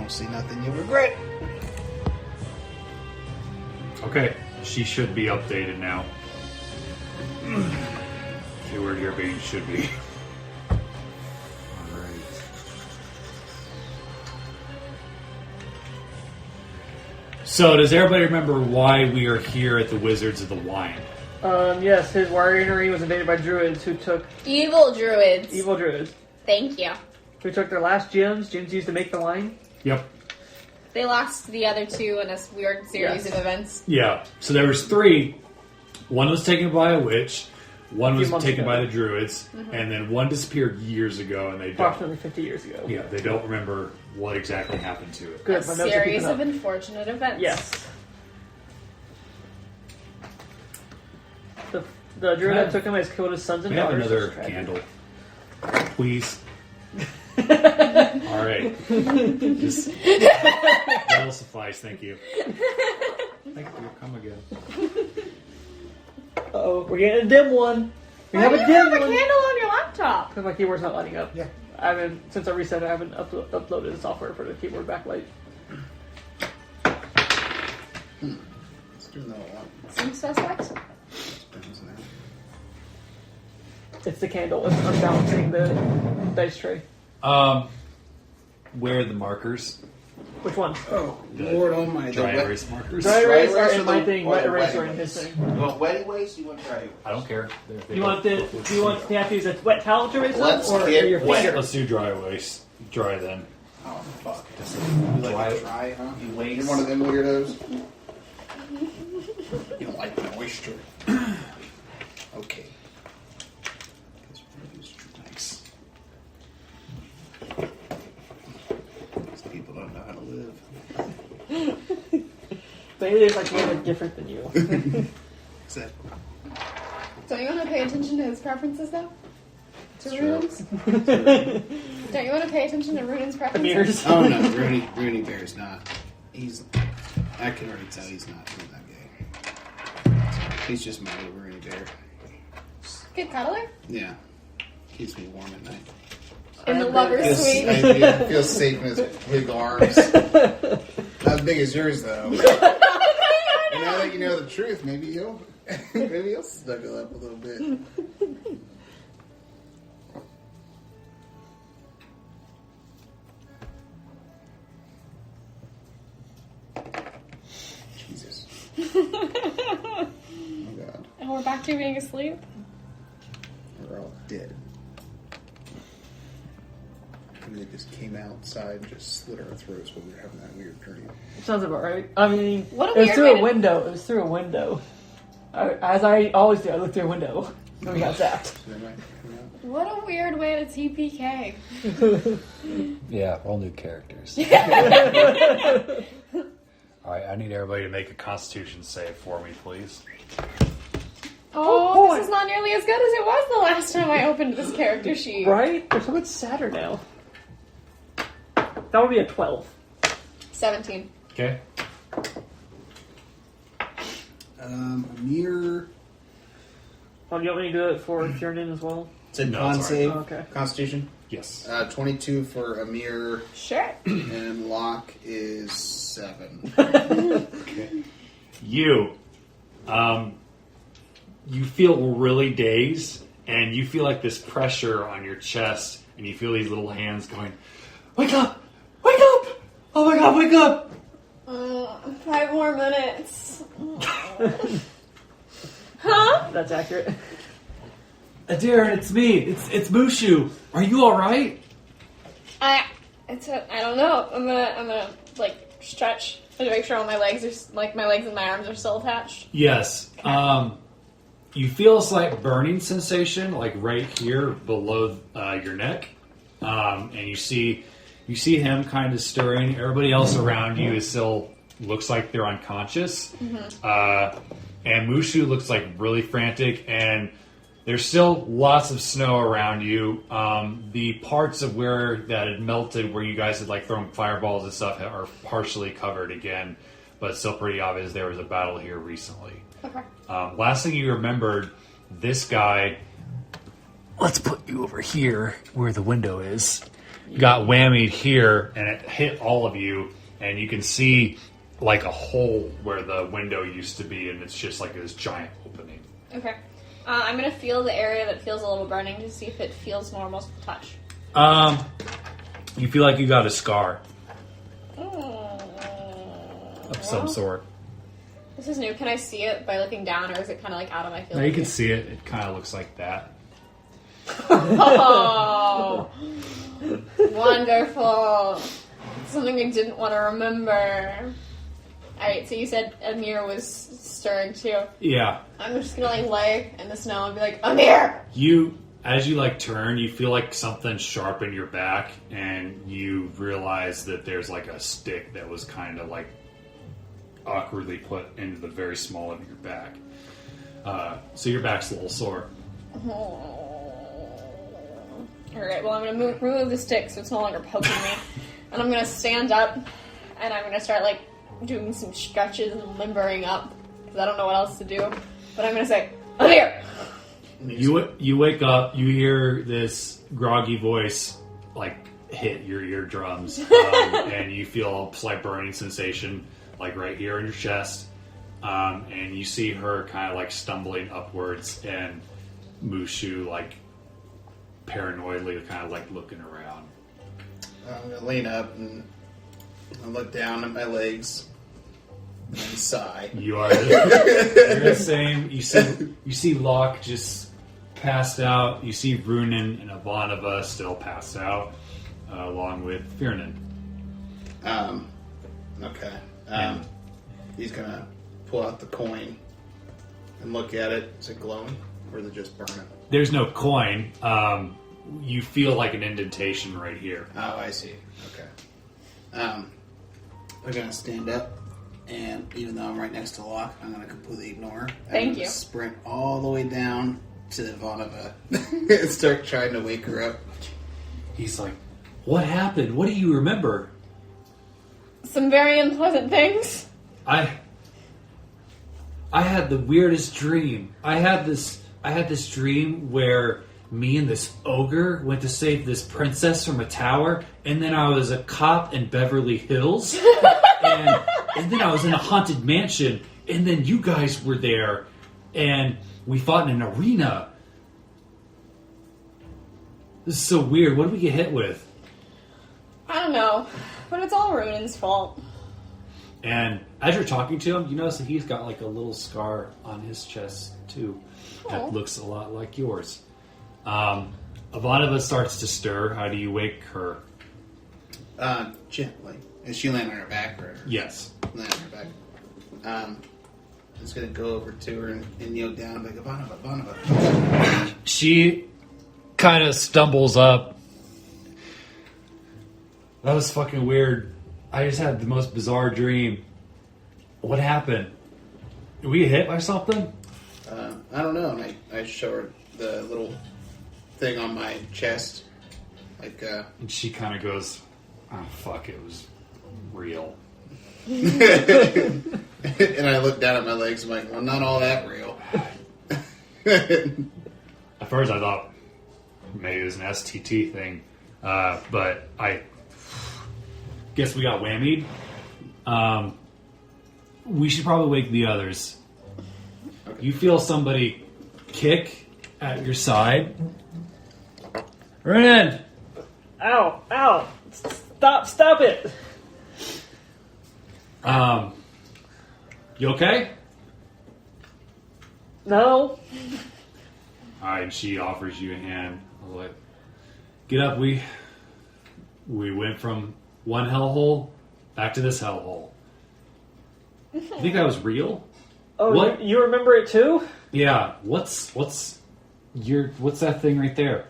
don't see nothing you'll regret. Okay, she should be updated now. Keyword here being should be. Alright. So, does everybody remember why we are here at the Wizards of the Wine? Yes, his winery was invaded by druids who took... Evil druids. Evil druids. Thank you. Who took their last gems used to make the wine. Yep. They lost the other two in a weird series of events. Yeah. So there was 3. One was taken by a witch, one was taken by the druids, and then one disappeared years ago, and they don't... Approximately 50 years ago. Yeah, they don't remember what exactly happened to it. Good, A series of unfortunate events. Yes. The druid that took him has killed his sons and We have daughters. another candle. Please. Alright. Just... That'll suffice, thank you. Thank you, come again. Uh-oh, we're getting a dim one. We have a dim have a one. candle on your laptop? Because my keyboard's not lighting up. Yeah. Since I reset it, I haven't uploaded the software for the keyboard backlight. Let's do another one. Seems suspect. Spins now. It's the candle. It's unbalancing the dice tray. Where are the markers? Which one? Oh, Lord almighty. Dry erase markers? Dry erase erase are in or my the- thing. or Wet the eraser wet in his erase? thing. You want wet erase? You want dry erase? I don't care. You want to have to use a wet towel to erase Let's them, or get your wet. finger? Let's do dry erase. Dry then. Oh, fuck. You You like it dry, huh? You waste. You're one of them weirdos? You don't like the moisture. Okay. Thanks. These people don't know how to live. Maybe there's like one that's different than you. Exactly. Don't you want to pay attention to his preferences, though? To True. Rune's? Don't you want to pay attention to Rune's preferences? Emirs. Oh no, Rooney Bear's not. I can already tell he's not that gay. He's just my little Rooney Bear. Good cuddler? Yeah. Keeps me warm at night. In the lover's Feels, suite. I feel safe in his big arms. Not as big as yours though. And now that you know the truth, maybe he'll snuggle up a little bit. Jesus. Oh God. And we're back to being asleep? We're all dead. And they just came outside and just slit our throats while we were having that weird dream. Sounds about right. I mean, What a it was weird through way a to- window. It was through a window. As I always do, I look through a window. And we got zapped. So they might come out. What a weird way to TPK. Yeah, all new characters. Alright, I need everybody to make a constitution save for me, please. Oh, boy. this is not nearly as good as it was the last time I opened this character sheet. Right? They're so much sadder now. That would be a 12. 17. Okay? Emyr. Oh, do you want me to do it for Tiernan as well? It's a No, con it's alright. save. Oh, okay. Constitution. Yes. 22 for Emyr, Sure. and Locke is 7. Okay. You feel really dazed, and you feel like this pressure on your chest, and you feel these little hands going, "Wake up! Wake up! Oh my God, wake up!" 5 more minutes. Huh? That's accurate. Aderyn, it's me. It's Mushu. Are you all right? I don't know. I'm gonna like stretch to make sure all my legs are my legs and my arms are still attached. Yes. You feel a slight burning sensation, like right here below your neck, and you see him kind of stirring. Everybody else around you is still looks like they're unconscious, and Mushu looks like really frantic. And there's still lots of snow around you. The parts of where that had melted, where you guys had like thrown fireballs and stuff, are partially covered again, but it's still pretty obvious there was a battle here recently. Okay. Last thing you remembered, this guy. Let's put you over here where the window is. got whammied here, and it hit all of you, and you can see like a hole where the window used to be, and it's just like this giant opening. Okay. I'm gonna feel the area that feels a little burning to see if it feels normal to touch. You feel like you got a scar Mm. of some sort. This is new. Can I see it by looking down, or is it kind of like out of my field? Now you can see it. It kind of looks like that. Oh, wonderful! Something I didn't want to remember. All right, so you said Emyr was stirring too. Yeah. I'm just gonna like lay in the snow and be like, Emyr! As you like turn, you feel like something sharp in your back, and you realize that there's like a stick that was kind of like awkwardly put into the very small of your back. So your back's a little sore. Alright, well, I'm gonna remove the stick so it's no longer poking me. And I'm gonna stand up, and I'm gonna start like doing some stretches and limbering up, because I don't know what else to do. But I'm gonna say, Emyr! You wake up, you hear this groggy voice like hit your eardrums, and you feel a slight burning sensation like right here in your chest, and you see her kind of like stumbling upwards, and Mushu like paranoidly kind of like looking around. I'm gonna lean up and I look down at my legs and sigh. You are you're the same. You see Locke just passed out. You see Runin and Ivanova still passed out, along with Fiernan. Okay. He's gonna pull out the coin and look at it. Is it glowing, or is it just burning? There's no coin. You feel like an indentation right here. Oh, I see. Okay. I'm gonna stand up, and even though I'm right next to Locke, I'm gonna completely ignore her. Thank you. Sprint all the way down to Ivanova and start trying to wake her up. He's like, "What happened? What do you remember?" Some very unpleasant things. I had the weirdest dream. I had this dream where me and this ogre went to save this princess from a tower, and then I was a cop in Beverly Hills, and then I was in a haunted mansion, and then you guys were there, and we fought in an arena. This is so weird. What did we get hit with? I don't know, but it's all Runin's fault. And as you're talking to him, you notice that he's got like a little scar on his chest too. That Aw. looks a lot like yours. Ivanova starts to stir. How do you wake her? Gently. Is she laying on her back, or Yes. laying on her back? I'm just gonna go over to her and kneel down, like Ivanova. She kind of stumbles up. That was fucking weird. I just had the most bizarre dream. What happened? Did we get hit by something? I don't know. And I show her the little thing on my chest, like. And she kind of goes, "Oh fuck, it was real." And I look down at my legs. I'm like, well, not all that real. At first, I thought maybe it was an STT thing, but I guess we got whammied. We should probably wake the others. Okay. You feel somebody kick at your side. Run in! Ow! Ow! Stop it! You okay? No. Alright, she offers you a hand. I was like, get up, we went from one hellhole back to this hellhole. You think that was real? Oh, What? You remember it too? Yeah. What's that thing right there?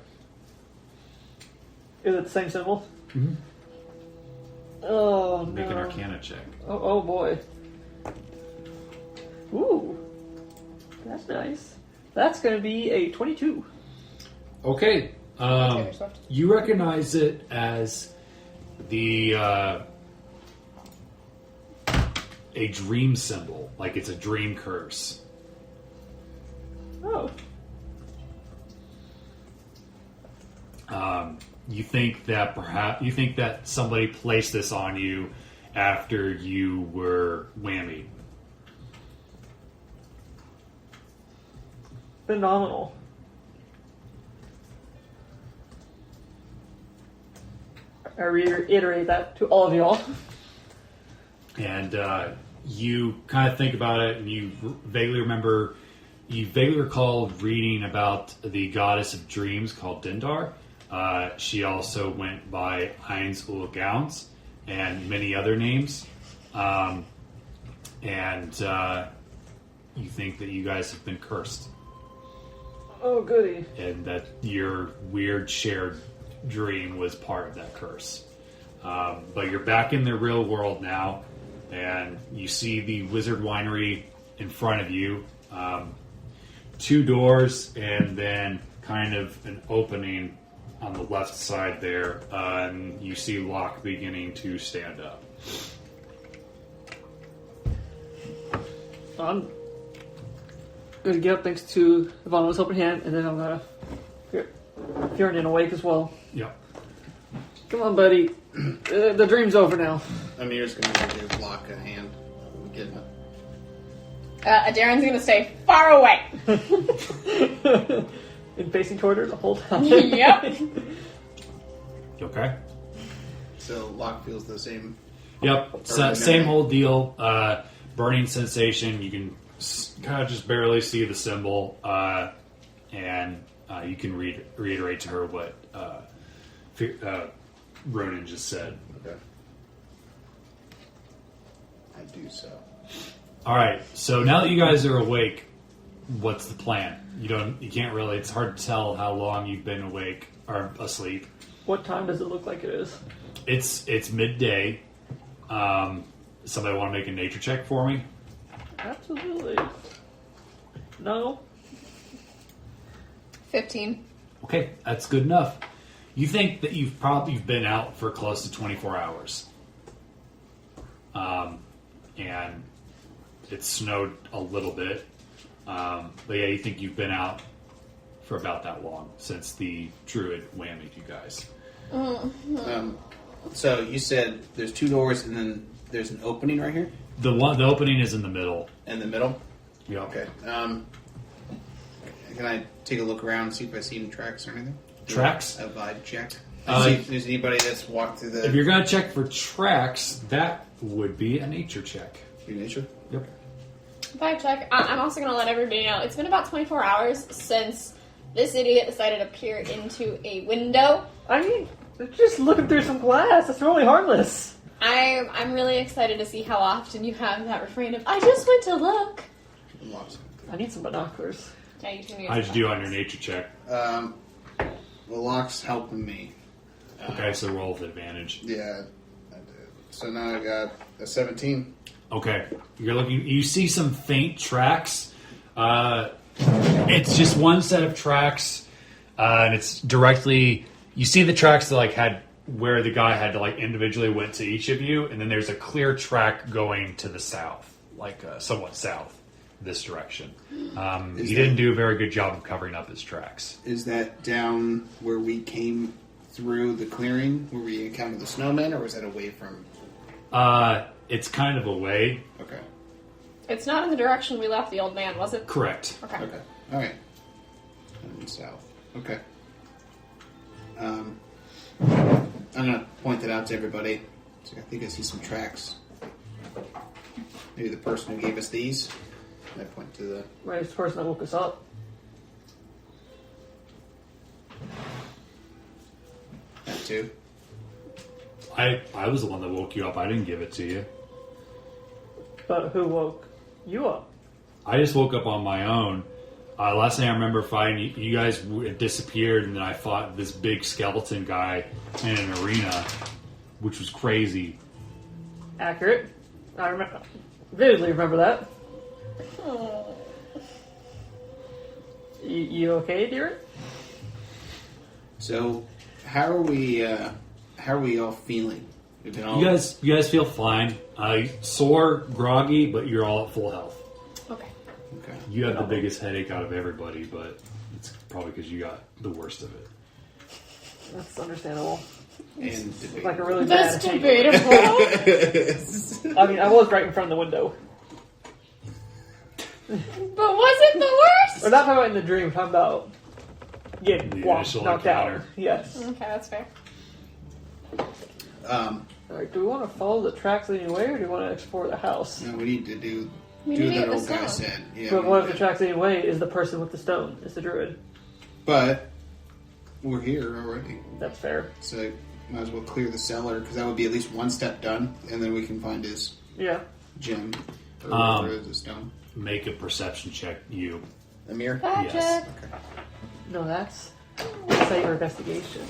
Is it the same symbol? Mhm. Oh, Make an no. Arcana check. Oh boy. Ooh. That's nice. That's going to be a 22. Okay. Taylor Swift. You recognize it as a dream symbol, like it's a dream curse. Oh. you think that somebody placed this on you after you were whammied. Phenomenal. I reiterate that to all of y'all. And you kind of think about it, and you vaguely recall reading about the goddess of dreams called Dindar. She also went by Eins Ul Gauns and many other names. And you think that you guys have been cursed. Oh, goody. And that your weird shared dream was part of that curse. But you're back in the real world now, and you see the Wizard Winery in front of you. 2 doors, and then kind of an opening on the left side there. And you see Locke beginning to stand up. I'm going to get up thanks to Ivano's helping hand, and then I'm going to Fiorin in awake as well. Yep. Come on, buddy. The dream's over now. Emyr's gonna give Locke a hand. Getting up. Aderyn's gonna stay far away. And facing toward her the whole time. Yep. Okay. So Locke feels the same. Yep. Same whole deal. Burning sensation. You can kind of just barely see the symbol, and you can reiterate to her what Ronan just said. Okay. I do so. All right. So now that you guys are awake, what's the plan? You can't really. It's hard to tell how long you've been awake or asleep. What time does it look like it is? It's midday. Somebody want to make a nature check for me? Absolutely. No. 15. Okay, that's good enough. You think that you've been out for close to 24 hours. And it snowed a little bit. But yeah, you think you've been out for about that long since the druid whammied you guys. So you said there's 2 doors and then there's an opening right here? The opening is in the middle. In the middle? Yeah. Okay. Can I take a look around and see if I see any tracks or anything? Tracks? A vibe check. See if there's anybody that's walked through the... If you're going to check for tracks, that would be a nature check. Your nature? Yep. Vibe check. I'm also going to let everybody know it's been about 24 hours since this idiot decided to peer into a window. I mean, just looking through some glass. That's really harmless. I'm really excited to see how often you have that refrain of, I just went to look. Lots. I need some binoculars. Yeah, you can use How'd you do on your nature check? Well, Locke's helping me. Okay, so roll with advantage. Yeah, I did. So now I got a 17. Okay, you're looking. You see some faint tracks. It's just one set of tracks, and it's directly. You see the tracks that had where the guy had to individually went to each of you, and then there's a clear track going to the south, somewhat south, this direction. He didn't do a very good job of covering up his tracks. Is that down where we came through the clearing, where we encountered the snowmen, or was that away from? It's kind of away. Okay. It's not in the direction we left the old man, was it? Correct. Okay. Okay. All right. South. Okay. I'm gonna point that out to everybody. So I think I see some tracks. Maybe the person who gave us these. And I point to the. Right, it's the person that woke us up. That too. I was the one that woke you up. I didn't give it to you. But who woke you up? I just woke up on my own. Last thing I remember fighting, you guys disappeared, and then I fought this big skeleton guy in an arena, which was crazy. Accurate. I vividly remember that. Oh. You okay, dear? So, how are we all feeling? We've been all. You guys feel fine. Sore, groggy, but you're all at full health. Okay. Okay. You have the biggest headache out of everybody, but it's probably because you got the worst of it. That's understandable. And It's like a really That's bad hangover. debatable. I mean, I was right in front of the window. But was it the worst? We're not talking about in the dream. We're talking about getting The knocked initial out. encounter. Yes. Okay, that's fair. Alright, do we want to follow the tracks leading away, or do we want to explore the house? No, we need to do We need to that get the old guy stone. said. Yeah, But we what if need the to- tracks leading away is the person with the stone? Is the druid? But we're here already, That's fair. so might as well clear the cellar because that would be at least one step done, and then we can find his Yeah. gem or whatever is the stone. Make a perception check, you. Emyr? Magic. Yes. No, that's your investigation.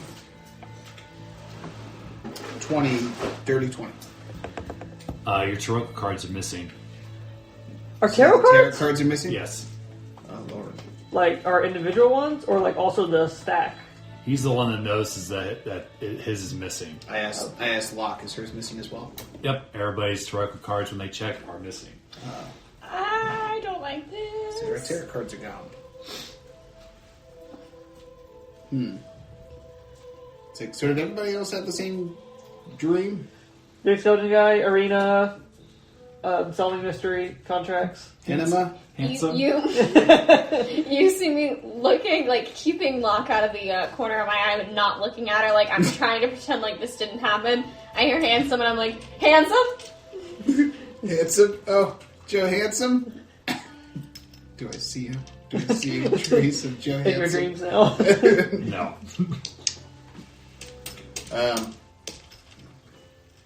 20, dirty 20. Your tarot cards are missing. Are tarot cards? Tarot cards are missing? Yes. Oh, Lord. Like, are individual ones, or like also the stack? He's the one that notices that his is missing. I asked Locke, is hers missing as well? Yep, everybody's tarot cards when they check are missing. I don't like So our this. tarot cards are gone. It's like, so did everybody else have the same dream? Big skeleton guy, arena, solving mystery, contracts. Enema? Handsome. You see me looking, like, keeping Locke out of the corner of my eye, but not looking at her, like, I'm trying to pretend like this didn't happen. I hear handsome, and I'm like, handsome? Handsome? Oh, Joe Handsome? Do I see him? Do I see a trace of Joe In your Handsome? dreams now. No.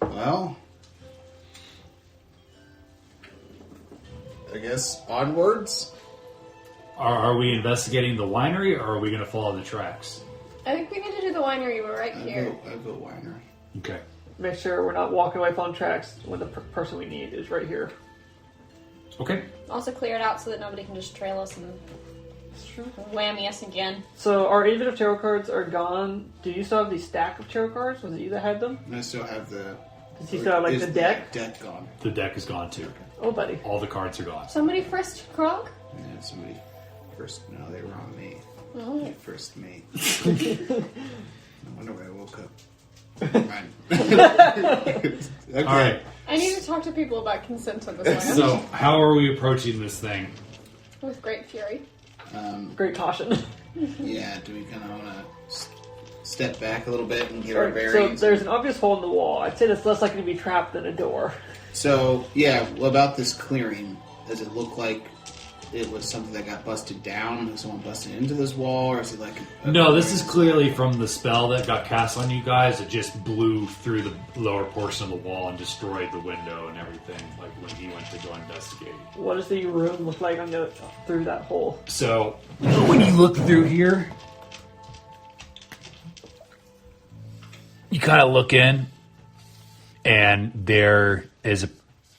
Well, I guess onwards. Are we investigating the winery, or are we going to follow the tracks? I think we need to do the winery. We're right here. I go Winery. Okay. Make sure we're not walking away from tracks when the person we need is right here. Okay. Also clear it out so that nobody can just trail us and That's true. whammy us again. So our individual tarot cards are gone. Do you still have the stack of tarot cards? Was it you that had them? And I still have the. Does he still have, like, is the deck? Deck gone. The deck is gone too. Oh, buddy. All the cards are gone. Somebody frisked Krog? Yeah, somebody first. No, they were on me. Oh. They first me. I wonder why I woke up. Fine. Okay. All right. I need to talk to people about consent on this land. So, how are we approaching this thing? With great fury. Great caution. Yeah, do we kind of want to step back a little bit and get our Alright, so bearings? there's an obvious hole in the wall. I'd say that's less likely to be trapped than a door. So, yeah, well, about this clearing, does it look like it was something that got busted down? Like someone busted into this wall, or is it like... No, this is clearly from the spell that got cast on you guys. It just blew through the lower portion of the wall and destroyed the window and everything, like when he went to go investigate. What does the room look like on the through that hole? So, when you look through here, you kind of look in, and there is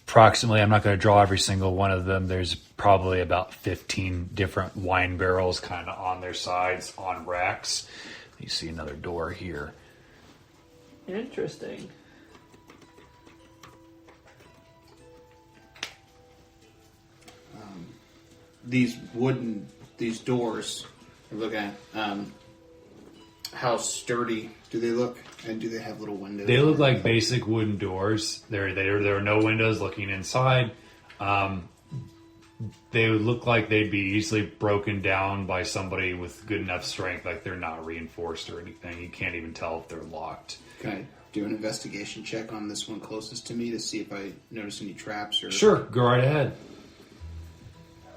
approximately, I'm not going to draw every single one of them, there's probably about 15 different wine barrels kind of on their sides on racks. You see another door here. Interesting. These doors, we're looking at, how sturdy do they look? And do they have little windows? They look like basic wooden doors. There are no windows looking inside. They would look like they'd be easily broken down by somebody with good enough strength, like they're not reinforced or anything. You can't even tell if they're locked. Can I do an investigation check on this one closest to me to see if I notice any traps or... Sure, go right ahead.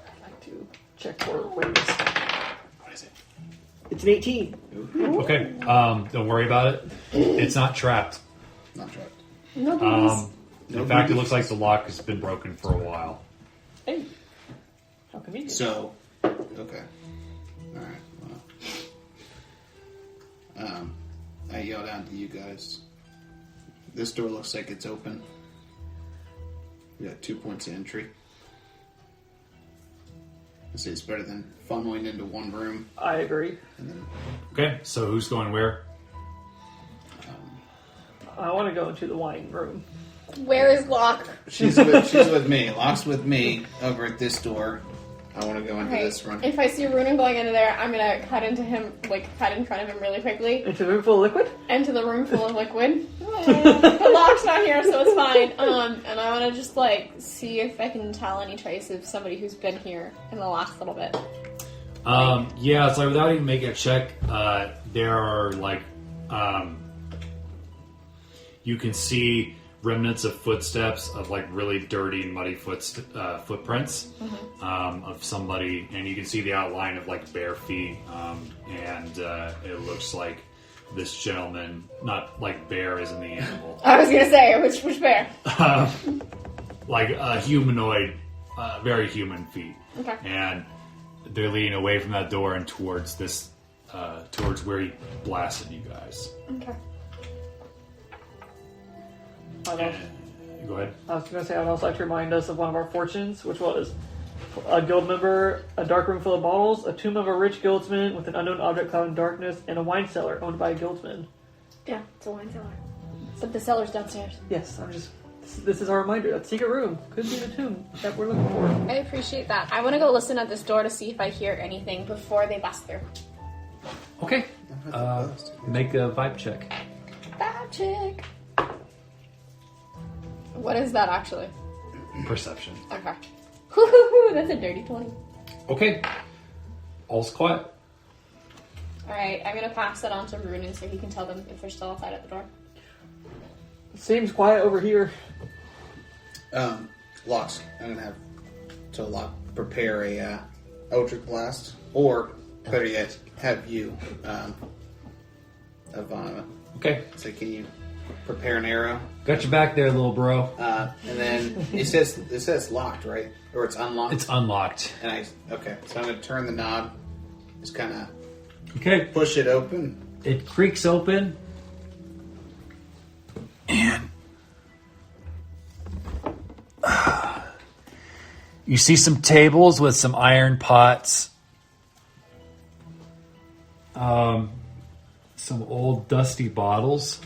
I'd like to check for ways. What is it? It's an 18. Okay, don't worry about it. It's not trapped. Not trapped. Nobody's... In fact, it looks like the lock has been broken for a while. Hey, how convenient. So, okay. Alright, well. I yelled out to you guys. This door looks like it's open. We got 2 points of entry. I say it's better than funneling into one room. I agree. And then, Okay, so who's going where? I want to go into the wine room. Where is Locke? she's with me. Locke's with me over at this door. I want to go into Okay. this run. If I see Runen going into there, I'm gonna cut into him, like cut in front of him really quickly. Into a room full of liquid? Into the room full of liquid. The lock's not here, so it's fine. And I want to just like see if I can tell any trace of somebody who's been here in the last little bit. Yeah, it's like without even making a check, there are like you can see remnants of footsteps of like really dirty and muddy footprints of somebody, and you can see the outline of like bare feet, and it looks like this gentleman, not like bear is in the animal, I was gonna say which bear? like a humanoid, very human feet, Okay. and they're leading away from that door and towards this, towards where he blasted you guys. Okay. Go ahead. I was going to say, I'd also like to remind us of one of our fortunes, which was a guild member, a dark room full of bottles, a tomb of a rich guildsman with an unknown object cloud in darkness, and a wine cellar owned by a guildsman. Yeah, it's a wine cellar. But the cellar's downstairs. Yes, I'm just... This is our reminder. That secret room could be the tomb that we're looking for. I appreciate that. I want to go listen at this door to see if I hear anything before they bust through. Okay. Make a vibe check. Bad chick. What is that actually? Perception. Okay. Woo-hoo-hoo, that's a dirty 20. Okay. All's quiet. Alright, I'm gonna pass that on to Runen so he can tell them if they're still outside at the door. Seems quiet over here. Locks. I'm gonna have to prepare a Eldritch Blast, or better yet, have you, Ivana. Okay. So can you prepare an arrow? Got your back there, little bro. And then it says locked, right? Or it's unlocked. It's unlocked. And okay. So I'm gonna turn the knob, just kind of Okay. push it open. It creaks open. And you see some tables with some iron pots. Some old dusty bottles.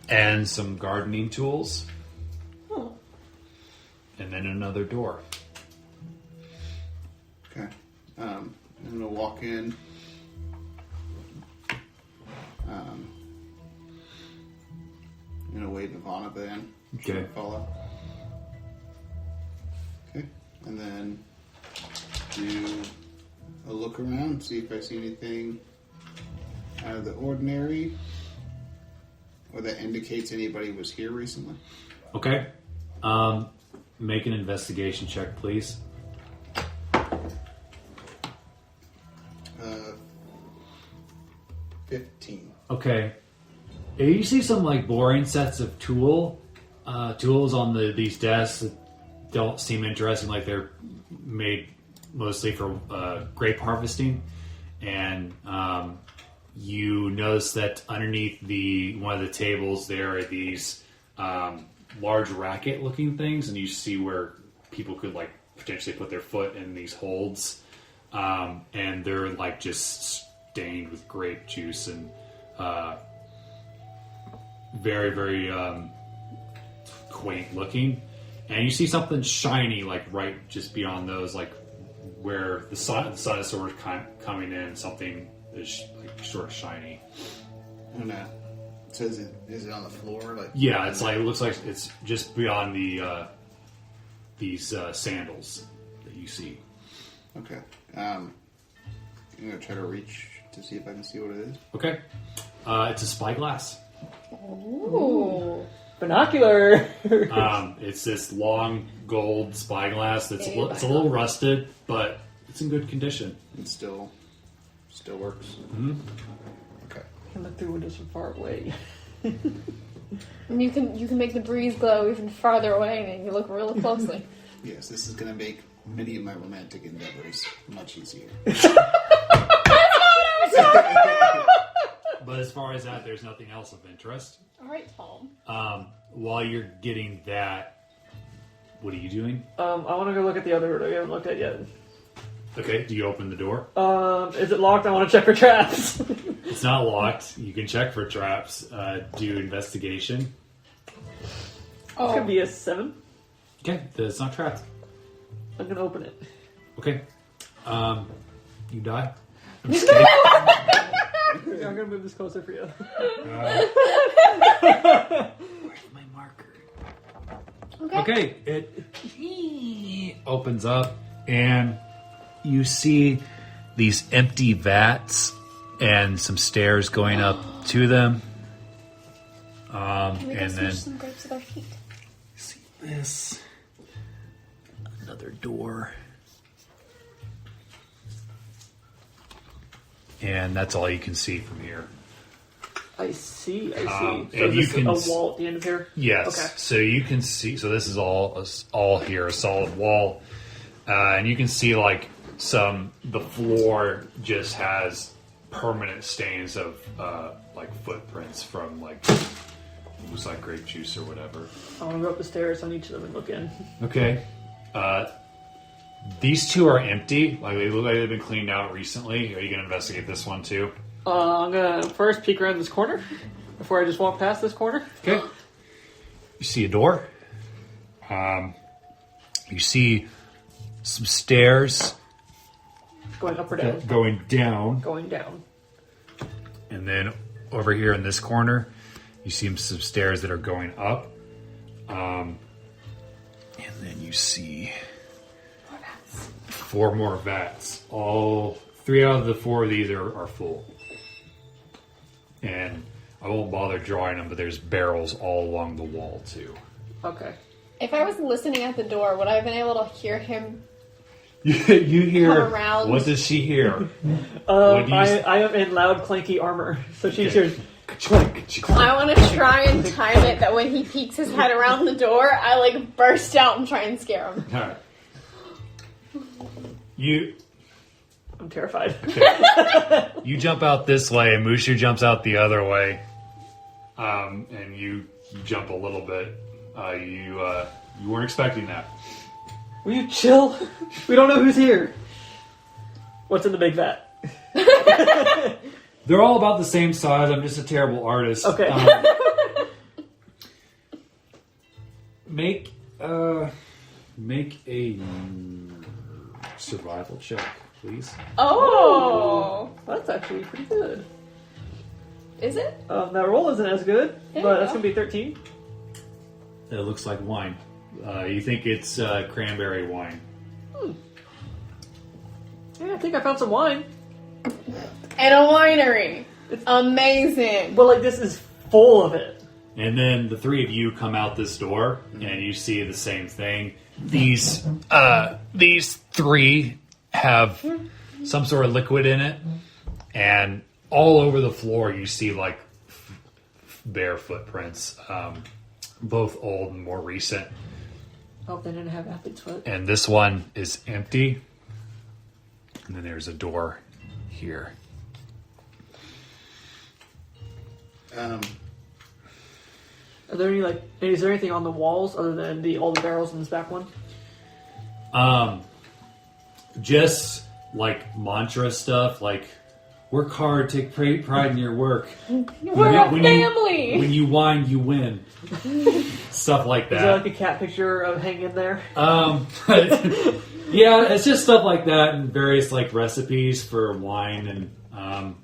And some gardening tools. Oh. And then another door. Okay. I'm gonna walk in. I'm gonna wave Ivana in. Okay. Follow. Okay. And then do a look around, see if I see anything out of the ordinary, or that indicates anybody was here recently. Okay. Make an investigation check, please. 15. Okay. You see some like boring sets of tools on these desks that don't seem interesting, like they're made mostly for grape harvesting, and you notice that underneath one of the tables there are these large racket-looking things, and you see where people could like potentially put their foot in these holds, and they're like just stained with grape juice and very, very quaint looking. And you see something shiny, like right just beyond those, like where the sun is sort of coming in. Something is like sort of shiny. Oh no! So is it on the floor? Like Yeah, it's like it looks like it's just beyond these sandals that you see. Okay. I'm gonna try to reach to see if I can see what it is. Okay, it's a spyglass. Ooh. Binocular! It's this long gold spyglass that's it's a little rusted, but it's in good condition. It still works. Mm-hmm. Okay. I can look through windows from far away. And you can make the breeze glow even farther away and you look real closely. Yes, this is gonna make many of my romantic endeavors much easier. But as far as that, there's nothing else of interest. Alright, Tom. While you're getting that, what are you doing? I want to go look at the other door we haven't looked at yet. Okay, do you open the door? Is it locked? I want to check for traps. It's not locked. You can check for traps. Do investigation. Could be a 7. Okay, it's not trapped. I'm gonna open it. Okay. You die. I'm just kidding. Yeah, I'm gonna move this closer for you. Where's my marker? Okay, it opens up, and you see these empty vats and some stairs going up to them. And then some grapes with our feet. see this. Another door. And that's all you can see from here. I see. So and is you this can a wall at the end of here? Yes. Okay. So you can see. So this is all here, a solid wall, and you can see like the floor just has permanent stains of like footprints from like looks like grape juice or whatever. I want to go up the stairs on each of them and look in. Okay. These two are empty. Like they look like they've been cleaned out recently. Are you going to investigate this one too? I'm gonna first peek around this corner before I just walk past this corner. Okay. You see a door. You see some stairs Going up or down? going down. Going down. And then over here in this corner, you see some stairs that are going up. And then you see 4 more vats. All 3 out of the 4 of these are full. And I won't bother drawing them, but there's barrels all along the wall too. Okay. If I was listening at the door, would I have been able to hear him? You hear? Come around. What does she hear? I am in loud, clanky armor, so she hears. I want to try and time it that when he peeks his head around the door, I like burst out and try and scare him. All right. I'm terrified. Okay. You jump out this way, and Mushu jumps out the other way, and you jump a little bit. You weren't expecting that. Will you chill? We don't know who's here. What's in the big vat? They're all about the same size. I'm just a terrible artist. Okay. Make a survival check, please. Oh! That's actually pretty good. Is it? That roll isn't as good, There but you that's go. going to be 13. It looks like wine. You think it's cranberry wine. Yeah, I think I found some wine. And a winery. It's amazing. But, like, this is full of it. And then the 3 of you come out this door, and you see the same thing. These 3 have some sort of liquid in it, and all over the floor you see like bare footprints, both old and more recent. Oh, they didn't have athlete's foot. And this one is empty, and then there's a door here. Are there any, like, is there anything on the walls other than all the barrels in this back one? Just like mantra stuff, like work hard, take pride in your work. We're a family! When you whine, you win. Stuff like Is there, that. like, a cat picture of hanging there? Yeah, it's just stuff like that, and various like recipes for wine and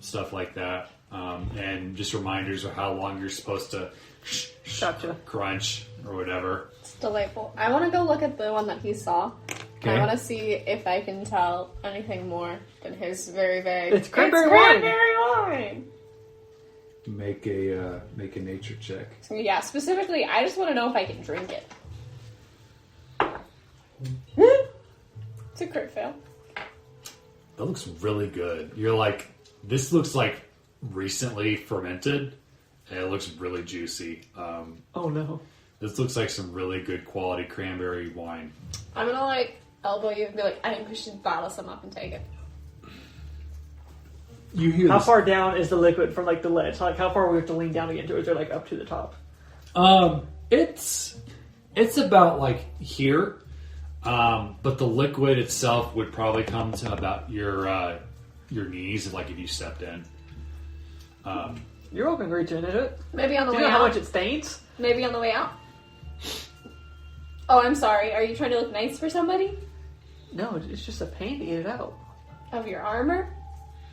stuff like that, and just reminders of how long you're supposed to Gotcha. crunch or whatever. It's delightful. I want to go look at the one that he saw. Okay. I want to see if I can tell anything more than his very vague. It's cranberry wine. Cranberry wine. Make a nature check. So yeah, specifically, I just want to know if I can drink it. It's a crit fail. That looks really good. You're like, this looks like recently fermented, and it looks really juicy. Oh, no. This looks like some really good quality cranberry wine. I'm gonna like elbow you and be like, I think we should bottle some up and take it. You hear How this? far down is the liquid from, like, the ledge? Like, how far we have to lean down to get into it? Is it, like, up to the top? It's about like here, but the liquid itself would probably come to about your knees, like if you stepped in. You're welcome to reach into it. Maybe on the Do way you know out. how much it stains? Maybe on the way out. Oh, I'm sorry. Are you trying to look nice for somebody? No, it's just a pain to get it out. Of your armor?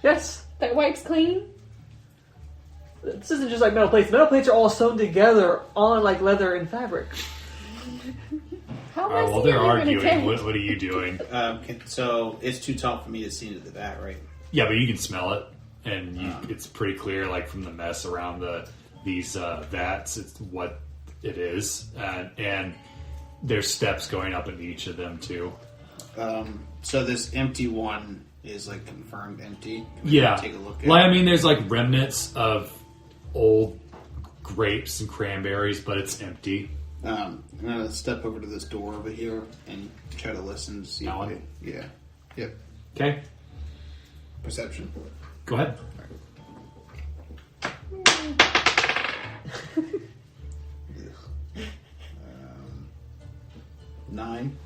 Yes. That wipes clean? This isn't just like metal plates. Metal plates are all sewn together on like leather and fabric. How Alright, messy well, they're are you gonna arguing. get? What are you doing? So it's too tall for me to see into the vat, right? Yeah, but you can smell it, and it's pretty clear, like from the mess around these vats, it's what it is, and there's steps going up into each of them too. So this empty one is like confirmed empty. Can we Yeah, take a look at well, it? I mean, there's like remnants of old grapes and cranberries, but it's empty. I'm gonna step over to this door over here and try to listen to see. That if one? Yeah. Yep. Okay, Perception. go ahead. 9.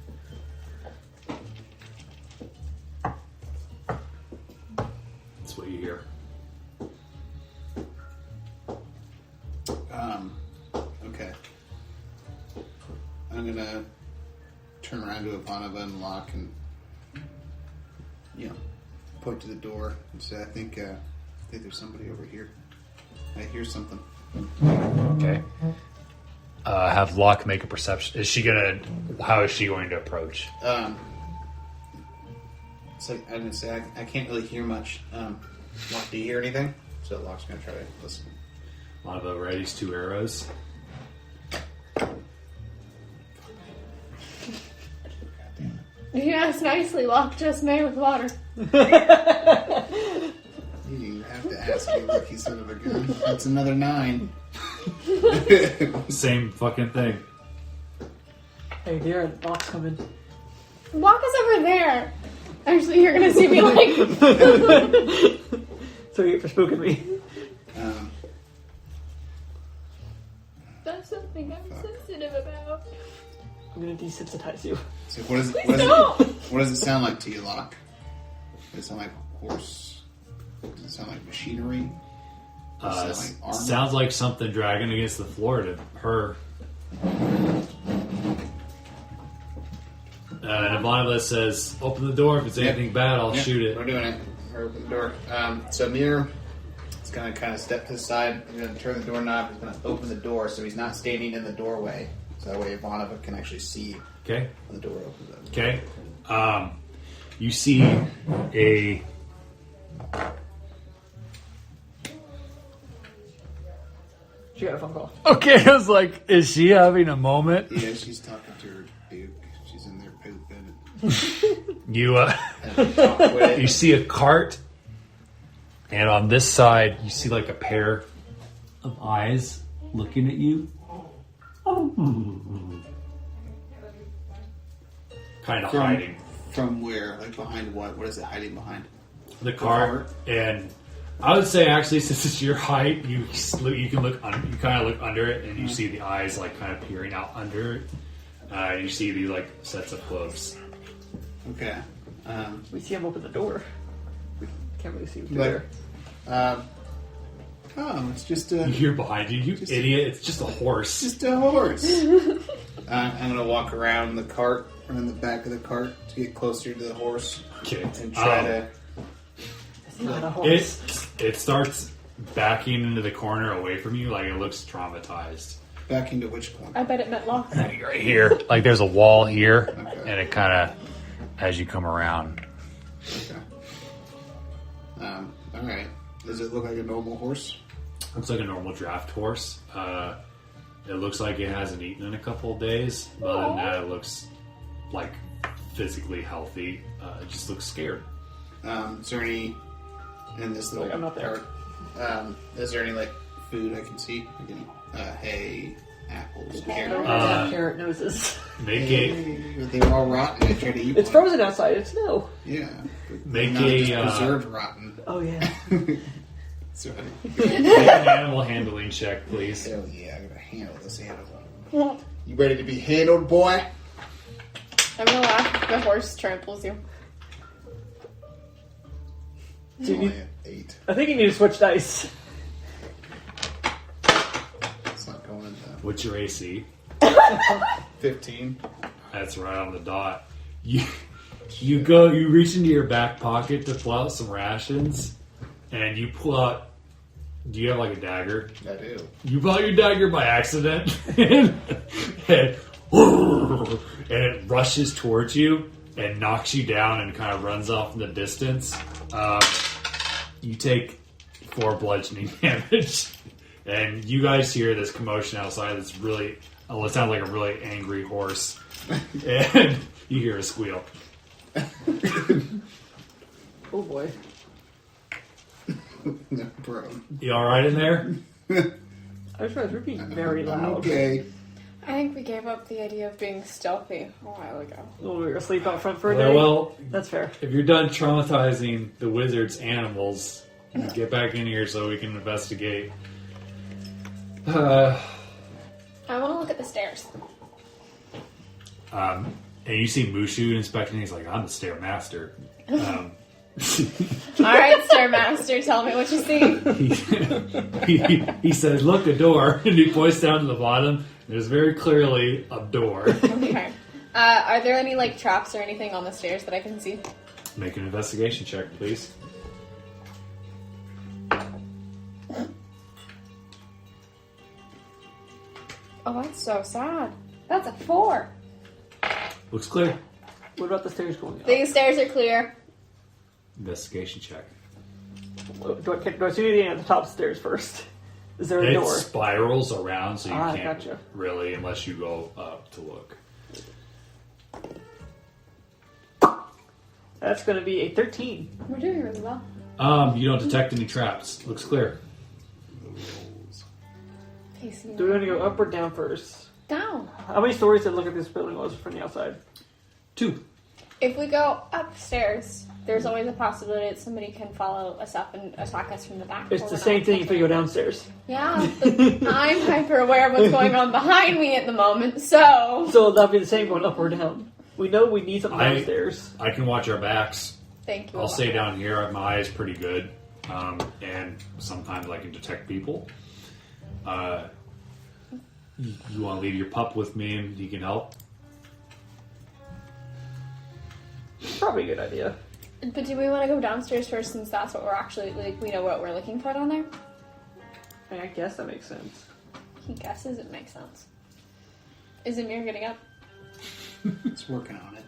That's what you hear. Okay. I'm gonna turn around to Ivanova and lock and point to the door and say, I think there's somebody over here. I hear something. Okay. Have Locke make a perception. How is she going to approach? It's like I'm gonna say I can't really hear much. Locke, do you hear anything? So Locke's gonna try to listen. Lava readies 2 arrows. Yes, nicely. Lock just made with water. You have to ask me, lucky son of a gun. That's another 9. Same fucking thing. Hey, dear, Locke's coming. Walk us over there. Actually, you're gonna see me like. So you get for spooking me. That's something I'm sensitive about. I'm gonna desensitize you. So what does it sound like to you, Locke? Does it sound like horse? Does it sound like machinery? Does it sound like armor? Sounds like something dragging against the floor to her. And Ivanova says, open the door. If it's anything bad, I'll shoot it. We're doing it. We're opening the door. So Emyr is going to kind of step to the side. He's going to turn the doorknob. He's going to open the door so he's not standing in the doorway. So that way Ivanova can actually see Okay. when the door opens up. Okay. You see a... She got a phone call. Okay, I was like, is she having a moment? Yeah, she's talking to her dude. She's in there pooping. You And you see a cart, and on this side, you see like a pair of eyes looking at you. Kind of hiding. From where? Like behind what? What is it hiding behind? The cart, and I would say actually, since it's your height, you can look. You kind of look under it, and you see the eyes like kind of peering out under it. You see these like sets of hooves. Okay. We see him open the door. We can't really see through But- there. It's just You a hear behind you, idiot! It's just a horse. horse. I'm gonna walk around the cart, around the back of the cart to get closer to the horse Okay. and try to. It's not a horse. It starts backing into the corner away from you, like it looks traumatized. Back into which corner? I bet it meant lock. Right here, like there's a wall here, Okay. and it kind of, as you come around, Okay. All right. Does it look like a normal horse? looks like a normal draft horse. It looks like it hasn't eaten in a couple of days, but other than that, it looks like physically healthy. It just looks scared. Is there any in this little? Wait, I'm not there. cart, is there any like food I can see? Like any hay, apples, carrots? Have carrot noses. Make a They were all rotten. I tried to eat It's one. frozen outside. It's snow. Yeah. But Make not a, just preserved rotten. Oh yeah. Sorry. make an animal handling check, please. Hell yeah, I gotta handle this animal. You ready to be handled, boy? I'm gonna laugh. The horse tramples you. Do you Only need- an 8. I think you need to switch dice. It's not going into. What's your AC? 8. 15. That's right on the dot. You reach into your back pocket to pull out some rations, and you pull out. Do you have like a dagger? I do. You pull out your dagger by accident, and it rushes towards you and knocks you down and kind of runs off in the distance. You take 4 bludgeoning damage, and you guys hear this commotion outside. That's really, it sounds like a really angry horse, and you hear a squeal. Oh boy. No, bro. You all right in there? I just realized we're being very loud. Okay. I think we gave up the idea of being stealthy a while ago. Oh, we're gonna sleep out front for a day? Well, That's fair. if you're done traumatizing the wizard's animals, get back in here so we can investigate. I want to look at the stairs. And you see Mushu inspecting. He's like, "I'm the stair master." All right, Stairmaster, tell me what you see. he says, "Look, a door," and he points down to the bottom. There's very clearly a door. Okay. Are there any like traps or anything on the stairs that I can see? Make an investigation check, please. Oh, that's so sad. That's a 4. Looks clear. What about the stairs going up? These stairs are clear. Investigation check. Do I see anything at the top of the stairs first? Is there a It door? spirals around, so you can't gotcha. really, unless you go up to look. That's going to be a 13. We're doing really well. You don't detect any traps. Looks clear. Do we want to go up or down first? Down. How many stories did look at this building was from the outside? 2. If we go upstairs, there's always a possibility that somebody can follow us up and attack us from the back. It's the same thing if we go downstairs. Yeah, but I'm hyper aware of what's going on behind me at the moment, so... So that'll be the same going up or down. We know we need something downstairs. I can watch our backs. Thank you. I'll stay down here. My eye is pretty good. And sometimes I can detect people. You want to leave your pup with me and he can help? Probably a good idea. But do we want to go downstairs first since that's what we're actually, like, we know what we're looking for down there? I guess that makes sense. He guesses it makes sense. Is Emyr getting up? It's working on it.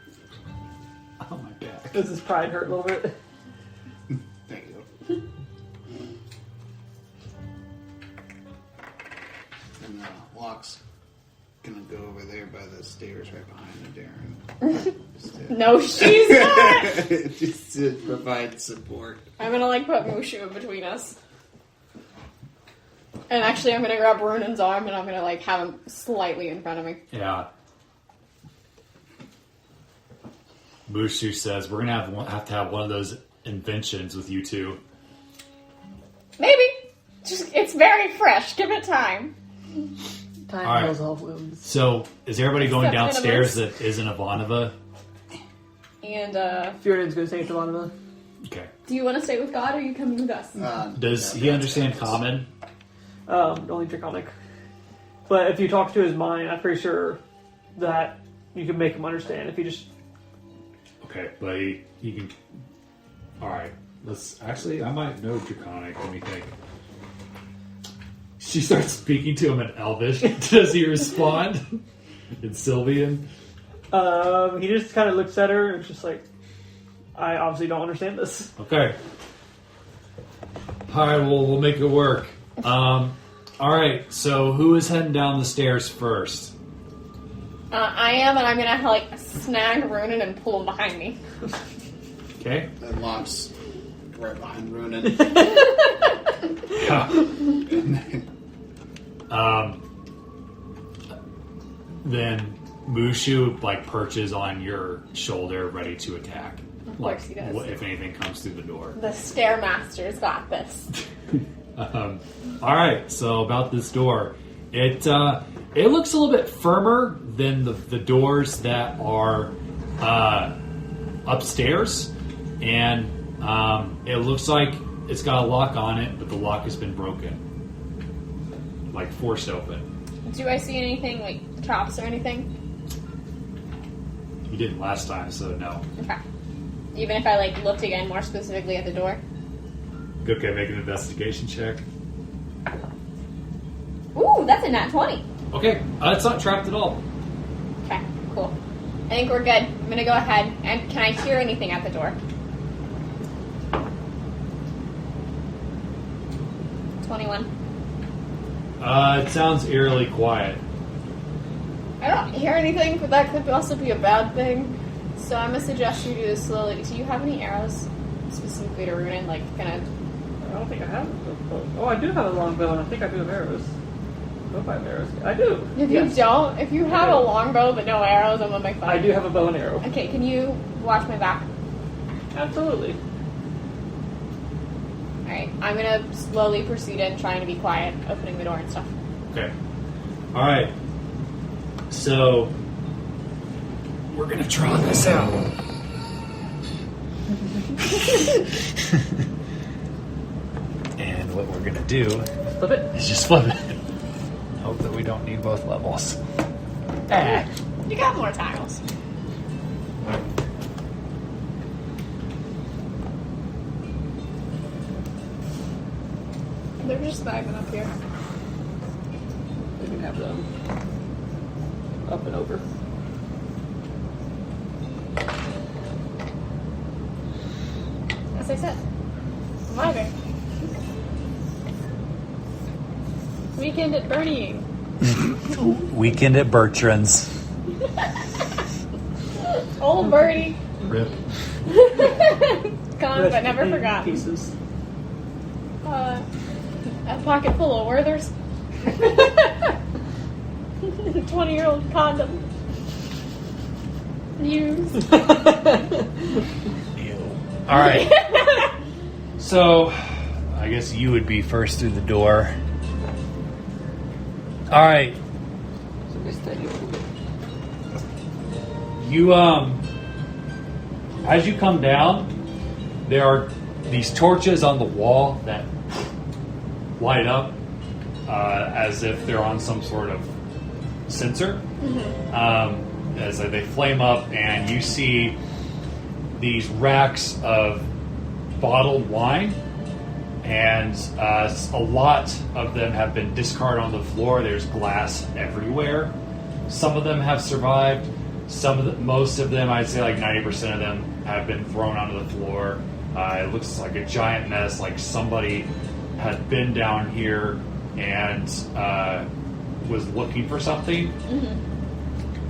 Oh, my back. Does his pride hurt a little bit? Thank you. And Locke's gonna go over there by the stairs right behind Aderyn. No, she's not! Just to provide support. I'm gonna, like, put Mushu in between us. And actually, I'm gonna grab Ronan's arm and I'm gonna, like, have him slightly in front of me. Yeah. Mushu says, we're going to have to have one of those inventions with you two. Maybe. Just, it's very fresh. Give it time. Time All right. heals all wounds. So, is everybody going Except downstairs that isn't Ivanova? And, Fiorin's going to say it to Ivanova. Okay. do you want to stay with God or are you coming with us? Does he understand Common? Only Draconic. But if you talk to his mind, I'm pretty sure that you can make him understand if you just... Okay, but he can... Alright, let's... Actually, I might know Draconic. Let me think. She starts speaking to him in Elvish. Does he respond? In Sylvian? He just kind of looks at her and is just like, I obviously don't understand this. Okay. Alright, well, we'll make it work. Alright, so who is heading down the stairs first? I am, and I'm gonna, like, snag Ronan and pull him behind me. Okay. And Locke's right behind Ronan. Then Mushu, like, perches on your shoulder, ready to attack. Of course he does. If anything comes through the door. The Stairmaster's got this. Alright, so about this door. It looks a little bit firmer than the doors that are upstairs. And it looks like it's got a lock on it, but the lock has been broken. Like, forced open. Do I see anything, like traps or anything? You didn't last time, so no. Okay. Even if I, like, looked again more specifically at the door? Okay, make an investigation check. Ooh, that's a nat 20. Okay, it's not trapped at all. Okay, cool. I think we're good. I'm gonna go ahead. And can I hear anything at the door? 21. It sounds eerily quiet. I don't hear anything, but that could also be a bad thing. So I'm gonna suggest you do this slowly. Do you have any arrows specifically to rune in? Like, kind of. I don't think I have. Oh, I do have a longbow, and I think I do have arrows. I hope I have arrows. I do. If Yes. you don't, if you have a longbow but no arrows, I'm gonna make fun. I do have a bow and arrow. Okay, can you watch my back? Absolutely. Alright, I'm gonna slowly proceed in, trying to be quiet, opening the door and stuff. Okay. Alright. So, we're gonna try this out. And what we're gonna do Flip it. is just flip it. Hope that we don't need both levels. Ah. You got more tiles. They're just bagging up here. We can have them up and over. As I said, lighter. Weekend at Bernieing. Weekend at Bertrand's. Old Bernie. Rip. Gone but never forgotten. Pieces. A pocket full of Werthers. 20-year-old condom. Used. All right. So, I guess you would be first through the door. All right. So we steady a little bit. You as you come down, there are these torches on the wall that light up as if they're on some sort of sensor. As they flame up, and you see these racks of bottled wine, and a lot of them have been discarded on the floor. There's glass everywhere. Some of them have survived. Most of them, I'd say like 90% of them, have been thrown onto the floor. It looks like a giant mess, like somebody had been down here and was looking for something.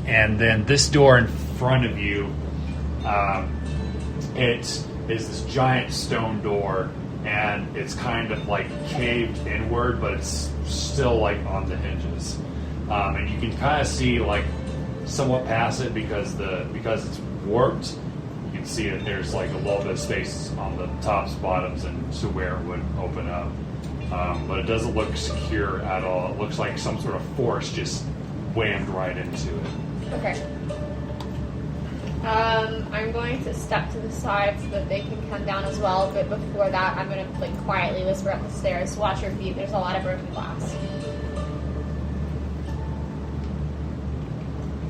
And then this door in front of you, it is this giant stone door, and it's kind of like caved inward, but it's still like on the hinges. And you can kind of see like somewhat past it because it's warped. You can see that there's like a little bit of space on the tops, bottoms, and to where it would open up. But it doesn't look secure at all. It looks like some sort of force just whammed right into it. Okay. I'm going to step to the side so that they can come down as well, but before that, I'm going to like quietly whisper up the stairs, watch your feet, there's a lot of broken glass.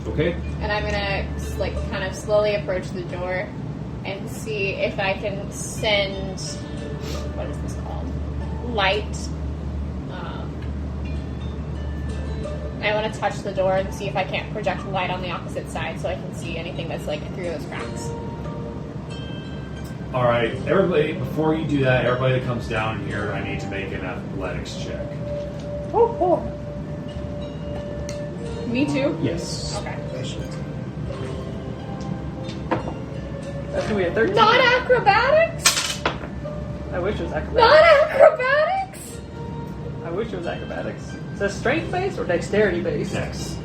Okay. And I'm going to like kind of slowly approach the door and see if I can send, what is this called? Light. I want to touch the door and see if I can't project light on the opposite side so I can see anything that's like through those cracks. All right, everybody. Before you do that, everybody that comes down here, I need to make an athletics check. Oh. Me too? Yes. Okay. That's gonna be a 13. Non-acrobatics? I wish it was acrobatics. Non-acrobatics? I wish it was acrobatics. Is that strength based or dexterity based? Dex.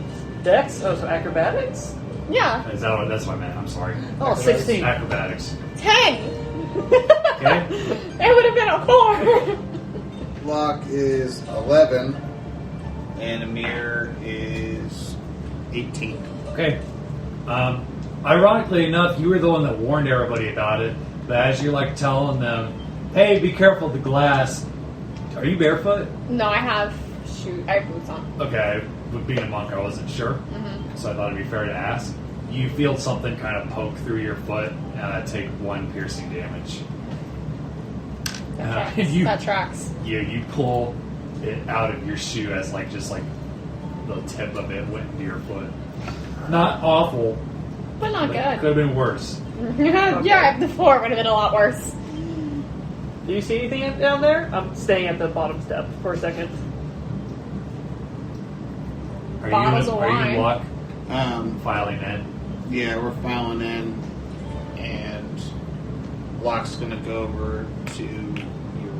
Dex? Oh, so acrobatics? Yeah. Is that what? That's what I meant. I'm sorry. Oh, Acrobatics. 16. Acrobatics. 10! Okay. It would have been a 4! Block is 11, and Emyr is 18. Okay. Ironically enough, you were the one that warned everybody about it. But as you're like telling them, "Hey, be careful of the glass." Are you barefoot? No, I have shoes. I have boots on. Okay, with being a monk, I wasn't sure, so I thought it'd be fair to ask. You feel something kind of poke through your foot, take 1 piercing damage. That tracks. You pull it out of your shoe as just the tip of it went into your foot. Not awful, But not good. Could have been worse. Yeah, before it would have been a lot worse. Do you see anything down there? I'm staying at the bottom step for a second. Bottles of are wine. you Luck Filing. filing in? Yeah, we're filing in, and Locke's gonna go over to your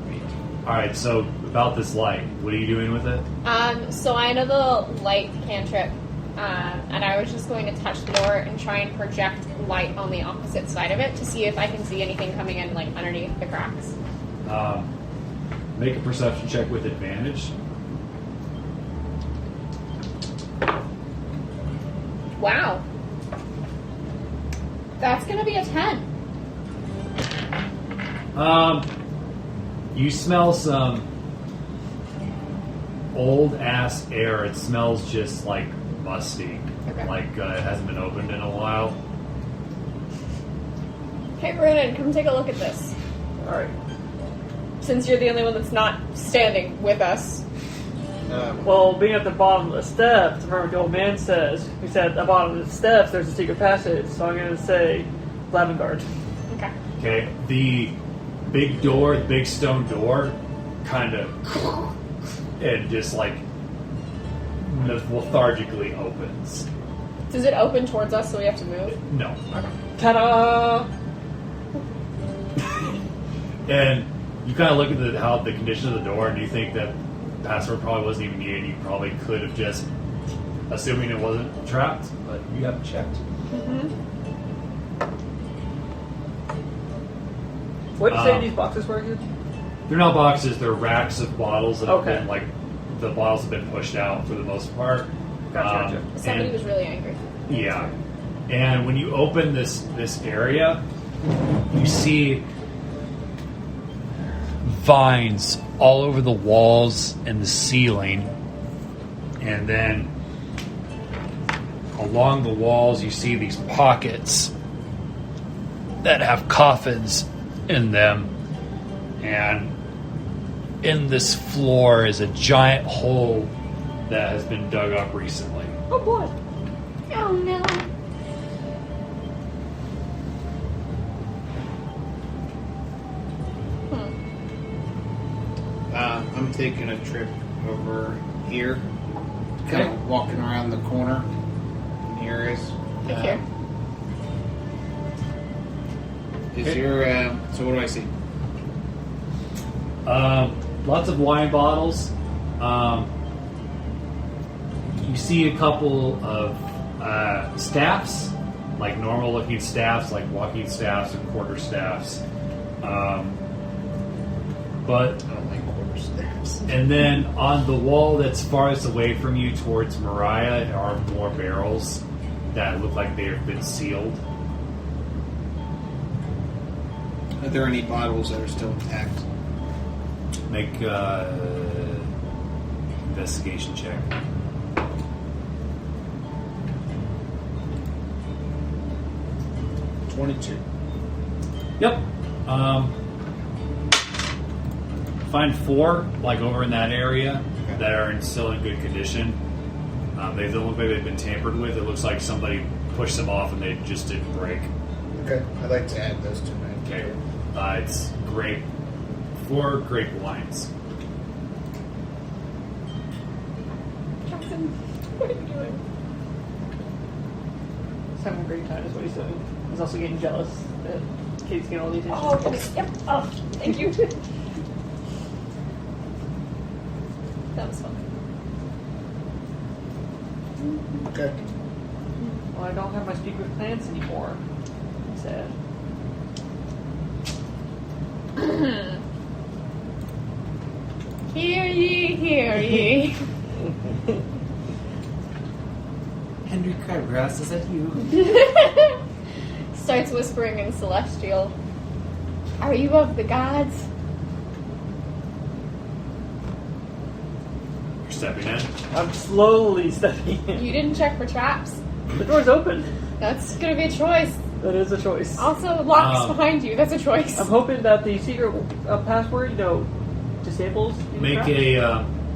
right. Alright, so about this light, what are you doing with it? So I know the light cantrip, and I was just going to touch the door and try and project light on the opposite side of it to see if I can see anything coming in underneath the cracks. Make a perception check with advantage. Wow. That's gonna be a 10. You smell some old ass air. It smells just musty. Okay. It hasn't been opened in a while. Hey, Ronan, come take a look at this. Alright. Since you're the only one that's not standing with us. Well, being at the bottom of the steps, remember what the old man says. He said at the bottom of the steps there's a secret passage, so I'm going to say Lavengard. Okay. Okay, the big door, the big stone door, kind of, and just lethargically opens. Does it open towards us so we have to move? No. Okay. Ta-da! And you kind of look at how the condition of the door, and you think that password probably wasn't even needed. You probably could have just, assuming it wasn't trapped, but you haven't checked. What did you say these boxes were again? They're not boxes; they're racks of bottles that Okay. have been the bottles have been pushed out for the most part. Gotcha. Somebody and- was really angry. Yeah, and when you open this area, you see vines all over the walls and the ceiling, and then along the walls you see these pockets that have coffins in them, and in this floor is a giant hole that has been dug up recently. Oh boy. Oh no. I'm taking a trip over here, kind Okay. of walking around the corner in the areas. Thank you. Is Okay. your so what do I see? Lots of wine bottles. You see a couple of staffs, like normal looking staffs, like walking staffs and quarter staffs. But I don't like quarter staffs. and then on the wall that's farthest away from you towards Mariah are more barrels that look like they have been sealed. Are there any bottles that are still intact? Make investigation check. $22. Yep. Find 4, over in that area, Okay. that are still in good condition. They don't look like they've been tampered with. It looks like somebody pushed them off and they just didn't break. Okay, I'd like to add those to my. Okay. It's grape. 4 grape wines. Jackson, what are you doing? He's having a great time is what he's doing. He's also getting jealous that Kate's getting all these issues. Oh, okay. Yep. Oh, thank you. That was fun. Okay. Well, I don't have my secret plans anymore. Sad. Hear ye, hear ye. Henry Crabgrass, is that you? Starts whispering in Celestial. Are you of the gods? stepping in. I'm slowly stepping in. You didn't check for traps. The door's open. That's gonna be a choice. That is a choice. Also, locks behind you. That's a choice. I'm hoping that the secret password, disables. these Make traps. a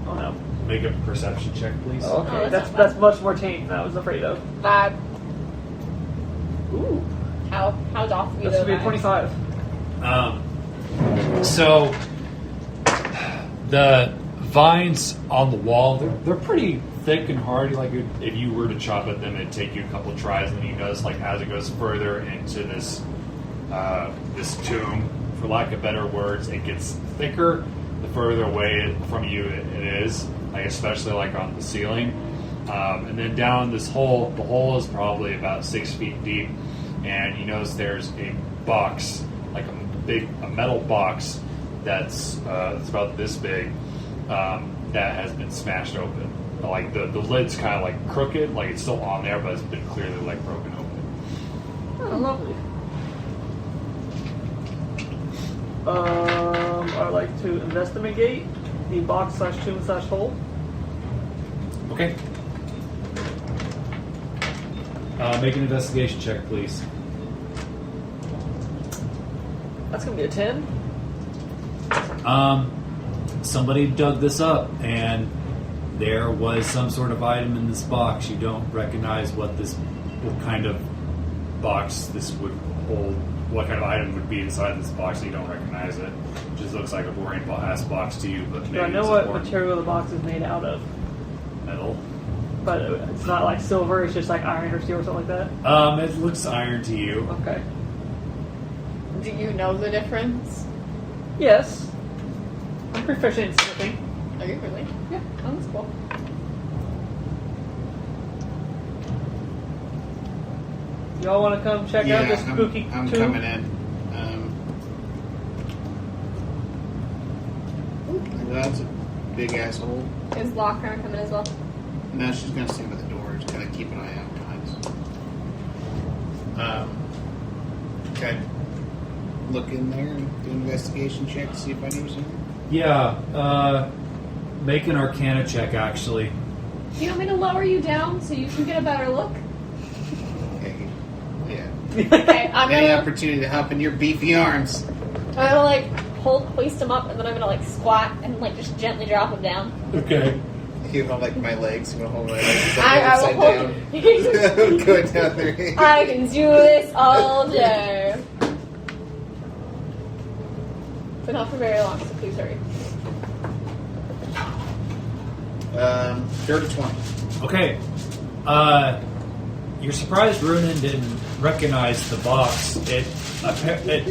Oh no. make a perception check, please. Oh, okay, Oh, that's that's not much more tame than I was afraid of. Bad. Ooh, How doth we that though? should be a bad? 25. So the vines on the wall, they're pretty thick and hard. Like if you were to chop at them, it'd take you a couple tries. And then you notice, like as it goes further into this this tomb, for lack of better words, it gets thicker the further away from you it is. Like especially like on the ceiling, and then down this hole. The hole is probably about 6 feet deep, and you notice there's a box, like a metal box that's about this big, that has been smashed open. Like the lid's kind of like crooked, like it's still on there, but it's been clearly like broken open. Oh, lovely. I'd like to investigate the box / tomb / hole. Okay. Make an investigation check, please. That's gonna be a 10. Somebody dug this up, and there was some sort of item in this box. You don't recognize what kind of box this would hold, what kind of item would be inside this box. You don't recognize it. It just looks like a boring ass box to you, but maybe Do I know it's what important. material the box is made out of? Metal. But it's not like silver, it's just like iron or steel or something like that? It looks iron to you. Okay. Do you know the difference? Yes. I'm proficient in smithing. Are you really? Yeah. Oh, that's cool. Y'all want to come check out this spooky I'm tomb? coming in. That's a big ass hole. Is Locke gonna come in as well? No, she's gonna stand by the door. Just gotta keep an eye out behind. Okay. Look in there and do an investigation check to see if I do something. Yeah, make an Arcana check, actually. Do you want me to lower you down so you can get a better look? Okay. Yeah. Okay, I'm Any gonna opportunity to hop in your beefy arms. like hoist him up, and then I'm gonna like squat and like just gently drop him down. Okay. You don't like my legs. You want to hold my legs I will hold down. you. Go down there. I can do this all day. But not for very long, so please hurry. Dirty 20. Okay. You're surprised Ronan didn't recognize the box. It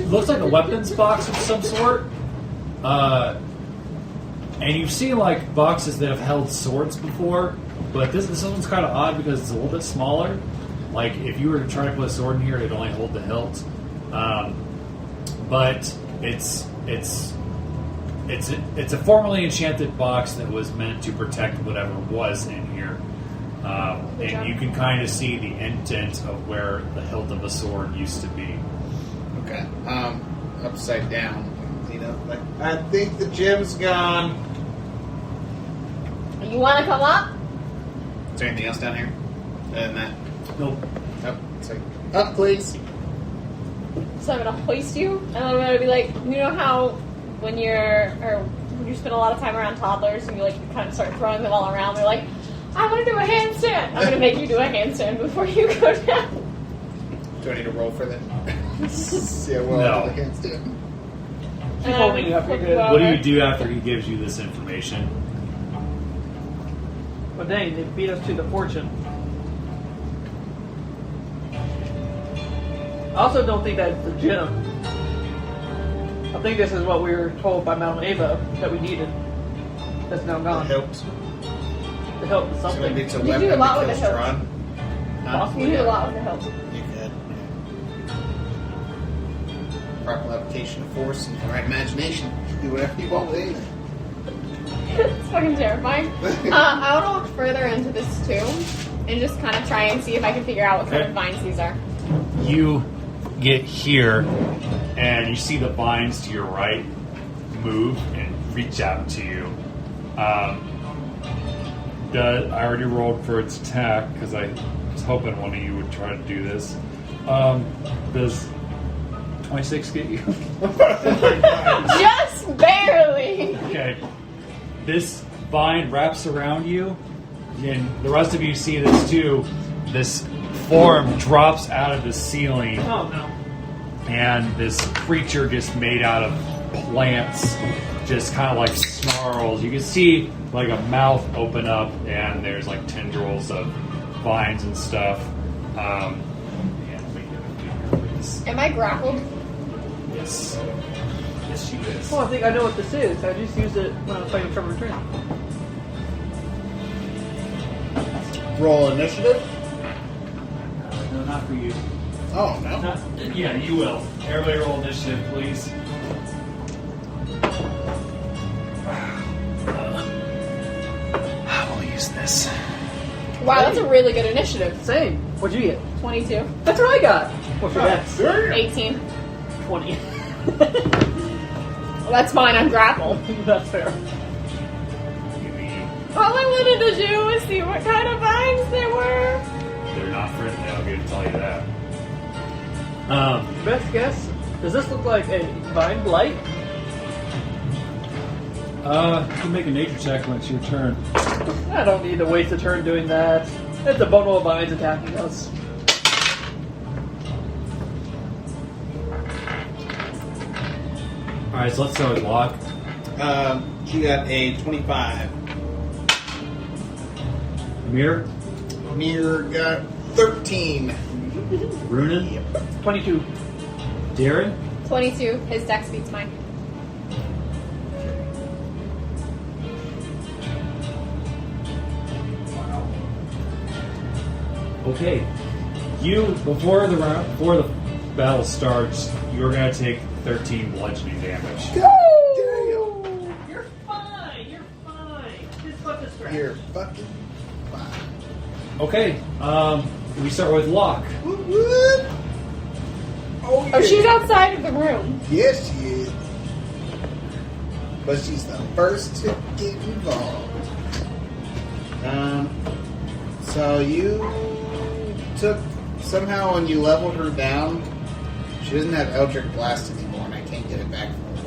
looks like a weapons box of some sort. And you've seen like boxes that have held swords before, but this one's kind of odd because it's a little bit smaller. Like if you were to try to put a sword in here, it'd only hold the hilt. But it's a formerly enchanted box that was meant to protect whatever was in here. And you can kind of see the indent of where the hilt of a sword used to be. Okay. Upside down. You know, like, I think the gem's gone. You want to come up? Is there anything else down here? Other than that? Nope. Oh, it's like, up, please. So I'm gonna hoist you, and I'm gonna be like, you know how when you spend a lot of time around toddlers and you like kind of start throwing them all around, they're like, I want to do a handstand. I'm gonna make you do a handstand before you go down. Do I need to roll for that? Yeah, well, No. I'll do the handstand. Keep holding you up, you're good. What do you do after he gives you this information? Well, dang, they beat us to the fortune. I also don't think that's the gem. I think this is what we were told by Mount Ava that we needed. That's now That gone. helps. To help with So something. maybe it's a You weapon do a lot that with kills the hilt. Strahd. Possibly. You do a lot with the hilt. You could. Proper application of force and the right imagination. Do whatever you want with anything. It's fucking terrifying. I want to walk further into this tomb and just kind of try and see if I can figure out what kind of vines these are. You get here, and you see the vines to your right move and reach out to you. I already rolled for its attack because I was hoping one of you would try to do this. Does 26 get you? Just barely. Okay. This vine wraps around you, and the rest of you see this too. This form drops out of the ceiling, Oh no. and this creature just made out of plants just kind of like snarls. You can see like a mouth open up, and there's like tendrils of vines and stuff. And let me get a figure for this. Am I grappled? Yes. Yes, she is. Oh, I think I know what this is. I just used it when I was playing with Trevor Return. Roll initiative. No, not for you. Oh no. Yeah, you will. Everybody roll initiative, please. I will use this. Wow, that's a really good initiative. Same. What'd you get? 22. That's what I got. What's your next? 18. 20. Well, that's fine, I'm grappled. That's fair. All I wanted to do was see what kind of vines they were. They're not friendly, I'll get to tell you that. Best guess, does this look like a vine blight? You can make a nature check when it's your turn. I don't need to waste a turn doing that. It's a bundle of vines attacking us. Alright, so let's start with Locke. She got a 25. Emyr, Emyr got 13. Runan, 22. Darren, 22. His dex beats mine. Okay, you before the battle starts, you're gonna take 13 bludgeoning damage. You're fine. You're fine. Just fuck this crap. You're fucking fine. Okay, we start with Locke. Whoop, whoop. Oh, yeah. Oh, she's outside of the room. Yes, she is. But she's the first to get involved. So you took somehow when you leveled her down, she doesn't have Eldritch Blast anymore, and I can't get it back from her.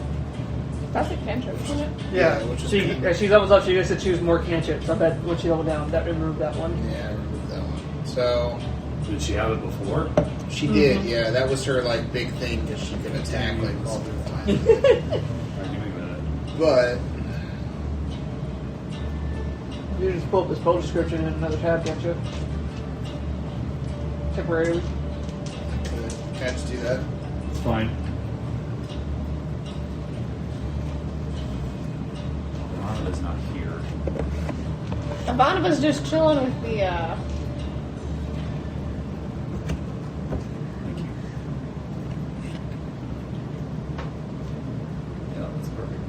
That's a cantrip, isn't it? Yeah, which is she good. as she levels up, she gets to choose more cantrips. I bet when she leveled down, that removed that one. Yeah, I removed that one. So Did she have it before? she did, yeah. That was her like big thing because she could attack like all the time. Alright, give me a minute. But You just pull up this spell description in another tab, can't you? Temporarily. can I just do that? It's fine. Ronda's not here. Abanaba's just chilling with the, Thank you. Yeah, that's perfect.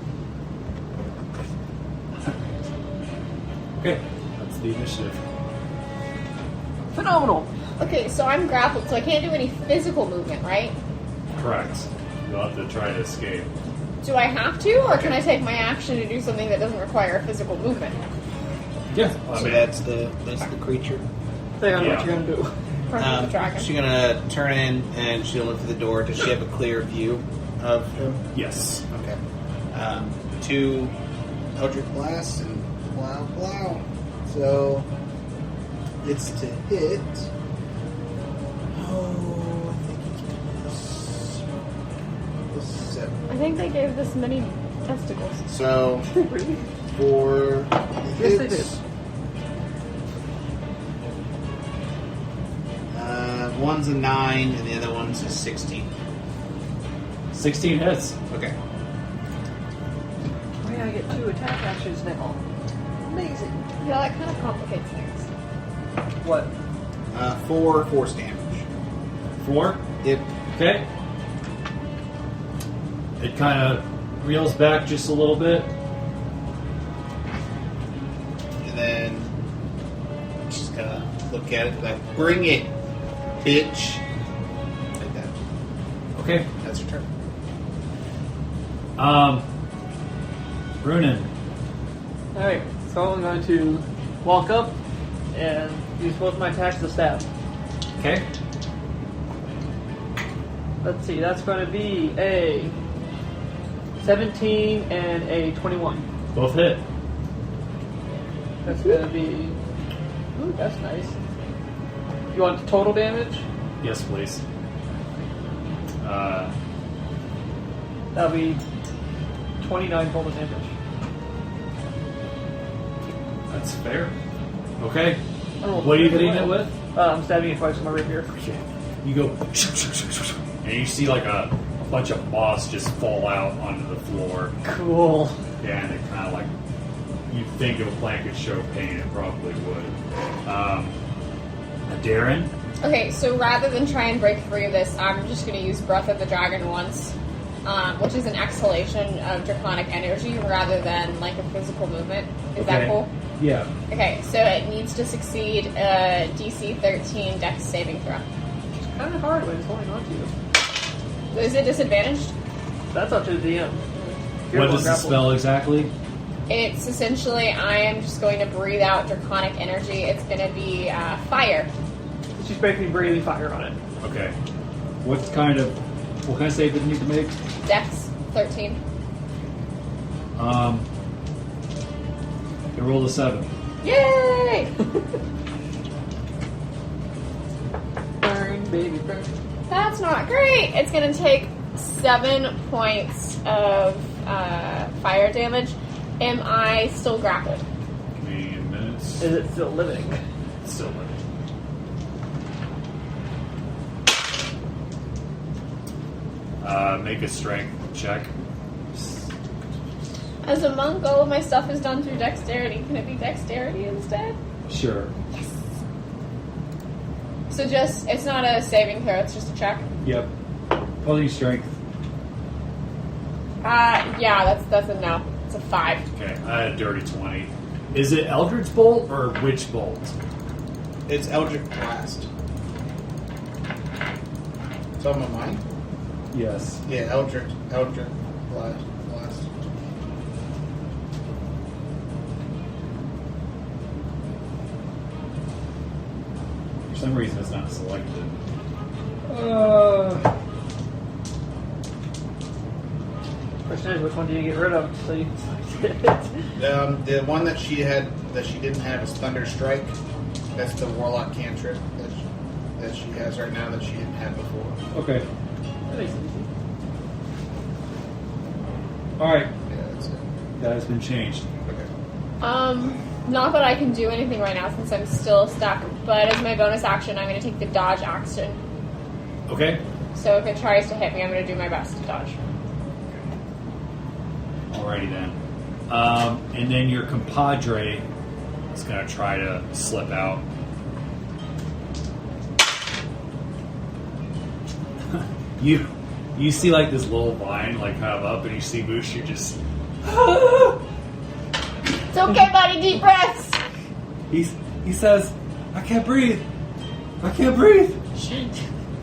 Okay, that's the initiative. Phenomenal. Okay, so I'm grappled, so I can't do any physical movement, right? Correct. You'll have to try to escape. Do I have to, or can I take my action to do something that doesn't require physical movement? Yeah. I So mean, that's the creature. Think on Yeah. what you're gonna do. From the dragon. She's gonna turn in and she'll look for the door. Does she have a clear view of him? yes. Okay. 2 Eldritch Blasts and blah blah. So it's to hit. Oh, I think it's plus 7. I think they gave this many testicles. So Really? for the Yes, they hits, one's a 9 and the other one's a 16. 16 hits. Okay. Why I get 2 attack actions now? Amazing. Yeah, that kind of complicates things. What? 4 force damage. 4. Yep. Okay. It kind of reels back just a little bit. And then she's gonna look at it like, bring it, bitch. Like that. Okay. That's her turn. Runan. Alright, so I'm going to walk up and use both my attacks to stab. Okay. Let's see, that's going to be a 17 and a 21. Both hit. That's going to be... Ooh, that's nice. You want the total damage? Yes, please. That'll be 29 total damage. That's fair. Okay. I rolled What are you pretty hitting it well. with? I'm stabbing it twice with my rapier. You go, and you see like a bunch of moss just fall out onto the floor. Cool. Yeah, and it kind of like, you'd think if a plant could show pain, it probably would. Aderyn? Okay, so rather than try and break free of this, I'm just going to use Breath of the Dragon once, which is an exhalation of draconic energy rather than like a physical movement. Is that cool? Yeah. Okay, so it needs to succeed a DC 13 Dex saving throw. Kind of hard when it's holding on to you. Is it disadvantaged? That's up to the DM. What does the spell exactly? It's essentially, I am just going to breathe out draconic energy. It's going to be fire. She's basically breathing fire on it. Okay. What kind of save did you need to make? Dex 13. You rolled a 7. Yay! Burn, baby, burn. That's not great. It's going to take 7 points of fire damage. Am I still grappled? Give me minutes. Is it still living? Still living. Make a strength check. As a monk, all of my stuff is done through dexterity. Can it be dexterity instead? Sure. So just, it's not a saving throw, it's just a check? Yep. Holding strength. Yeah, that's a no. It's a 5. Okay, I had a dirty 20. Is it Eldritch Bolt or Witch Bolt? It's Eldritch Blast. It's on my mind. Yes. Yeah, Eldritch Blast. For some reason, it's not selected. Question is, which one do you get rid of so you can select it? The one that she didn't have is Thunder Strike. That's the Warlock cantrip that she has right now that she didn't have before. Okay. That makes it easy. Alright. Yeah, that's it. That has been changed. Okay. Not that I can do anything right now since I'm still stuck, but as my bonus action, I'm going to take the dodge action. Okay. So if it tries to hit me, I'm going to do my best to dodge. Alrighty then. And then your compadre is going to try to slip out. You see like this little vine like kind of up, and you see Mushu just. It's okay, buddy. Deep breaths. He says, "I can't breathe. I can't breathe." Shit.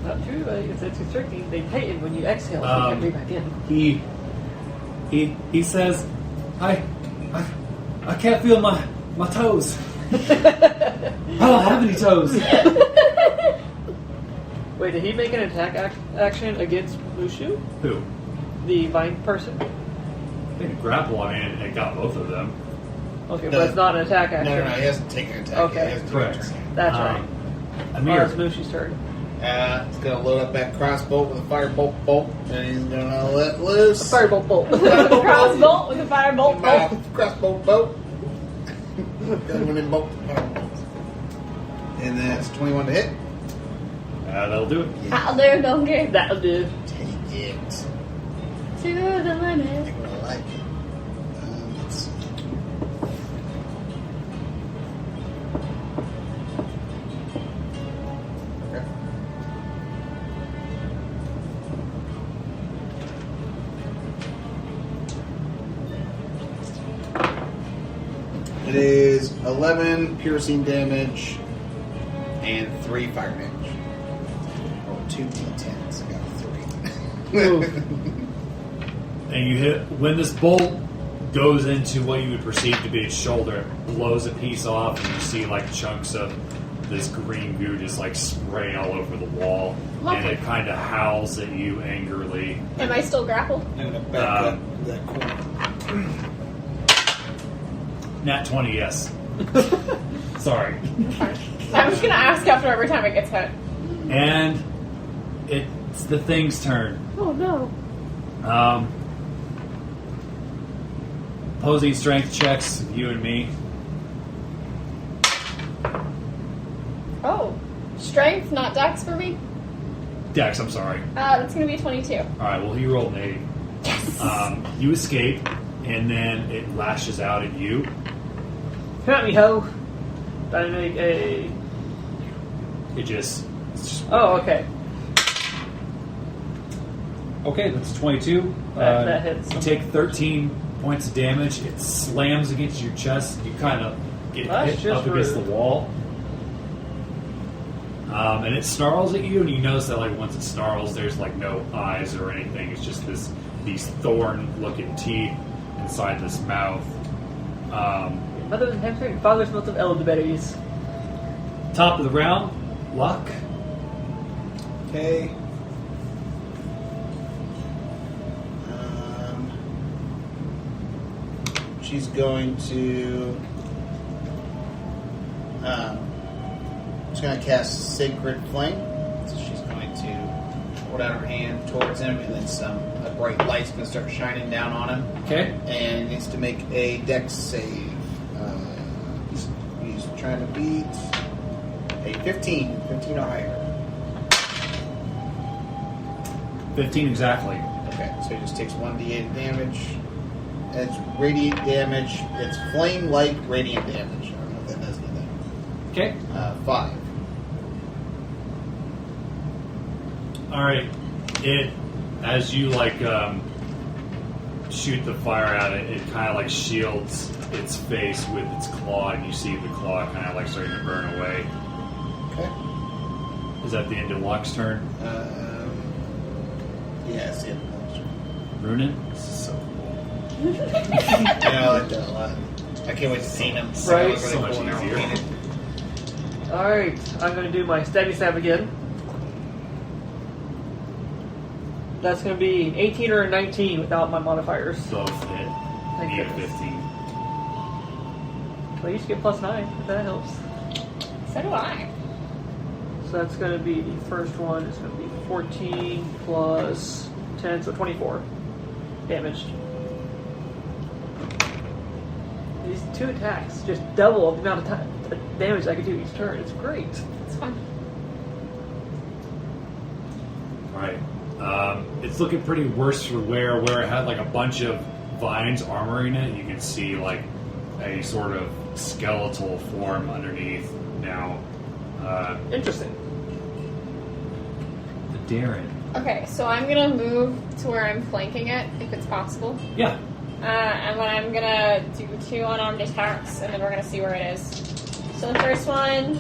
Not true, but it's constricting. They tighten when you exhale, so you can't breathe back in. He says, I can't feel my toes. I don't have any toes. Wait, did he make an attack action against Mushu? Who? The vine person? I think grapple. I mean, it got both of them. Okay, but it's not an attack action. No, he hasn't taken an attack. Okay. He hasn't Correct. taken an attack. That's right. Emyr. It's Mushu's turn. He's going to load up that crossbow with a firebolt bolt, and he's going to let loose. Firebolt bolt. Crossbolt with a firebolt bolt. Crossbow bolt. Got one in bolt. Firebolt. And that's 21 to hit. That'll do it. That'll do, donkey. That'll do. Take it. To the I limit. think I like it. Let's see. Okay. It is 11 piercing damage and 3 fire damage. Oh, 2 d10s. I got 3. And you hit when this bolt goes into what you would perceive to be its shoulder. It blows a piece off, and you see like chunks of this green goo just like spray all over the wall. Lovely. And it kind of howls at you angrily. Am I still grappled? I'm going to back up that corner. Nat 20, yes. Sorry. Fine. I'm just gonna ask after every time it gets hit. And it's the thing's turn. Oh no. Opposing strength checks, you and me. Oh, strength, not dex for me. Dex, I'm sorry. That's gonna be 22. Alright, well, he rolled an 80. Yes. You escape, and then it lashes out at you. Come at me, ho. I make a. It's just Oh, okay. okay, that's 22. That hits. You take 13 points of damage. It slams against your chest. You kind of get That's hit just up against the rude. wall. And it snarls at you, and you notice that like once it snarls, there's like no eyes or anything. It's just these thorn-looking teeth inside this mouth. Mother's hamster and father's milk of elderberries. Top of the round, Luck. Okay. She's going to. She's going to cast Sacred Flame. So she's going to hold out her hand towards him, and then a bright light's going to start shining down on him. Okay. And he needs to make a Dex save. He's trying to beat a 15 or higher. 15 exactly. Okay, so he just takes 1d8 of damage. It's radiant damage. It's flame-like radiant damage. I don't know if that does anything. Okay. 5. All right. It, as you like shoot the fire at it, it kind of like shields its face with its claw, and you see the claw kind of like starting to burn away. Okay. Is that the end of Locke's turn? Yeah, it's the end of Runin? This is so cool. I like that a lot. I can't wait to see him. Right. So much easier. Alright, I'm going to do my stabby stab again. That's going to be an 18 or a 19 without my modifiers. Both hit. Thank Need a goodness. 15. Well, you should get +9, if that helps. So do I. So that's going to be the first one. It's going to be 14 plus 10, so 24 damaged. These 2 attacks just double the amount of damage I can do each turn. It's great. It's fun. Alright. It's looking pretty worse for wear. Where it had like a bunch of vines armoring it, you can see like a sort of skeletal form underneath now. Interesting. The Aderyn. Okay, so I'm gonna move to where I'm flanking it, if it's possible. Yeah. And then I'm gonna do 2 unarmed attacks, and then we're gonna see where it is. So the first one.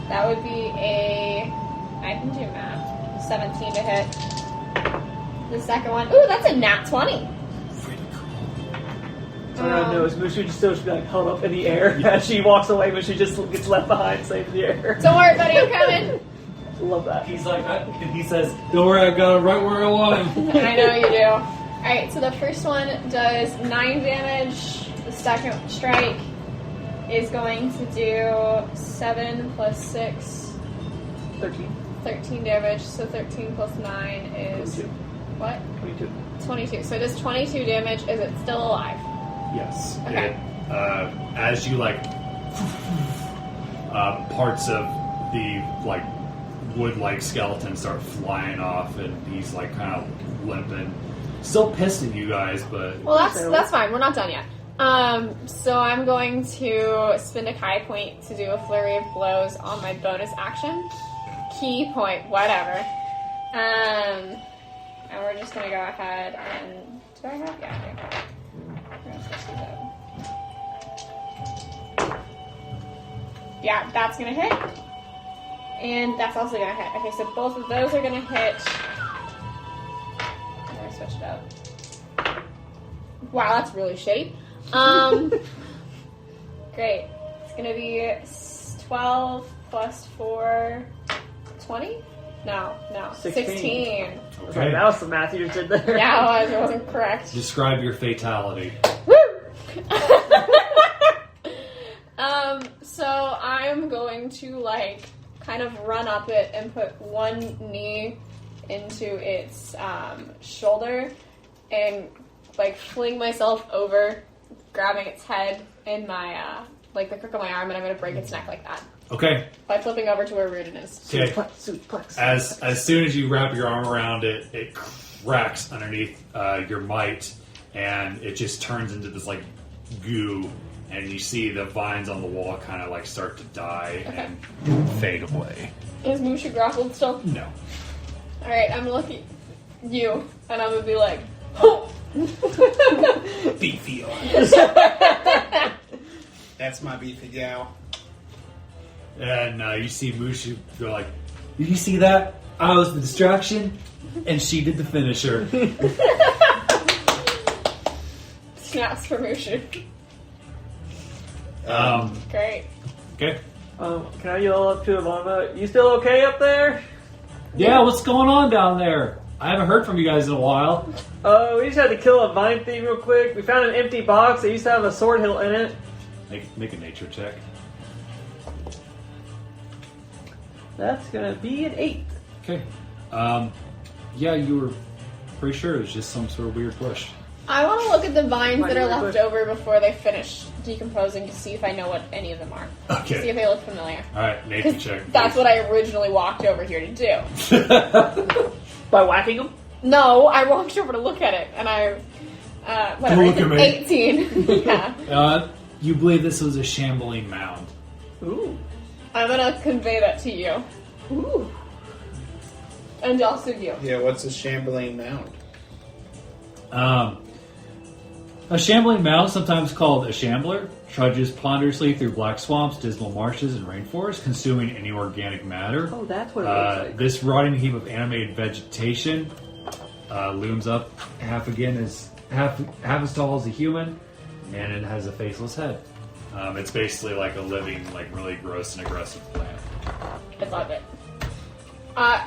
That would be I can do math. 17 to hit. The second one, ooh, that's a nat 20. All I know is Mushu just still should be like held up in the air as she walks away. Mushu just gets left behind, safe in the air. Don't worry, buddy, I'm coming. Love that. He's like, and he says, "Don't worry, I got it right where I want him." I know you do. Alright, so the first one does 9 damage. The second strike is going to do 7 plus 6, 13 damage. So 13 plus 9 is 22. what? 22. 22. So it does 22 damage. Is it still alive? Yes. Okay. It, as you like parts of the like wood-like skeleton start flying off, and he's like kind of limping, still pissed at you guys, but Well, that's fine. We're not done yet. So I'm going to spend a Kai point to do a flurry of blows on my bonus action. Key point, whatever. And we're just gonna go ahead and do I have? Yeah, I do. We're gonna switch these up. Yeah, that's gonna hit. And that's also gonna hit. Okay, so both of those are gonna hit. I'm gonna switch it up. Wow, that's really shitty. Great. It's gonna be 12 plus 4, 20? No, 16. Okay. That was the math you just did there. Yeah, it wasn't correct. Describe your fatality. Woo! So I'm going to kind of run up it and put one knee into its shoulder and fling myself over, grabbing its head in my the crook of my arm, and I'm going to break its neck like that. Okay. By flipping over to where Rudin is. Okay. Suplex. As soon as you wrap your arm around it, it cracks underneath your might, and it just turns into this goo, and you see the vines on the wall kind of start to die and fade away. Is Mushu grappled still? No. Alright, I'm gonna look at you, and I'm gonna be like, oh! Beefy on. That's my beefy gal. And you see Mushu go like, "Did you see that? I was the distraction, and she did the finisher." Snaps for Mushu. Great. Okay. Can I yell up to Ivana? You still okay up there? Yeah, what's going on down there? I haven't heard from you guys in a while. We just had to kill a vine thief real quick. We found an empty box that used to have a sword hilt in it. Make a nature check. That's gonna be an 8. Okay. Yeah, you were pretty sure it was just some sort of weird bush. I want to look at the vines that are Might be left over before they finish decomposing to see if I know what any of them are. Okay. See if they look familiar. Alright, nature 'Cause check. that's what I originally walked over here to do. By whacking them? No, I walked over to look at it, and I... whatever, Look at me. 18. Yeah. You believe this was a shambling mound. Ooh. I'm gonna convey that to you. Ooh. And also you. Yeah, what's a shambling mound? A shambling mound, sometimes called a shambler, trudges ponderously through black swamps, dismal marshes, and rainforests, consuming any organic matter. Oh, that's what it looks like. This rotting heap of animated vegetation looms up half as tall as a human, and it has a faceless head. It's basically like a living, really gross and aggressive plant. I love it.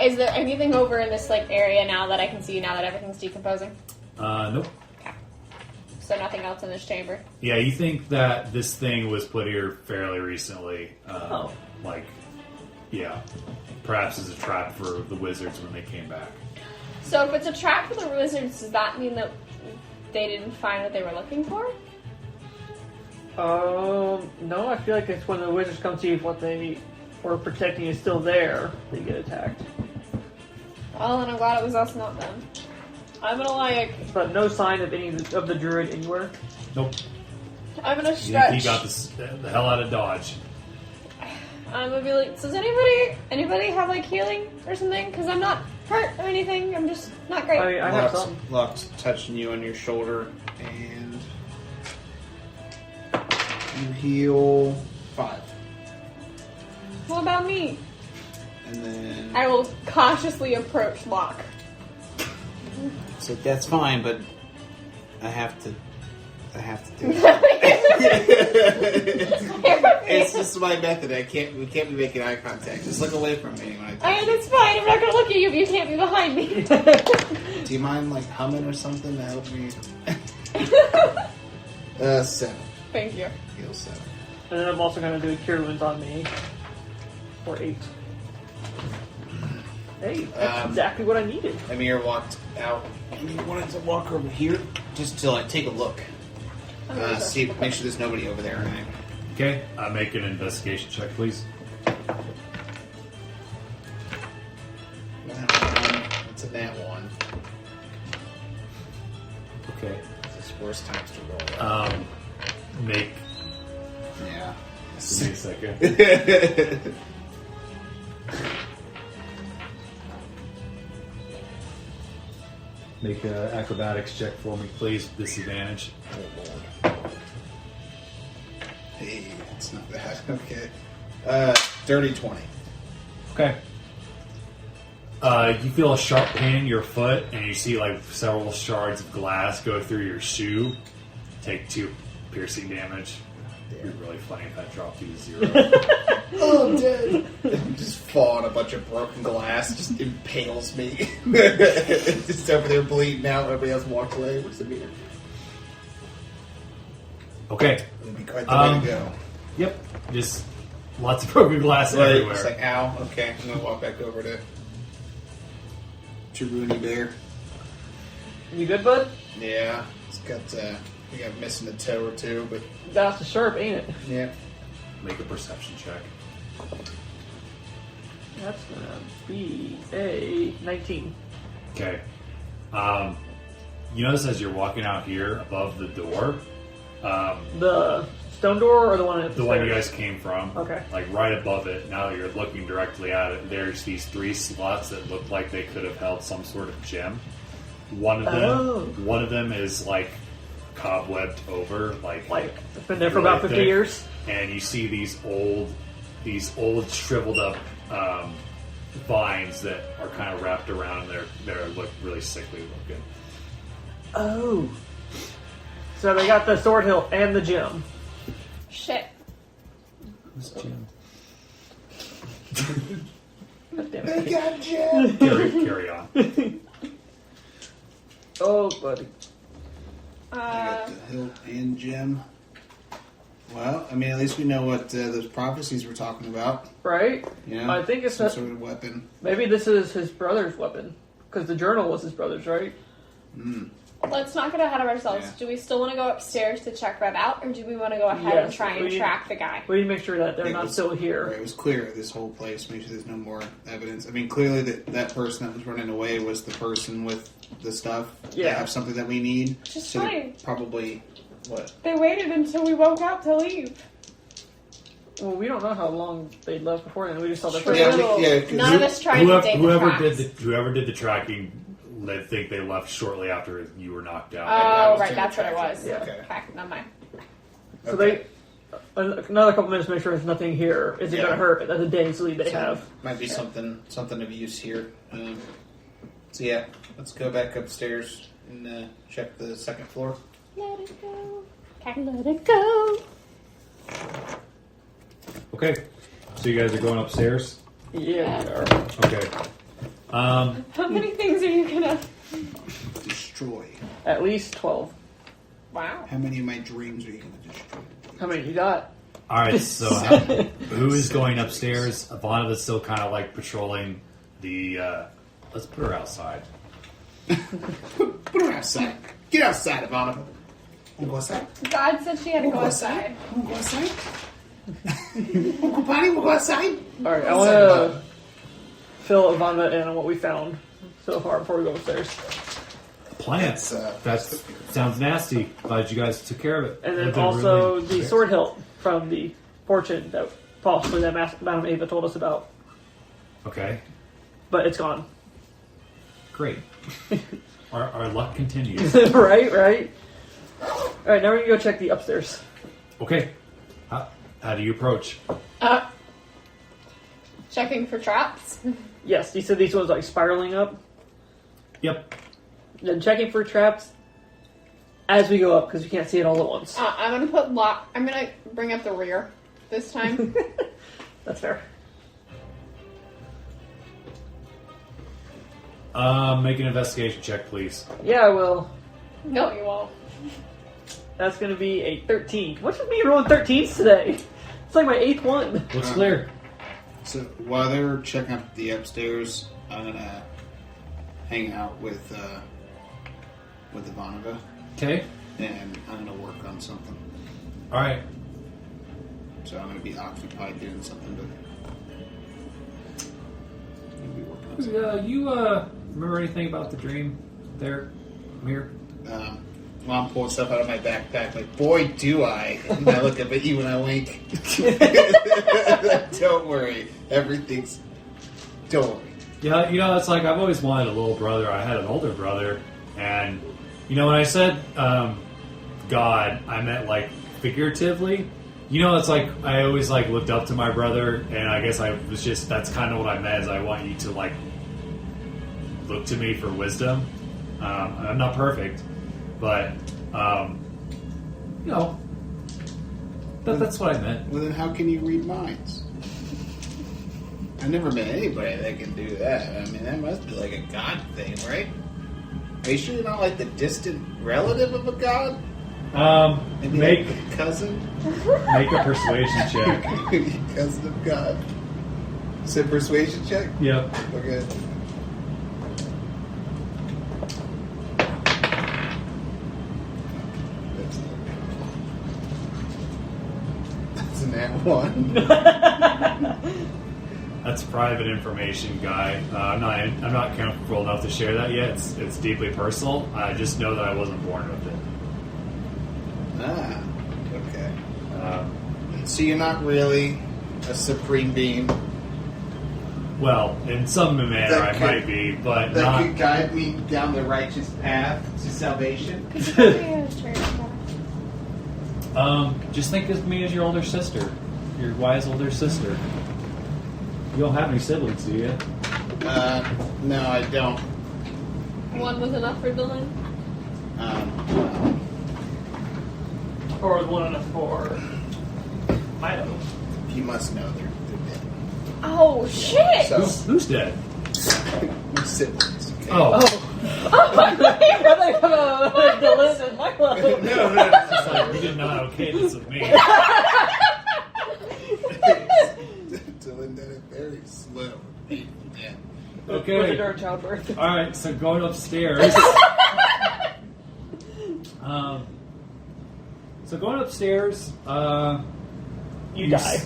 Is there anything over in this area now that I can see now that everything's decomposing? Nope. Okay. So nothing else in this chamber? Yeah, you think that this thing was put here fairly recently. Yeah. Perhaps as a trap for the wizards when they came back. So if it's a trap for the wizards, does that mean that they didn't find what they were looking for? No, I feel like it's when the wizards come see if what they were protecting is still there, they get attacked. Well, and I'm glad it was us, not them. I'm gonna But no sign of any of the druid anywhere. Nope. I'm gonna You stretch. think he got the hell out of Dodge. I'm gonna be like, does anybody have healing or something? Because I'm not hurt or anything. I'm just not great. I have some. Lux touching you on your shoulder, and you heal 5. What about me? And then I will cautiously approach Locke. so that's fine, but I have to do it. It's just my method. We can't be making eye contact. Just look away from me when I touch That's fine. I'm not gonna look at you, but you can't be behind me. you. Do you mind humming or something to help me? 7. Thank you. Heal 7. And then I'm also going to do a cure wounds on me. For 8. Hey, that's exactly what I needed. Emyr walked out, and he wanted to walk over here just to take a look. Make sure there's nobody over there. Right? Okay, make an investigation check, please. It's a nat 1. Okay. It's the worst times to roll. Make. Yeah. Give me a second. Make an acrobatics check for me, please. Disadvantage. Oh, Lord. Hey, that's not bad. Okay. Dirty 20. Okay. You feel a sharp pain in your foot, and you see like several shards of glass go through your shoe. Take 2 piercing damage. It'd be really funny if that dropped you to 0. Oh, I'm dead. Just fall on a bunch of broken glass, just impales me. Just over there bleeding out. Everybody else walks away. What's the meter? Okay. It'd be quite the way to go. Yep. Just lots of broken glass Right. everywhere. It's like, ow. Okay, I'm gonna walk back over to Rooney Bear. You good, bud? Yeah, it's got. I think I'm missing a toe or two, but That's a sharp, ain't it? yeah. Make a perception check. That's gonna be a 19. Okay. You notice as you're walking out here above the door, The stone door or the one at the one you guys came from, Okay. like right above it, now that you're looking directly at it, there's these 3 slots that look like they could have held some sort of gem. One of them is like cobwebbed over, like it's been there for about 50 thick. years. And you see these old shriveled up vines that are kind of wrapped around. They look really sickly looking. Oh. So they got the sword hilt and the gem. Shit. Who's Jim? God damn They it. got Jim. Carry on. Oh, buddy. I got the hilt and gem. Well, I mean, at least we know what those prophecies we're talking about. Right? Yeah, I think it's some not, sort of weapon. maybe this is his brother's weapon. Because the journal was his brother's, right? Let's not get ahead of ourselves. Yeah. Do we still want to go upstairs to check that out, or do we want to go ahead and Yes, try and we- track the guy? We need to make sure that they're It not was- still here. Right, it was clear this whole place. Make sure there's no more evidence. I mean, clearly that person that was running away was the person with the stuff. They Yeah. have something that we need. Just so they fine. probably what? They waited until we woke up to leave. Well, we don't know how long they left before then. We just saw the True. first Yeah, 'cause None of us tried to date the tracks. Whoever did the tracking, they think they left shortly after you were knocked out. Oh, was right, doing that's what it tracking. was. Yeah. Okay. Okay, never mind. So they another couple minutes to make sure there's nothing here. Is it Yeah. going to hurt at the day's lead they have? Might be something of use here. So yeah, let's go back upstairs and check the second floor. Let it go. Let it go. Okay, so you guys are going upstairs. Yeah, we are. Okay. How many things are you gonna... Destroy. At least 12. Wow. How many of my dreams are you going to destroy? How many you got? All right. So who is going upstairs? Ivana is still kind of like patrolling the. Let's put her outside. Put her outside. Get outside, Ivana. Want to go outside? God said she had to Want go to go outside. outside? Want to go outside? Uncle Bonnie, we'll go outside. All right, I want to fill Ivana in on what we found so far before we go upstairs. Plants. That sounds nasty. Glad you guys took care of it. And then They're also really- the sword hilt from the fortune that possibly that Madame Ava told us about. Okay. But it's gone. Great. Our luck continues. right? All right, now we're going to go check the upstairs. Okay. How do you approach? Checking for traps. Yes, you said these ones like spiraling up. Yep. Then checking for traps as we go up because you can't see it all at once. I'm gonna put lock. I'm gonna bring up the rear this time. That's fair. Make an investigation check, please. Yeah, I will. No, you won't. That's going to be a 13. What's with me rolling 13s today? It's like my 8th one. Looks clear. So while they're checking out the upstairs, I'm gonna hang out with Ivanova, Okay. and I'm gonna work on something. All right. So I'm gonna be occupied doing something, but I'm gonna be working on something. You remember anything about the dream there, Emyr? Well, I'm pulling stuff out of my backpack. Like, boy, do I! And I look up at you when I wink. Don't worry, everything's. Don't worry. Yeah, it's like I've always wanted a little brother. I had an older brother, and when I said God, I meant like figuratively. You know, it's like I always like looked up to my brother, and I guess I was just that's kind of what I meant. Is I want you to like look to me for wisdom. I'm not perfect, but you know, that's what I meant. Well, then how can you read minds? I never met anybody that can do that. I mean, that must be like a god thing, right? Are you sure you're not like the distant relative of a god? Maybe Make like a cousin? make a persuasion check. Cousin of God. Said persuasion check? Yep. Okay. That's a nat one. That's private information, guy. I'm not comfortable enough to share that yet. It's deeply personal. I just know that I wasn't born with it. Ah, okay. So you're not really a supreme being Well, in some manner That I could- might be, but that not. could guide me down the righteous path to salvation? Just think of me as your older sister, your wise older sister. You don't have any siblings, do you? No, I don't. One was enough for Dylan. Well, Or one enough for Milo. you must know they're dead. Oh shit! So, Who's dead? we're siblings. Okay? Oh, Dylan and Milo. no. it's like you did not okay this with me. Dylan did it very slow. Painful death. With Okay. it during childbirth. All right. So going upstairs. So going upstairs. You die.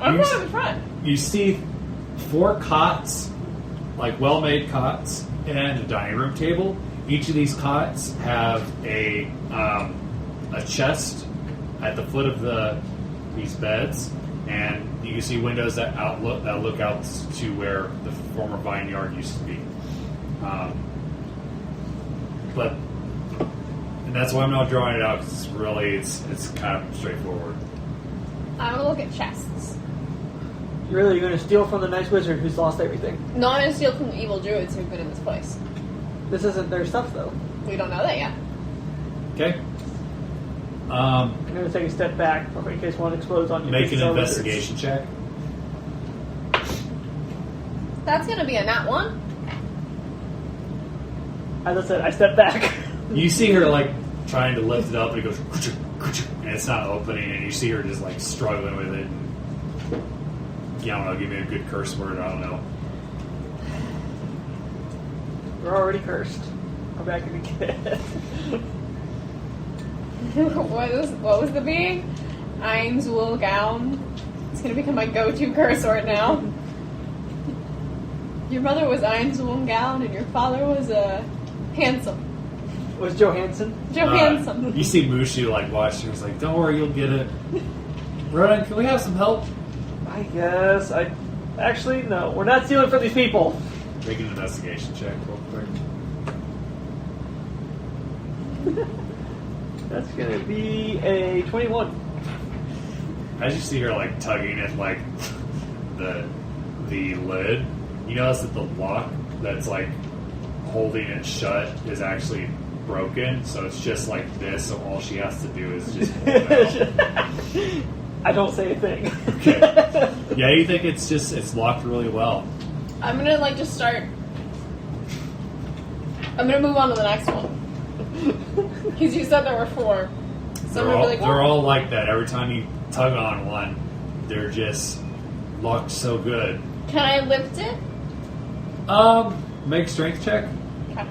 I'm You going in front. You see 4 cots, like well-made cots, and a dining room table. Each of these cots have a chest at the foot of these beds, and you can see windows that look out to where the former vineyard used to be. And that's why I'm not drawing it out, because it's kind of straightforward. I'm gonna look at chests. Really, you're going to steal from the nice wizard who's lost everything. No, I'm gonna steal from the evil druids who've been in this place. This isn't their stuff, though. We don't know that yet. Okay. I'm going to take a step back in case one explodes on you. Make This an is our wizards. investigation check. That's gonna be a nat 1. As I said, I step back. You see her like trying to lift it up, and it goes, and it's not opening, and you see her just like struggling with it. And, I don't know, give me a good curse word. I don't know. We're already cursed. I'm back again. what was the being? Eins wool gown. It's gonna become my go-to curse word now. Your mother was Eins wool gown, and your father was handsome. Was Johansson? Johansson. You see Mushu like watching. He's like, "Don't worry, you'll get it." Ronan, can we have some help? I guess. Actually, no. We're not stealing from these people. Make an investigation check real quick. That's going to be a 21. As you see her like tugging at like the lid, you notice that the lock that's like holding it shut is actually broken. So it's just like this. So all she has to do is just hold it out. I don't say a thing. Okay. Yeah, you think it's locked really well. I'm gonna just start. I'm gonna move on to the next one. Because you said there were 4. So I'm gonna be They're all like that. Every time you tug on one, they're just locked so good. Can I lift it? Make a strength check. Okay.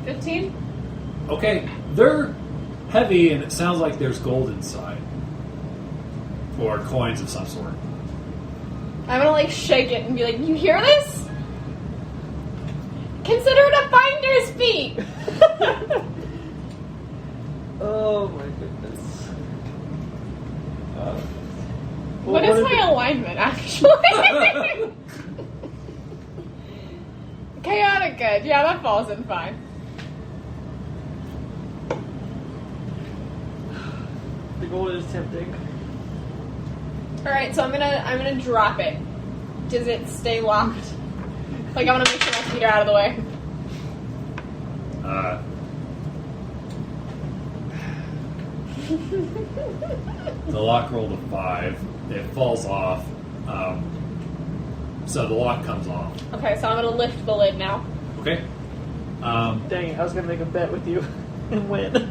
15? Okay, they're heavy, and it sounds like there's gold inside. Or coins of some sort. I'm gonna shake it and be like, you hear this? Consider it a finder's fee! Oh my goodness. What is my alignment, actually? Chaotic good. Yeah, that falls in 5. 50 gold is tempting. All right, so I'm gonna drop it. Does it stay locked? Like I want to make sure my feet are out of the way. The lock rolled a 5. It falls off. So the lock comes off. Okay, so I'm gonna lift the lid now. Okay. Dang it, I was gonna make a bet with you and win.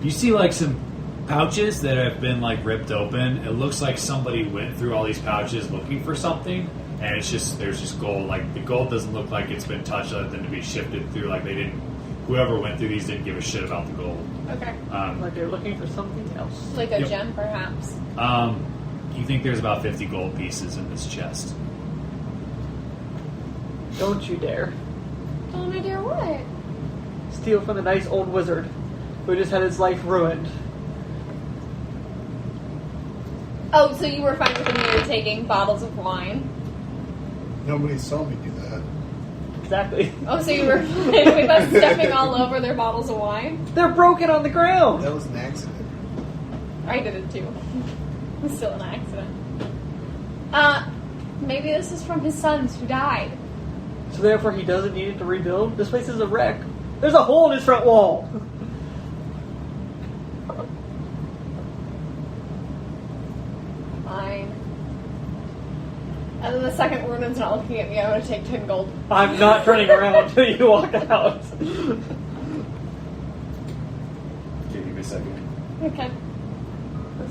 You see like some pouches that have been like ripped open. It looks like somebody went through all these pouches looking for something, and it's just there's just gold. Like the gold doesn't look like it's been touched other than to be shifted through. Like they didn't. Whoever went through these didn't give a shit about the gold. Okay. Like they're looking for something else. Like a Yep. gem, perhaps. You think there's about 50 gold pieces in this chest? Don't you dare. Oh my dear, what? Steal from the nice old wizard who just had his life ruined. Oh, so you were fine with me taking bottles of wine? Nobody saw me do that. Exactly. Oh, so you were fine with us stepping all over their bottles of wine? They're broken on the ground. That was an accident. I did it too. It was still an accident. Maybe this is from his sons who died. So therefore he doesn't need it to rebuild? This place is a wreck. There's a hole in his front wall. Fine. And then the second Runan's not looking at me, I'm gonna take 10 gold. I'm not turning around until you walk out. Okay, give me a second. Okay.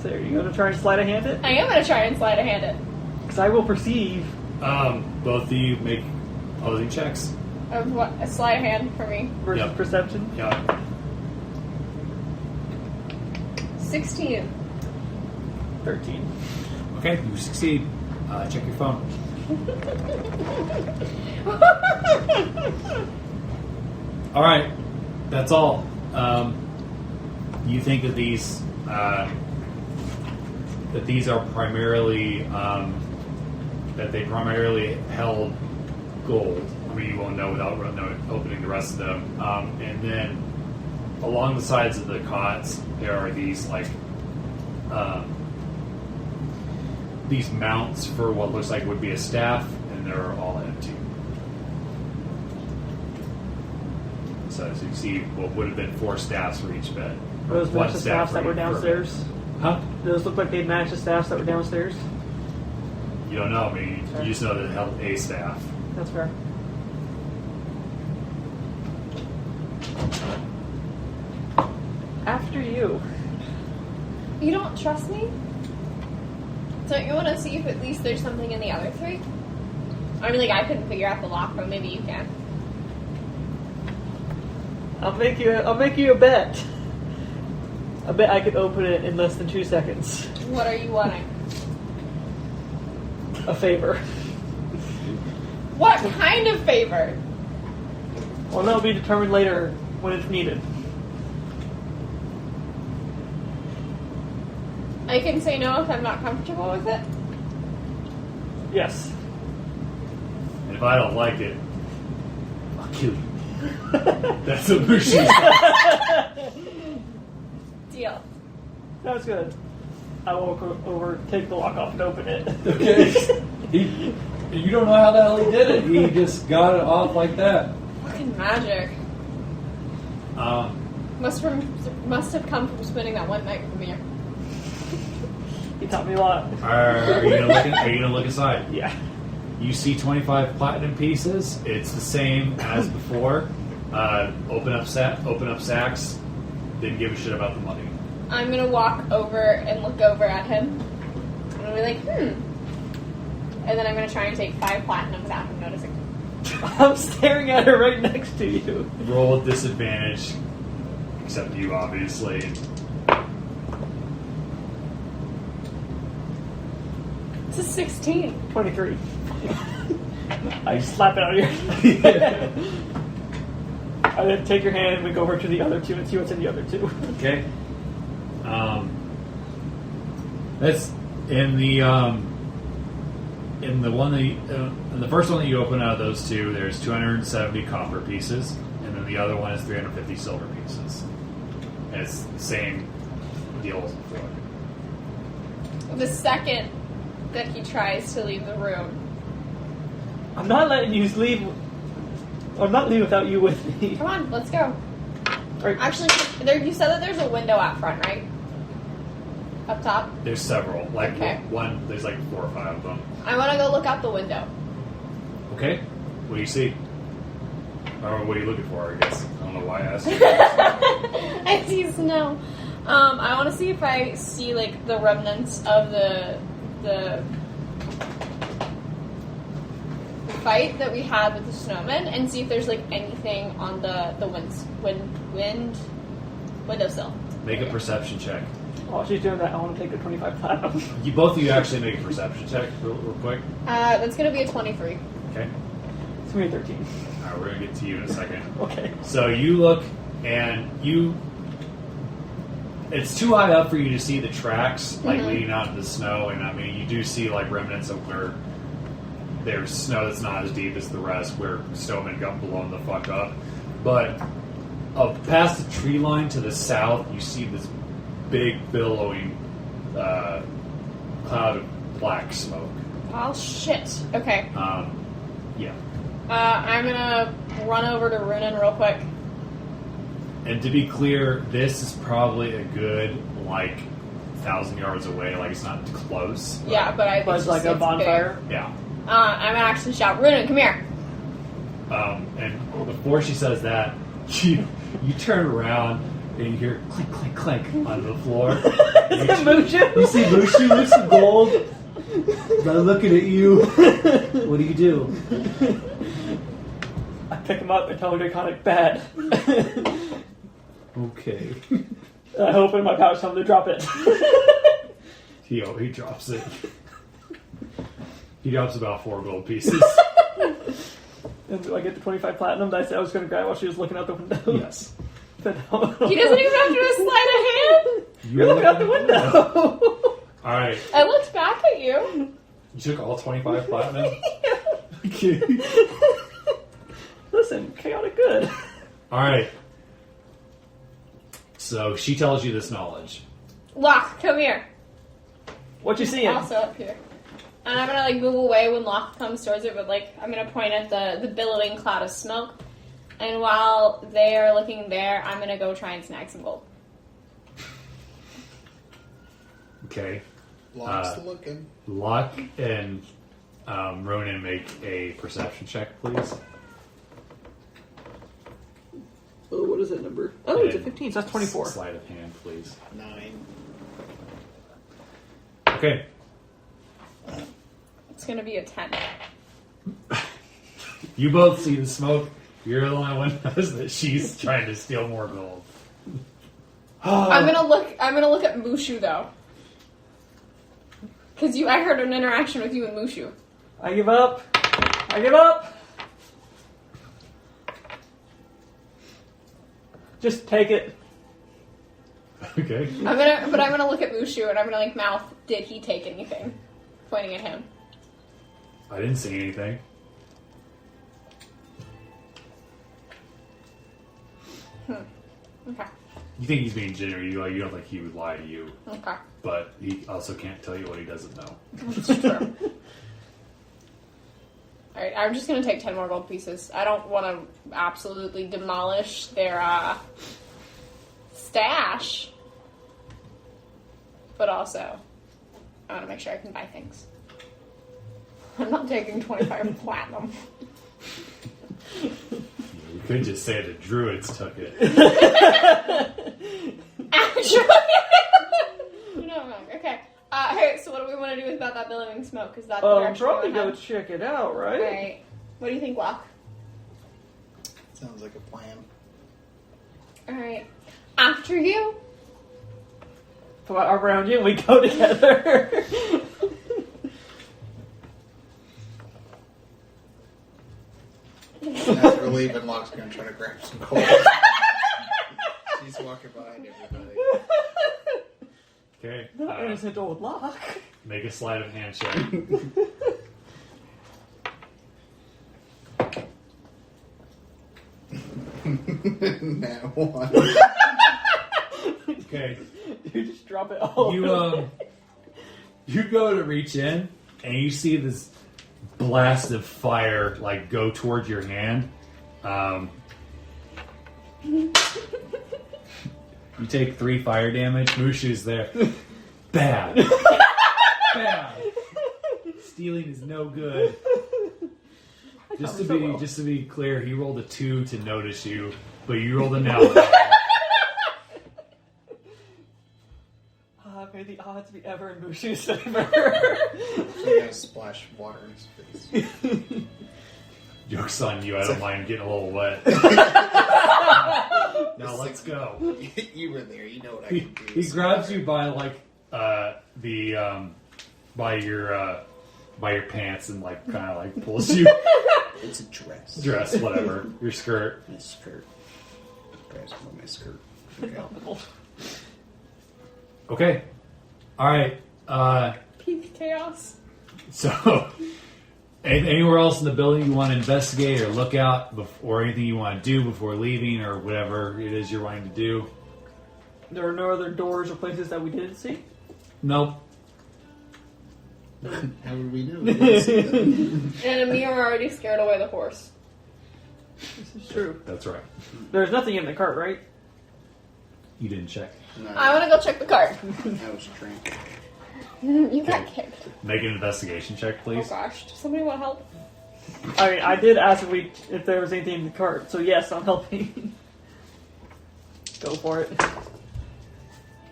So are you going to try and sleight of hand it? I am gonna try and sleight a hand it. Because I will perceive. Both of you make opposing checks. Of what? A sleight of hand for me. Versus Yep. perception. Yeah. 16. 13. Okay, you succeed. Check your phone. All right, that's all. You think that these are primarily that they primarily held gold. I mean, you won't know without opening the rest of them. And then along the sides of the cots, there are these like these mounts for what looks like would be a staff, and they're all empty. So as you see, what would have been 4 staffs for each bed. Those One match the staff staffs for that were each downstairs. bed. Huh? Those look like they match the staffs that were downstairs. You don't know. I mean, you just know that it held a staff. That's fair. After you. You don't trust me? Don't you want to see if at least there's something in the other 3? I mean, like, I couldn't figure out the lock, but maybe you can. I'll make you a bet. I bet I could open it in less than 2 seconds. What are you wanting? A favor. What kind of favor? Well, that'll be determined later when it's needed. I can say no if I'm not comfortable with it. Yes. And if I don't like it, I'll kill you. That's what Mushu said. Deal. That's good. I will go over, take the lock off, and open it. Okay. You don't know how the hell he did it. He just got it off like that. Fucking magic. Must have come from spending that one night with Emyr. He taught me a lot. Are you gonna look inside? Yeah. You see 25 platinum pieces. It's the same as before. Open up sacks. Didn't give a shit about the money. I'm gonna walk over and look over at him. I'm gonna be like, And then I'm gonna try and take 5 platinum without him noticing. I'm staring at her right next to you. Roll with disadvantage, except you, obviously. It's a 16. 23. I slap it out of here. I then take your hand and we go over to the other 2 and see what's in the other 2. Okay. That's in the one that in the first one that you open out of those 2. There's 270 copper pieces, and then the other one is 350 silver pieces. And it's the same deals with it. The second that he tries to leave the room, I'm not letting you leave. I'm not leaving without you with me. come on, let's go. Right. Actually, you said that there's a window out front, right? Up top? There's several. Like Okay. one, there's like 4 or 5 of them. I want to go look out the window. Okay. What do you see? Or what are you looking for, I guess? I don't know why I asked you. I see snow. I want to see if I see, like, the remnants of the fight that we had with the snowmen, and see if there's, like, anything on the windowsill. Make a perception check. While she's doing that, I want to take the 25 platinum. Both of you actually make a perception check real quick. That's going to be a 23. Okay. It's going to be 13. Alright, we're going to get to you in a second. Okay. So you look, and it's too high up for you to see the tracks, like, leading out into the snow, and I mean, you do see, like, remnants of where there's snow that's not as deep as the rest, where snowmen got blown the fuck up. But past the tree line to the south, you see this big, billowing cloud of black smoke. Oh, shit. Okay. Yeah. I'm going to run over to Runan real quick. And to be clear, this is probably a good, 1,000 yards away. Like, it's not close. Yeah, but I think But it's like a bonfire. Yeah. I'm going to actually shout, Runan, come here. And before she says that, you turn around and you hear clink, clink, clink on the floor. Mushu? You see Mushu with some gold. They're looking at you. What do you do? I pick him up and tell him to iconic bad. Okay. I hope in my pouch tell him to drop it. He drops it. He drops about 4 gold pieces. And do I get the 25 platinum that I said I was going to grab while she was looking out the window? Yes. But no. He doesn't even have to do a sleight of hand. You're looking out the window. Alright. I looked back at you. You took all 25 platinum? Okay. Listen, chaotic good. Alright. So she tells you this knowledge. Locke, come here. What you seeing? Also up here. And I'm gonna move away when Locke comes towards it, but I'm gonna point at the billowing cloud of smoke. And while they're looking there, I'm gonna go try and snag some gold. Okay. Locke's looking. Locke and Ronan make a perception check, please. Oh, what is that number? Oh, it's a 15, so that's 24. Sleight of hand, please. 9. Okay. It's gonna be a 10. You both see the smoke. You're the only one who knows that she's trying to steal more gold. I'm gonna look at Mushu though. Cause I heard an interaction with you and Mushu. I give up. I give up. Just take it. Okay. I'm gonna look at Mushu and I'm gonna mouth, did he take anything? Pointing at him. I didn't see anything. Okay. You think he's being genuine. You don't think he would lie to you. Okay. But he also can't tell you what he doesn't know. That's true. Alright, I'm just gonna take 10 more gold pieces. I don't want to absolutely demolish their stash. But also, I want to make sure I can buy things. I'm not taking 25 platinum. You could just say the druids took it. Actually, no. Okay. Hey, so what do we want to do about that billowing smoke? Is that the direction probably we wanna go head? check it out, right? Right. What do you think, Locke? Sounds like a plan. All right. After you. Put my arm around you and we go together. After leaving, Locke's gonna try to grab some gold. She's walking behind everybody. Okay. Not innocent old Locke. Make a sleight of hand check. Now one. Okay. You're just drop it all. You go to reach in, and you see this blast of fire like go towards your hand. You take 3 fire damage. Mushu's there. Bad. Bad. Stealing is no good. Just to be clear, he rolled a 2 to notice you, but you rolled a now. May the odds be ever in Mushu's favor. You gotta splash water in his face. Joke's on you, I don't mind getting a little wet. Now let's go. You were there, you know what I can do. He grabs you by by your pants and kind of pulls you. It's a dress. Dress, whatever. Your skirt. My skirt. Grabs on my skirt. Okay. Alright. Peak chaos. So, anywhere else in the building you want to investigate or look out, or anything you want to do before leaving, or whatever it is you're wanting to do? There are no other doors or places that we didn't see? Nope. How would we know? We didn't see them. And Emyr already scared away the horse. This is true. That's right. There's nothing in the cart, right? You didn't check. No, I want to go check the cart. I was drunk. You got kicked. Make an investigation check, Oh please. gosh. Does somebody want help? I mean, I did ask if there was anything in the cart, so yes, I'm helping. Go for it.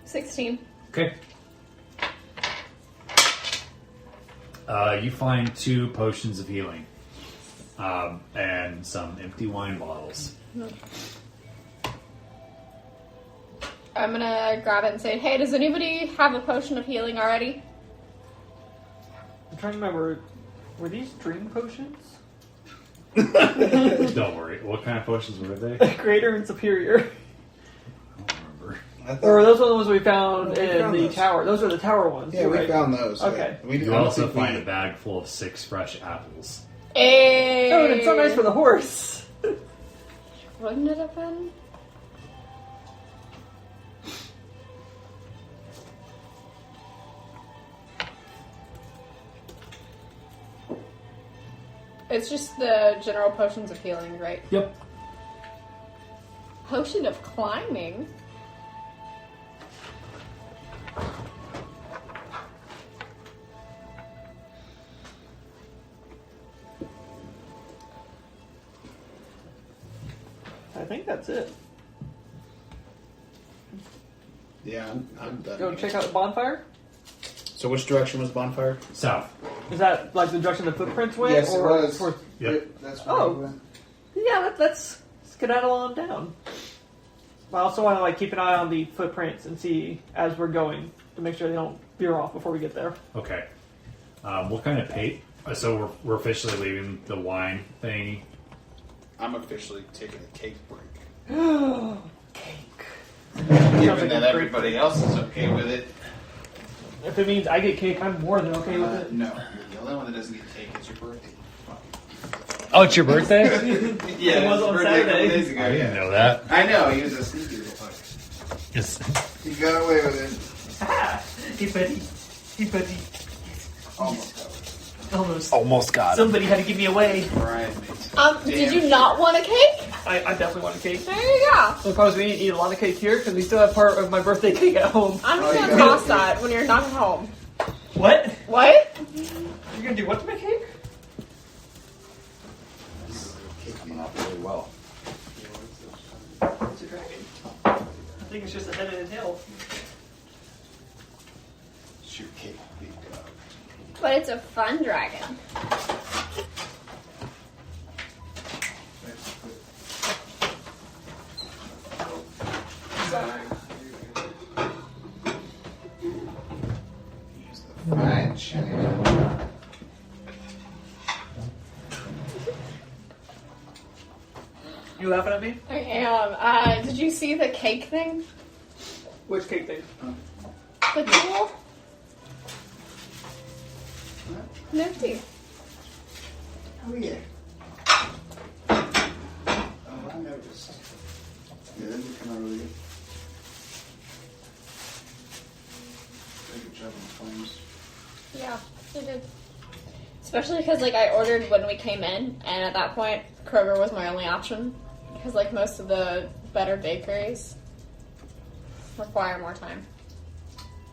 16. Okay. You find 2 potions of healing. And some empty wine bottles. I'm gonna grab it and say, hey, does anybody have a potion of healing already? I'm trying to remember, were these dream potions? Don't worry. What kind of potions were they? Greater and superior. I don't remember. Or those were the ones we found We in found the those. tower. Those are the tower ones. Yeah, you're we right. found those. Okay. Yeah. You also find a bag full of 6 fresh apples. Hey. Oh, and it's so nice for the horse. Wouldn't it have been? It's just the general potions of healing, right? Yep. Potion of climbing? I think that's it. Yeah, I'm done. Go check out the bonfire. So which direction was bonfire? South. Is that like the direction the footprints went? Yes, it or was. towards- Yep. That's where Oh. we went. Yeah, let's skedaddle on down. I also want to keep an eye on the footprints and see as we're going to make sure they don't veer off before we get there. Okay. What kind of paint? So we're officially leaving the wine thingy. I'm officially taking a cake break. Cake. Given like that a everybody else is okay with it. If it means I get cake, I'm more than okay with it. No, you're the only one that doesn't get cake. It's your birthday. Oh, it's your birthday? Yeah, It was on Saturday. ago. I didn't know that. I know, he was a sneaky little fucker. He got away with it. Hey, buddy. Hey, buddy. Almost got Almost. Almost got Somebody had to give me away. Brian Did you not want a cake? I definitely want a cake. There you go. So because we didn't eat a lot of cake here because we still have part of my birthday cake at home. I'm Oh, just you gonna got toss it. that when you're not at home. What? What? You're gonna do what to my cake? Coming off really well. It's a dragon. I think it's just a head and a tail. It's your cake, big dog. But it's a fun dragon. Use the fine china. You laughing at me? I am. Did you see the cake thing? Which cake thing? The tool? Nifty. Oh, yeah. Oh, I noticed. Yeah, those are kind of really good. Especially because, like, I ordered when we came in, and at that point, Kroger was my only option. Because, like, most of the better bakeries require more time.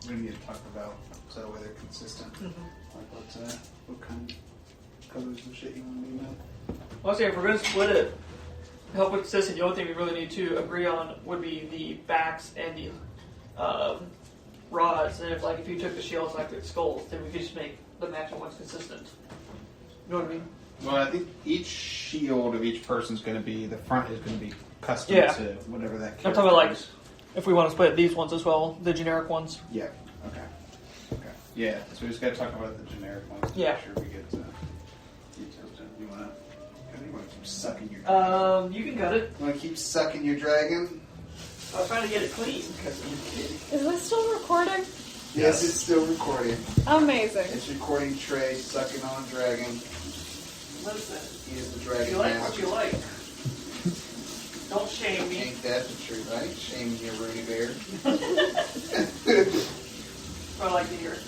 We need to talk about so that way they're consistent. Like what kind of colors and shit you want to be with. Honestly, if we're going to split it, help with consistent, the only thing we really need to agree on would be the backs and the rods. And if you took the shields like the skulls, then we could just make the matching ones consistent. You know what I mean? Well, I think each shield of each person is going to be, the front is going to be custom Yeah. to whatever that I'm talking about, like, is. if we want to split these ones as well, the generic ones. Yeah. Okay. Yeah. So we just got to talk about the generic ones. To Yeah. Make sure we get details in. You want to keep sucking your dragon? You can cut it. You want to keep sucking your dragon? I was trying to get it clean. Is this still recording? Yes, it's still recording. Amazing. It's recording Trey sucking on a dragon. Listen, He is the dragon you like what master. you like. Don't shame me. Ain't that the truth? I ain't shaming you, Rudy Bear. I like to hear it.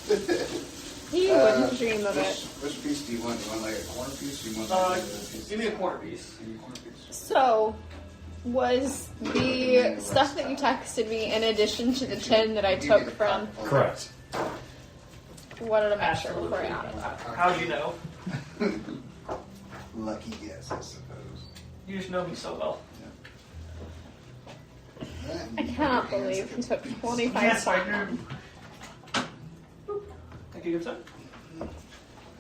He wouldn't dream of it. Which piece do you want? Do you want like a corner piece? Or do you want like a piece? Give me a quarter piece. Give me a corner piece. So, was the stuff that you texted me in addition to the 10 that I took from... Correct. Wanted to make sure before I added that. How'd you know? Lucky guess, I suppose. You just know me so well. I cannot believe he took 25 Yes, I platinum. do. Thank you, good son.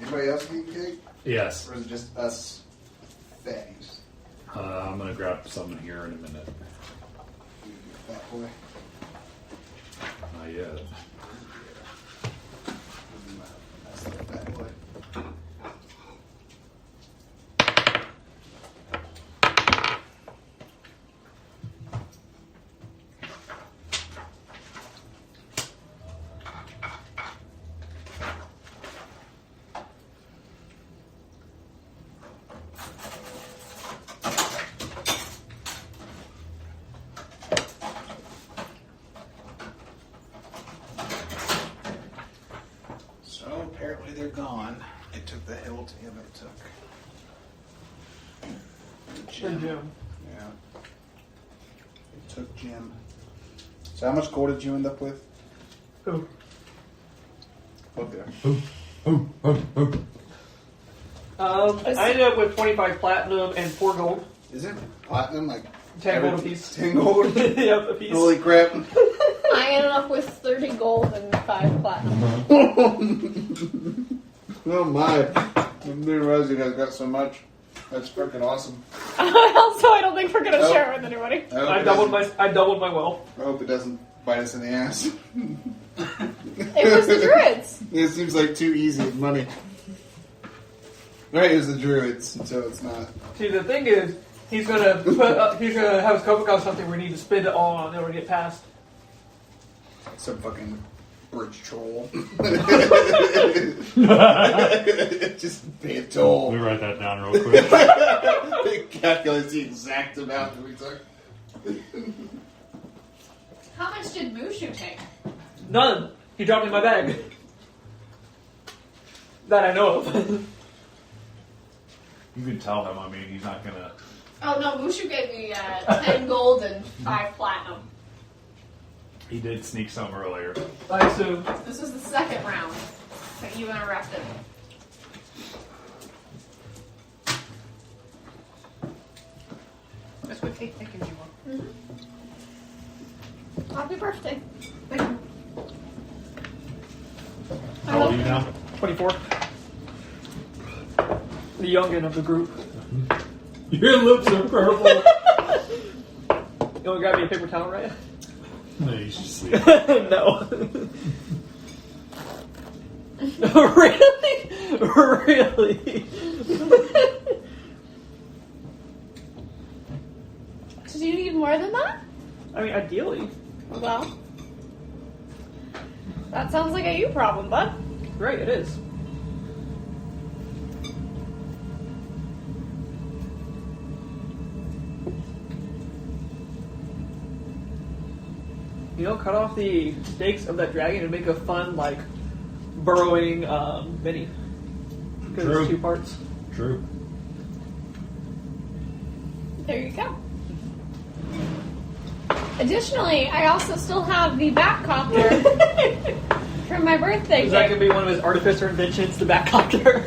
Anybody else eating cake? Yes. Or is it just us fatties? I'm going to grab some here in a minute. You fat boy. Not yet. That's the fat boy. So apparently they're gone. It took the hilt and it took the Jim. Yeah. It took Jim. So how much gold did you end up with? Who? Up there. I ended up with 25 platinum and 4 gold. Is it platinum? Like 10 gold apiece. 10 gold? Yep, a piece. Holy crap. I ended up with 30 gold and 5 platinum. Oh my. I didn't realize you guys got so much. That's freaking awesome. Also, I don't think we're going to Oh. share it with anybody. I doubled my wealth. I hope it doesn't bite us in the ass. It was the druids. It seems like too easy with money. Right, it was the druids, so it's not. See, the thing is, he's gonna have his cover cost something we need to spend it all on in order to get past. Some fucking bridge troll. Just pay a Let toll. me write that down real quick. It calculates the exact amount that we took. How much did Mushu take? None. He dropped in my bag. That I know of. You can tell him, I mean, he's not going to... Oh no, Mushu gave me 10 gold and 5 platinum. He did sneak some earlier. I assume. This was the second round that you interrupted. That's what cake making you want. Happy birthday. How old are you now? 24. The youngin' of the group. Your lips are purple. You want to grab me a paper towel, right? No, you should sleep. No. Really? Really? Do you need more than that? I mean, ideally. Well, that sounds like a you problem, bud. Right, it is. You know, cut off the stakes of that dragon and make a fun, like, burrowing mini. Because True. it's 2 parts. True. There you go. Additionally, I also still have the Batcopter from my birthday Is that gift. going to be one of his artificer inventions, the Batcopter?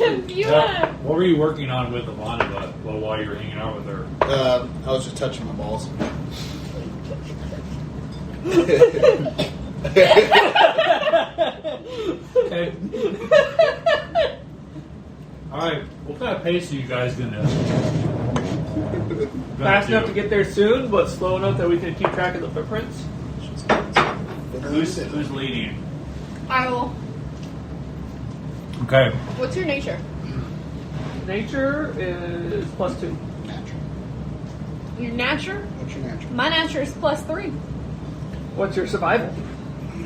If you wanna, What were you working on with Ivana while you were hanging out with her? I was just touching my balls. Okay. Alright, what kind of pace are you guys gonna Fast do? enough to get there soon, but slow enough that we can keep track of the footprints. Who's leading? I will. Okay. What's your nature? Nature is +2. Natural. Your nature? What's your natural? My nature is +3. What's your survival?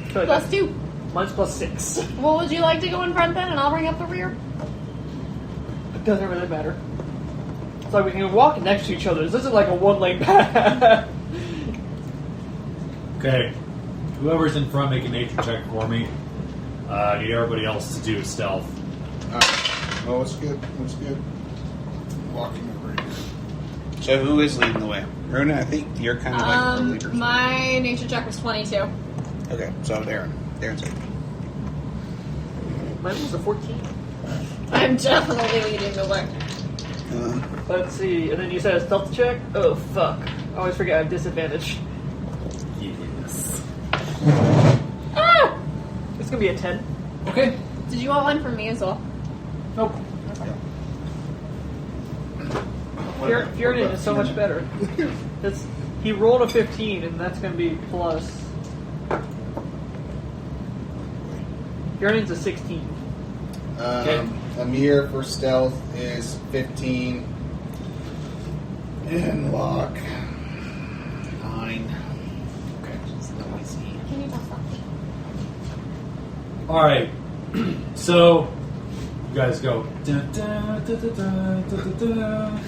+2. Mine's +6. Well, would you like to go in front then, and I'll bring up the rear? It doesn't really matter. It's like we can walk next to each other. This isn't like a 1-lane path. Okay. Whoever's in front, make a nature check for me. I need everybody else to do stealth. Alright. Well, what's good? What's good? Walking over here. So who is leading the way? Runa, I think you're kind of like the leader. My nature check was 22. Okay, so Aderyn. Aderyn's leading. Mine was a 14. I'm definitely leading the way. Let's see. And then you said a stealth check? Oh, fuck. I always forget I have disadvantage. Yes. Ah! It's going to be a 10. Okay. Did you want one from me as well? Nope. Furion is so much better. He rolled a 15, and that's going to be plus. Furion's a 16. Emyr for stealth is 15. And lock 9. Okay, it's noisy. Can you pass that? Alright. So, you guys go. Dun, dun, dun, dun, dun, dun, dun, dun.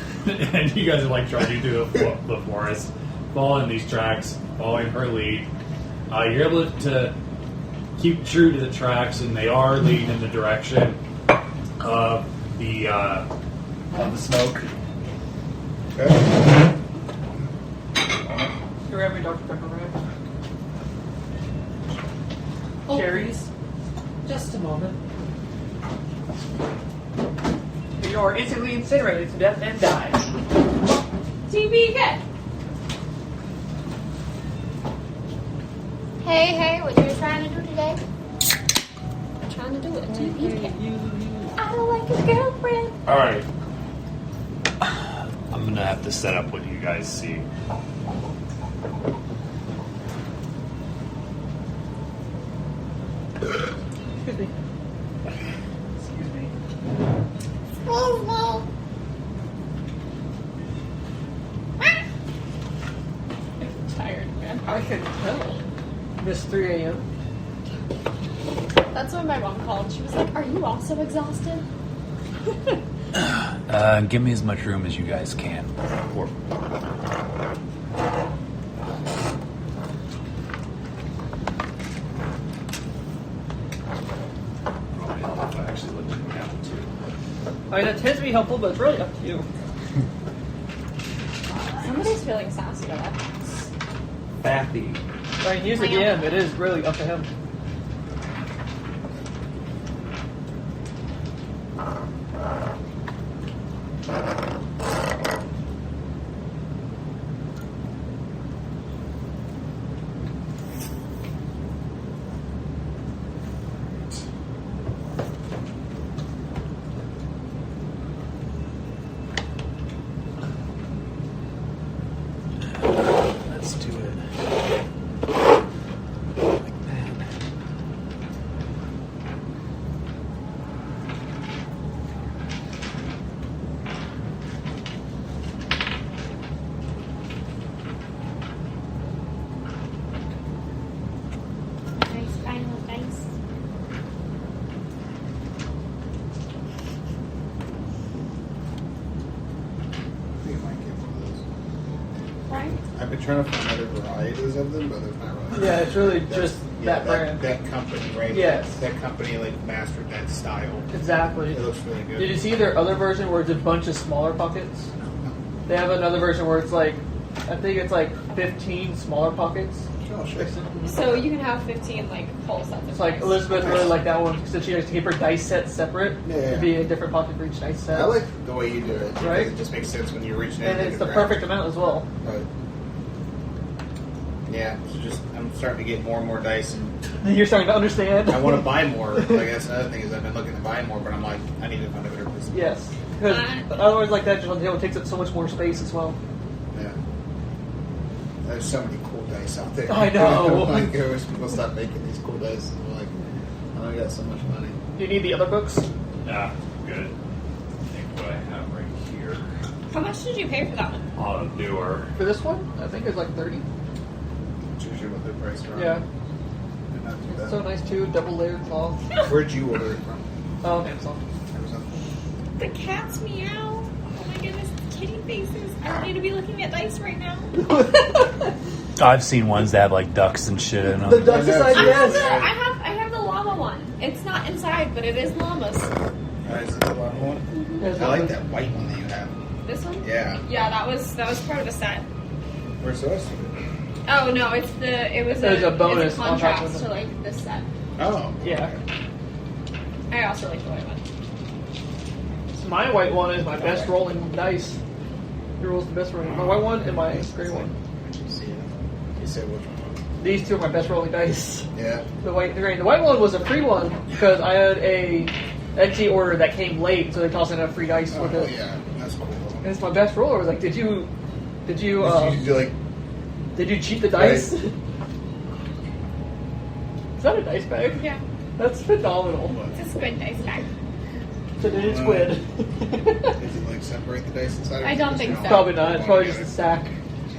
And you guys are like trudging through the forest, following these tracks, following her lead. You're able to keep true to the tracks, and they are leading in the direction of the smoke. Okay. Grab me Dr. Pepper, right? Oh, Cherries. Just a moment. You are instantly incinerated to death and die. TBK! Hey, what you trying to do today? I'm trying to do it. TBK. I don't like his girlfriend. Alright. I'm gonna have to set up what you guys see. Excuse me. Excuse me. Oh, I'm tired, man. I can tell. Miss 3 a.m. That's what my mom called. She was like, "Are you also exhausted?" Give me as much room as you guys can. Or actually looked at the map too. I mean, it tends to be helpful, but it's really up to you. Somebody's feeling sassy today. Fatty. I mean, he's the DM. It is really up to him. Let's do it. Like that. trying to find other varieties of them, but there's not really. Yeah, it's really That's- just that brand. That company, right? Yes. That company like mastered that style. Exactly. It looks really good. Did you see their other version where it's a bunch of smaller pockets? They have another version where it's like, I think it's like 15 smaller pockets. Oh, sure. So you can have 15 like whole sets. It's like Elizabeth really liked that one because she has to keep her dice set separate. Yeah. To be a different pocket for each dice set. I like the way you do it. because Right? It just makes sense when you're reaching in. And to it's get the it perfect amount as well. Right. Yeah, so just I'm starting to get more and more dice, and You're starting to understand. I want to buy more. Like that's another thing is I've been looking to buy more, but I'm like I need to find a better place. Yes. Because otherwise, like that, it takes up so much more space as well. Yeah. There's so many cool dice out there. I know. Like, I wish people stop making these cool dice. I'm like, I only got so much money. Do you need the other books? Yeah, good. I think what I have right here. How much did you pay for that one? Auto doer. For this one? I think it's like 30. It's usually what their price are. Yeah. They're not too bad. So nice too, double layered cloth. Where'd you order it from? Oh, Amazon. Amazon. The cat's meow. Oh my goodness, kitty faces. I don't need to be looking at dice right now. I've seen ones that have like ducks and shit in them. The ducks I know. aside, I yes. have the llama one. It's not inside, but it is llamas. Is it the lava one? There's I like one. that white one that you have. This one? Yeah. Yeah, that was part of a set. Where's the rest of it? Oh no, it was There's a bonus it's a on top of contrast it. to like this set. Oh. Yeah. I also like the white one. So my white one is my best rolling dice. It rolls the best rolling. My white one and my gray one. You said which one? These two are my best rolling dice. Yeah. The white and the gray. The white one was a free one because I had a Etsy order that came late, so they tossed in a free dice Oh, with it. yeah. That's cool. And it's my best roller. I was like, did you You like did you cheat the dice? Right. Is that a dice bag? Yeah, That's phenomenal. it's a squid dice bag. It's a digit squid. Does it like separate the dice inside? I don't think so. Probably not. It's probably just a stack.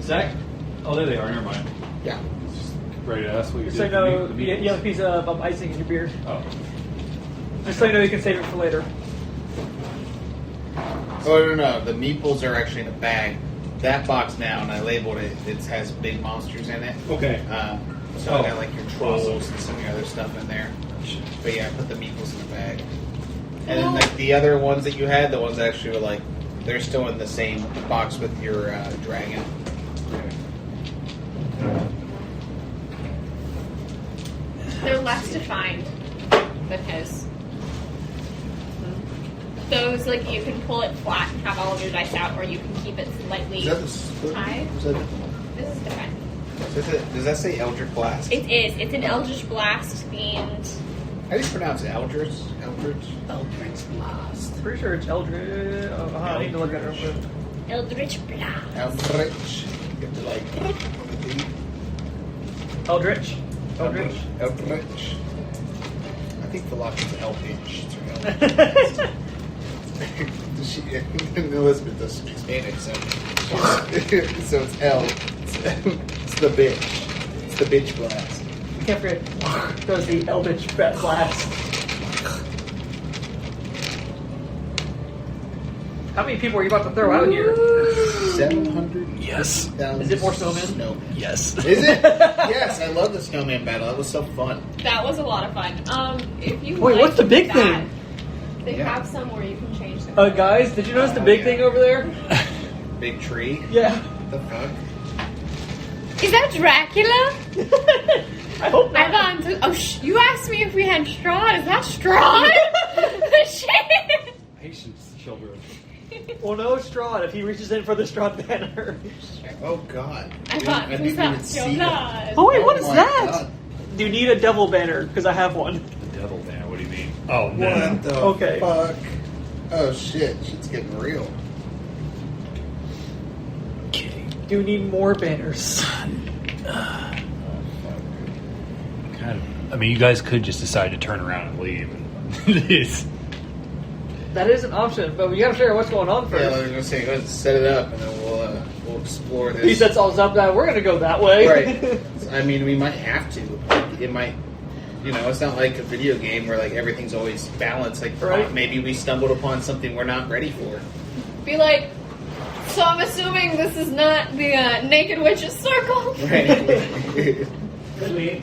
Zach? Oh, there they are. Never mind. Yeah. Just ready to ask what you Just did. so you for know, me- you have a piece of icing in your beer. Oh. Just so you know, you can save it for later. Oh no, the meeples are actually in a bag. That box now, and I labeled it. It has big monsters in it. Okay. So I got like your trolls Awesome. and some of your other stuff in there. But yeah, I put the meeples in the bag. And then like the other ones that you had, the ones that actually were like, they're still in the same box with your dragon. They're less defined than his. Those like you can pull it flat and have all of your dice out, or you can keep it slightly. Is that the split? Tied? Is that, This is defined. does that say Eldritch Blast? It is. It's an Eldritch Blast themed. How do you pronounce it? Eldritch? Eldritch? Eldritch Blast. Pretty sure it's Eldritch. Oh, I need to look at it real quick. Eldritch Blast. Eldritch. You have to like. Eldritch. Eldritch. Eldritch. I think Philosophy's Eldritch. Elizabeth does speak Spanish, so so it's L. It's the bitch. It's the bitch blast. You can't forget. Does the Eldritch Blast. How many people are you about to throw out here? 700. Yes. Is it more snowmen? No. Yes. Is it? Yes, I love the snowman battle. That was so fun. That was a lot of fun. If you Wait, like what's the big that, thing? They Yeah. have some where you can change them. Guys, did you notice the big yeah. thing over there? Big tree. Yeah. The fuck? Is that Dracula? I hope not. I've gone to. Oh, you asked me if we had Strahd. Is that Strahd? Shit. Patience, children. Well, no, Strahd, if he reaches in for the Strahd banner. Oh god. I thought I it didn't was even not see that. Strahd. Oh, wait, what is my that? God. Do you need a devil banner? Because I have one. The devil man. What do you mean? Oh no. What the Okay. fuck? Oh shit, shit's getting real. Kidding. Do you need more banners? Kind of. I mean, you guys could just decide to turn around and leave. It's- That is an option, but we gotta figure out what's going on first. Yeah, I was gonna say, let's set it up and then we'll explore this. He sets all this up that we're gonna go that way. Right. I mean, we might have to. It might, it's not like a video game where like everything's always balanced. Like Right. maybe we stumbled upon something we're not ready for. Be like, So I'm assuming this is not the Naked Witches Circle. Right. Could be.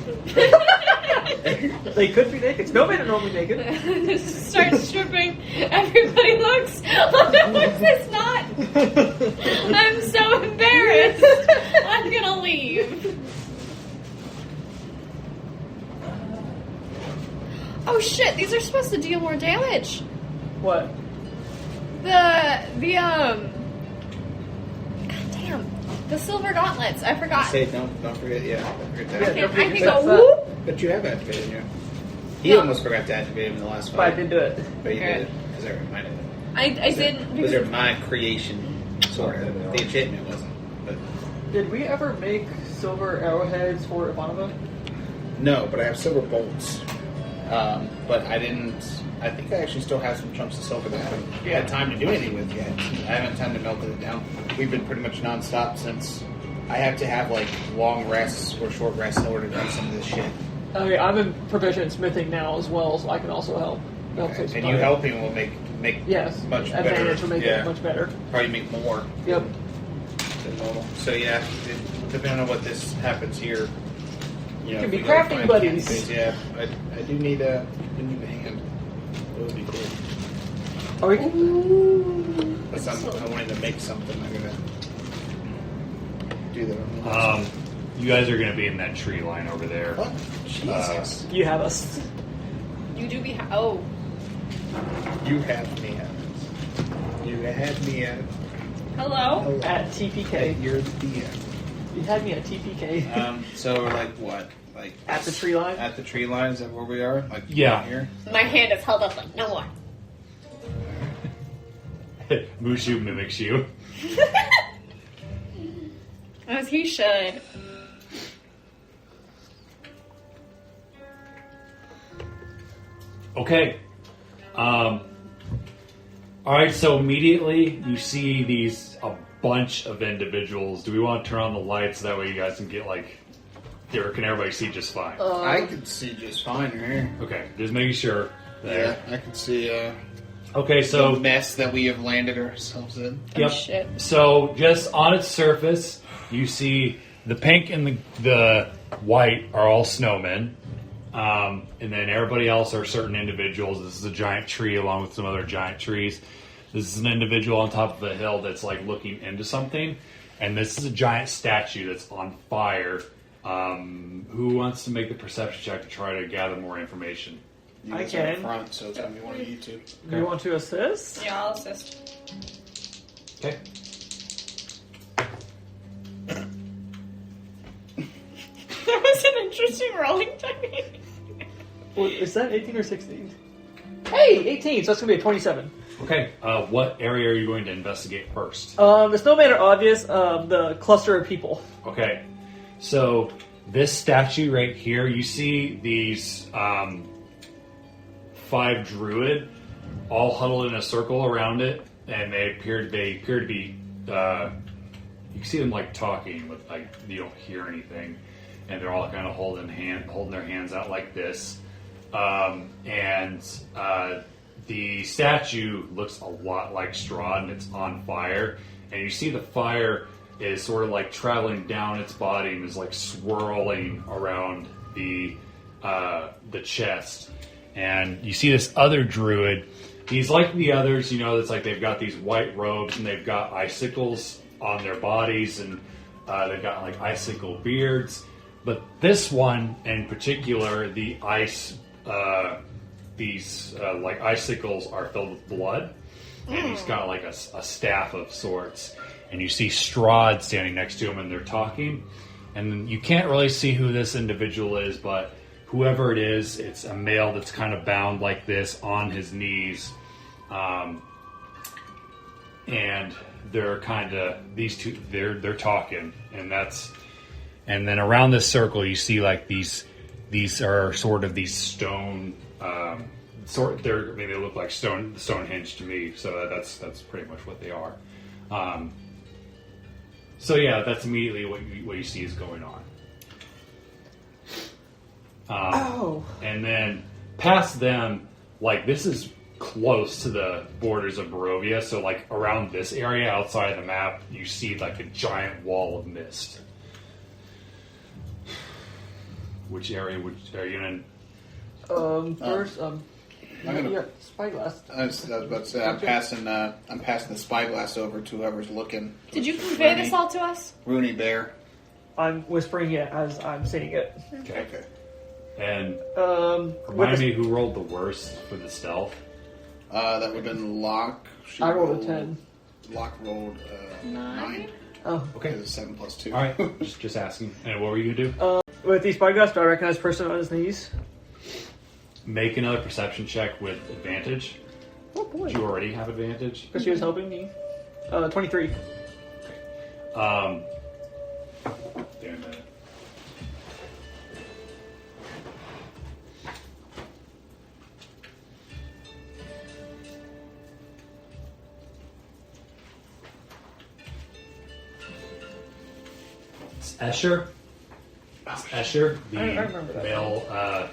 They could be naked. Snowmen are normally naked. Just start stripping. Everybody looks. Oh no, is this not? I'm so embarrassed. I'm gonna leave. Oh shit, these are supposed to deal more damage. What? God damn. The silver gauntlets, I forgot. Say don't forget. Yeah, don't forget that. Yeah, I can Don't go forget whoop. But you have activated him. He No. almost forgot to activate him in the last But I fight. did do it. But you Okay. did it because I reminded him. I didn't. Those are my creation, sort of. The enchantment wasn't. But Did we ever make silver arrowheads for Ivanova? no, but I have silver bolts. But I didn't. I think I actually still have some chunks of silver that I haven't had time to do anything with yet. I haven't had time to melt it down. We've been pretty much nonstop since. I have to have like long rests or short rests in order to do some of this shit. Okay, I'm in proficient in smithing now as well, so I can also help. Take some And you time. helping will make Yes, much better. advantage will make Yeah. it much better. Probably make more Yep. than normal. So yeah, depending on what this happens here, you know, Can if be we gotta crafting find buddies. candidates, yeah, I do need a hand. That would be cool. Are we? But I wanted to make something. I'm gonna do that. You guys are going to be in that tree line over there. What? Jesus. You have us. You do be. Oh. You had me at it. You had me at it. Hello? Hello. At TPK. You're the DM. You had me at TPK. So we're like what? Like At the tree line? At the tree line, is that where we are? Like Yeah. here? My hand is held up like no more. Mushu mimics you. As he should. Okay. All right. So immediately you see a bunch of individuals. Do we want to turn on the lights that way you guys can get like? There, can everybody see just fine? I could see just fine here. Okay, just making sure. There. Yeah, I could see Okay, the so mess that we have landed ourselves in. yep. Oh, shit. So just on its surface, you see the pink and the white are all snowmen, and then everybody else are certain individuals. This is a giant tree along with some other giant trees. This is an individual on top of a hill that's like looking into something, and this is a giant statue that's on fire. Who wants to make the perception check to try to gather more information? You I guys are in can. front, so it's gonna be one of you two. Do you want to assist? Yeah, I'll assist. Okay. That was an interesting rolling technique. Well, is that 18 or 16? Hey, 18, so that's going to be a 27. Okay. What area are you going to investigate first? The snowmen are obvious. The cluster of people. Okay, so this statue right here, you see these 5 druid all huddled in a circle around it, and they appear to be. You can see them like talking, but like you don't hear anything, and they're all kind of holding their hands out like this, the statue looks a lot like Strahd, and it's on fire, and you see the fire is sort of like traveling down its body and is like swirling around the chest. And you see this other druid. He's like the others, you know, it's like they've got these white robes and they've got icicles on their bodies and they've got like icicle beards. But this one in particular, the ice, these like icicles are filled with blood. And he's got like a staff of sorts. And you see Strahd standing next to him, and they're talking. And you can't really see who this individual is, but whoever it is, it's a male that's kind of bound like this on his knees. And they're kind of, these two, they're talking. And then around this circle, you see like these are sort of these stone, they look like Stonehenge to me, so that's pretty much what they are. So yeah, that's immediately what you see is going on. And then past them, like this is close to the borders of Barovia. So, like, around this area outside of the map, you see, like, a giant wall of mist. Which area are you in? First, yeah, spyglass. I was about to say, I'm passing the spyglass over to whoever's looking. Did you convey this all to us? Rooney Bear. I'm whispering it as I'm saying it. Okay. And With remind me who rolled the worst for the stealth. That would have been Locke. I rolled a 10. Locke rolled 9. Oh. Okay. It's a 7 plus 2. All right. just asking. And what were you going to do? With the spyglass, do I recognize the person on his knees? Make another perception check with advantage. Oh boy. Do you already have advantage? Because she was helping me. 23. Damn it. It's Escher. It's Escher, the I remember that. male,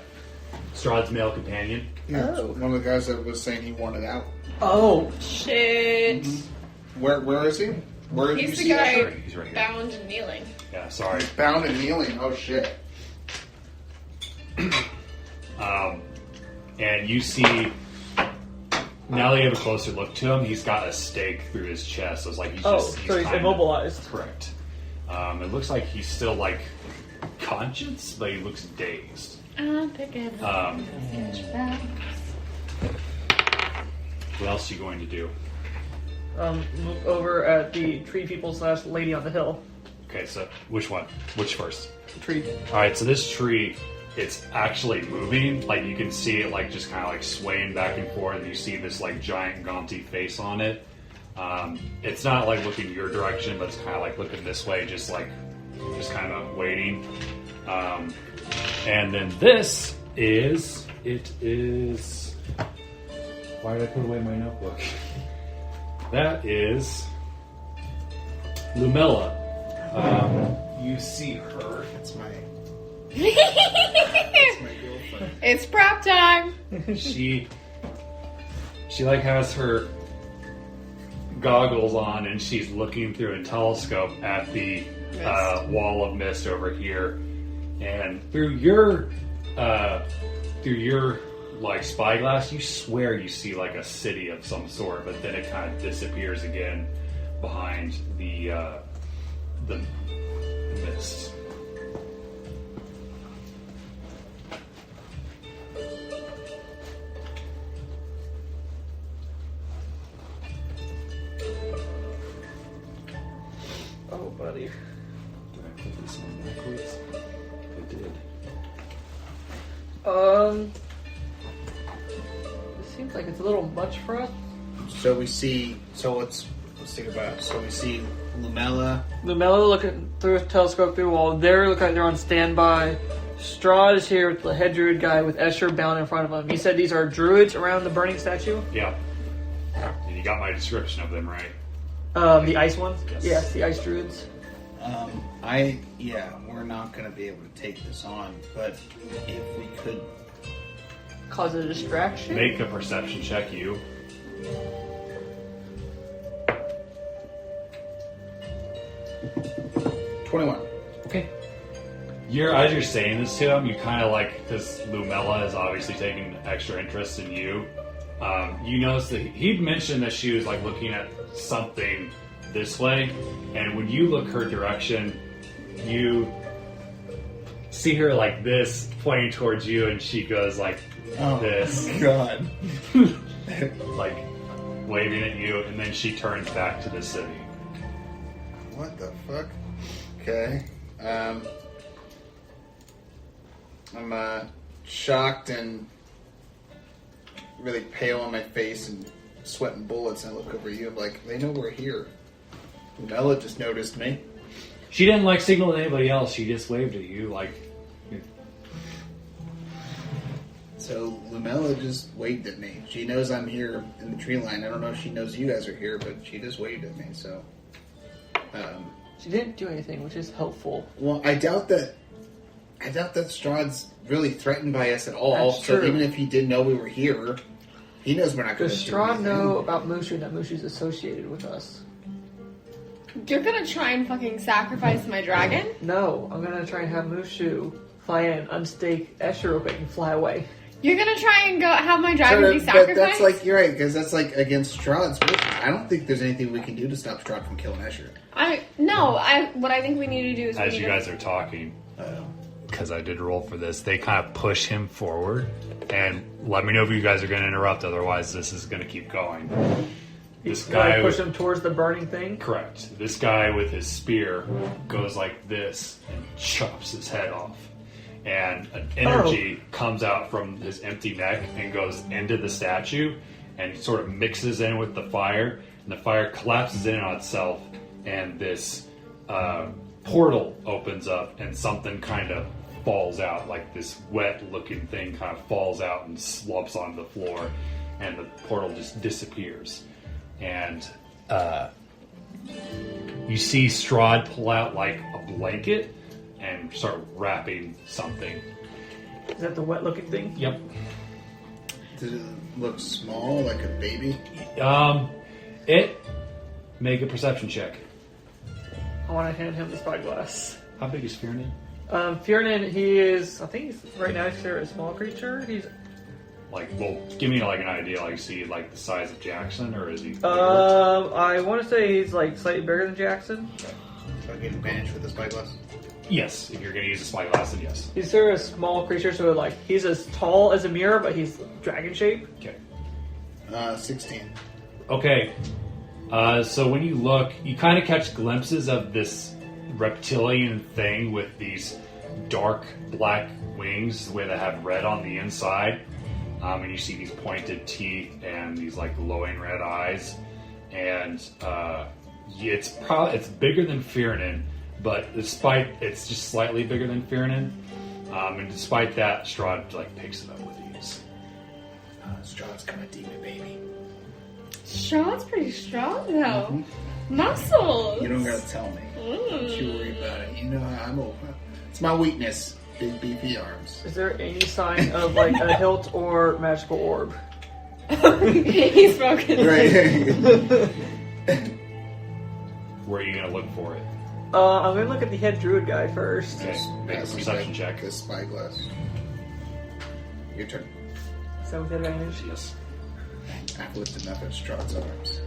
Strahd's male companion. Yeah, Oh. one of the guys that was saying he wanted out. Oh. Shit. Where is he? Where did you He's the see guy Escher? He's right here. bound and kneeling. Yeah, sorry. Bound and kneeling. Oh shit. And you see, now that you have a closer look to him, he's got a stake through his chest. So it's like he's Oh, just so he's kinda- immobilized. Correct. It looks like he's still like conscious, but he looks dazed. I'm picking up What else are you going to do? Look over at the tree people / lady on the hill. Okay, so which one? Which first? Tree. All right, so this tree, it's actually moving. Like you can see it, like just kind of like swaying back and forth. And you see this like giant gaunty face on it. It's not like looking your direction, but it's kind of like looking this way, just kind of waiting. And then this is Why did I put away my notebook? That is Lumella. You see her. That's my girlfriend. It's prop time. She like has her goggles on and she's looking through a telescope at the wall of mist over here, and through your like spyglass, you swear you see like a city of some sort, but then it kind of disappears again behind the mist. Oh, buddy. Did I put this on backwards? I did. It seems like it's a little much for us. So we see. So let's think about it. So we see Lumella. Lumella looking through a telescope through a wall. They look like they're on standby. Strahd is here with the head druid guy with Escher bound in front of him. He said these are druids around the burning statue. Yeah. And you got my description of them, right? The ice ones? Yes. Yes, the ice druids. We're not going to be able to take this on, but if we could. Cause a distraction? Make a perception check, you. Okay. As you're saying this to him, you kind of like, because Lumella is obviously taking extra interest in you. You notice that he'd mentioned that she was like looking at something this way, and when you look her direction, you see her like this, pointing towards you, and she goes like this, God. like waving at you, and then she turns back to the city. What the fuck? Okay. I'm shocked and really pale on my face and sweating bullets, and I look over at you. I'm like, they know we're here. Lumella just noticed me. She didn't like signal to anybody else. She just waved at you like. So Lumella just waved at me. She knows I'm here in the tree line. I don't know if she knows you guys are here, but she just waved at me. So, She didn't do anything, which is helpful. well, I doubt that Strahd's really threatened by us at all. That's so true. even if he did know we were here, He knows we're not going Does to Strahd know about Mushu and that Mushu's associated with us? You're gonna try and fucking sacrifice my dragon? No, I'm gonna try and have Mushu fly in, unstake Escher real quick, and fly away. You're gonna try and go have my dragon be sacrificed? But that's like, you're right, because that's like against Strahd's wishes. I don't think there's anything we can do to stop Strahd from killing Escher. What I think we need to do is As you guys are talking, because I did roll for this, they kind of push him forward, and let me know if you guys are going to interrupt. Otherwise, this is going to keep going. This guy push him towards the burning thing. Correct. This guy with his spear goes like this and chops his head off, and an energy comes out from his empty neck and goes into the statue, and sort of mixes in with the fire, and the fire collapses in on itself, and this portal opens up, and something kind of falls out, like this wet-looking thing kind of falls out and slumps onto the floor, and the portal just disappears. And you see Strahd pull out like a blanket and start wrapping something. Is that the wet-looking thing? Yep. Does it look small, like a baby? Make a perception check. I want to hand him the spyglass. How big is Fiernan? Fiernan, he is, I think he's, right now he's a small creature. He's Give me like an idea. Like, see, like the size of Jackson, or is he? Bigger? I want to say he's like slightly bigger than Jackson. So I get advantage with the spyglass? Yes, if you're going to use a spyglass, then yes. He's sort of a small creature, so like he's as tall as Emyr, but he's dragon shaped. Okay. 16. Okay. So when you look, you kind of catch glimpses of this reptilian thing with these dark black wings, the way they have red on the inside. And you see these pointed teeth and these like glowing red eyes, and it's bigger than Fiernan, but despite it's just slightly bigger than Fiernan, and despite that, Strahd like picks it up with ease. Strahd's kind of demon baby. Strahd's pretty strong though. Muscles. You don't gotta tell me. Don't you worry about it. You know how I'm over. It's my weakness. Big beefy arms. Is there any sign of like a hilt or magical orb? He's broken. Right. Where are you going to look for it? I'm gonna look at the head druid guy first. Okay, make a Pass me perception back check. This spyglass. Your turn. So with advantage. Yes. I've lifted enough at Strahd's arms.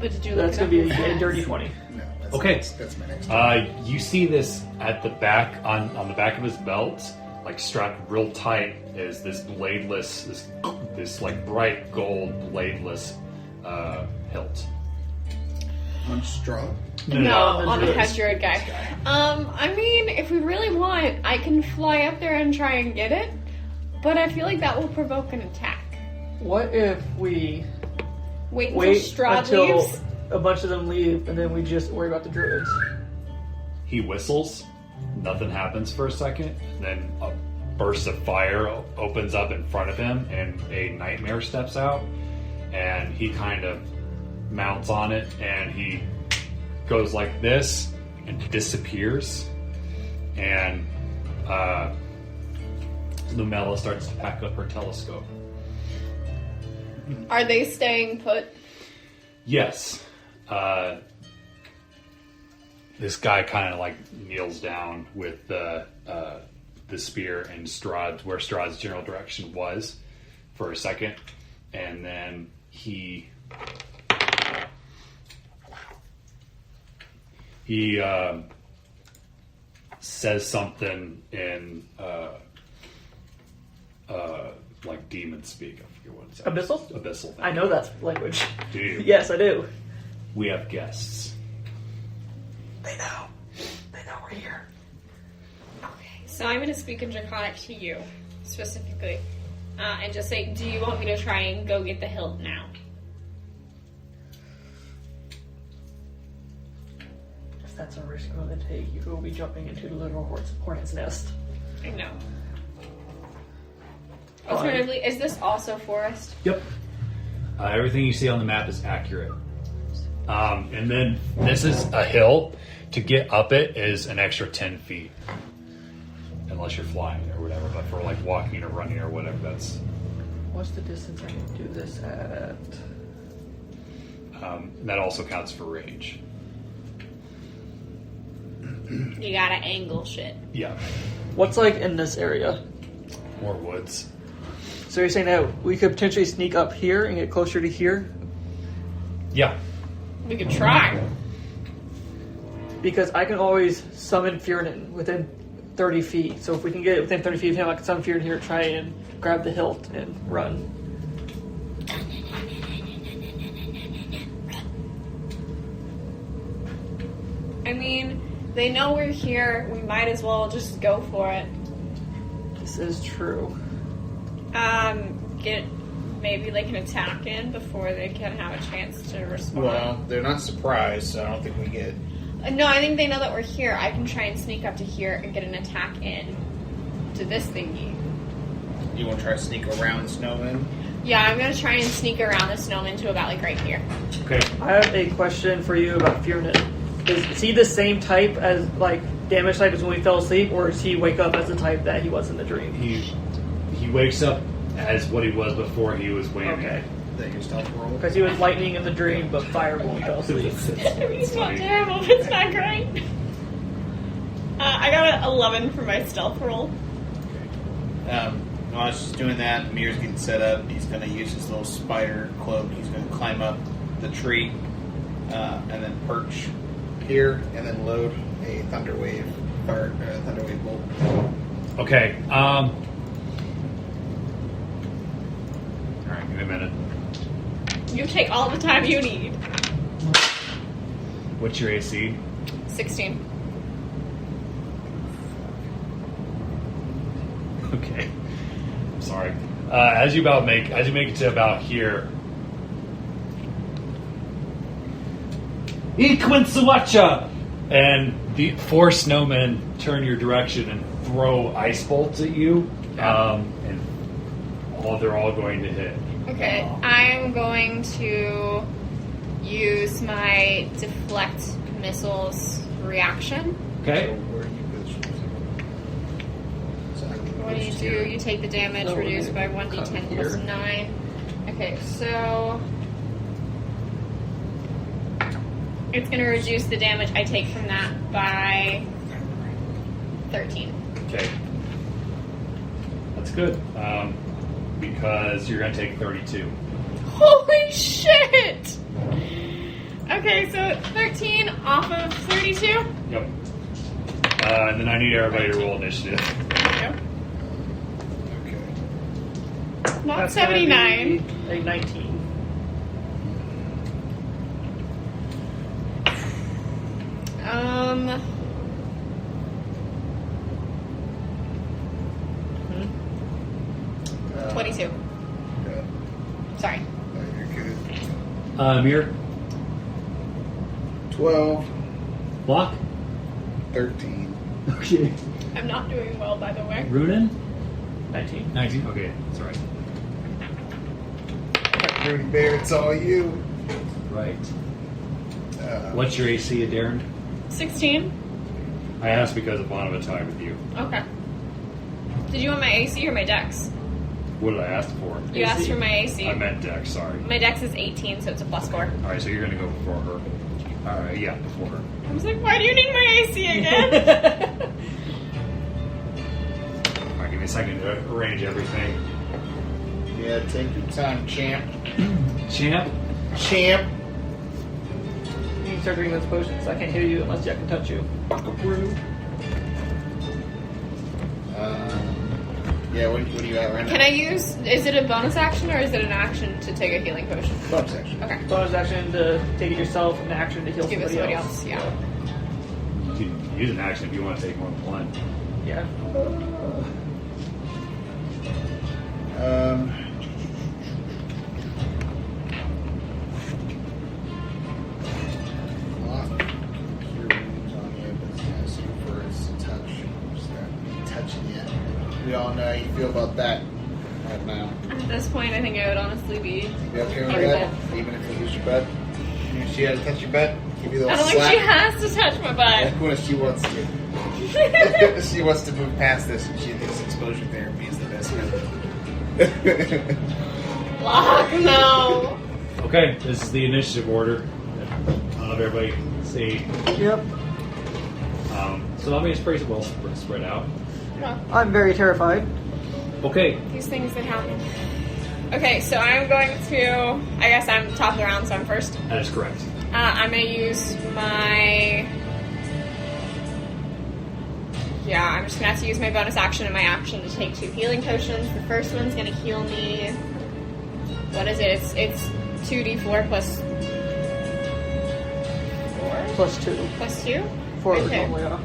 But did you look That's up gonna be his a ass? dirty 20. No. That's Okay. That's my next. You see this at the back, on the back of his belt, like strapped real tight, is this bladeless, this like bright gold bladeless hilt. On Strahd? No, on the druid. head druid guy. I mean, if we really want, I can fly up there and try and get it, but I feel like that will provoke an attack. What if we Wait until wait Strahd until leaves? a bunch of them leave, and then we just worry about the druids? He whistles. Nothing happens for a second. Then a burst of fire opens up in front of him, and a nightmare steps out. And he kind of mounts on it, and he goes like this and disappears. And Lumella starts to pack up her telescope. Are they staying put? Yes. This guy kind of like kneels down with the spear and Strahd, where Strahd's general direction was, for a second, and then he says something in like demon speak. I forget what it's Abyssal? Abyssal. I know that language. Do you? Yes, I do. We have guests. They know. They know we're here. Okay, so I'm going to speak in Draconic to you, specifically, and just say, do you want me to try and go get the hilt now? If that's a risk you're going to take, you will be jumping into the literal hornet's nest. I know. Alternatively, is this also forest? Yep. Everything you see on the map is accurate. And then this is a hill. To get up it is an extra 10 feet. Unless you're flying or whatever. But for like walking or running or whatever, that's What's the distance I can do this at? That also counts for range. You gotta angle shit. Yeah. What's like in this area? More woods. So you're saying that we could potentially sneak up here and get closer to here? Yeah. We could try. Because I can always summon Fiernan within 30 feet. So if we can get it within 30 feet of him, I can summon Fiernan here, try and grab the hilt and run. I mean, they know we're here. We might as well just go for it. This is true. Get maybe like an attack in before they can have a chance to respond. Well, they're not surprised, so I don't think we get. No, I think they know that we're here. I can try and sneak up to here and get an attack in to this thingy. You want to try to sneak around the snowman? Yeah, I'm gonna try and sneak around the snowman to about like right here. Okay. I have a question for you about Fiernan. Is he the same type as, like, damage type as when we fell asleep, or does he wake up as the type that he was in the dream? He wakes up as what he was before he was whammy. Okay. Is that your stealth roll? Because he was lightning in the dream, but fire when we fell asleep. I mean, it's not terrible, but it's not great. I got an 11 for my stealth roll. While I was just doing that, Emyr's getting set up. He's going to use his little spider cloak. He's going to climb up the tree and then perch here and then load a thunderwave bolt. Okay. All right. Give me a minute. You take all the time you need. What's your AC? 16. Okay. I'm sorry. As you make it to about here. Equinsuacha! And the 4 snowmen turn your direction and throw ice bolts at you. And they're all going to hit. Okay, I'm going to use my deflect missiles reaction. Okay. So where are you positioned? What do you do? You take the damage So reduced by come 1d10 here. plus 9. Okay, so it's going to reduce the damage I take from that by 13. Okay. That's good. Because you're going to take 32. Holy shit! Okay, so 13 off of 32. Yep. And then I need everybody to roll initiative. Okay. Okay. Not That's gonna 79. be a 19. Uh, 22. Okay. Sorry. You're good. Emyr, 12, block. 13. Okay. I'm not doing well, by the way. Runin? 19. 19. Okay, that's right. Rudy Bear, it's all you. Right. Uh, What's your AC, Aderyn? 16. I asked because of one of a tie with you. Okay. Did you want my AC or my dex? What did I ask for? You AC. asked for my AC. I meant Dex, sorry. My dex is 18, so it's a +4. Alright, so you're going to go before her. Alright, yeah, before her. I was like, why do you need my AC again? Alright, give me a second to arrange everything. yeah, take your time, champ. Champ? Champ. You can start drinking those potions. I can't hear you unless I can touch you. Yeah, what are you at right now? Can I use, is it a bonus action or is it an action to take a healing potion? Bonus action. Okay. Bonus action to take it yourself, and action to heal Give it somebody somebody else. else, yeah. You can use an action if you want to take more than one. Yeah. Lock cure wounds on you, but it's kind of super its touch. Just got touching you. We all know how you feel about that right now. At this point, I think I would honestly be. You be okay with Every that? Even if you lose your butt? You she had to touch your butt? Give you a I little don't think slap? she has to touch my butt. When she wants to. She wants to move past this, and she thinks exposure therapy is the best method. Lock, no. Okay, this is the initiative order. I don't know if everybody can see. Yep. So I mean, it's pretty well spread out. No, I'm very terrified. Okay, these things that happen. Okay, so I'm going to. I guess I'm top of the round, so I'm first. that is correct. I'm gonna use my. Yeah, I'm just gonna have to use my bonus action and my action to take 2 healing potions. The first one's gonna heal me. What is it? It's 2d4 plus 4? +2. Plus 2? 4 Okay. normally, yeah.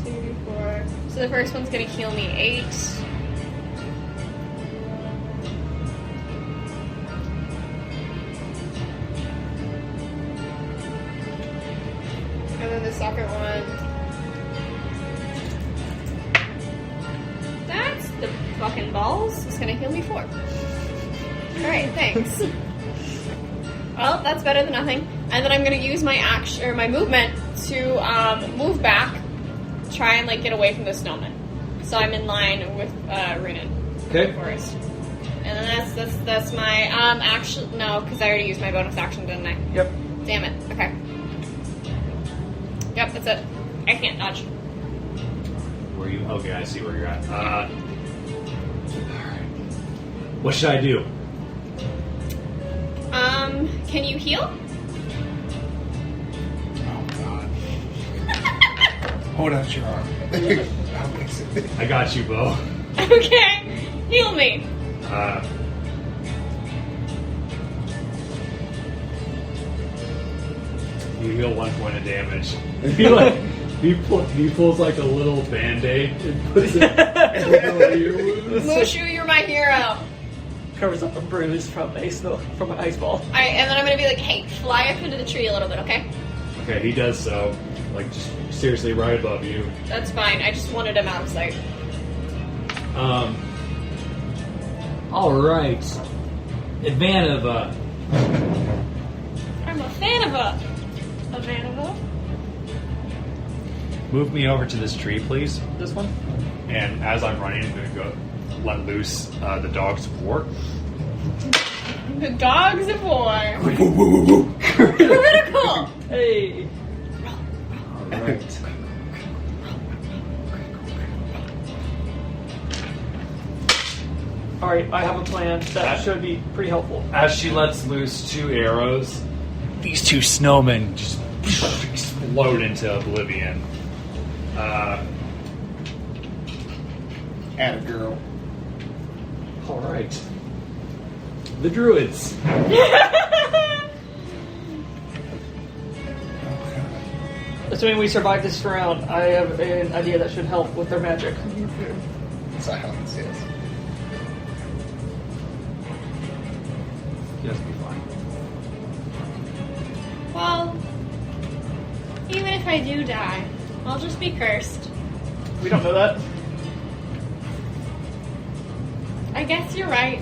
2d4. So the first one's gonna heal me 8. And then the second one. That's the fucking balls. It's gonna heal me 4. Alright, thanks. Well, that's better than nothing. And then I'm gonna use my action or my movement to move back, try and like get away from the snowman. So I'm in line with Runan. Okay. Forest. And then that's my action. No, because I already used my bonus action, didn't I? Yep. Damn it. Okay. Yep, that's it. I can't dodge. Where you? Okay, I see where you're at. Alright. What should I do? Can you heal? Oh God! Hold out your arm. I'll fix it. I got you, Bo. Okay. Heal me. You heal 1 point of damage. He pulls like a little band-aid and puts it over your wounds. Mushu, you're my hero. Covers up a bruise from an ice ball. Alright, and then I'm gonna be like, hey, fly up into the tree a little bit, okay? Okay, he does so. Like, just seriously right above you. That's fine. I just wanted him out of sight. Alright. Advanova. I'm a fan of a Vanova. Move me over to this tree, please. This one? And as I'm running, I'm going to go let loose the dogs of war. The dogs of war. Critical. Hey! Alright. Alright, I have a plan. That should be pretty helpful. As she lets loose 2 arrows, these 2 snowmen just explode into oblivion. Add a girl. Alright. The druids. Assuming we survive this round, I have an idea that should help with their magic. Silence, yes. Yes, be fine. Well, even if I do die, I'll just be cursed. We don't know that. I guess you're right.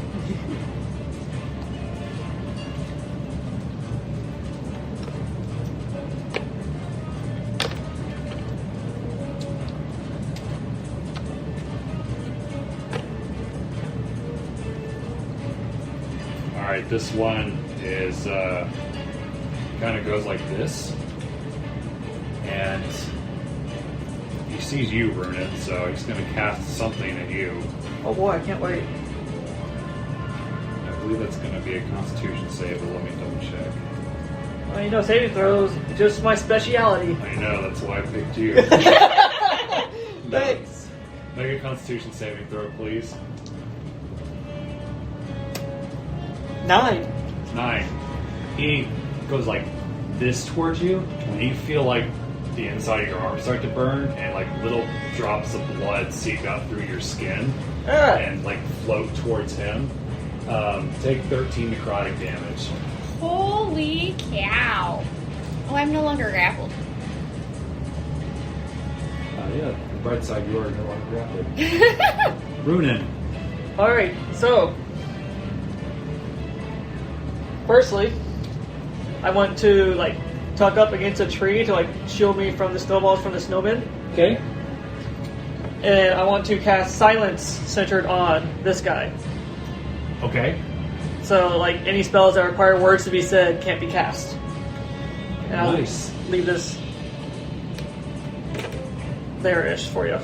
Alright, this one is kind of goes like this. And he sees you, Runan, so he's going to cast something at you. Oh boy, I can't wait. I believe that's going to be a Constitution save, but let me double check. Well, you know, saving throws, just my speciality. I know, that's why I picked you. Thanks. Make a Constitution saving throw, please. 9. 9. He goes like this towards you, and you feel like the inside of your arm start to burn, and like little drops of blood seep out through your skin and like float towards him. Take 13 necrotic damage. Holy cow. Oh, I'm no longer grappled. Yeah, the bright side, you are no longer grappled. Runan. Alright, so firstly, I want to like tuck up against a tree to like shield me from the snowballs from the snowmen. Okay. And I want to cast silence centered on this guy. Okay. So, like, any spells that require words to be said can't be cast. And I'll Nice. leave this there-ish for you.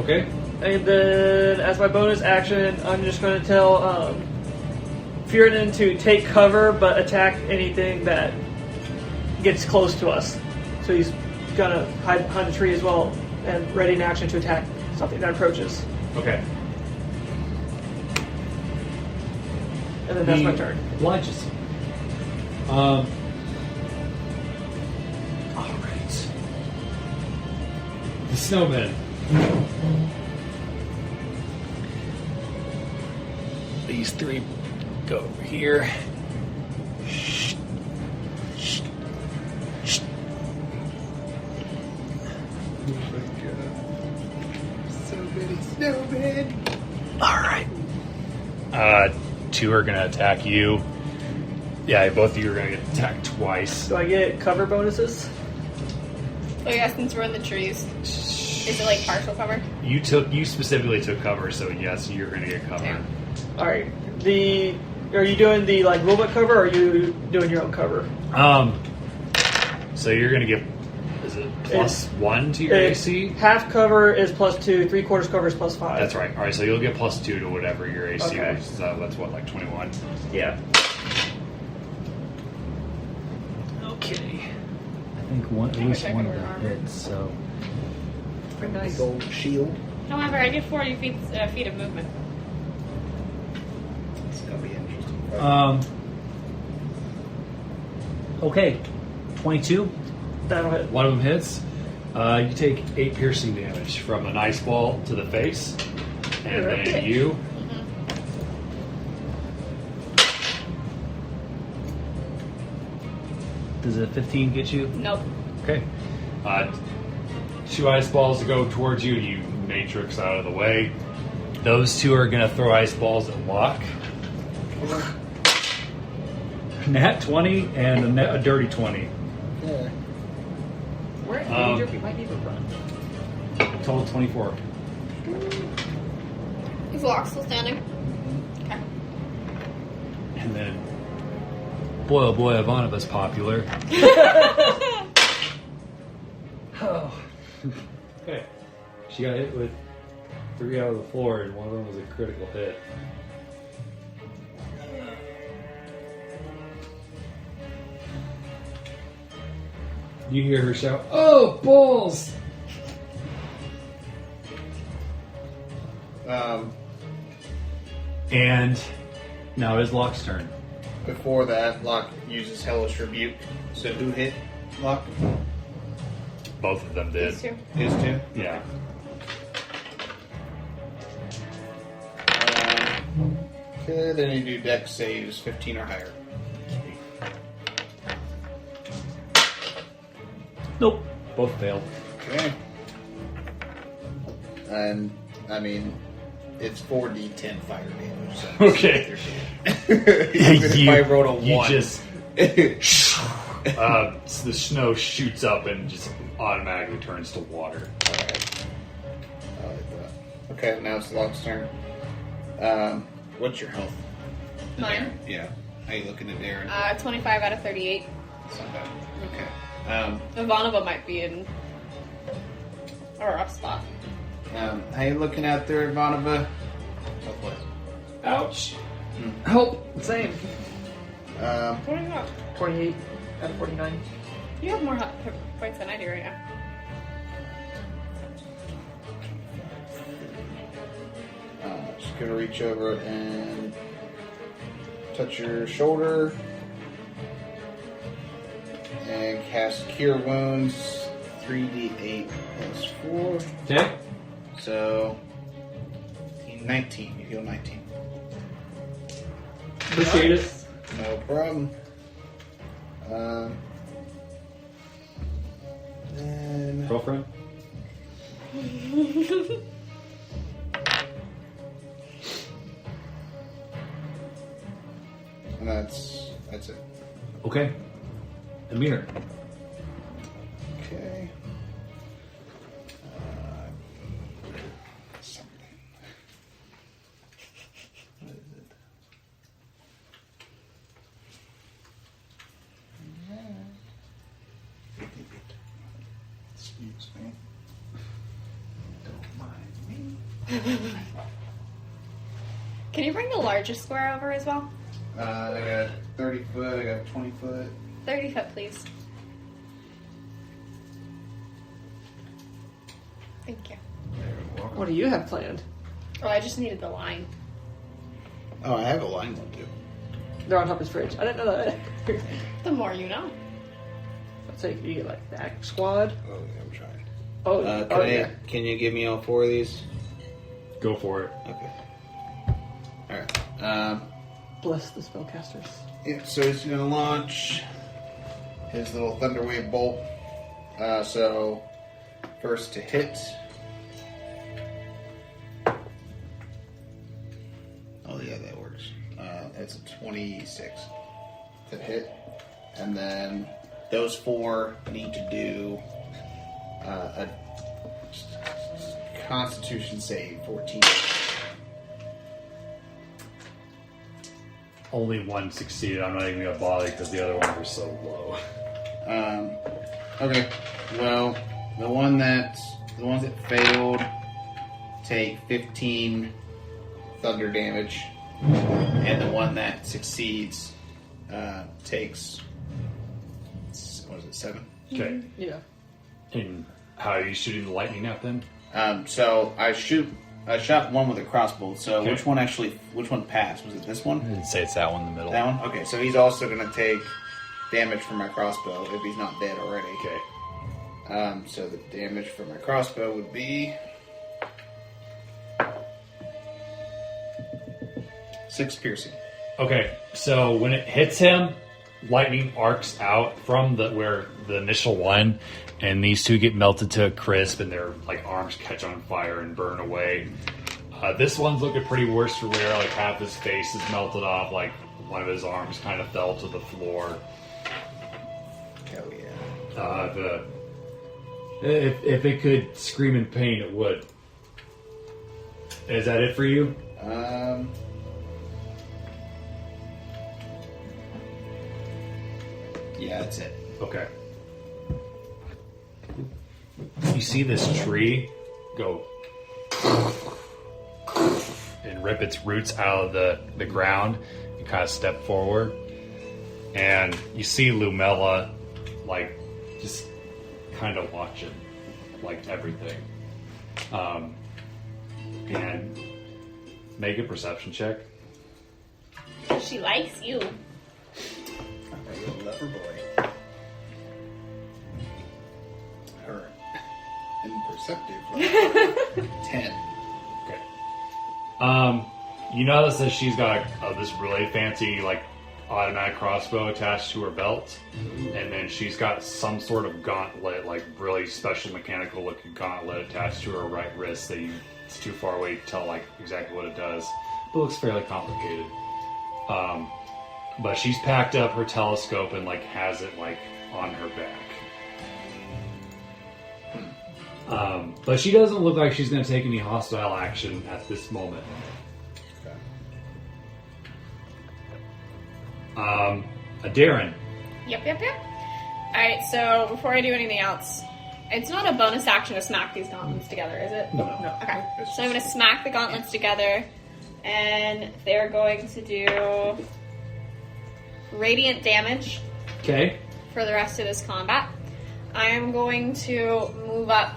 Okay. And then, as my bonus action, I'm just going to tell Furion to take cover, but attack anything that gets close to us. So he's going to hide behind the tree as well, and ready in action to attack something that approaches. Okay. And then that's my turn. Obliges. All right. The snowman. These three go over here. So many snowmen. All right. Two are gonna attack you. Yeah, both of you are gonna get attacked twice. Do I get cover bonuses? So yeah, since we're in the trees, is it like partial cover? You specifically took cover, so yes, you're gonna get cover. Yeah. Alright. Are you doing the like rulebook cover, or are you doing your own cover? So you're gonna get, is it plus It's- 1 to your AC? Half cover is +2, 3/4 cover is +5. That's right. All right, so you'll get +2 to whatever your AC Okay. was. That's what, like 21. Yeah. Okay. I think at least one of them hits. So Very nice. Big old shield. However, I get 40 feet of movement. It's gonna be interesting. Okay, 22. That'll hit. One of them hits. You take 8 piercing damage from an ice ball to the face, and then Okay. you. Does a 15 get you? Nope. Okay. 2 ice balls go towards you. You matrix out of the way. Those 2 are going to throw ice balls at Locke. Nat 20 and a dirty 20. Yeah. We're in Um, danger. We might need to run. Total 24. Is Locke still standing? Okay. And then, boy, oh boy, Ivanova's popular. Oh. Okay. She got hit with 3 out of the 4, and one of them was a critical hit. You hear her shout, "Oh, balls!" And now it is Locke's turn. Before that, Locke uses Hellish Rebuke. So who hit Locke? Both of them did. These two. His two. Yeah. Okay, then you do Dex saves 15 or higher. Nope. Both failed. Okay. And I mean, it's 4d10 fire damage. So Okay. Even if I rolled a 1. You just the snow shoots up and just automatically turns to water. Alright. I like that. Okay, now it's Locke's turn. What's your health? Mine? Yeah. How you looking at Aderyn? 25 out of 38. It's not bad. Okay. Ivanova might be in a rough spot. How you looking out there, Ivanova? Southwest. Ouch. Help. Same. What do you got? 28 out of 49. You have more hit points than I do right now. Just gonna reach over and touch your shoulder and cast Cure Wounds 3d8 plus 4. Okay. So 19. You heal 19. Appreciate it. No problem. Then Girlfriend. and that's it. Okay. Emyr. Okay. Something. me. Don't mind me. Can you bring the largest square over as well? I got 30 foot, I got 20 foot. 30 foot, please. Thank you. What do you have planned? Oh, I just needed the line. Oh, I have a line one too. They're on top of his fridge. I didn't know that. The more you know. So you get like the act squad. Oh, yeah, I'm trying. Oh, yeah. Can you give me all 4 of these? Go for it. Okay. Alright. Bless the spellcasters. Yeah, so he's going to launch his little Thunderwave bolt. So, first to hit. Oh, yeah, that works. It's a 26 to hit. And then those 4 need to do a Constitution save, 14. Only one succeeded. I'm not even going to bother because the other ones were so low. Okay. Well, the ones that failed take 15 thunder damage, and the one that succeeds takes 7. Okay. Yeah. And how are you shooting the lightning at them? So I shot one with a crossbow. So Okay. which one passed? Was it this one? I didn't say it's that one in the middle. That one? Okay, so he's also going to take damage from my crossbow if he's not dead already. Okay. So the damage from my crossbow would be 6 piercing. Okay, so when it hits him, lightning arcs out from where the initial one, and these two get melted to a crisp, and their like arms catch on fire and burn away. This one's looking pretty worse for wear. Like half his face is melted off. Like one of his arms kind of fell to the floor. Hell yeah. If it could scream in pain, it would. Is that it for you? Yeah, that's it. Okay. You see this tree go and rip its roots out of the ground and kind of step forward. And you see Lumella, like, just kind of watching, like, everything. And make a perception check. She likes you. You lover boy. Her imperceptive. 10. Okay. You notice that she's got this really fancy, like, automatic crossbow attached to her belt, and then she's got some sort of gauntlet, like really special mechanical looking gauntlet attached to her right wrist that it's too far away to tell like exactly what it does, but it looks fairly complicated. But she's packed up her telescope and like has it like on her back. But she doesn't look like she's going to take any hostile action at this moment. Aderyn. Yep. Alright, so before I do anything else, it's not a bonus action to smack these gauntlets together, is it? No. Okay. So I'm going to smack the gauntlets together, and they're going to do radiant damage Okay. for the rest of this combat. I am going to move up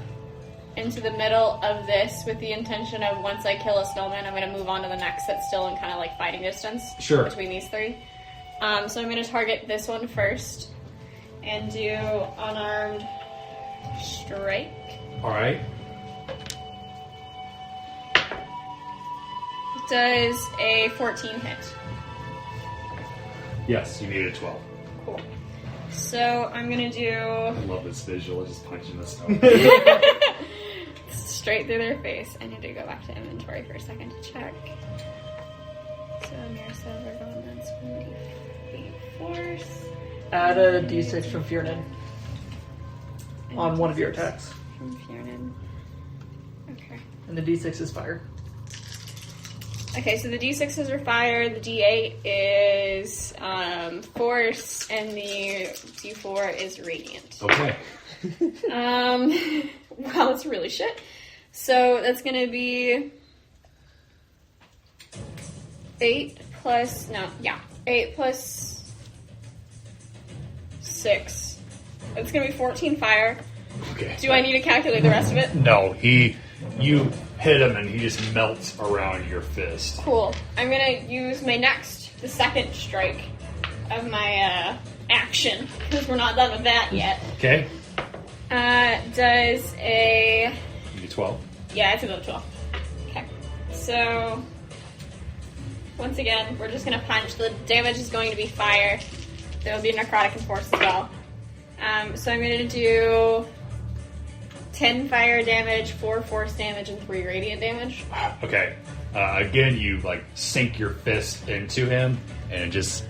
into the middle of this with the intention of once I kill a snowman, I'm going to move on to the next that's still in kind of like fighting distance Sure. between these three. So I'm going to target this one first and do unarmed strike. Alright. Does a 14 hit? Yes, you need a 12. Cool. So I'm going to I do love this visual, just punching the snow. straight through their face. I need to go back to inventory for a second to check. So Emyr says we're going on 1d8 force. Add a d6 from Fiernan on one of your attacks. From Fiernan. Okay. And the d6 is fire. Okay, so the d6s are fire, the d8 is force, and the d4 is radiant. Okay. Wow, that's really shit. So that's gonna be 8 plus 6. It's gonna be 14 fire. Okay. Do I need to calculate the rest of it? No, you hit him and he just melts around your fist. Cool. I'm gonna use the second strike of my action, because we're not done with that yet. Okay. Does a... You get 12. Yeah, it's another 12. Okay. So, once again, we're just gonna punch. The damage is going to be fire. There will be necrotic and force as well. So I'm gonna do 10 fire damage, 4 force damage, and 3 radiant damage. Okay. Again, you sink your fist into him, and it just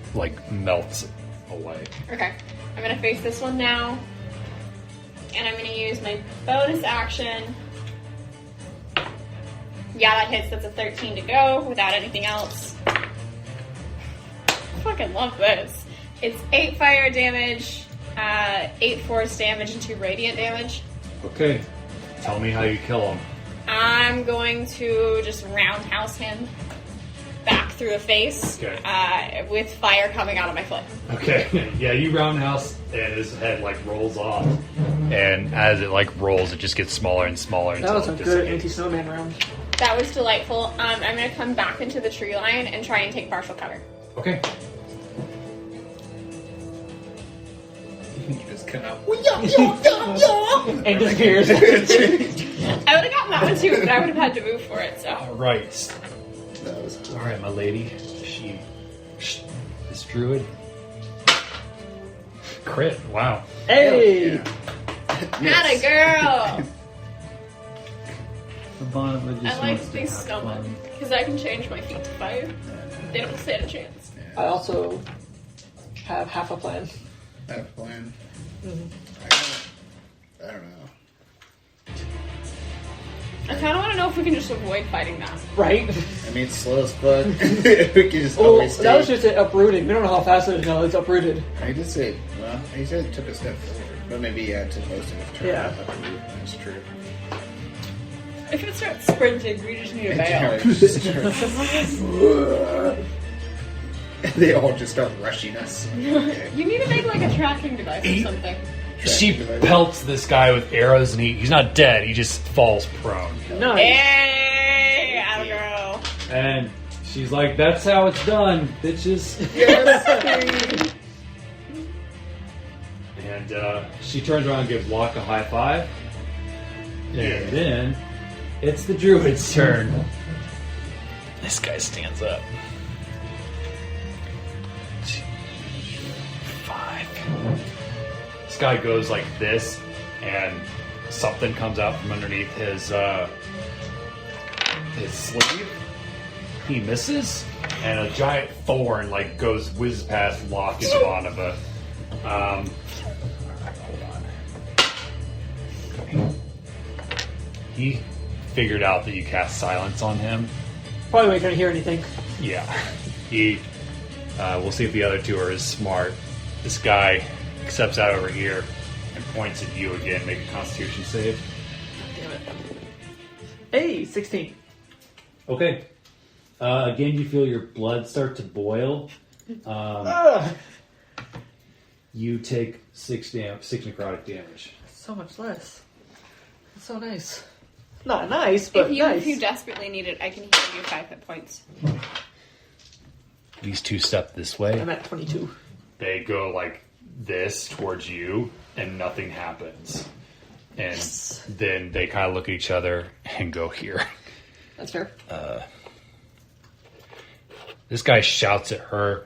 melts away. Okay. I'm gonna face this one now. And I'm gonna use my bonus action. Yeah, that hits. That's a 13 to go without anything else. I fucking love this. It's 8 fire damage, 8 force damage, and 2 radiant damage. Okay. Tell me how you kill him. I'm going to just roundhouse him back through the face, Okay. with fire coming out of my foot. Okay. Yeah, you roundhouse, and his head rolls off, and as it rolls, it just gets smaller and smaller. That was until a it good dissipates. Um, anti-snowman round. That was delightful. I'm going to come back into the tree line and try and take partial cover. Okay. You just kind of. And disappears. I would have gotten that one too, but I would have had to move for it, so. All right. That was All right, my lady. This druid. Crit. Wow. Hey! Not a girl! I I like these so much, because I can change my feet to fire. They don't stand a chance. I also have half a plan. that plan. I don't know. I kind of want to know if we can just avoid fighting that. Right? I mean, it's slow as fuck. We can just Oh, always that was stay. just uprooting. We don't know how fast it is now. It's uprooted. I did say, well, he said it took a step forward, but maybe it took most of his turn. Yeah. That's true. If it starts sprinting, we just need a bail. They all just start rushing us. Okay. You need to make like a tracking device or something. She pelts this guy with arrows, and he's not dead. He just falls prone. Nice. Hey, atta girl. And she's like, "That's how it's done, bitches." And she turns around and gives Locke a high five. And then it's the druid's turn. This guy stands up. 2, 5. This guy goes like this, and something comes out from underneath his sleeve. He misses, and a giant thorn whizzes past Locke and Ivanova. Hold on. He figured out that you cast silence on him. Probably we couldn't hear anything. Yeah. He. We'll see if the other two are as smart. This guy steps out over here and points at you again. Make a Constitution save. Damn it. Hey, 16. Okay. Again, you feel your blood start to boil. You take 6 necrotic damage. So much less. That's so nice. Not nice, but nice. If you desperately need it, I can heal you 5 hit points. These two step this way. I'm at 22. They go like this towards you, and nothing happens. And then they kind of look at each other and go here. That's fair. This guy shouts at her,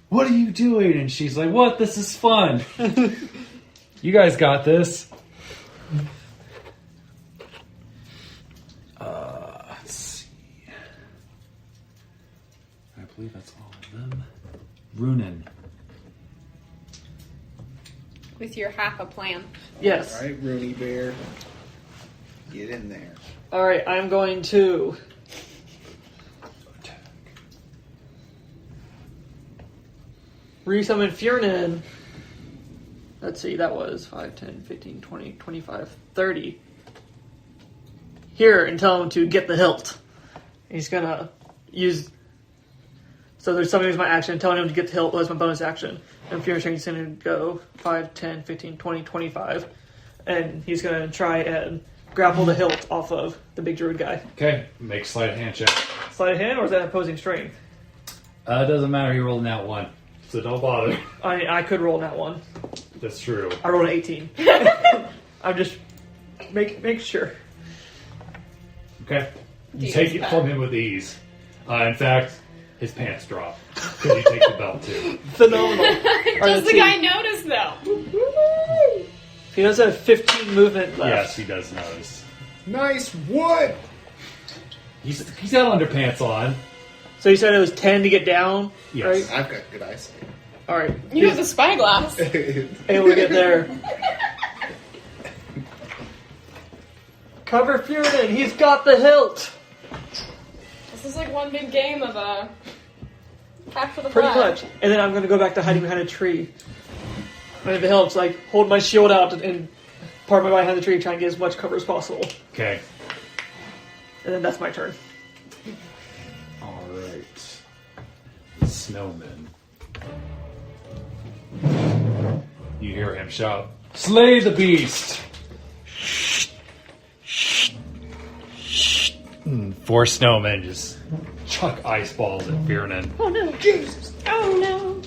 "What are you doing?" And she's like, "What? This is fun. You guys got this." Let's see. I believe that's all of them. Runin. With your half a plan. Yes. All right, Rooney Bear. Get in there. Alright, I'm going to... resummon Furnin. Let's see, that was 5, 10, 15, 20, 25, 30. Here, and tell him to get the hilt. He's gonna use... So there's something as my action, telling him to get the hilt was my bonus action. And Fear Strength is gonna go 5, 10, 15, 20, 25. And he's gonna try and grapple the hilt off of the big druid guy. Okay, make sleight of hand check. Sleight of hand, or is that opposing strength? It doesn't matter. You rolled in that one, so don't bother. I mean, I could roll that one. That's true. I rolled an 18. I'm just make sure. Okay, you Deals take it back. from him with ease. In fact, his pants drop because you take the belt too. Phenomenal. Does the guy notice though? He does have 15 movement left. Yes, he does notice. Nice wood. He's got underpants on. So you said it was 10 to get down? Yes. Right? I've got good eyesight. Alright. You have the spyglass. Able to get there. Cover Furion, he's got the hilt! This is like one big game of capture the Pretty flag. much. And then I'm gonna go back to hiding behind a tree. And if it helps, like, hold my shield out and part my way behind the tree, try and get as much cover as possible. Okay. And then that's my turn. All right. Snowman. You hear him shout, "Slay the beast!" Four snowmen just chuck ice balls at Fiernan. Oh no! Jesus! Oh no!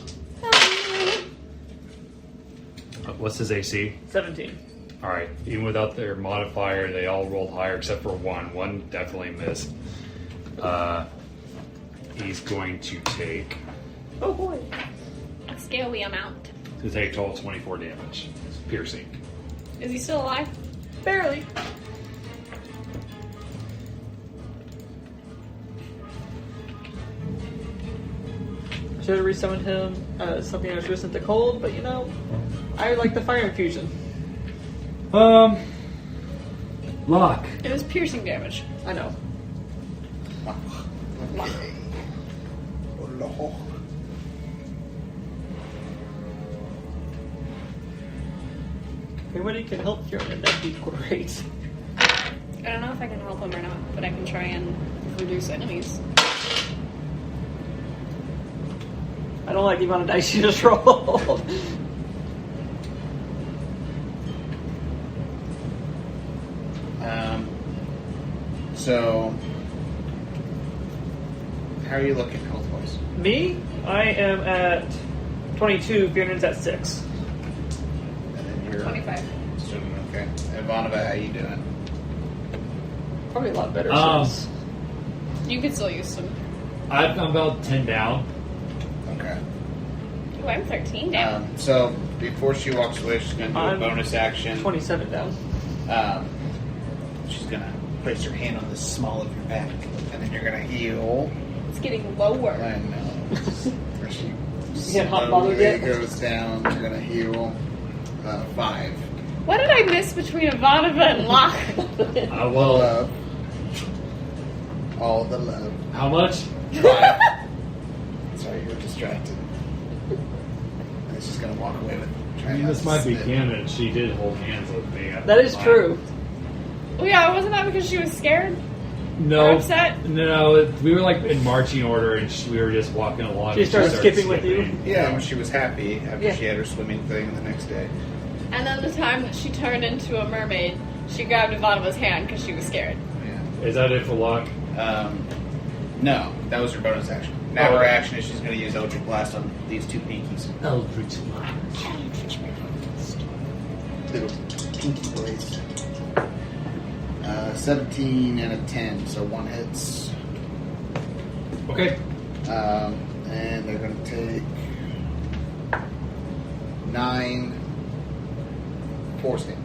Oh What's his AC? 17. Alright, even without their modifier, they all rolled higher except for one. One definitely missed. He's going to take... Oh boy. no! What scale we amount? To take total 24 damage. Piercing. Is he still alive? Barely. Should have resummoned him as something that was resistant to cold, but you know, I like the fire infusion. Lock. It was piercing damage. I know. Okay. Oh, no. If anybody can help Furion, that'd be great. I don't know if I can help him or not, but I can try and reduce enemies. I don't like the amount of dice you just rolled. So, how are you looking health-wise? Me? I am at 22, Fionan's at 6. And then you're 25. still doing okay. And Vonnegut, how you doing? Probably a lot better since. You could still use some. I'm about 10 down. Okay. Ooh, I'm 13 down. So before she walks away, she's going to do I'm a bonus action. 27 down. She's going to place her hand on the small of your back, and then you're going to heal. It's getting lower. I know. Where she get hot bothered yet? goes down. You're going to heal 5. What did I miss between Ivanova and Locke? Well, Love. All the love. how much? 5. Sorry, you were distracted. And she's going to walk away with. I mean, this might be canon. She did hold hands with me. at That the is time. true. Oh yeah, wasn't that because she was scared? No, Or upset? no. We were like in marching order, and we were just walking along. She and started skipping with you? Yeah, when she was happy after Yeah. she had her swimming thing the next day. And then the time that she turned into a mermaid, she grabbed Ivanova's hand because she was scared. Yeah. Is that it for luck? No, that was her bonus action. Now Oh. her action is she's going to use Eldritch Blast on these two pinkies. Eldritch Little pinky blades. 17 and a 10, so one hits. Okay. And they're going to take 9 force damage.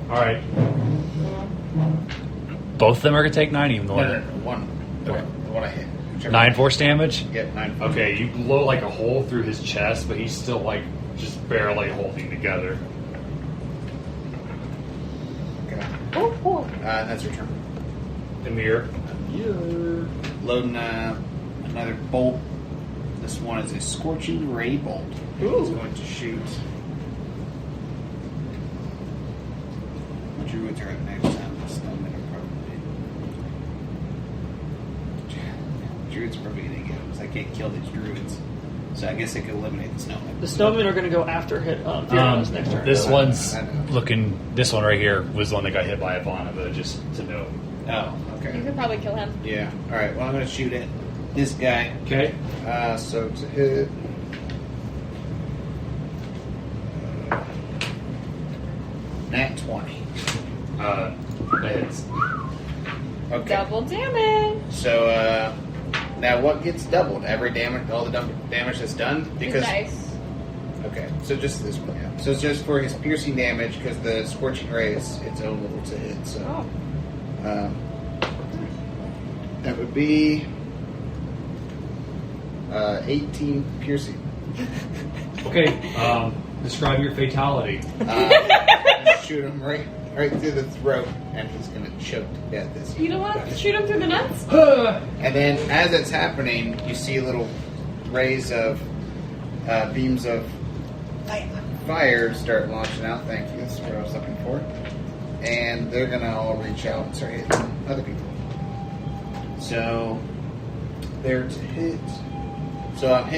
All right. Both of them are gonna take 9, even though No, one. Okay. The one I hit. Whichever 9 one. force damage. Yep, 9 force. Okay, you blow like a hole through his chest, but he's still like just barely holding together. Okay. Oh. That's your turn. Emyr. You're loading another bolt. This one is a Scorching Ray bolt. Ooh. It's going to shoot druids are up next time. The snowmen are probably... Druids are probably going to get them, because I can't kill these druids. So I guess I could eliminate the snowmen. The snowmen are going to go after Theodore's next turn. This one's I know. looking. This one right here was the one that got hit by Ivanova. Just to know. Oh, You okay. could probably kill him. Yeah. Alright, well, I'm going to shoot at this guy. Okay. So to hit... Nat 20. That hits. Okay. Double damage. So, now what gets doubled? Every damage, all the damage that's done? Because Nice. okay, so just this one, yeah. So it's just for his piercing damage because the scorching ray is its own level to hit. So, Oh. that would be 18 piercing. Okay. Describe your fatality. Shoot him right through the throat, and he's gonna choke to death. This You don't want to shoot him through the nuts? And then, as it's happening, you see little rays of beams of fire start launching out. Thank you. That's what I was looking for. And they're gonna all reach out and start hitting other people. So they're to hit. So I'm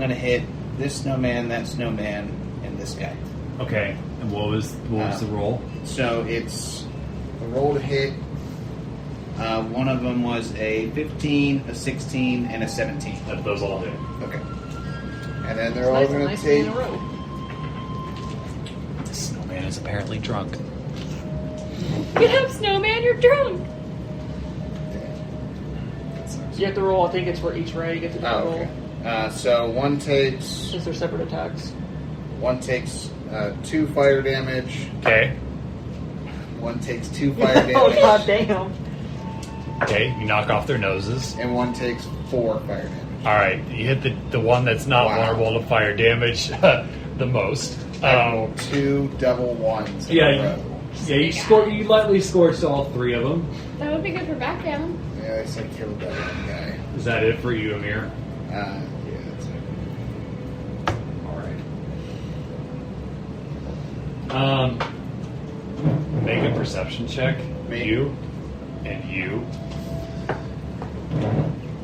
gonna hit this snowman, that snowman, and this guy. Okay. And what was the roll? So it's a roll to hit. One of them was a 15, a 16, and a 17. Those all hit. Okay. And then they're all Nice, going to nice take. in a row. The snowman is apparently drunk. Get up, snowman, you're drunk. You have to roll. I think it's for each ray. You get to Oh, roll. okay. So one takes Since they're separate attacks. 2 fire damage. Okay. One takes 2 fire damage. Oh god damn! Okay. You knock off their noses. And one takes 4 fire damage. All right. You hit the one that's not Wow. vulnerable to fire damage the most. I rolled 2 double ones in Yeah. a row. You lightly scorched all 3 of them. That would be good for backgammon. Yeah, I said killed that one guy. Is that it for you, Emyr? Yeah, that's it. All right. Make a perception check. Me? You and you.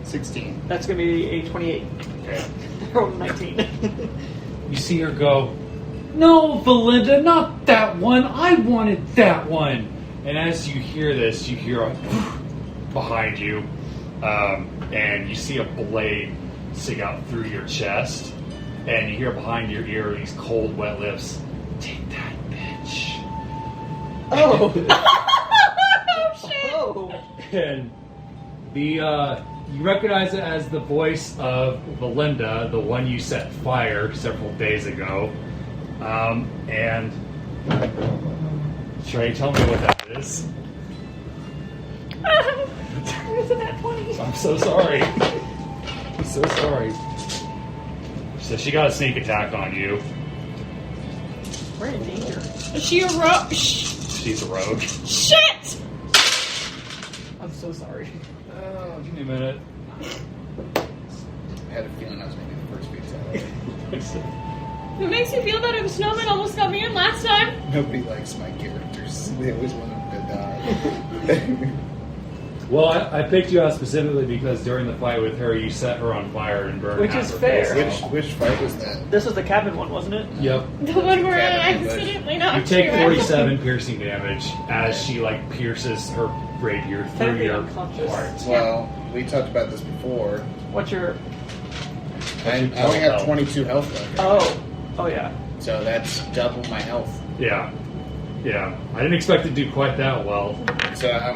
16. That's gonna be a 28. Okay. Rolled a 19. You see her go, "No, Belinda, not that one. I wanted that one." And as you hear this, you hear a behind you, and you see a blade stick out through your chest, and you hear behind your ear these cold, wet lips. "Take that, bitch." Oh! Oh shit! Oh! And you recognize it as the voice of Belinda, the one you set fire several days ago. And Trey, tell me what that is. Where's it at 20? I'm so sorry. I'm so sorry. So she got a sneak attack on you. We're in danger. Is she a rogue? She's a rogue. Shit! I'm so sorry. Oh, give me a minute. I had a feeling I was making the first fatality. What makes you feel better? The snowman almost got me in last time. Nobody likes my characters. They always want them to die. Well, I picked you out specifically because during the fight with her, you set her on fire and burned Which half is her fair. face off. Which fight was that? This was the cabin one, wasn't it? Yep. The one where I Cabin ambush. accidentally You knocked take out. 47 piercing damage as she pierces her rapier through Technically your unconscious. heart. Well, we talked about this before. What's your... I only have 22 health left. Oh. Oh yeah. So that's double my health. Yeah. Yeah. I didn't expect it to do quite that well. So how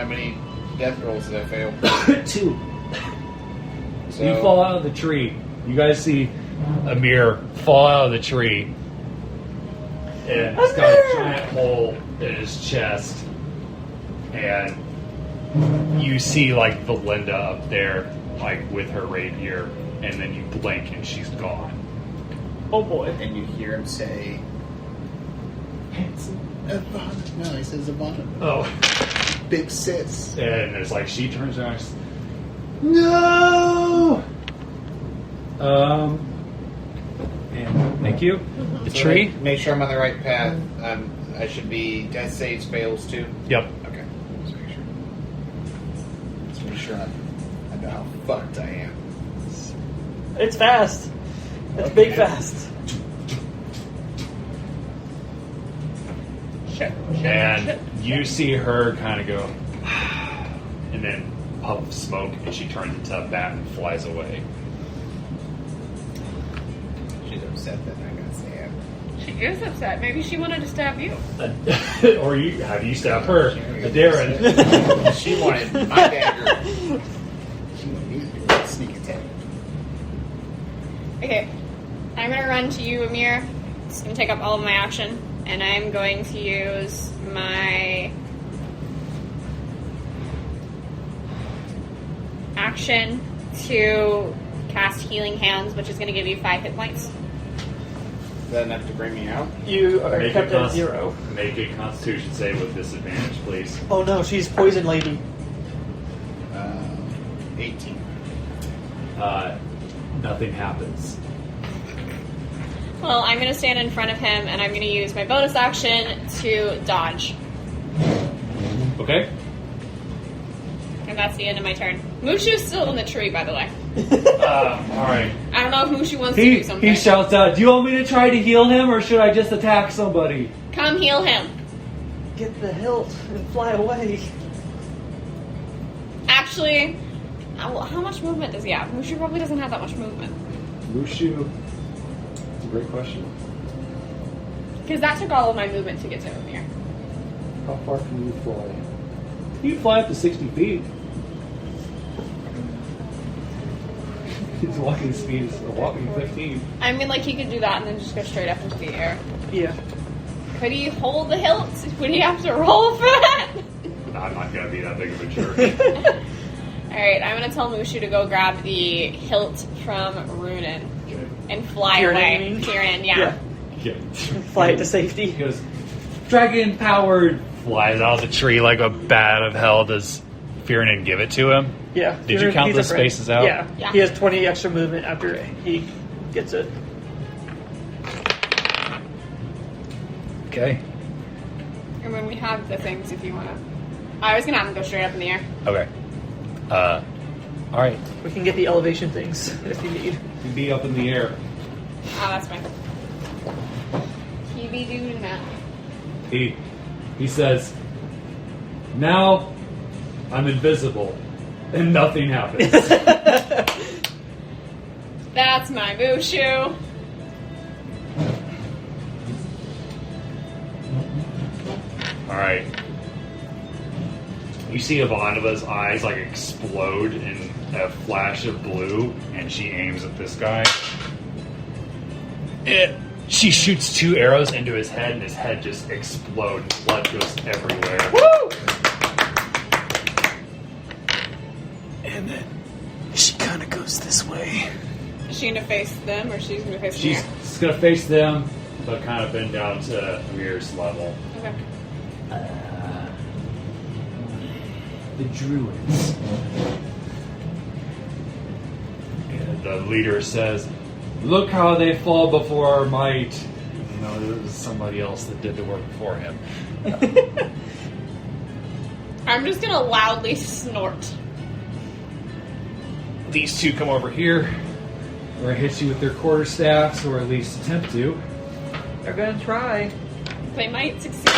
many death rolls did I fail? 2. So You fall out of the tree. You guys see Emyr fall out of the tree. And he's got a giant hole in his chest. And you see Belinda up there, with her rapier, and then you blink and she's gone. Oh boy. and you hear him say, "Handsome Ivana." No, he says Ivana. Oh. Big sis. And it's she turns around and says, "No!" And Thank you. The So tree? Make sure I'm on the right path. I should be death saves fails too. Yep. Okay. Just make sure. Just make sure I know how fucked I am. It's fast. It's big fast. And you see her kind of go, and then puff of smoke, and she turns into a bat and flies away. She's upset that I got stabbed. She is upset. Maybe she wanted to stab you. Or have you stabbed her? Aderyn. She wanted my dagger. She wanted me to do a sneak attack. Okay. I'm gonna run to you, Emyr. It's gonna take up all of my action. And I'm going to use my action to cast Healing Hands, which is going to give you 5 hit points. Is that enough to bring me out? You are Make kept a at 0. Make a Constitution save with disadvantage, please. Oh no, she's poison lady. 18. Nothing happens. Well, I'm going to stand in front of him, and I'm going to use my bonus action to dodge. Okay. And that's the end of my turn. Mushu's still in the tree, by the way. All right. I don't know if Mushu wants to do something. He shouts out, "Do you want me to try to heal him, or should I just attack somebody?" Come heal him. Get the hilt and fly away. Actually, how much movement does he have? Mushu probably doesn't have that much movement. Mushu. That's a great question. Because that took all of my movement to get to Emyr. How far can you fly? You can fly up to 60 feet. His walking speed is walking 15. I mean, like, he could do that and then just go straight up into the air. Yeah. Could he hold the hilt? Would he have to roll for that? I'm not going to be that big of a jerk. Alright, I'm going to tell Mushu to go grab the hilt from Runin and fly Kieran, away. you mean? Kieran, yeah. Fly it to safety. He goes, dragon powered, flies out of the tree like a bat of hell. Does Fiernan give it to him? Yeah. Did you count he's those a friend. spaces out? Yeah. Yeah. He has 20 extra movement after he gets it. Okay. And when we have the things, if you want to. I was going to have him go straight up in the air. Okay. All right. We can get the elevation things if you need. You be up in the air. Oh, that's fine. He be doing that. He says, now I'm invisible and nothing happens. That's my Mushu. All right. You see Ivanova's eyes like explode in a flash of blue, and she aims at this guy. She shoots 2 arrows into his head, and his head just explodes. Blood goes everywhere. Woo! And then she kind of goes this way. Is she going to face them, or she's going to face She's Emyr? just gonna face them, but kind of bend down to Emyr's level. Okay. The druids. And the leader says, "Look how they fall before our might." You know, there was somebody else that did the work for him. I'm just going to loudly snort. These 2 come over here, or hit you with their quarterstaffs, or at least attempt to. They're gonna try. They might succeed.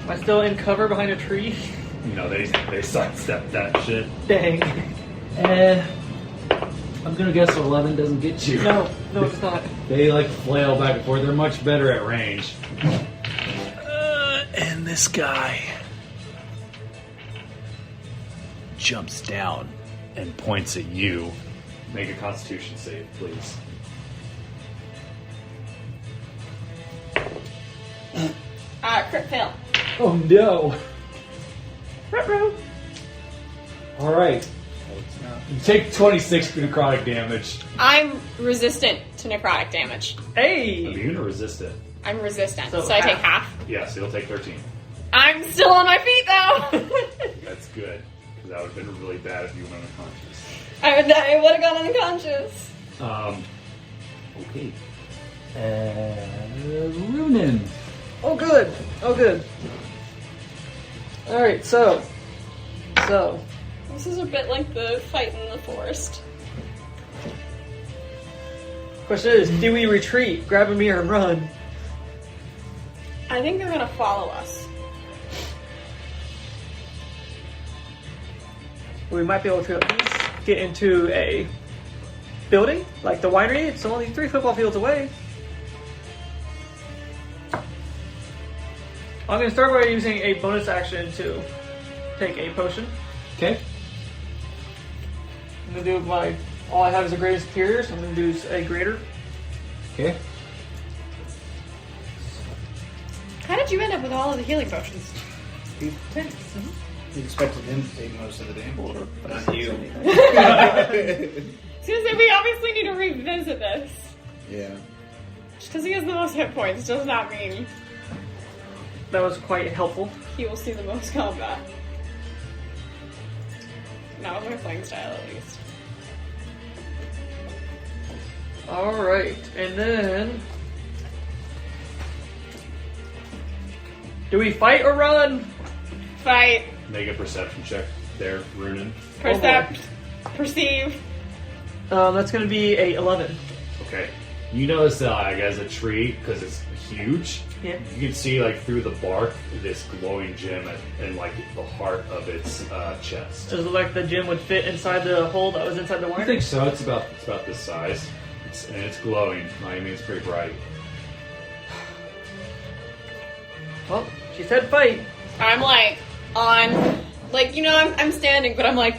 Am I still in cover behind a tree? You know, they sidestep that shit. Dang. I'm gonna guess 11 doesn't get you. No, it's not. They like flail back and forth. They're much better at range. And this guy jumps down and points at you. Make a Constitution save, please. Crit fail. Oh no! Ruh-roh. All right, you take 26 necrotic damage. I'm resistant to necrotic damage. Hey! Immune or resistant? I'm resistant, So so I take half. half. Yeah, so you'll take 13. I'm still on my feet, though! That's good, because that would have been really bad if you went unconscious. I would have gone unconscious. Okay. Runin. Oh, good. Oh, good. All right, so. This is a bit like the fight in the forest. Question is, do we retreat, grab Emyr, and run? I think they're gonna follow us. We might be able to at least get into a building, like the winery. It's only 3 football fields away. I'm going to start by using a bonus action to take a potion. Okay. I'm going to do my... All I have is a greater superior, so I'm going to do a greater. Okay. How did you end up with all of the healing potions? You expected him to take most of the damage. Not you. Seriously, we obviously need to revisit this. Yeah. Just because he has the most hit points does not mean That was quite helpful. he will see the most combat. Not with our playing style, at least. Alright, and then... Do we fight or run? Fight, Make a perception check there, Runin. percept, perceive. That's going to be a 11. Okay. You notice that like, as a tree, because it's huge, Yeah. you can see like through the bark this glowing gem in like the heart of its chest. Does it look like the gem would fit inside the hole that was inside the I winery? think so. It's about this size, and it's glowing. I mean, it's pretty bright. Well, she said fight. I'm like, I'm standing, but I'm like,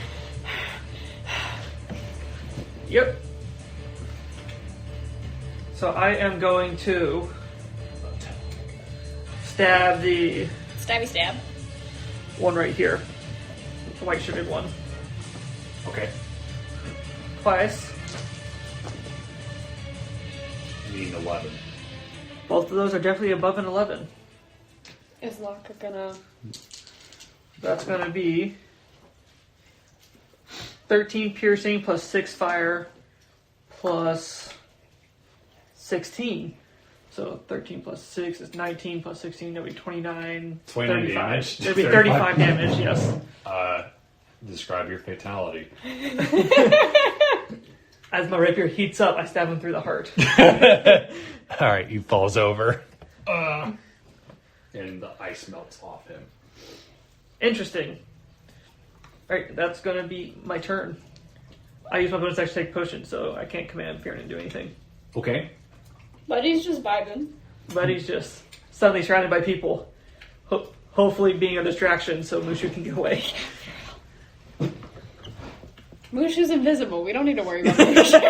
Yep. So I am going to stab the stabby stab. one right here. The white shirted one. Okay. Twice. You need 11. Both of those are definitely above an 11. Is Locke gonna... That's going to be 13 piercing plus 6 fire plus 16. So 13 plus 6 is 19 plus 16, that would be 29. 29 35. damage. That'd be 35 damage, yes. Describe your fatality. As my rapier heats up, I stab him through the heart. All right, he falls over. And the ice melts off him. Interesting. Alright, that's going to be my turn. I use my bonus action to take potion, so I can't command Fear to do anything. Okay. But he's just vibing. But he's just suddenly surrounded by people. Hopefully being a distraction so Mushu can get away. Mushu's invisible. We don't need to worry about Mushu.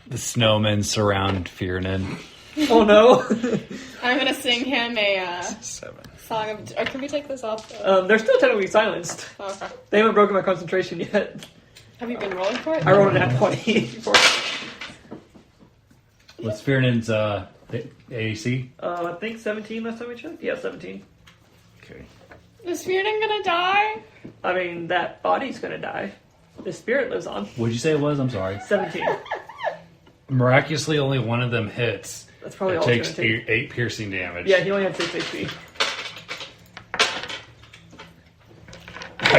The snowmen surround Fearnan. Oh no! I'm gonna sing him a 7. song of... Or can we take this off? They're still technically silenced. Okay. They haven't broken my concentration yet. Have you been rolling for it? I rolled an at 20 for What's Fearnan's AC? I think 17 last time we checked? Yeah, 17. Okay. Is Fearnan gonna die? I mean, that body's gonna die. The spirit lives on. What'd you say it was? I'm sorry. 17. Miraculously, only one of them hits. That's probably It all it's takes gonna take. 8 piercing damage. Yeah, he only had 6 HP.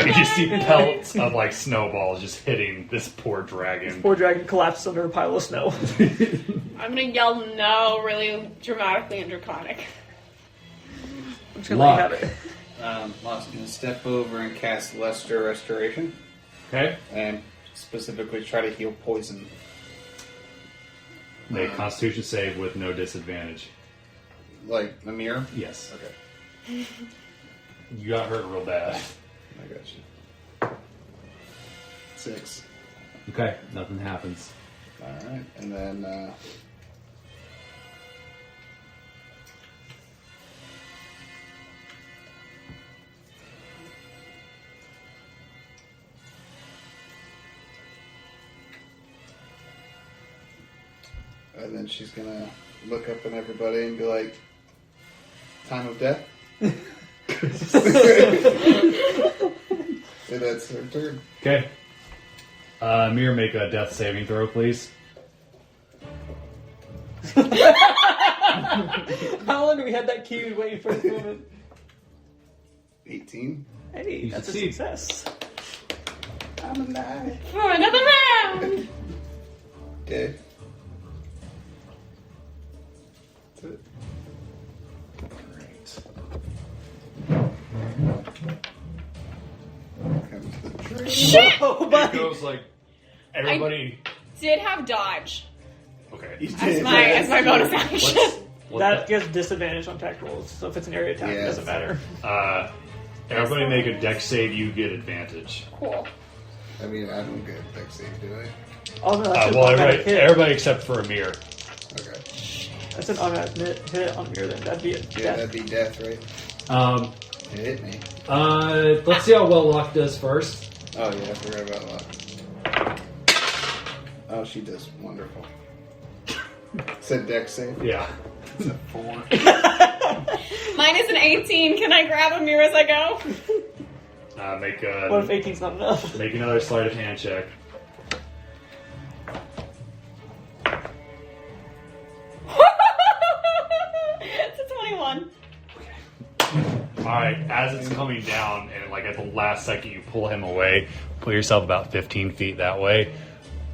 You just see pelts of like snowballs just hitting this poor dragon. Poor dragon collapsed under a pile of snow. I'm gonna yell no really dramatically and draconic. I'm just gonna let you have it. Lost going to step over and cast Lesser Restoration, Okay. and specifically try to heal poison. Make Constitution save with no disadvantage. Like Emyr? Yes. Okay, You got hurt real bad. I got you. 6. Okay. Nothing happens. Alright, and then she's gonna look up at everybody and be like, time of death? So that's her turn. Okay. Emyr, make a death saving throw, please. How long do we have that key waiting for this moment? 18. Hey, You that's succeed. a success. I'm alive. For another round! Okay. That's it. Come to the tree. Shit! Oh, It buddy. goes like everybody. Did have dodge Okay. as my bonus action. That gives disadvantage on attack rolls, so if it's an area attack, Yeah. it doesn't matter. Everybody make a dex save. You get advantage. Cool. I mean, I don't get deck save, do I? Oh, no, that's an Well, automatic hit. everybody except for Emyr. Okay. That's an automatic hit on Emyr, then. That'd be it. Yeah, that'd be death, right? It hit me. Let's see how well Locke does first. Oh, yeah, I forgot about that. Oh, she does wonderful. Said deck save? Yeah. It's a 4. Mine is an 18. Can I grab Emyr as I go? What if 18's not enough? Make another sleight of hand check. It's a 21. Alright, as it's coming down, and like at the last second you pull him away, pull yourself about 15 feet that way.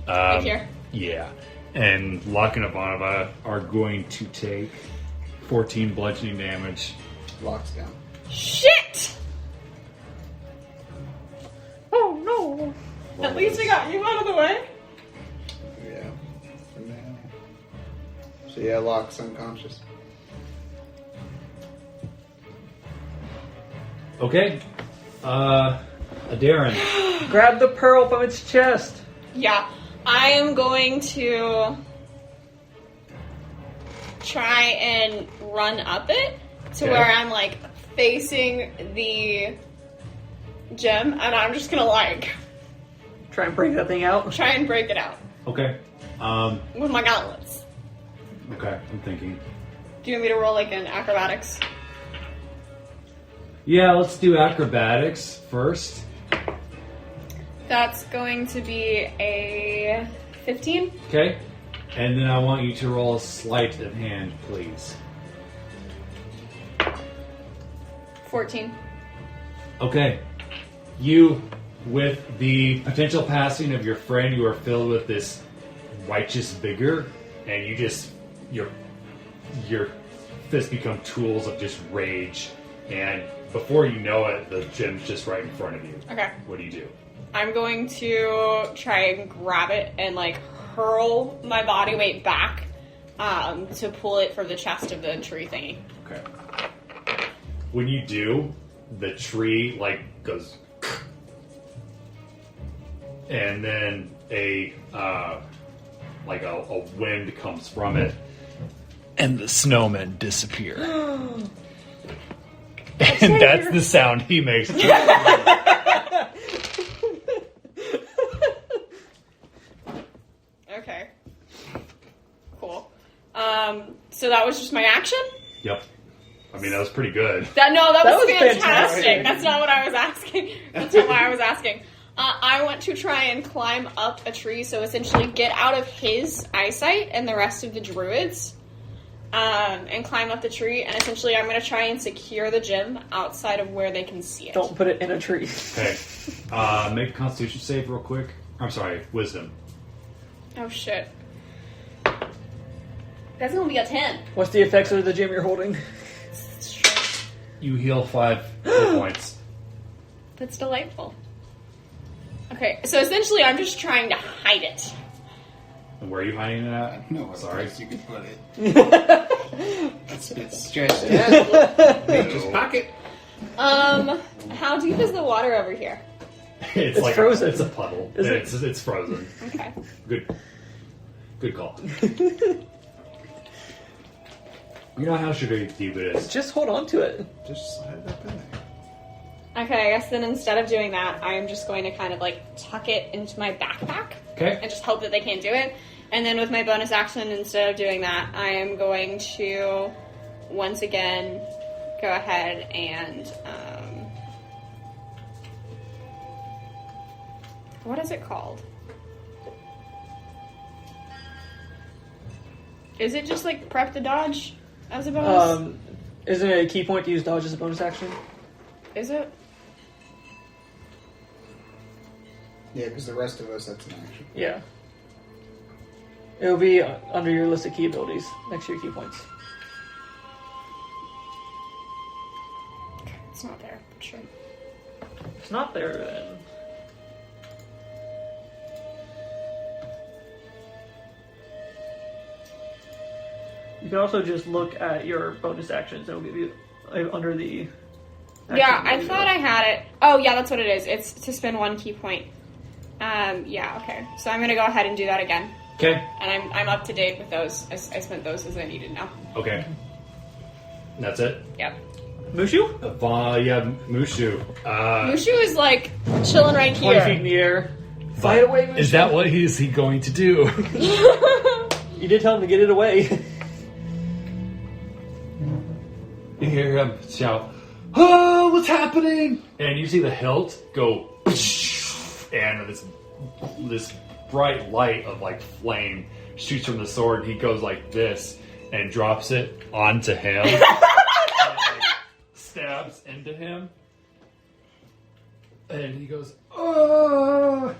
Right here? Yeah. And Locke and Ivanova are going to take 14 bludgeoning damage. Locks down. Shit! Oh no! At least we got you out of the way. Yeah. For now. So yeah, Locke's unconscious. Okay. Aderyn. Grab the pearl from its chest. Yeah, I am going to try and run up it to Okay. where I'm like facing the gem, and I'm just gonna like Try and break that thing out. try and break it out Okay. with my gauntlets. Okay, I'm thinking. Do you want me to roll like an acrobatics? Yeah, let's do acrobatics first. That's going to be a 15. Okay. And then I want you to roll a sleight of hand, please. 14. Okay. You, with the potential passing of your friend, you are filled with this righteous vigor, and you just your fists become tools of just rage, and before you know it, the gem's just right in front of you. Okay. What do you do? I'm going to try and grab it and like hurl my body weight back to pull it from the chest of the tree thingy. Okay. When you do, the tree like goes, and then a wind comes from it, and the snowmen disappear. And that's the sound he makes. Okay. Cool. So that was just my action? Yep. I mean, that was pretty good. That was was fantastic. fantastic. That's not what I was asking. That's not why I was asking. I want to try and climb up a tree, so essentially get out of his eyesight and the rest of the druids, and climb up the tree. And essentially, I'm going to try and secure the gem outside of where they can see it. Don't put it in a tree. Okay. Make a Constitution save real quick. I'm sorry, Wisdom. Oh shit. That's going to be a 10. What's the effects of the gem you're holding? You heal 5 hit points. That's delightful. Okay, so essentially, I'm just trying to hide it. And where are you hiding it at? No, Sorry. you could put it. It's stretched out. Just pocket. How deep is the water over here? It's like frozen. It's a puddle. Is it? It's frozen. Okay. Good call. You know how deep it is. Just hold on to it. Just slide it up in there. Okay, I guess then instead of doing that, I am just going to kind of like tuck it into my backpack Okay. and just hope that they can't do it. And then with my bonus action, instead of doing that, I am going to once again go ahead and What is it called? Is it just like prep the dodge as a bonus? Isn't it a key point to use dodge as a bonus action? Is it? Yeah, because the rest of us, that's an action. Yeah. It'll be under your list of key abilities next to your key points. It's not there. Sure. If it's not there, then... You can also just look at your bonus actions. It'll give you under the... Yeah, I thought I had it. Oh, yeah, that's what it is. It's to spend 1 key point. Yeah, okay. So I'm gonna go ahead and do that again. Okay. And I'm up to date with those. I spent those as I needed now. Okay. That's it? Yep. Mushu? Yeah, Mushu. Mushu is like chilling right 20 feet here. in the air. Fight away, Mushu. Is that what is he going to do? You did tell him to get it away. You hear him shout, "Oh, what's happening?" And you see the hilt go, and this bright light of like flame shoots from the sword, and he goes like this and drops it onto him. And it, like, stabs into him, and he goes, "Oh!"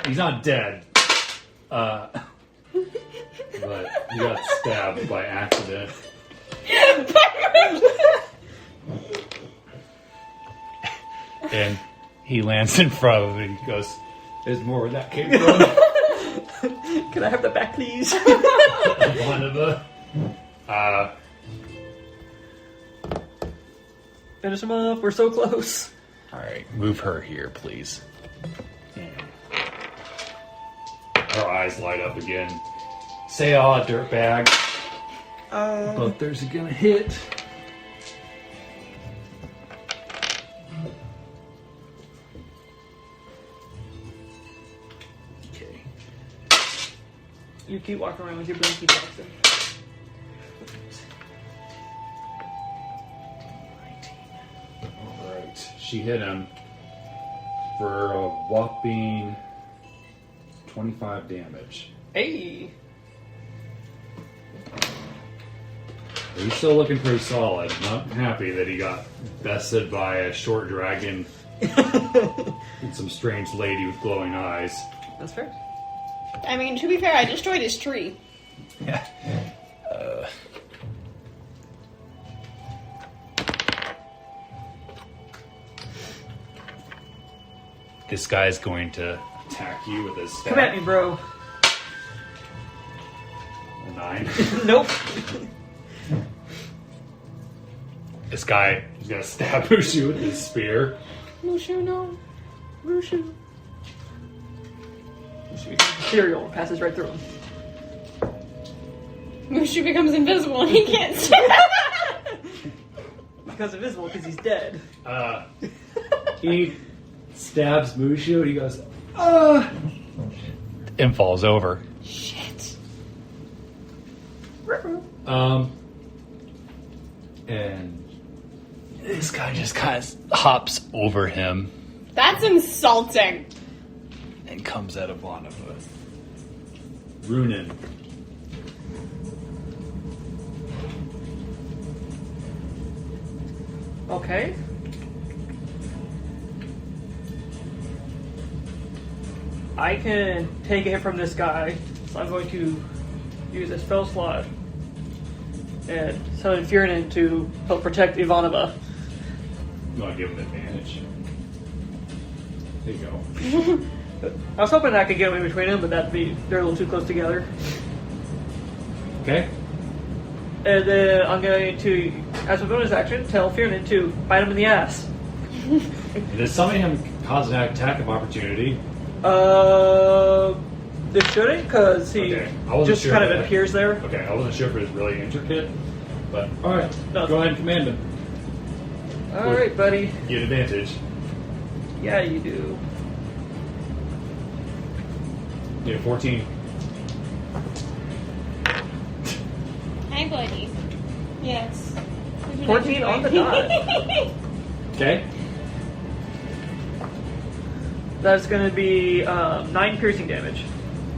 He's not dead, but he got stabbed by accident. And he lands in front of him. He goes, "There's more where that came from." Can I have that back, please? One of the Finish him off. We're so close. all right, move her here, please. Her eyes light up again. Say, "Aw, dirtbag." Both theirs are gonna hit. Okay. You keep walking around with your blinky Jackson. 19. Alright. She hit him for a whopping 25 damage. Hey! He's still looking pretty solid. Not happy that he got bested by a short dragon and some strange lady with glowing eyes. That's fair. I mean, to be fair, I destroyed his tree. Yeah. This guy's going to attack you with his staff. Come at me, bro. 9. Nope. This guy is going to stab Mushu with his spear. Mushu, no. Mushu. Mushu becomes cereal and passes right through him. Mushu becomes invisible and he can't see. Becomes invisible because he's dead. He stabs Mushu and he goes, and falls over. Shit. And this guy just kind of hops over him That's insulting. and comes at Ivanova. Runin. Okay. I can take a hit from this guy, so I'm going to use a spell slot and summon Furinin to help protect Ivanova. You want to give him advantage? There you go. I was hoping I could get in between them, but they're a little too close together. Okay. And then I'm going to, as a bonus action, tell Furinin to bite him in the ass. Does summoning him cause an attack of opportunity? It shouldn't, because he Okay, I wasn't just sure kind of about that. appears there. Okay, I wasn't sure if it was really intricate, but alright. No. Go ahead and command him. Alright, buddy. Get advantage. Yeah, you do. Yeah, 14. Hi, buddy. Yes. 14 on the dot. Okay. That's going to be 9 piercing damage.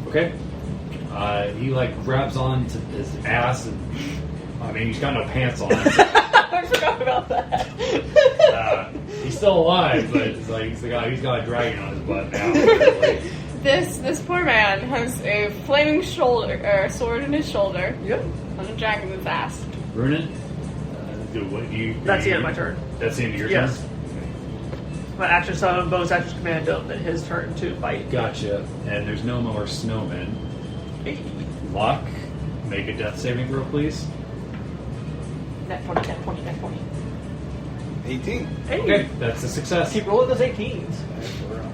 Okay. He like grabs on to his ass, and I mean he's got no pants on. So, I forgot about that. he's still alive, but it's like he's got a dragon on his butt now. This poor man has a flaming sword in his shoulder Yep. and a dragon in his ass. Runin, what do you? That's the end of my turn. That's the end of your Yes. turn. My action summon, bonus action command him, then his turn to fight. Gotcha. And there's no more snowmen. Hey. Luck, make a death saving throw, please. Net 20, net 20, net 20. 18. Hey. Okay, that's a success. Keep rolling those 18s. That's for real.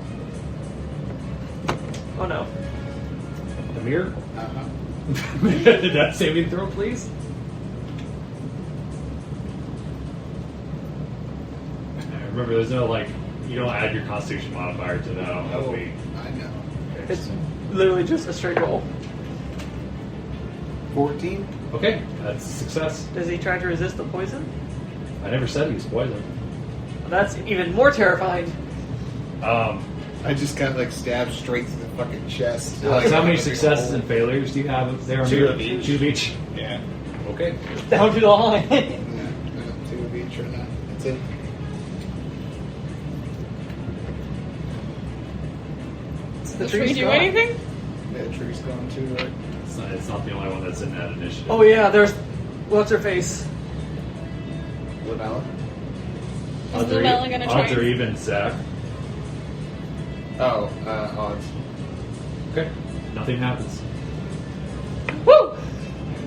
Oh no. Emyr, Uh-huh. make a death saving throw, please. Remember, there's no you don't add your Constitution modifier to that. Oh, I know. It's literally just a straight roll. 14? Okay, that's a success. Does he try to resist the poison? I never said he was poisoned. That's even more terrifying. I just got stabbed straight through the fucking chest. Alex, how many successes and failures do you have there? Two of each. 2 of each. Yeah. Okay. Down to the line. Yeah. 2 of each or not. That's it. The tree tree's do gone. anything? Yeah, tree's gone too, right? It's not the only one that's in that initiative. Oh yeah, there's what's her face? Lavella? Is Lavella gonna try? Odds are even, Zach. Oh, odds. Okay. Nothing happens. Woo!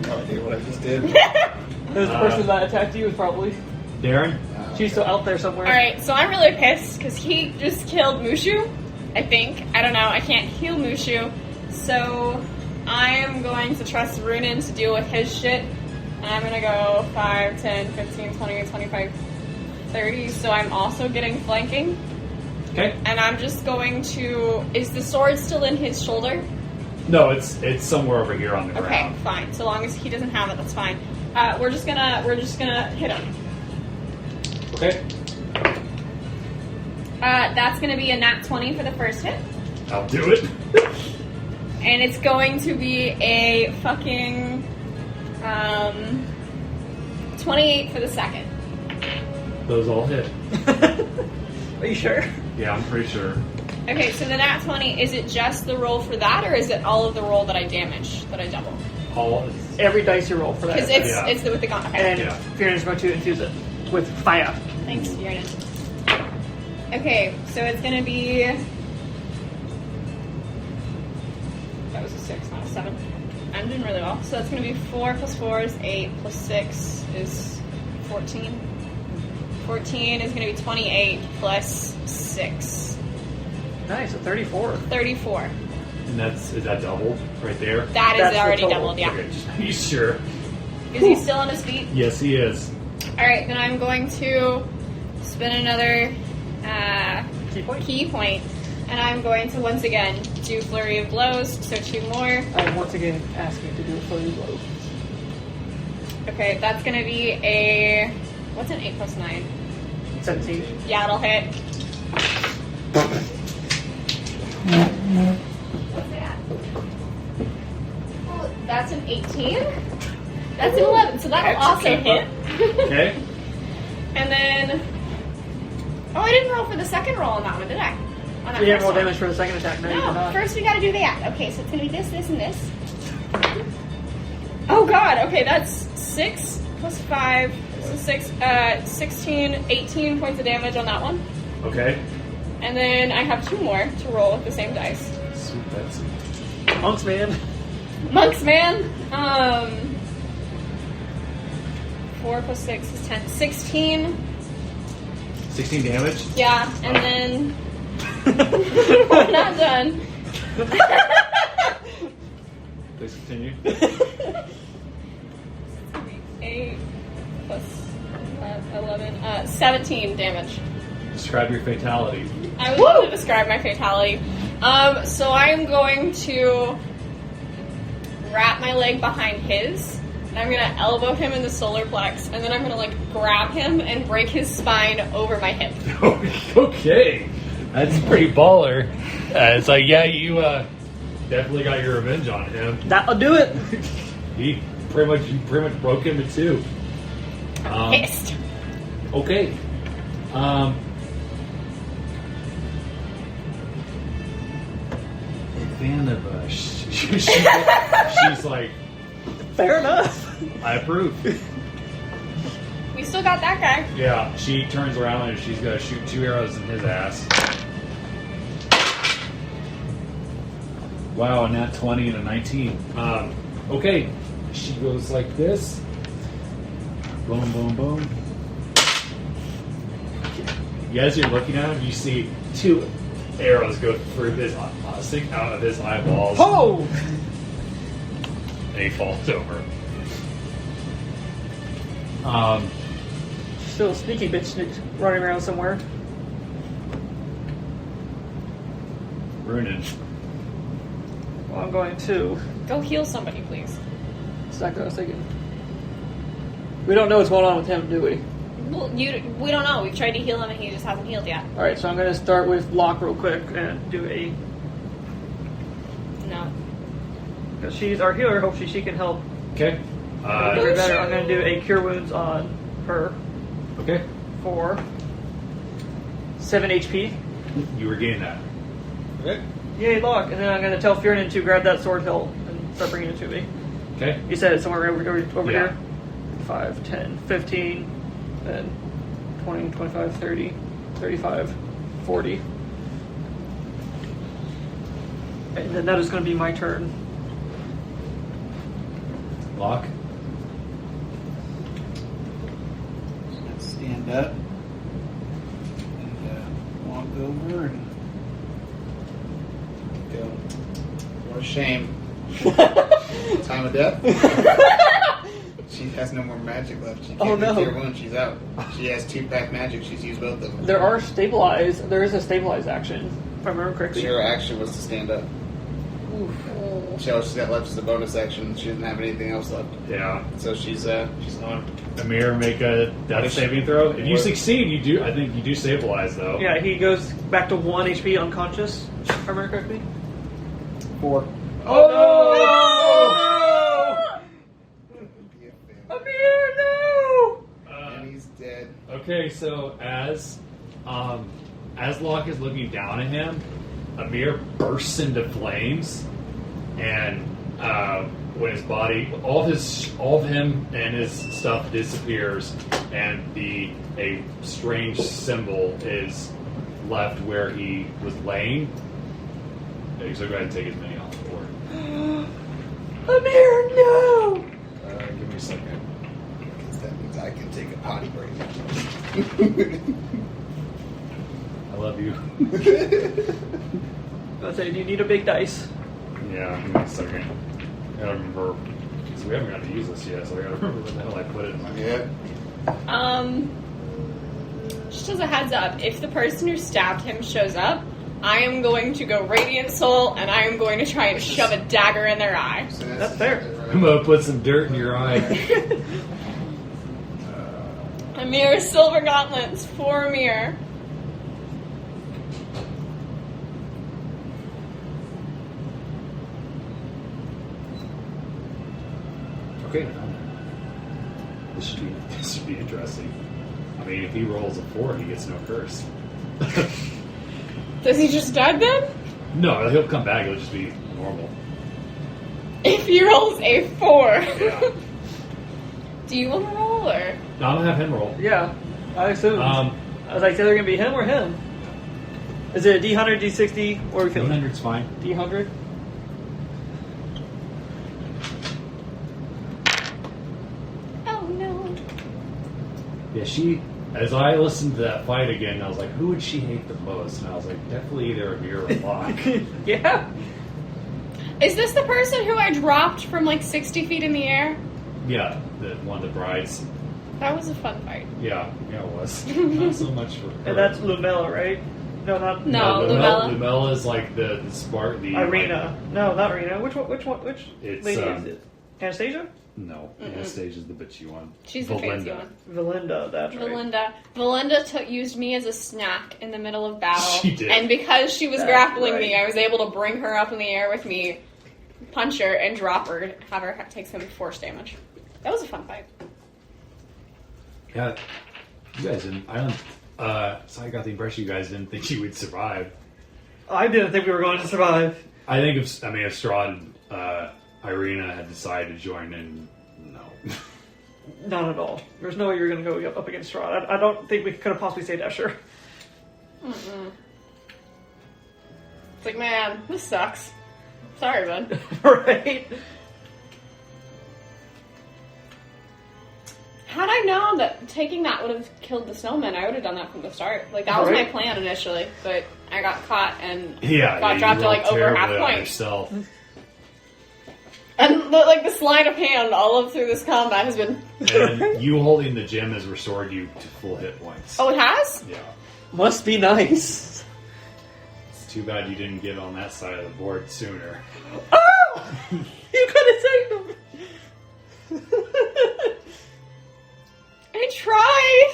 No idea what I just did. There's the person that attacked you, probably. Darren? She's still out there somewhere. Alright, so I'm really pissed because he just killed Mushu, I think. I don't know, I can't heal Mushu. So I am going to trust Runin to deal with his shit. And I'm gonna go 5, 10, 15, 20, 25, 30. So I'm also getting flanking. Okay. And I'm just going to... Is the sword still in his shoulder? No, it's somewhere over here on the Okay, ground. fine. So long as he doesn't have it, that's fine. We're just gonna hit him. Okay. That's gonna be a nat 20 for the first hit. I'll do it. And it's going to be a fucking 28 for the second. Those all hit. Are you sure? Yeah, I'm pretty sure. Okay, so the nat 20, is it just the roll for that, or is it all of the roll that I damaged, that I double? All. Every dice you roll for that. Because Yeah. it's with the gun. Okay. And Yeah. Fiona's going to infuse it with fire. Thanks, Bjorn. Okay, so it's gonna be... That was a 6, not a 7. I'm doing really well. So it's gonna be 4 plus 4 is 8, plus 6 is 14. 14 is gonna be 28, plus 6. Nice, a 34. 34. And is that double right there? That is That's the already total. doubled, yeah. Okay, just are you sure? Is he still on his feet? Yes, he is. Alright, then I'm going to spin another Key point. and I'm going to once again do Flurry of Blows, so 2 more. I'm once again asking to do a flurry blow. Okay, that's gonna be a... What's an 8 plus 9? 17. Yeah, it'll hit. What's that? Oh, that's an 18. That's an 11, so that'll That's also okay. hit. Okay. And then... Oh, I didn't roll for the second roll on that one, did I? On that You didn't first roll one. damage for the second attack. No, you did No, not. first we gotta do that. Okay, so it's gonna be this, this, and this. Oh god, okay, that's 6 plus 5, so 16, 18 points of damage on that one. Okay. And then I have 2 more to roll with the same dice. Sweet, that's Monks, man. Monks, man! 4 plus 6 is 10. 16. 16 damage. Yeah, and then... We're not done. Please continue. 8 plus 11. 17 damage. Describe your fatality. I would love to describe my fatality. So I am going to wrap my leg behind his, and I'm gonna elbow him in the solar plex, and then I'm gonna grab him and break his spine over my hip. Okay. That's pretty baller. It's like, yeah, you definitely got your revenge on him. That'll do it. He pretty much broke him in two. Pissed. Okay. Vanna she's like, Fair enough. I approve. We still got that guy. Yeah, she turns around and she's gonna shoot 2 arrows in his ass. Wow, a nat 20 and a 19. Okay, she goes like this. Boom, boom, boom. As you're looking at him, you see 2 arrows go through his, stick out of his eyeballs. Oh! And he falls over. Still a sneaky bitch running around somewhere. Runin. Well, I'm going to. Go heal somebody, please. Exactly what I was thinking. We don't know what's going on with him, do we? Well, we don't know. We've tried to heal him and he just hasn't healed yet. Alright, so I'm going to start with Locke real quick and do a... No. Because she's our healer, hopefully she can help. Okay. Better. I'm going to do a Cure Wounds on her Okay. for 7 HP. You regain that. Okay. Yay, Locke. And then I'm going to tell Fiernan to grab that sword hilt and start bringing it to me. Okay. You said it's somewhere over Yeah. here? 5, 10, 15, then 20, 25, 30, 35, 40. And then that is going to be my turn. Lock. Just gonna stand up and walk over and go. What a shame. Time of death. She has no more magic left. She can't Oh, no. Cure Wounds. She's out. She has 2-pack magic. She's used both of them. There is a stabilize action, if I remember correctly. Her action was to stand up. Oof. She all she's got left is a bonus action. She doesn't have anything else left. Yeah. So she's on. Emyr, make a death saving throw. If you succeed, you do. I think you do stabilize though. Yeah, he goes back to 1 HP unconscious, if I remember correctly. 4. Oh, no! Emyr, no! And he's dead. Okay, so as Locke is looking down at him, Emyr bursts into flames, and when his body, all of him and his stuff disappears, and a strange symbol is left where he was laying. Okay, so go ahead and take his mini off the board. Emyr, no! Give me a second. Because that means I can take a potty break. I love you. I was saying, you need a big dice. Yeah, give me a second. I gotta remember. So we haven't got to use this yet, so I gotta remember where the hell I put it in my head. Just as a heads up, if the person who stabbed him shows up, I am going to go Radiant Soul, and I am going to try and shove a dagger in their eye. So That's fair. I'm gonna put some dirt in your eye. Emyr, silver gauntlets for Emyr. Okay. This should be interesting. I mean, if he rolls a 4, he gets no curse. Does he just die then? No, he'll come back. It'll just be normal. If he rolls a 4. Yeah. Do you want to roll, or? No, I'm gonna have him roll. Yeah, I assume. I was like, it's either going to be him or him. Is it a D100, D60, or are we feeling? 100's fine. D100? Oh no. Yeah, as I listened to that fight again, I was like, who would she hate the most? And I was like, definitely either Emyr or Locke. Yeah. Is this the person who I dropped from like 60 feet in the air? Yeah, one of the brides. That was a fun fight. Yeah, it was. Not so much for her. And that's Lumella, right? No, not No, Lumella. Lumella is like the spark, the Irina. No, not Irina. Which It's, lady is it? Anastasia? No, Anastasia's the bitchy one. She's the fancy one. Valinda, that's right. Valinda used me as a snack in the middle of battle. She did. And because she was That's grappling me, right. I was able to bring her up in the air with me, punch her, and drop her, have her take some force damage. That was a fun fight. Yeah, you guys didn't. So I got the impression you guys didn't think you would survive. I didn't think we were going to survive. I think if Strahd and Irina had decided to join in, no. Not at all. There's no way you're going to go up against Strahd. I don't think we could have possibly saved Escher. Mm-mm. It's like, man, this sucks. Sorry, bud. Right? Had I known that taking that would have killed the snowman, I would have done that from the start. Like, that was my plan initially, but I got caught and got dropped to, like, over half point. Yourself. And, the sleight of hand all up through this combat has been... And you holding the gem has restored you to full hit points. Oh, it has? Yeah. Must be nice. It's too bad you didn't get on that side of the board sooner. Oh! You could have saved him! I tried!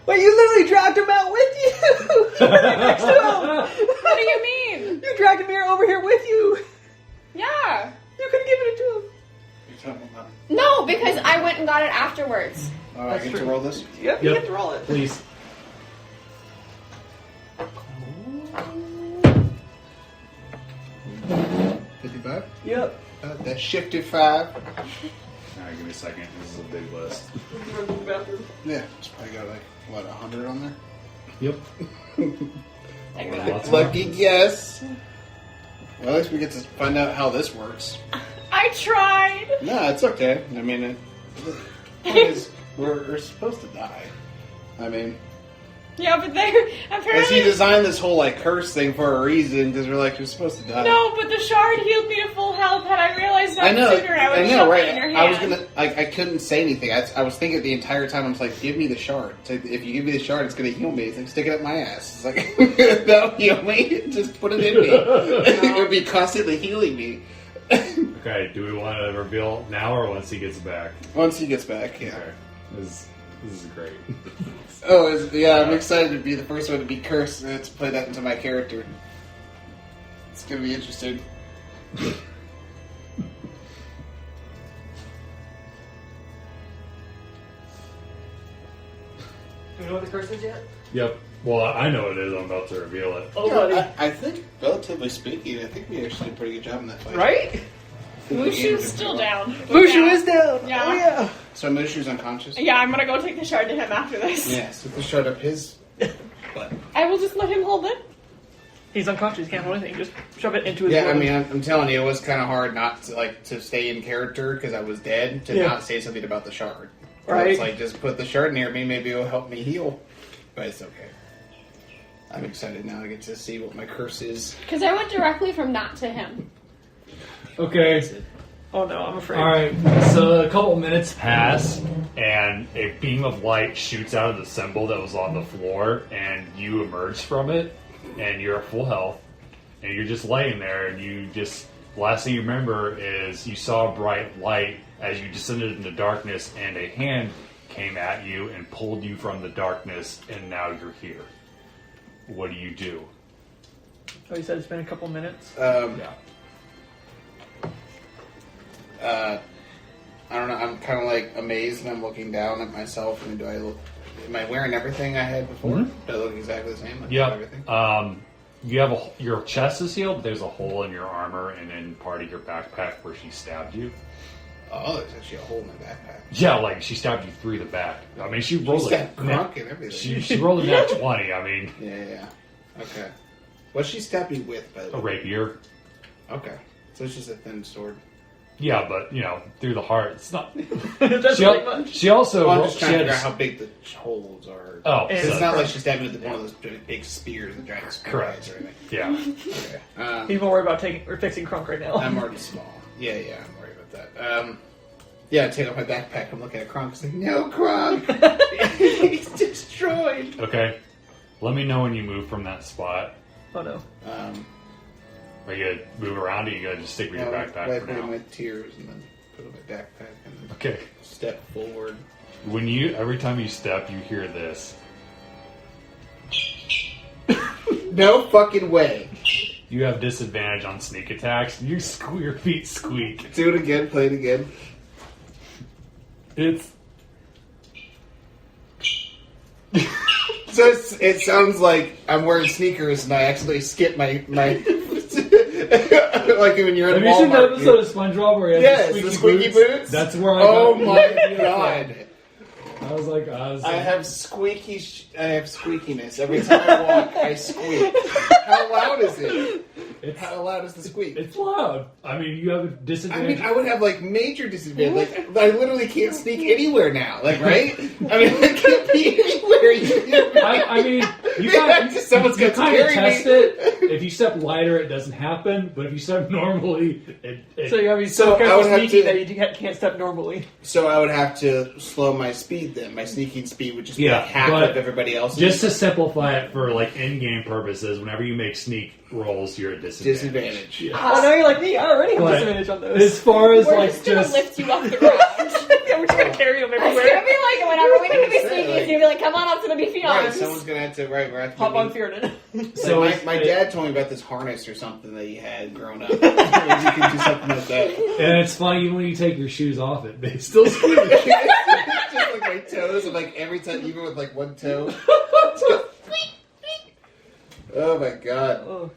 Wait, you literally dragged him out with you! Right next to him! What do you mean? You dragged Emyr over here with you! Yeah. You could have given it to him. You're talking about No, because I went and got it afterwards. Oh, I get to roll this? Yep, you get to roll it. Please. $55? Yep. That shifted 5. Alright, give me a second. This is a big list. Yeah, it's probably got 100 on there? Yep. Lucky guess. Well, at least we get to find out how this works. I tried! No, it's okay. I mean, the point is, we're supposed to die. I mean, Yeah, but they're as he apparently... designed this whole curse thing for a reason, because you're supposed to die. No, but the shard healed me to full health. Had I realized that I know, sooner, I would I have know, shoved right? it in your hand. I was gonna, I couldn't say anything. I was thinking the entire time. I was like, "Give me the shard. So if you give me the shard, it's gonna heal me." It's like, stick it up my ass. It's like, that'll heal me. Just put it in me. It would be constantly healing me. Okay, do we want to reveal now or once he gets back? Once he gets back, yeah. Okay. This is great. Oh, yeah, I'm excited to be the first one to be cursed and to play that into my character. It's gonna be interesting. Do you know what the curse is yet? Yep. Well, I know what it is. I'm about to reveal it. Oh, buddy. I think, relatively speaking, I think we actually did a pretty good job in that fight. Right? Mushu's still down. Mushu is down! Yeah. Oh, yeah. So Mushu's unconscious? Yeah, I'm gonna go take the shard to him after this. Yeah, so the shard up his butt. I will just let him hold it. He's unconscious, he can't hold anything, just shove it into his Yeah, I wound. mean, I'm telling you, it was kind of hard not to, to stay in character because I was dead, to not say something about the shard. Right. It's like, just put the shard near me, maybe it'll help me heal. But it's okay. I'm excited now to get to see what my curse is. Because I went directly from that to him. Okay. Oh no, I'm afraid. Alright, so a couple minutes pass, and a beam of light shoots out of the symbol that was on the floor, and you emerge from it, and you're at full health, and you're just laying there, and the last thing you remember is you saw a bright light as you descended into darkness, and a hand came at you and pulled you from the darkness, and now you're here. What do you do? Oh, you said it's been a couple minutes? Yeah. I don't know, I'm kind of amazed and I'm looking down at myself and am I wearing everything I had before? Mhm. Do I look exactly the same? Yep. Everything? You have your chest is healed, but there's a hole in your armor and in part of your backpack where she stabbed you. Oh, there's actually a hole in my backpack. Yeah, she stabbed you through the back. I mean, she rolled stabbed Crunk and everything. She rolled a nat 20. I mean, Yeah. Okay. What'd she stab me with, by the a way? rapier. Okay. So it's just a thin sword. Yeah, but through the heart, it's not. That's She, pretty much. she also I'm rolled, just she trying to had figure out how big the holes are. Oh, And It's so- not like she stabbed me with one of those big spears, the giant spear Correct. heads or anything. yeah. Okay. He's more worried about fixing Crunk right now. I'm already small. Yeah, I'm worried about that. Yeah, I take off my backpack. I'm looking at Kronk. It's like, no, Kronk! He's destroyed! Okay. Let me know when you move from that spot. Oh no. Are you gonna move around, or are you gonna just stick with your backpack I for put in now? my tears and then put in my backpack and then Okay. step forward. Every time you step, you hear this. No fucking way. You have disadvantage on sneak attacks. Your feet squeak. Do it again. Play it again. So it sounds like I'm wearing sneakers and I actually skip my like when you're in Have you seen the Walmart. episode of SpongeBob where he has Yes, the squeaky boots. That's where I Oh got my god! I was like, I have squeakiness every time I walk. I squeak. How loud is it? How loud is the squeak? It's loud. I mean, you have a I disadvantage. mean, I would have like major disadvantage. Like, I literally can't sneak anywhere now. Like, right? I mean, I can't be anywhere. I mean, you kind of Someone's gonna kind of carry test me. it. If you step lighter, it doesn't happen. But if you step normally, it So you gotta be So so I careful would have sneaking to- that you can't step normally. So I would have to slow my speed then. My sneaking speed would just be Yeah, like half but of everybody else's. just to simplify it for like in-game purposes, whenever you make sneak rolls, you're at disadvantage. disadvantage. Yeah. Oh, no, you're like me. I already have But disadvantage on those. as far as We're like just gonna just lift you off the ground. Yeah, we're just gonna carry them It's gonna everywhere. be like whenever we need to be Say, sneaky, like- it's gonna be like, come on up to the beefy Right, arms. someone's gonna have to we're gonna have to Hop give on me- Fearden. so Like, my dad told me about this harness or something that he had growing up. You can do something like that. and it's funny even when you take your shoes off, they still squeak. Just like my toes, and like every time, even with like one toe. Oh my god. Oh.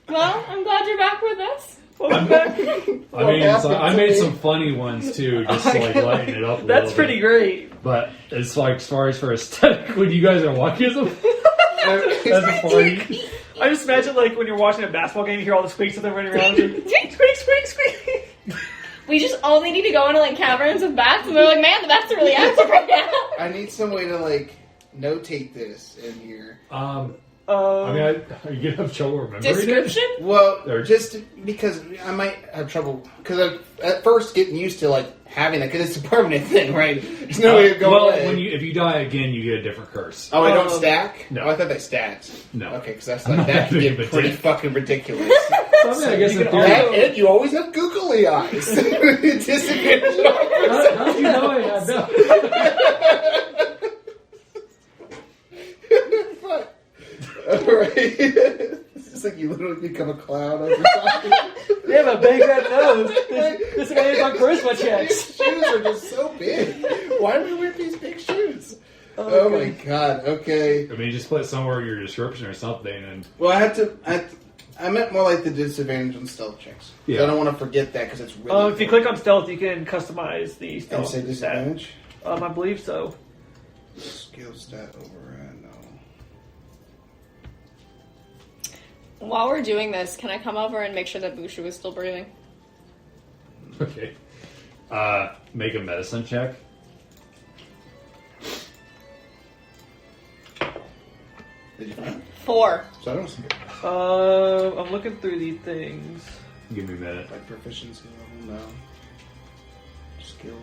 Well, I'm glad you're back with us. I mean, so I made some funny ones too, just to like lighten it up a That's little pretty bit. great. But it's like as far as for aesthetic, when you guys are watching them, that's a party. I just imagine like when you're watching a basketball game, you hear all the squeaks of them running around. And, squeak, squeak, squeak, squeak. We just only need to go into like caverns with bats, and they're like, man, the bats are really active right now. I need some way to like notate this in here. I mean, are you gonna have trouble remembering Description? it? Well, Or- just because I might have trouble because I'm at first getting used to like having that because it's a permanent thing, right? There's no way to go well, away. if you die again, you get a different curse. Oh, I don't stack? No. Oh, I thought they stacked. No. Okay, because that's I'm like, not that could being get a pretty dick. fucking ridiculous. So, I mean, I guess you in can theory, That, and you always have googly eyes. Disadvantage. how did you know I had that? Fuck. Alright. It's like you literally become a clown over time. They have a big red nose. This advantage on charisma These checks. shoes are just so big. Why do we wear these big shoes? Oh my god, okay. I mean, just put somewhere in your description or something, and Well, I meant more like the disadvantage on stealth checks. Yeah. I don't want to forget that because it's really If you click on stealth, you can customize the and stealth say stat. disadvantage? I believe so. Skill stat override, no. While we're doing this, can I come over and make sure that Mushu is still breathing? okay. Make a medicine check. Did you find it? 4. So I don't see it. I'm looking through these things. Give me a minute. Like proficiency level, no. Skill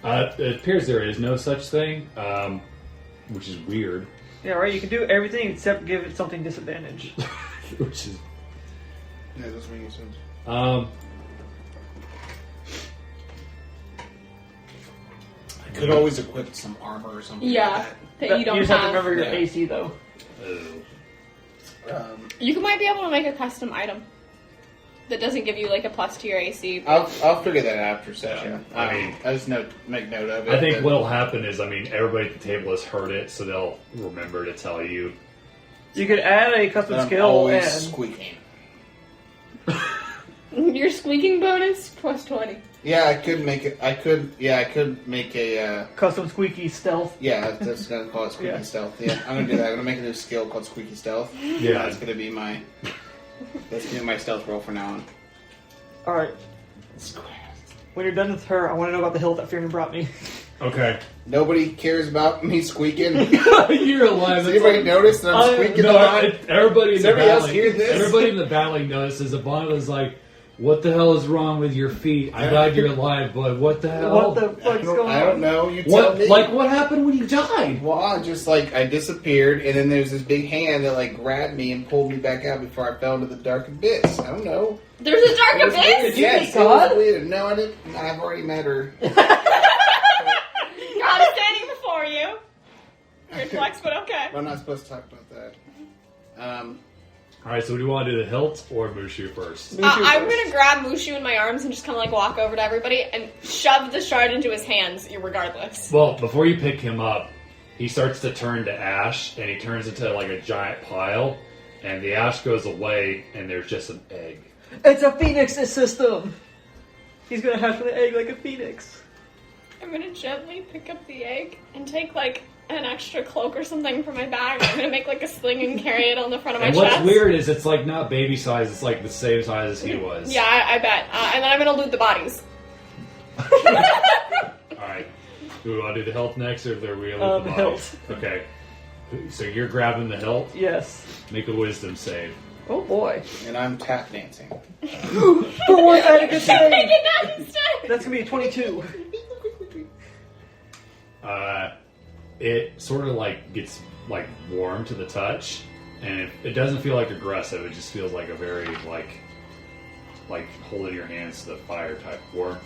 override. It appears there is no such thing, which is weird. Yeah, right. You can do everything except give it something disadvantage. Which is Yeah, that's what you said. I could always equip some armor or something Yeah, like that you don't just have to have. remember your Yeah. AC though. that. You might be able to make a custom item that doesn't give you like a plus to your AC. I'll figure that out after session. Yeah, I mean- I just make note of it. I think that- what'll happen is, I mean, everybody at the table has heard it, so they'll remember to tell you. You could add a custom I'm skill always and squeaking. Your squeaking bonus plus 20. Yeah, I could make it. I could make a. custom squeaky stealth. Yeah, that's gonna call it squeaky Yeah. stealth. Yeah, I'm gonna do that. I'm gonna make a new skill called squeaky stealth. Yeah. that's gonna be my. That's gonna be my stealth roll for now on. All right. When you're done with her, I want to know about the hill that Fearden brought me. Okay. Nobody cares about me squeaking. You're alive. Does anybody notice that I'm squeaking a No, lot? everybody in Does the everybody else valley, hear this? Everybody in the valley notices. Abana was like, What the hell is wrong with your feet? I died, you're alive, but what the hell? What the fuck's going on? I don't know. You tell me. What happened when you died? Well, I disappeared, and then there's this big hand that grabbed me and pulled me back out before I fell into the dark abyss. I don't know. There's a dark It was weird. abyss? Yes, it was weird. No, I didn't. I've already met her. God is standing before you. Weird flex, but okay. I'm not supposed to talk about that. Alright, so do you want to do the hilt or Mushu first? I'm gonna grab Mushu in my arms and just kind of walk over to everybody and shove the shard into his hands, regardless. Well, before you pick him up, he starts to turn to ash, and he turns into a giant pile, and the ash goes away, and there's just an egg. It's a phoenix system. He's gonna hatch from the egg like a phoenix. I'm gonna gently pick up the egg and take an extra cloak or something from my bag. I'm gonna make a sling and carry it on the front of my And chest. what's weird is it's not baby size, it's the same size as he was. Yeah, I bet. And then I'm gonna loot the bodies. Alright. Do we want to do the hilt next, or are we going to the hilt. Okay. So you're grabbing the hilt. Yes. Make a wisdom save. Oh boy. And I'm tap dancing. For once, I had a good save. Make it that instead. That's gonna be a 22. It sort of gets warm to the touch, and it doesn't feel aggressive. It just feels like a very holding your hands to the fire type warmth.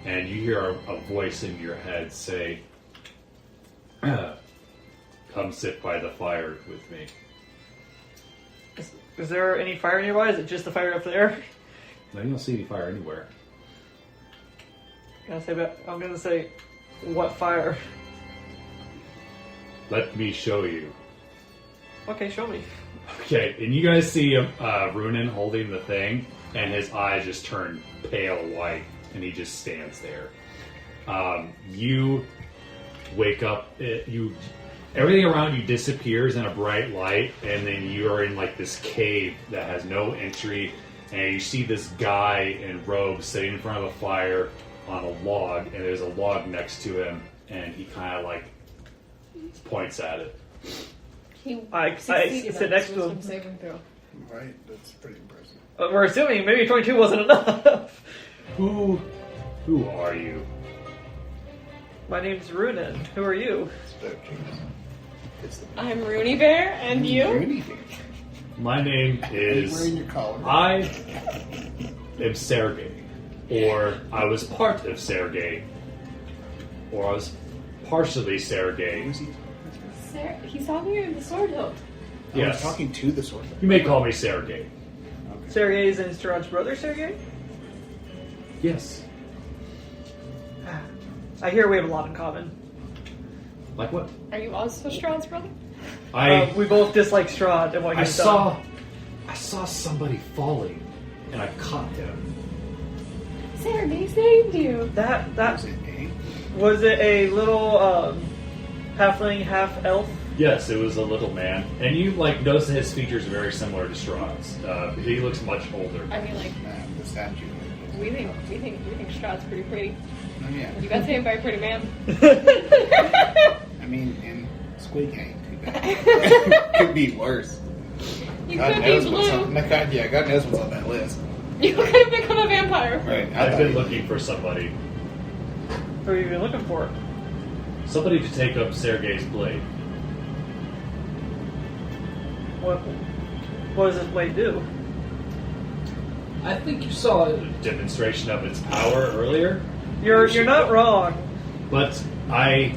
And you hear a voice in your head say, "Come sit by the fire with me." Is there any fire nearby? Is it just the fire up there? No, you don't see any fire anywhere. I'm gonna say, what fire? Let me show you. Okay, show me. Okay, and you guys see Runin holding the thing, and his eyes just turn pale white, and he just stands there. You wake up. Everything around you disappears in a bright light, and then you are in this cave that has no entry, and you see this guy in robes sitting in front of a fire on a log, and there's a log next to him, and he kind of points at it. I sit next to him. Right, that's pretty impressive. We're assuming maybe 22 wasn't enough. Who are you? My name's Runin. Who are you? I'm Rooney Bear, and you? My name is... Wearing your collar. I am Sergei. Or I was part of Sergei. Or I was partially Sergei. He's talking to the sword hilt. I was Yes. talking to the sword. You may call me Sergei. Sergei's and Strahd's brother, Sergei? Yes. I hear we have a lot in common. Like what? Are you also Strahd's brother? We both dislike Strahd and what I he's done. saw somebody falling, and I caught them. Sergei saved you. That Was it me? was it a little halfling, half elf? Yes, it was a little man, and you notice that his features are very similar to Strahd's. He looks much older. I mean, The statue. we think Strahd's pretty pretty. Oh, yeah. You got saved by a pretty man. I mean, in Squid Game, too bad. Could be worse. You God could knows be what's blue. on. God knows what's on that list. You could have become a vampire. Right. I've been looking for somebody. Who are you even looking for? Somebody to take up Sergei's blade. What does this blade do? I think you saw a demonstration of its power earlier. You're not wrong. But I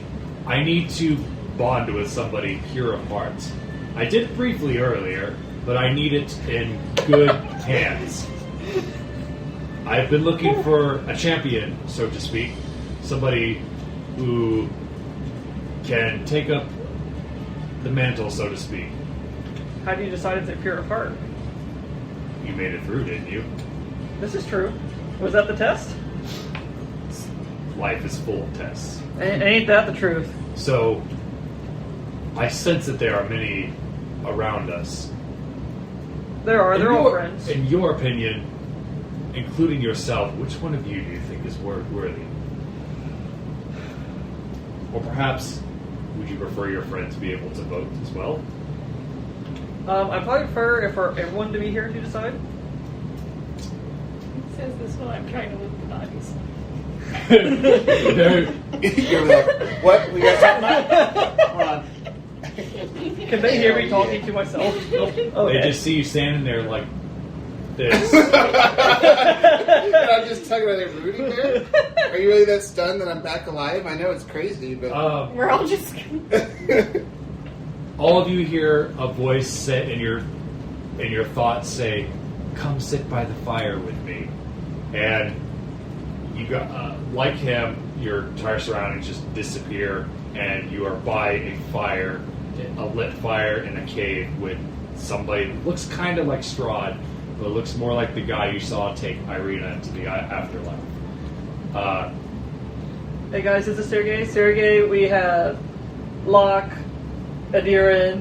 need to bond with somebody pure of heart. I did briefly earlier, but I need it in good hands. I've been looking for a champion, so to speak. Somebody who can take up the mantle, so to speak. How do you decide if they're pure of heart? You made it through, didn't you? This is true. Was that the test? Life is full of tests. Ain't that the truth? So, I sense that there are many around us. There are. They're all friends. In your opinion, including yourself, which one of you do you think is worthy? Or perhaps, would you prefer your friends be able to vote as well? I probably prefer for everyone to be here to decide. Says this while I'm trying to loot the bodies. You're like, what? We got something about? Hold on. Can they hear me talking to myself? Okay. They just see you standing there like this. And I'm just talking about it rooting there? Are you really that stunned that I'm back alive? I know it's crazy, but... We're all just. All of you hear a voice say in your thoughts say, "Come sit by the fire with me," and you got like him. Your entire surroundings just disappear, and you are by a fire, a lit fire in a cave with somebody that looks kind of like Strahd, but looks more like the guy you saw take Irina into the afterlife. Hey guys, this is Sergey. Sergey, we have Locke, Aderyn.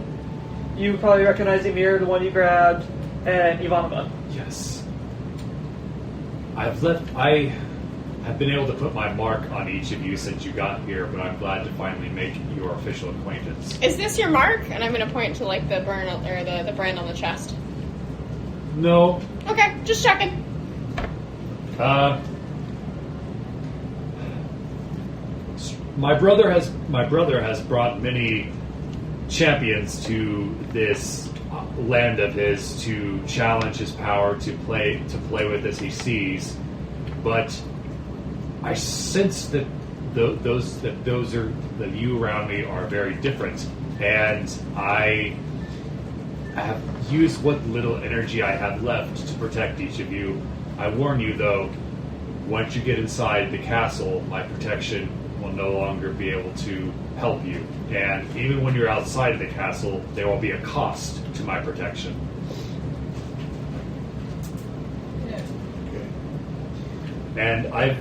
You probably recognize Emyr, the one you grabbed, and Ivanova. Yes. I have been able to put my mark on each of you since you got here, but I'm glad to finally make your official acquaintance. Is this your mark? And I'm going to point to like the burn or the brand on the chest. No. Okay, just checking. My brother has brought many champions to this land of his to challenge his power, to play with as he sees, but I sense that those you around me are very different, and I have used what little energy I have left to protect each of you. I warn you, though, once you get inside the castle, my protection will no longer be able to help you. And even when you're outside of the castle, there will be a cost to my protection. And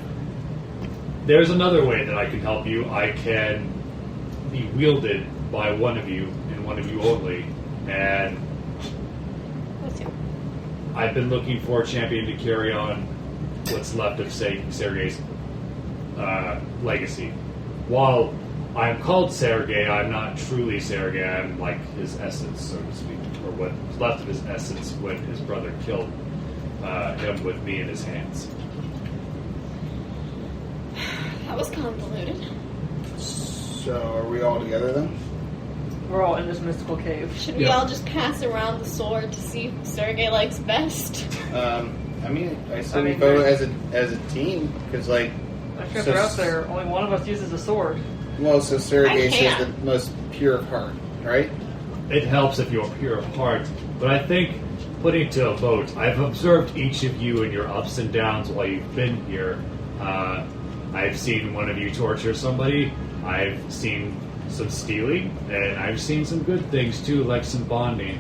there's another way that I can help you. I can be wielded by one of you, and one of you only. And I've been looking for a champion to carry on what's left of Sergei's legacy. While I'm called Sergei, I'm not truly Sergei. I'm like his essence, so to speak, or what was left of his essence when his brother killed him with me in his hands. That was convoluted. So, are we all together then? We're all in this mystical cave. Should we all just pass around the sword to see who Sergei likes best? I said we go as a team, because like... I'm sure if they're out there, only one of us uses a sword. Well, so Sergei I says can't. the most pure of heart, right? It helps if you're pure of heart, but I think putting to a vote, I've observed each of you and your ups and downs while you've been here. I've seen one of you torture somebody, I've seen some stealing, and I've seen some good things too, like some bonding.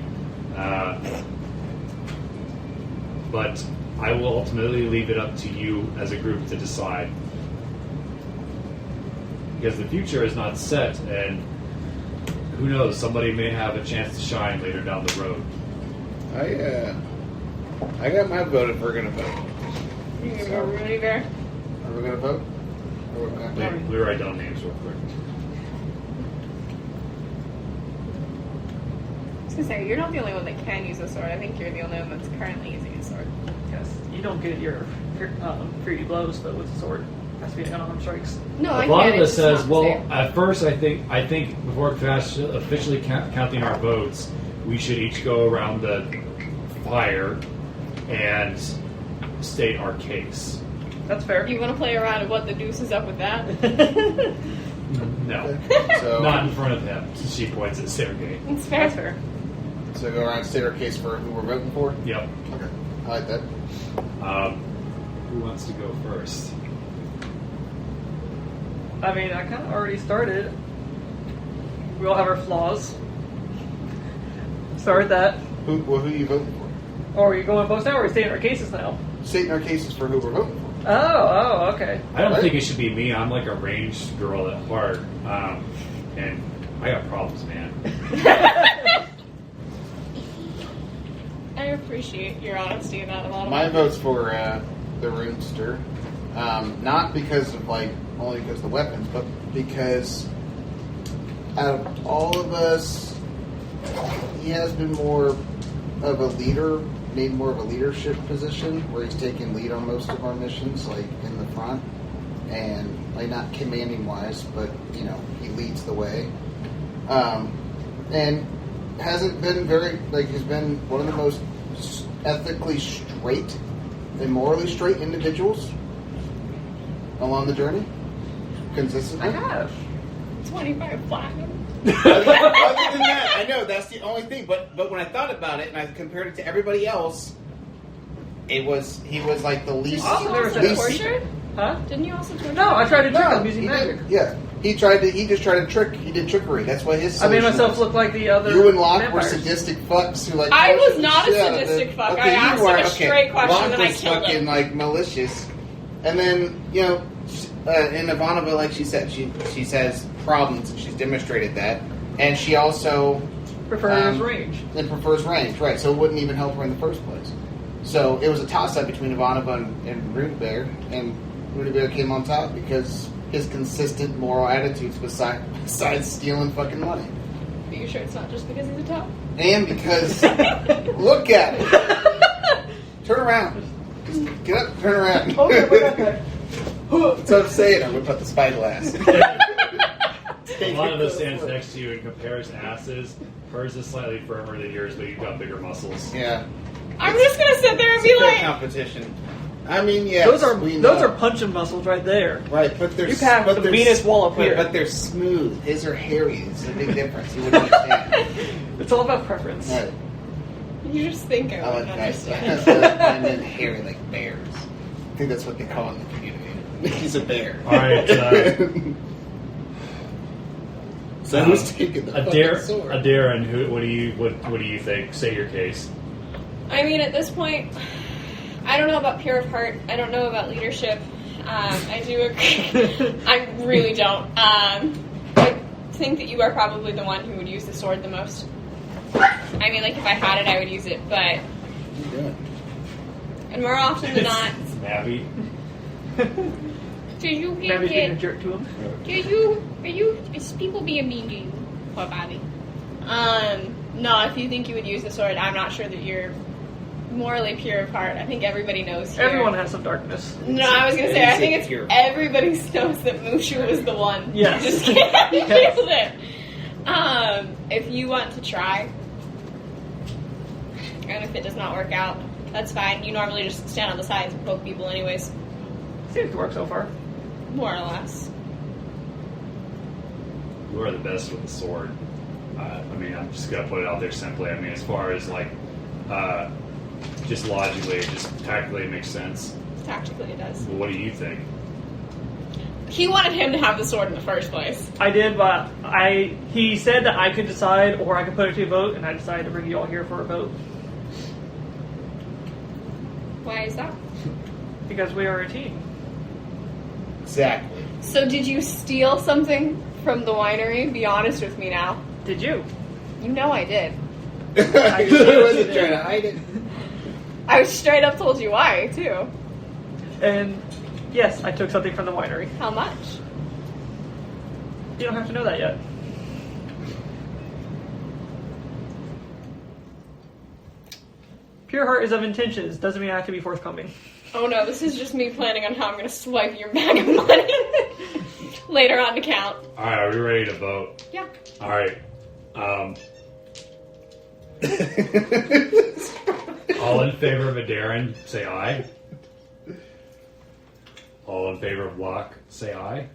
But I will ultimately leave it up to you as a group to decide. Because the future is not set, and who knows, somebody may have a chance to shine later down the road. I got my vote if we're gonna vote. You gonna go Rooney Bear? Are we gonna vote? Or we're gonna Let me write down names real quick. I was gonna say, you're not the only one that can use a sword. I think you're the only one that's currently using a sword. Yes, you don't get your free blows, though, with the sword. It has to be unarmed strikes. No, I A lot can't. of It's us just says, not the well, same. at first I think before officially counting our votes, we should each go around the fire and state our case. That's fair. You want to play around and what the deuce is up with that? No, So, not in front of him. She points at Sergei. It's fair. That's fair. so go around and state our case for who we're voting for? Yep. Okay. I like that. Who wants to go first? I mean, I kind of already started. We all have our flaws. Start with that. Who are you voting for? Or are you going both now, or are we stating our cases now? Stating our cases for who we're voting for. Oh, okay. I don't Right. think it should be me. I'm like a ranged girl at heart, and I got problems, man. I appreciate your honesty in that a lot. My vote's for the Runester. Not because of only because of the weapons, but because out of all of us, he has been more of a leader made more of a leadership position where he's taking lead on most of our missions, like in the front, and like not commanding wise, but you know he leads the way, and hasn't been very has been one of the most ethically straight and morally straight individuals along the journey, consistently. I have. 25 platinum. Other than that, I know that's the only thing. But when I thought about it and I compared it to everybody else, he was like the least. Oh, there was a least torture? Huh? Didn't you also torture? No, I tried to trick No, him using he magic. did. Yeah, he just tried to trick. He did trickery. That's what his. I made solution myself was. look like the other. You and Locke were vampires. sadistic fucks who like. I was tortured the not a shit out of sadistic them. fuck. Okay, I you asked were. him a Okay. straight question Locke and I was killed fucking him. like malicious, and then you know, in Ivanova, like she said, she says problems, and she's demonstrated that, and she also Prefers range. and prefers range, right? So it wouldn't even help her in the first place. So it was a toss-up between Ivanova and Runebear, and Runebear came on top because his consistent moral attitudes besides stealing fucking money. Are you sure it's not just because he's a top? And because, look at it. Turn around. Just get up, turn around. Okay, wait, okay. That's what I'm saying. I'm going to put the spyglass. Ivanova stands next to you and compares asses. Hers is slightly firmer than yours, but you've got bigger muscles. Yeah. I'm just gonna sit there and It's be a fair like, competition. I mean, yes, Those we know. are punching muscles right there. Right, but they're You passed but the they're Venus wall up here. But they're smooth. His are hairy. It's a big difference. You wouldn't understand. It's all about preference. Right. you just think I I wouldn't like guys understand. and then hairy like bears. I think that's what they call in the community. He's a bear. All right, so who's taking the fucking sword? Aderyn, what do you think? Say your case. I mean, at this point, I don't know about pure of heart. I don't know about leadership. I do agree. I really don't. I think that you are probably the one who would use the sword the most. I mean, like, if I had it, I would use it, but... And more often than not... Abby. Do you Maybe being a get... jerk to him. Is people being mean to you? Poor Bobby. No, if you think you would use the sword, I'm not sure that you're morally pure of heart. I think everybody knows here. Everyone has some darkness. No, I was gonna say, I think it's Pure. everybody knows that Mushu was the one. Yes. Just killed it. If you want to try, and if it does not work out, that's fine. You normally just stand on the sides and poke people anyways. Seems to work so far. More or less. You are the best with the sword. I mean, I'm just gonna put it out there simply. I mean, as far as like, just logically, just tactically, it makes sense. Tactically, it does. But what do you think? He wanted him to have the sword in the first place. I did, but he said that I could decide or I could put it to a vote, and I decided to bring you all here for a vote. Why is that? Because we are a team. Exactly. So did you steal something from the winery? Be honest with me now. Did you? You know I did. He wasn't trying to hide it. I straight up told you why, too. And yes, I took something from the winery. How much? You don't have to know that yet. Pure heart is of intentions. Doesn't mean I have to be forthcoming. Oh no, this is just me planning on how I'm gonna swipe your bag of money later on to count. All right, are we ready to vote? Yeah. All right. All in favor of Aderyn, say aye. All in favor of Locke, say aye.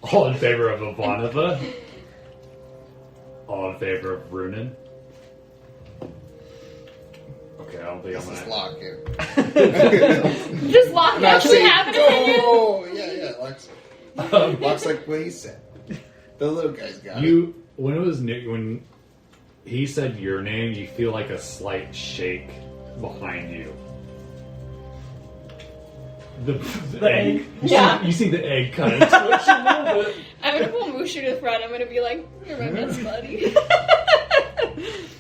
All in favor of Ivanova. All in favor of Runin. Okay, I don't think This I'm is gonna. Locke here. Does Locke Not actually saying, have an opinion? oh, yeah, Locke's like what he said. The little guy's got it. You when it was when he said your name, you feel like a slight shake behind you. The egg. You Yeah. See, you see the egg kind of twitch a little bit. I'm gonna pull Mushu to the front. I'm gonna be like, "You're my best buddy.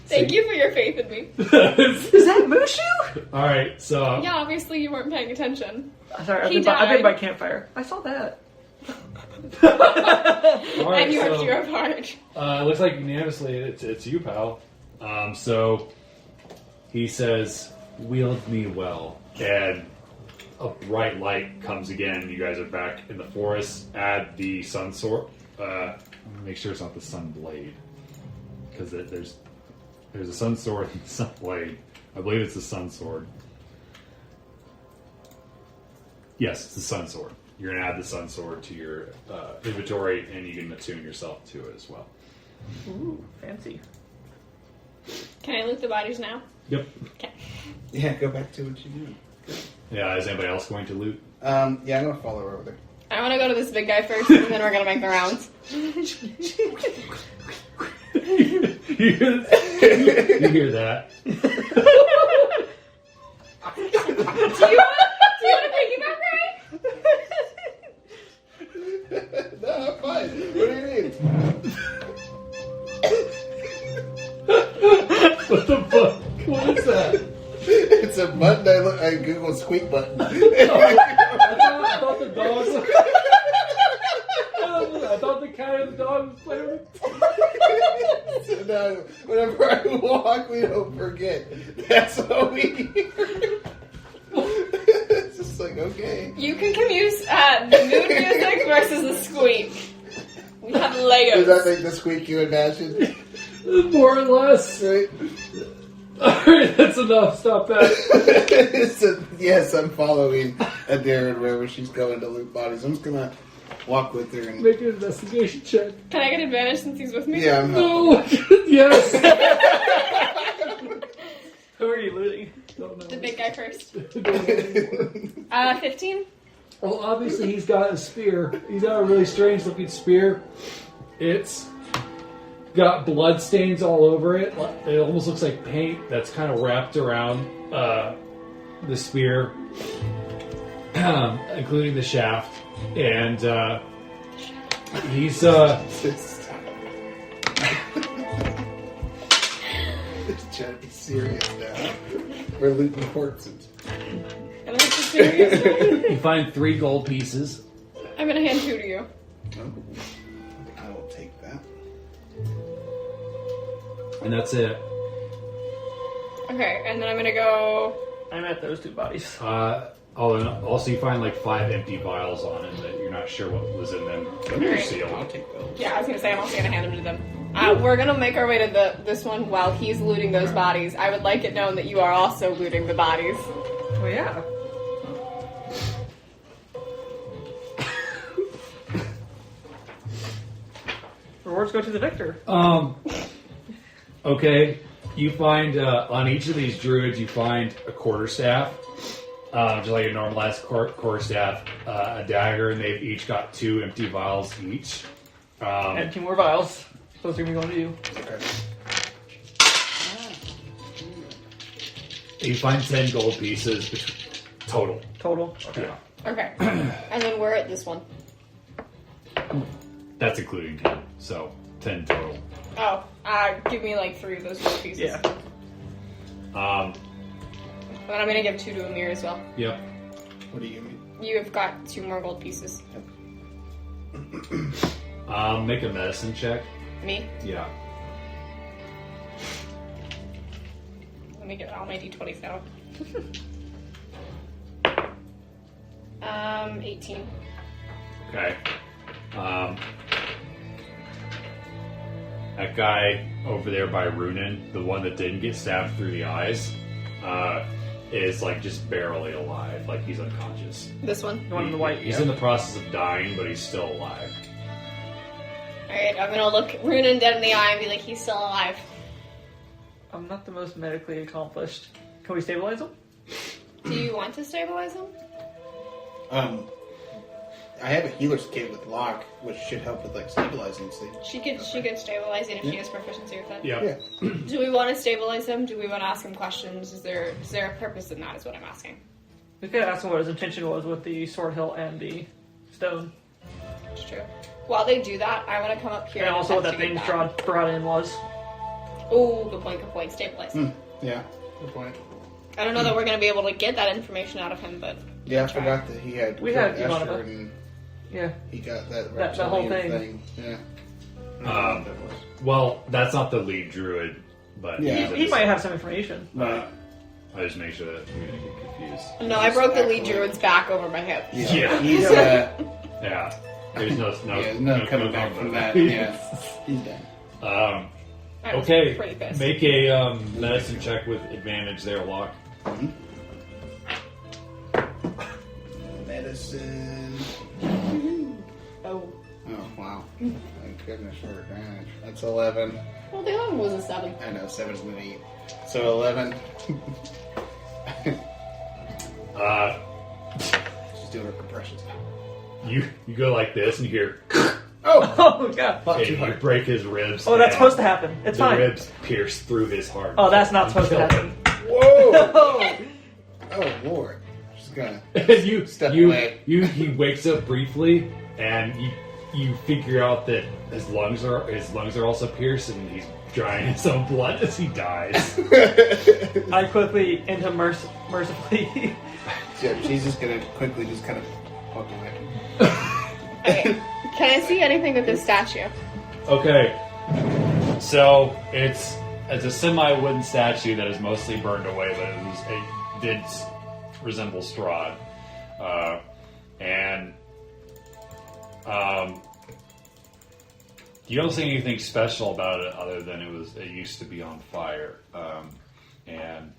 Thank you for your faith in me." Is that Mushu? All right, so Yeah, obviously you weren't paying attention. Sorry, He I've died. been by campfire. I saw that. all right, And you are so, pure of heart. looks like unanimously it's you, pal. So He says, "Wield me well." And a bright light comes again. You guys are back in the forest. Add the sun sword. Make sure it's not the sun blade, because there's a sun sword and a sun blade. I believe it's the sun sword. Yes, it's the sun sword. You're going to add the sun sword to your inventory, and you can attune yourself to it as well. Ooh, fancy. Can I loot the bodies now? Yep. Okay. Yeah, go back to what you're doing. Yeah, is anybody else going to loot? Yeah, I'm gonna follow her over there. I want to go to this big guy first, and then we're gonna make the rounds. You hear that? Do you want to piggyback ride? No, I'm fine. What do you mean? What the fuck? What is that? It's a button I Googled squeak button. I thought the dog was... I thought the cat and the dog was playing with... So now, whenever I walk, we don't forget. That's what we hear. It's just like, okay. You can confuse the mood music versus the squeak. We have Legos. Does that make the squeak you imagine? More or less. Right? Alright, that's enough. Stop that. Yes, I'm following Aderyn wherever she's going to loot bodies. I'm just gonna walk with her and... Make an investigation check. Can I get advantage since he's with me? Yeah, I'm No! Yes! Who are you looting? Don't know. The big guy first. 15? Well, obviously he's got a spear. He's got a really strange looking spear. It's got blood stains all over it. It almost looks like paint that's kind of wrapped around the spear, including the shaft. And he's It's trying to be serious now. We're looting corpses. And that's the serious one. you find 3 gold pieces. I'm gonna hand 2 to you. Oh, I will take that. And that's it. Okay, and then I'm gonna go. I'm at those 2 bodies. And also you find like 5 empty vials on him that you're not sure what was in them. But they're Alright. sealed. I'll take those. Yeah, I was gonna say I'm also gonna hand them to them. We're gonna make our way to this one while he's looting those bodies. I would like it known that you are also looting the bodies. Well, yeah. Rewards go to the victor. Okay. You find on each of these druids, you find a quarterstaff, just like a normalized quarterstaff, a dagger, and they've each got 2 empty vials each. And 2 more vials. Those are going to you. Okay. You find 10 gold pieces total. Total. Yeah. Okay. And then we're at this one. That's including 10. So 10 total. Oh, give me like 3 of those gold pieces. Yeah. And I'm gonna give 2 to Emyr as well. Yep. What do you mean? You have got 2 more gold pieces. Make a medicine check. Me? Yeah. Let me get all my d20s out. 18. Okay. That guy over there by Runin, the one that didn't get stabbed through the eyes, is like just barely alive. Like he's unconscious. This one? The one in the white. He's in the process of dying, but he's still alive. Alright, I'm gonna look Runin dead in the eye and be like, he's still alive. I'm not the most medically accomplished. Can we stabilize him? Do you want to stabilize him? I have a healer's kit with lock, which should help with like stabilizing things. She could stabilize it if she has proficiency with it. Yeah. Do we want to stabilize him? Do we want to ask him questions? Is there a purpose in that is what I'm asking. We could ask him what his intention was with the sword hilt and the stone. It's true. While they do that, I want to come up here And also what that thing investigate Strahd brought in was. Oh, good point. Stabilize him. Yeah, good point. I don't know that we're going to be able to get that information out of him, but... Yeah, I forgot that he had. We had killed one of Escher them. and Yeah. he got that That whole reptilian thing. Yeah. Well, that's not the lead druid, but Yeah. he's in He the- might have some information. I just make sure that you're gonna get confused. No, I broke the lead druid's back over my hip. Yeah. He's Yeah. There's no coming back from that. Yeah, he's dead. I was Okay. pretty pissed. Make a medicine check with advantage there, Locke. Medicine. Oh. Oh wow! Thank goodness for advantage. That's 11. Well, the other one was a 7. I know 7's gonna eat. So 11. She's doing her compressions. You go like this and you hear Oh god. Not and too you hard. break his ribs. Oh, that's and supposed to happen. It's the fine. ribs pierce through his heart. Oh, that's not supposed to Kill happen. Whoa! Oh. Oh lord! She's gonna. him. Step away. He wakes up briefly and you figure out that his lungs are also pierced and he's drying his own blood as he dies. I quickly and him mercifully. Yeah, she's just gonna quickly just kind of walk away. Okay. Can I see anything with this statue? Okay, so it's a semi-wooden statue that is mostly burned away, but it did resemble Strahd, and you don't see anything special about it other than it used to be on fire, and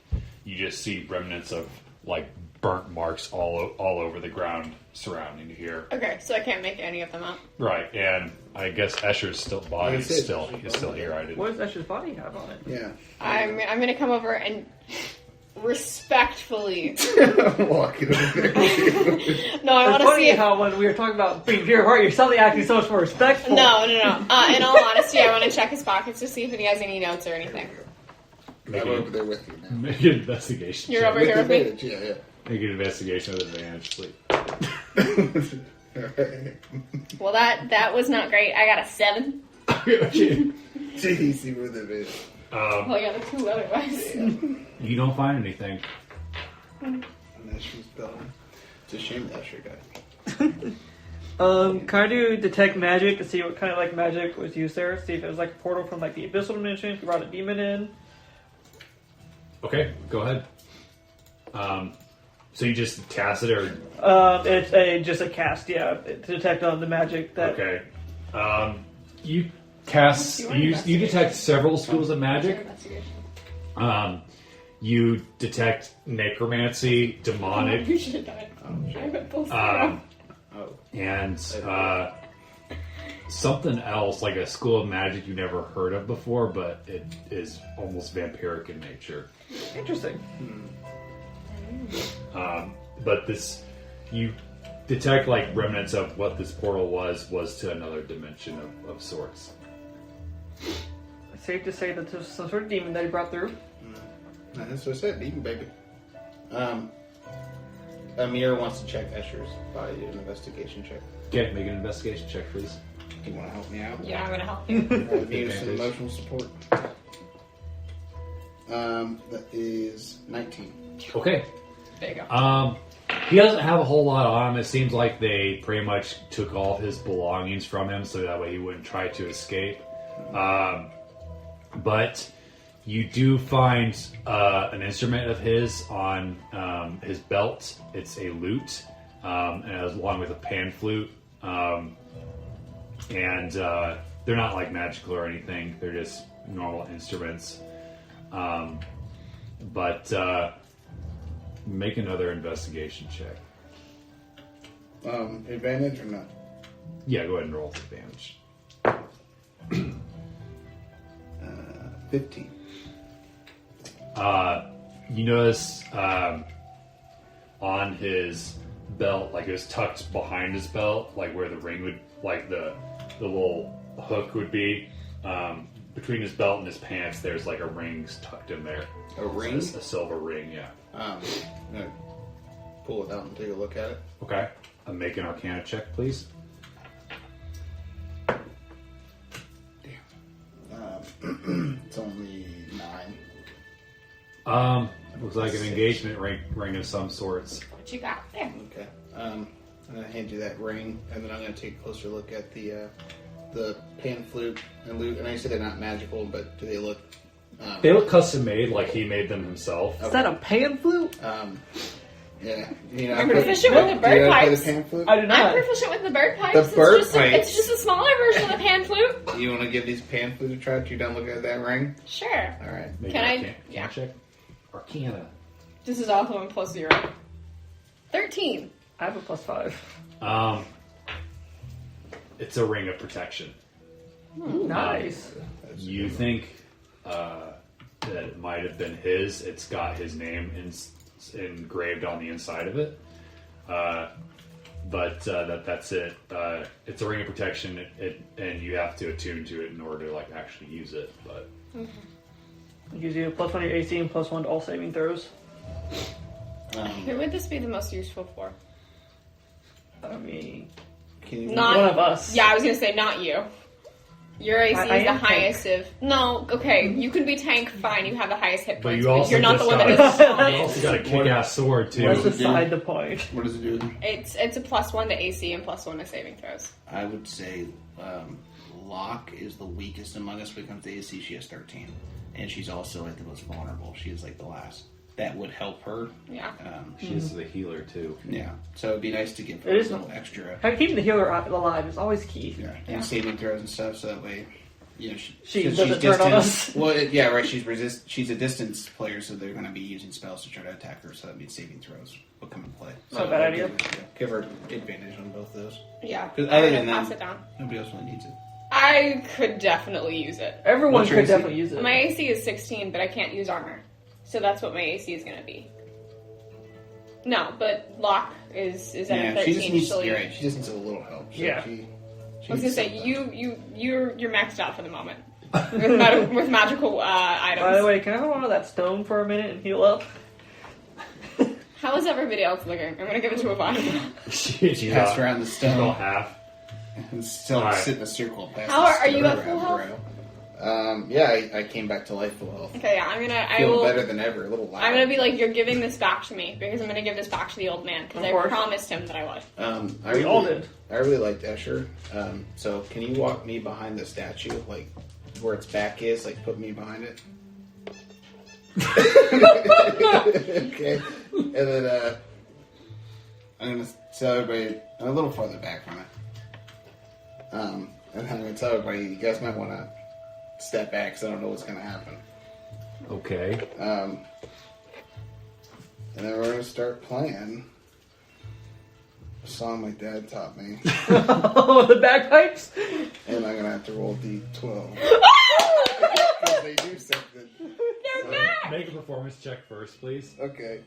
you just see remnants of like burnt marks all over the ground surrounding here. Okay, so I can't make any of them out. Right, and I guess Escher's body is still here. I didn't. What does Escher's body have on it? Yeah. I'm gonna come over and respectfully. Walking over there. No, I It's want to funny see if. how when we were talking about being pure heart, you're suddenly acting so much more respectful. No. In all honesty, I want to check his pockets to see if he has any notes or anything. I'm over there with you now. Make an investigation. You're check. over here with me? advantage, yeah. Make an investigation with advantage, please. Well, that was not great. I got a 7. Jeez, with it is. Well, I got a 2 otherwise. You don't find anything. And Escher's belly. It's a shame that Escher got. Can I do detect magic to see what kind of like magic was used there? See if it was like a portal from like the abyssal dimension. If you brought a demon in. Okay, go ahead. So you just cast it, or It's just a cast, yeah, to detect on the magic that. okay? You cast. You detect several schools of magic. You detect necromancy, demonic, You should have died. I went both and something else like a school of magic you never heard of before, but it is almost vampiric in nature. Interesting. But this, you detect like remnants of what this portal was to another dimension of sorts. It's safe to say that there's some sort of demon that he brought through. That's what I said, demon baby. Emyr wants to check Escher's body, do an investigation check. Okay, make an investigation check, please. Do you want to help me out? Yeah, I'm gonna help you. Need some emotional support. That is 19. Okay. There you go. He doesn't have a whole lot on him. It seems like they pretty much took all of his belongings from him, so that way he wouldn't try to escape. But you do find an instrument of his on his belt. It's a lute, and along with a pan flute. And they're not like magical or anything. They're just normal instruments. But make another investigation check. Advantage or not? Yeah, go ahead and roll with advantage. 15. You notice on his belt, like it was tucked behind his belt, like where the ring would, like the little hook would be. Between his belt and his pants, there's like a ring tucked in there. A ring? A silver ring, yeah. I'm gonna pull it out and take a look at it. Okay. Make an Arcana check, please. It's only 9. Looks like an engagement ring of some sorts. What you got there? Okay. I'm gonna hand you that ring, and then I'm gonna take a closer look at the pan flute and lute. And I know you said they're not magical, but do they look They look custom made, like he made them himself. Is that a pan flute? Yeah, you know, I'm proficient with the bird do you know how to play pipes. the pan flute? I do not. I'm proficient with the bird pipes. The bird it's pipes. It's just a smaller version of the pan flute. You want to give these pan flute a try? You done looking at that ring? Sure. All right. Maybe Can I- Can yeah. check? Arcana. This is also in plus 0. 13. I have a +5. It's a ring of protection. Nice. You think that it might have been his. It's got his name engraved on the inside of it. But that's it. It's a ring of protection, and you have to attune to it in order to like actually use it. But It gives you a +1 to your AC and +1 to all saving throws. Who would this be the most useful for? I mean, Can you Not one of us. Yeah, I was gonna say not you. Your AC I is the am tank. highest of. No, okay, you can be tank. Fine, you have the highest hit But points. you also you're not the just one that got is you strong. also got a kick-ass sword too. What's does it do? beside the point? What does it do? It's a +1 to AC and +1 to saving throws. I would say Locke is the weakest among us when it comes to AC. She has 13. And she's also like the most vulnerable. She is like the last. That would help her. Yeah. She's the healer too. Yeah. So it'd be nice to give her It a is little extra Keeping the healer alive is always key. and Yeah. saving throws and stuff so that way, you know, She since doesn't turn on us. Well, yeah, right. She's a distance player, so they're going to be using spells to try to attack her. So that means saving throws will come into play. Not a So bad idea. Give her advantage on both those. Yeah. 'Cause I'm other gonna than pass that- it down. Nobody else really needs it. I could definitely use it. Everyone What's your could AC? definitely use it. My AC is 16, but I can't use armor, so that's what my AC is gonna be. No, but Locke is at a Yeah, 13. she just needs. she'll You're use- right. She just needs a little help. So Yeah. She I was gonna needs say some you're maxed out for the moment with magical items. By the way, can I hold on to that stone for a minute and heal up? How is everybody else looking? I'm gonna give it to a vine. She pass around the She's about stone half. and still All right. sit in a circle. Past How the are you stone at full around health? the rail. Yeah, I came back to life full health. Okay, yeah, I Feel will. better than ever. A little loud. I'm gonna be like, you're giving this back to me because I'm gonna give this back to the old man because Of I course. promised him that I would. We all did. I really liked Escher. So can you walk me behind the statue, like where its back is? Like put me behind it. Okay. And then I'm gonna tell everybody I'm a little farther back from it. And then I'm gonna tell everybody you guys might want to step back because I don't know what's gonna happen. Okay. And then we're gonna start playing a song my dad taught me, Oh, the bagpipes? and I'm gonna have to roll D12 because they do something. They're back. Make a performance check first, please. Okay.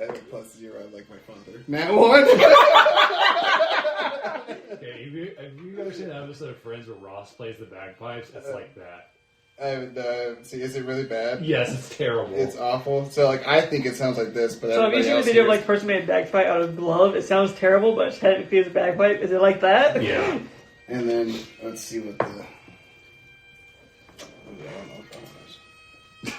I have a +0, like my father. Nat 1! Okay, have you ever seen that episode of Friends where Ross plays the bagpipes? It's like that. I haven't, see, is it really bad? Yes, it's terrible. It's awful. So, like, I think it sounds like this, but So have you everybody seen the else video of hears- like person made a bagpipe out of glove? It sounds terrible, but technically it's a bagpipe. Is it like that? Yeah. And then, let's see what the... I don't know what that one is.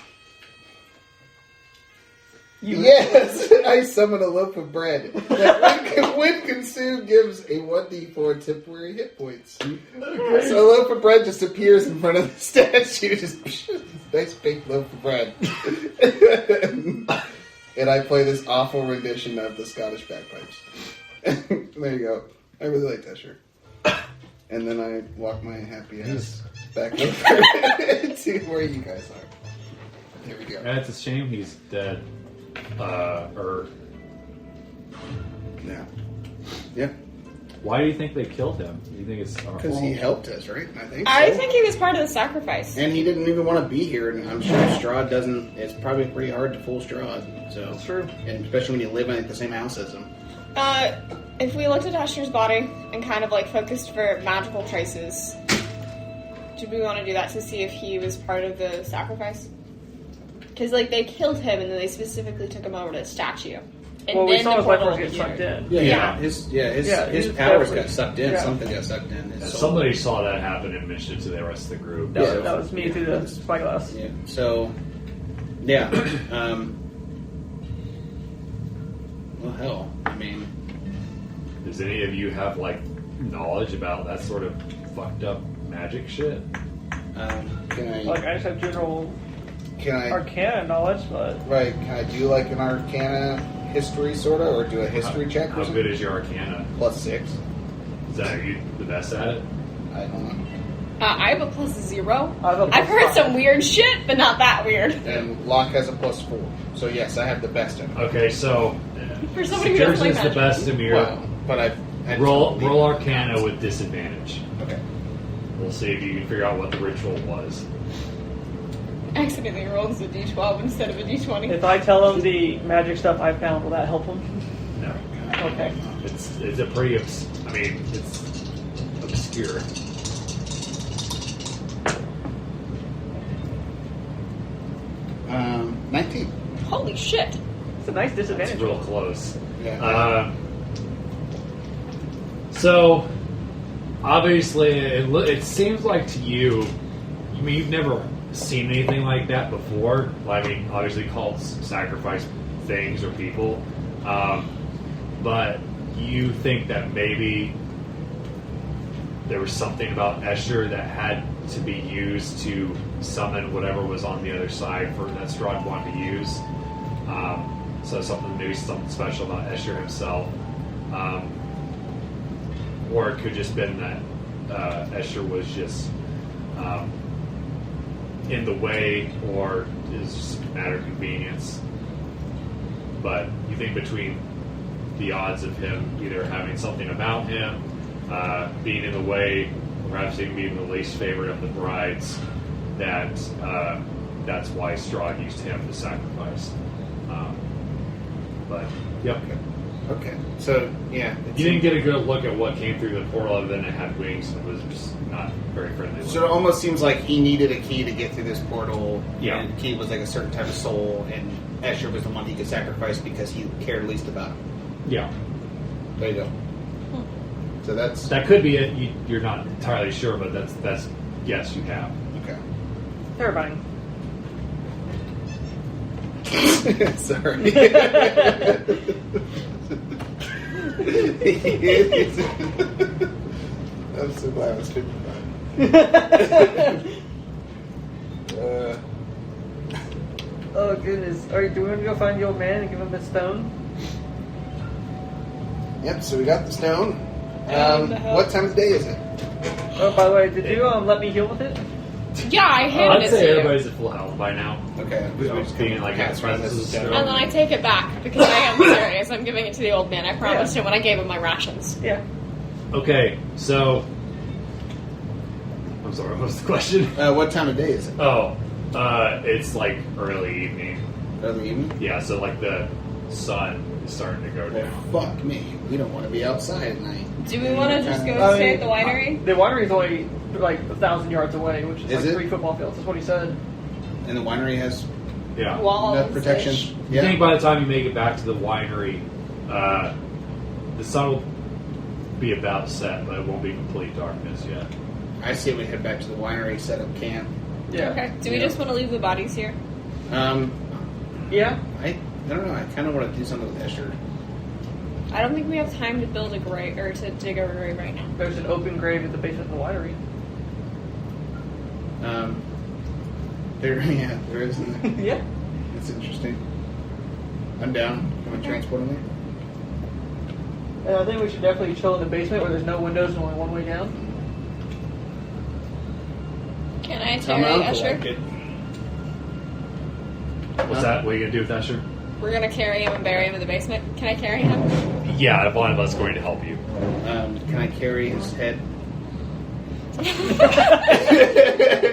Yes! I summon a loaf of bread that when consumed gives a 1d4 temporary hit points. So a loaf of bread just appears in front of the statue. Just nice big loaf of bread. And I play this awful rendition of the Scottish bagpipes. There you go. I really like that shirt. And then I walk my happy ass back over to where you guys are. Here we go. And it's a shame he's dead. Or Yeah. Yeah. why do you think they killed him? Do you think it's our Because fault? he helped us, right? I think so. I think he was part of the sacrifice. And he didn't even want to be here, and I'm sure Strahd doesn't... It's probably pretty hard to fool Strahd, so... That's true. And especially when you live in like, the same house as him. If we looked at Escher's body and kind of like focused for magical traces, do we want to do that to see if he was part of the sacrifice? Because like they killed him and then they specifically took him over to the statue. And Well, we then saw the his life portal force get sucked appeared. in. Yeah. His he was powers definitely- got sucked in. yeah. Something got sucked in. His soul. Somebody saw that happen and mentioned it to the rest of the group. That, Yeah. was, that was me through the spyglass. Yeah. So, yeah. Well, hell. I mean, Does any of you have like knowledge about that sort of fucked up magic shit? Can I? Like, I just have general Can I? Arcana knowledge, but Right. Can I do like an Arcana history sorta, or do a history check? Or How something? good is your Arcana? +6. Is that you the best at it? I don't know. I have a +0. I have a I've heard +5. some weird shit, but not that weird. And Locke has a +4. So yes, I have the best of it. Okay, so For somebody who doesn't yours play is the Magic. best, Emyr. Well, but I've had Roll some- Arcana with disadvantage. Okay. We'll see if you can figure out what the ritual was. Accidentally rolls a d12 instead of a d20. if I tell him the magic stuff I found, will that help him? No, Okay. it's a pretty. It's obscure. Um, 19. Holy shit. It's a nice That's disadvantage. real close. Yeah. So obviously, it seems like to you. I mean, you've never seen anything like that before. I mean, obviously, cults sacrifice things or people, but you think that maybe there was something about Escher that had to be used to summon whatever was on the other side for that Strahd wanted to use. So maybe something special about Escher himself, or it could just been that Escher was just in the way, or is just a matter of convenience. But you think between the odds of him either having something about him, being in the way, or perhaps even being the least favorite of the brides, that that's why Strahd used him to sacrifice. But yep, Okay. So yeah. you didn't get a good look at what came through the portal, other than it had wings and it was just not very friendly. So it almost seems like he needed a key to get through this portal. Yeah. And the key was like a certain type of soul, and Escher was the one he could sacrifice because he cared least about him. Yeah, There you go. So that's that could be it. You're not entirely sure, but that's yes, you have. okay. Terrifying. Sorry. I'm so glad I was 55. Oh goodness. Alright, do we want to go find the old man and give him the stone? Yep. So we got the stone. And the help. What time of day is it? Oh, by the way, did you let me heal with it? Yeah, I handed I'd it say to you. everybody's at full health by now. Okay. We So just being like pass around this expenses. stone. And then I take it back because I am serious. I'm giving it to the old man. I promised him when I gave him my rations. Yeah. Okay, so I'm sorry. What was the question? What time of day is it? Oh, it's like early evening. Early evening. Yeah, so like the sun is starting to go down. Well, fuck me. We don't want to be outside at night. Do we want to just go I stay mean, at the winery? The winery is only like 1,000 yards away, which is Is like it? 3 football fields. That's what he said. And the winery has Yeah. Walls. enough protection. I think by the time you make it back to the winery, the sun will be about set, but it won't be complete darkness yet. I say we head back to the winery, set up camp. Yeah. Okay. Do we Yeah. just want to leave the bodies here? Yeah. I don't know. I kind of want to do something with Escher. I don't think we have time to build a grave or to dig a grave right now. There's an open grave at the basement of the winery. There isn't there? Yeah. That's interesting. I'm down. Can we transport him there? And I think we should definitely chill in the basement where there's no windows and only one way down. Can I Tell carry my uncle I Escher? did. What's that? What are you gonna do with Escher? We're gonna carry him and bury him in the basement. Can I carry him? Yeah, one of us is going to help you. Can I carry his head?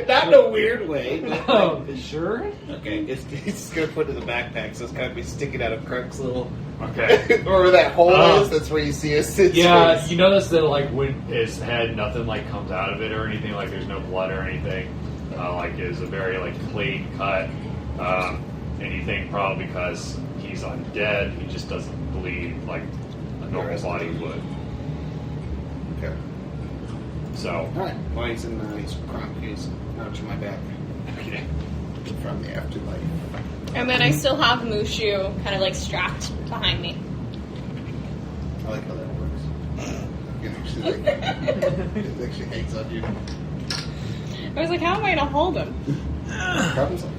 Not in a weird way. but Oh, sure. Okay, it's just gonna put it in the backpack, so it's gotta be sticking out of Kirk's little. Okay. Or where that hole Oh. is. That's where you see us. His Yeah, face. you notice that like when his head, nothing like comes out of it or anything. Like there's no blood or anything. Like it's a very like clean cut. And you think probably because he's undead, he just doesn't bleed like a normal body would. Okay. So All right. Well, he's out to my back okay. from the afterlife. And then I still have Mushu kind of like strapped behind me. I like how that works. It actually, it actually hangs on you. I was like, how am I gonna hold him? Problem solved.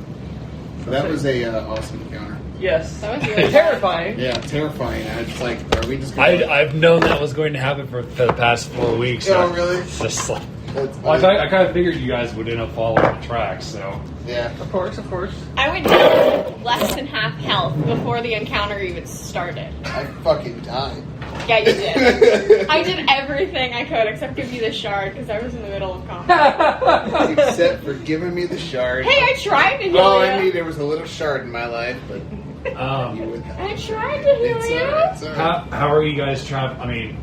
So that was a awesome encounter. Yes. That was really terrifying. Yeah, terrifying. I was like, are we just going I've known that was going to happen for the past 4 weeks. Oh, really? Just like, That's well, funny. I kind of figured you guys would end up following the tracks, so. Yeah. Of course, of course. I went down to less than half health before the encounter even started. I fucking died. Yeah, you did. I did everything I could except give you the shard because I was in the middle of combat. Except for giving me the shard. Hey, I tried to heal Oh, you. I mean, there was a little shard in my life, but you would have. I tried to heal It's you. alright, it's alright. How are you guys trying? I mean,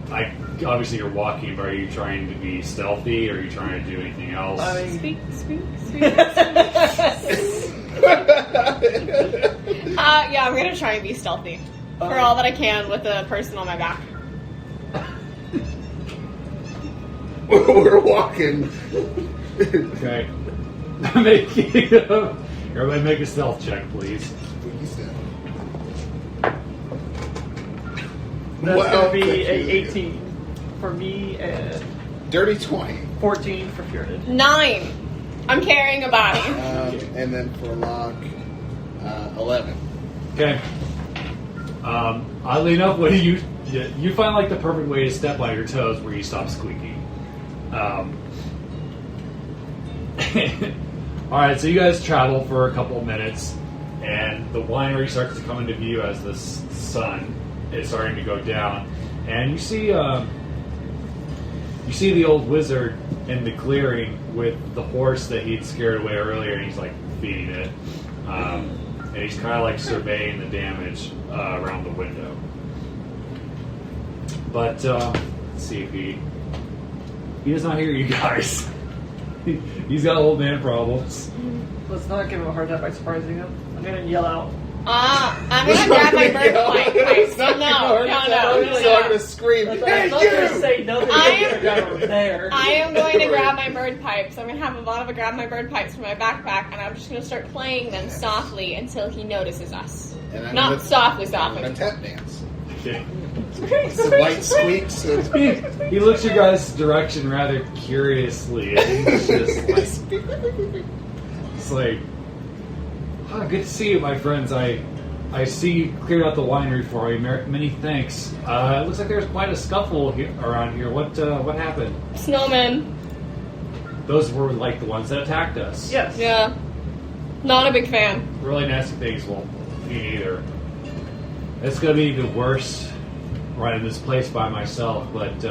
obviously you're walking, but are you trying to be stealthy, or are you trying to do anything else? I mean, Speak. speak. Yeah, I'm gonna try and be stealthy for all that I can with the person on my back. We're walking. Okay. Everybody make a stealth check, please. That's Wow, going to be thank a you. 18 for me and Dirty 20. 14 for Fjorded. 9. I'm carrying a body. And then for Locke, 11. Okay. Oddly enough, when you find like the perfect way to step on your toes where you stop squeaking. All right, so you guys travel for a couple of minutes, and the winery starts to come into view as the sun is starting to go down, and you see the old wizard in the clearing with the horse that he'd scared away earlier, and he's like feeding it, and he's kind of like surveying the damage around the window. But let's see if he does not hear you guys. He's got old man problems. Let's not give him a hard time by surprising him. I'm going to yell out. I'm gonna grab my bird pipe. It's not No. I'm not going to scream. I'm Hey, not going to you! say nothing. I there. I am going to grab my bird pipes. I'm gonna have Ivanova grab my bird pipes from my backpack, and I'm just gonna start playing them softly until he notices us. And I'm Not gonna- softly. I'm going to tap dance. Okay. Some light squeaks. And He looks your guys' direction rather curiously, and he's just like, it's like, oh, good to see you, my friends. I see you cleared out the winery for me. Many thanks. It looks like there's quite a scuffle around here. What happened? Snowman. Those were like the ones that attacked us. Yes. Yeah. Not a big fan. Really nasty things. Well, me neither. It's gonna be even worse running this place by myself, but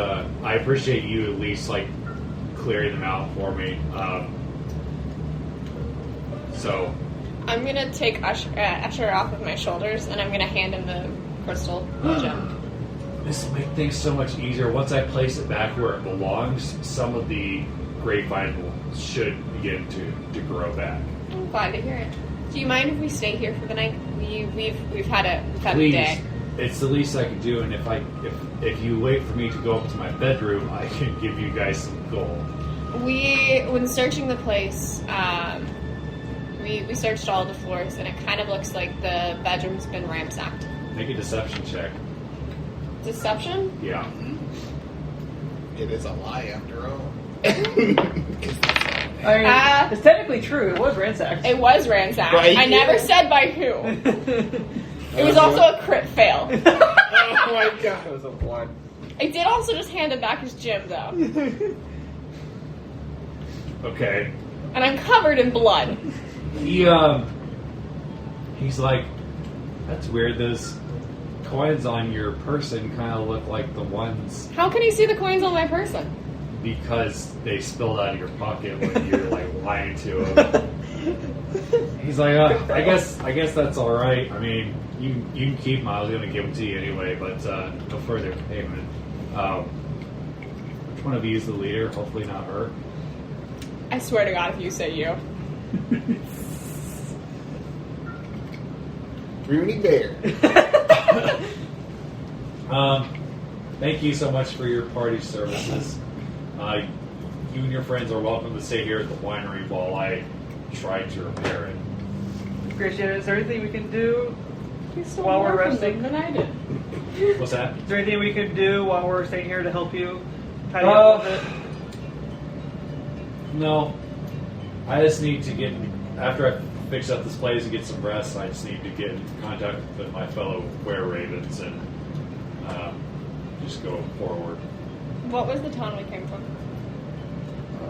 I appreciate you at least like clearing them out for me. So I'm gonna take Escher off of my shoulders, and I'm gonna hand him the crystal gem. this will make things so much easier. Once I place it back where it belongs, some of the grapevine should begin to grow back. I'm glad to hear it. Do you mind if we stay here for the night? We've had a Please, day. it's the least I can do, and if you wait for me to go up to my bedroom, I can give you guys some gold. When searching the place, we searched all the floors, and it kind of looks like the bedroom's been ransacked. Make a deception check. Deception? Yeah. it is a lie after all. I mean, it's technically true. It was ransacked. It was ransacked. Right. I never said by who. It was also a crit fail. Oh my god, it was a 1. I did also just hand him back his gem, though. Okay. And I'm covered in blood. He's like, that's weird. Those coins on your person kind of look like the ones How can he see the coins on my person? because they spilled out of your pocket when you were like lying to him. He's like, I guess that's all right. I mean, you can keep them. I was gonna give them to you anyway, but no further payment. Which one of you is the leader? Hopefully not her. I swear to God, if you say you. Rooney Bear. Thank you so much for your party services. You and your friends are welcome to stay here at the winery while I try to repair it. Christian, is there anything we can do He's still while we're more from resting? them than I did. What's that? Is there anything we can do while we're staying here to help you tidy up a little bit? No. I just need to get, after I fix up this place and get some rest, I just need to get in contact with my fellow were-ravens and just go forward. What was the town we came from?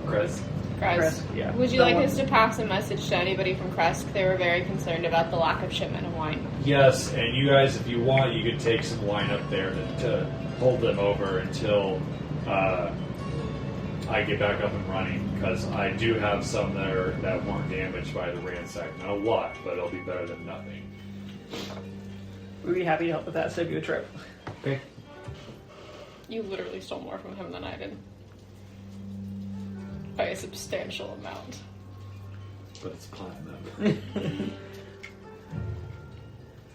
Crest. Kresk. Yeah. Would you That like one. us to pass a message to anybody from Kresk? They were very concerned about the lack of shipment of wine. Yes, and you guys, if you want, you could take some wine up there to hold them over until I get back up and running, because I do have some that weren't damaged by the ransack. Not a lot, but it'll be better than nothing. We'd be happy to help with that, save you a trip. Okay. You literally stole more from him than I did. By a substantial amount. But it's platinum.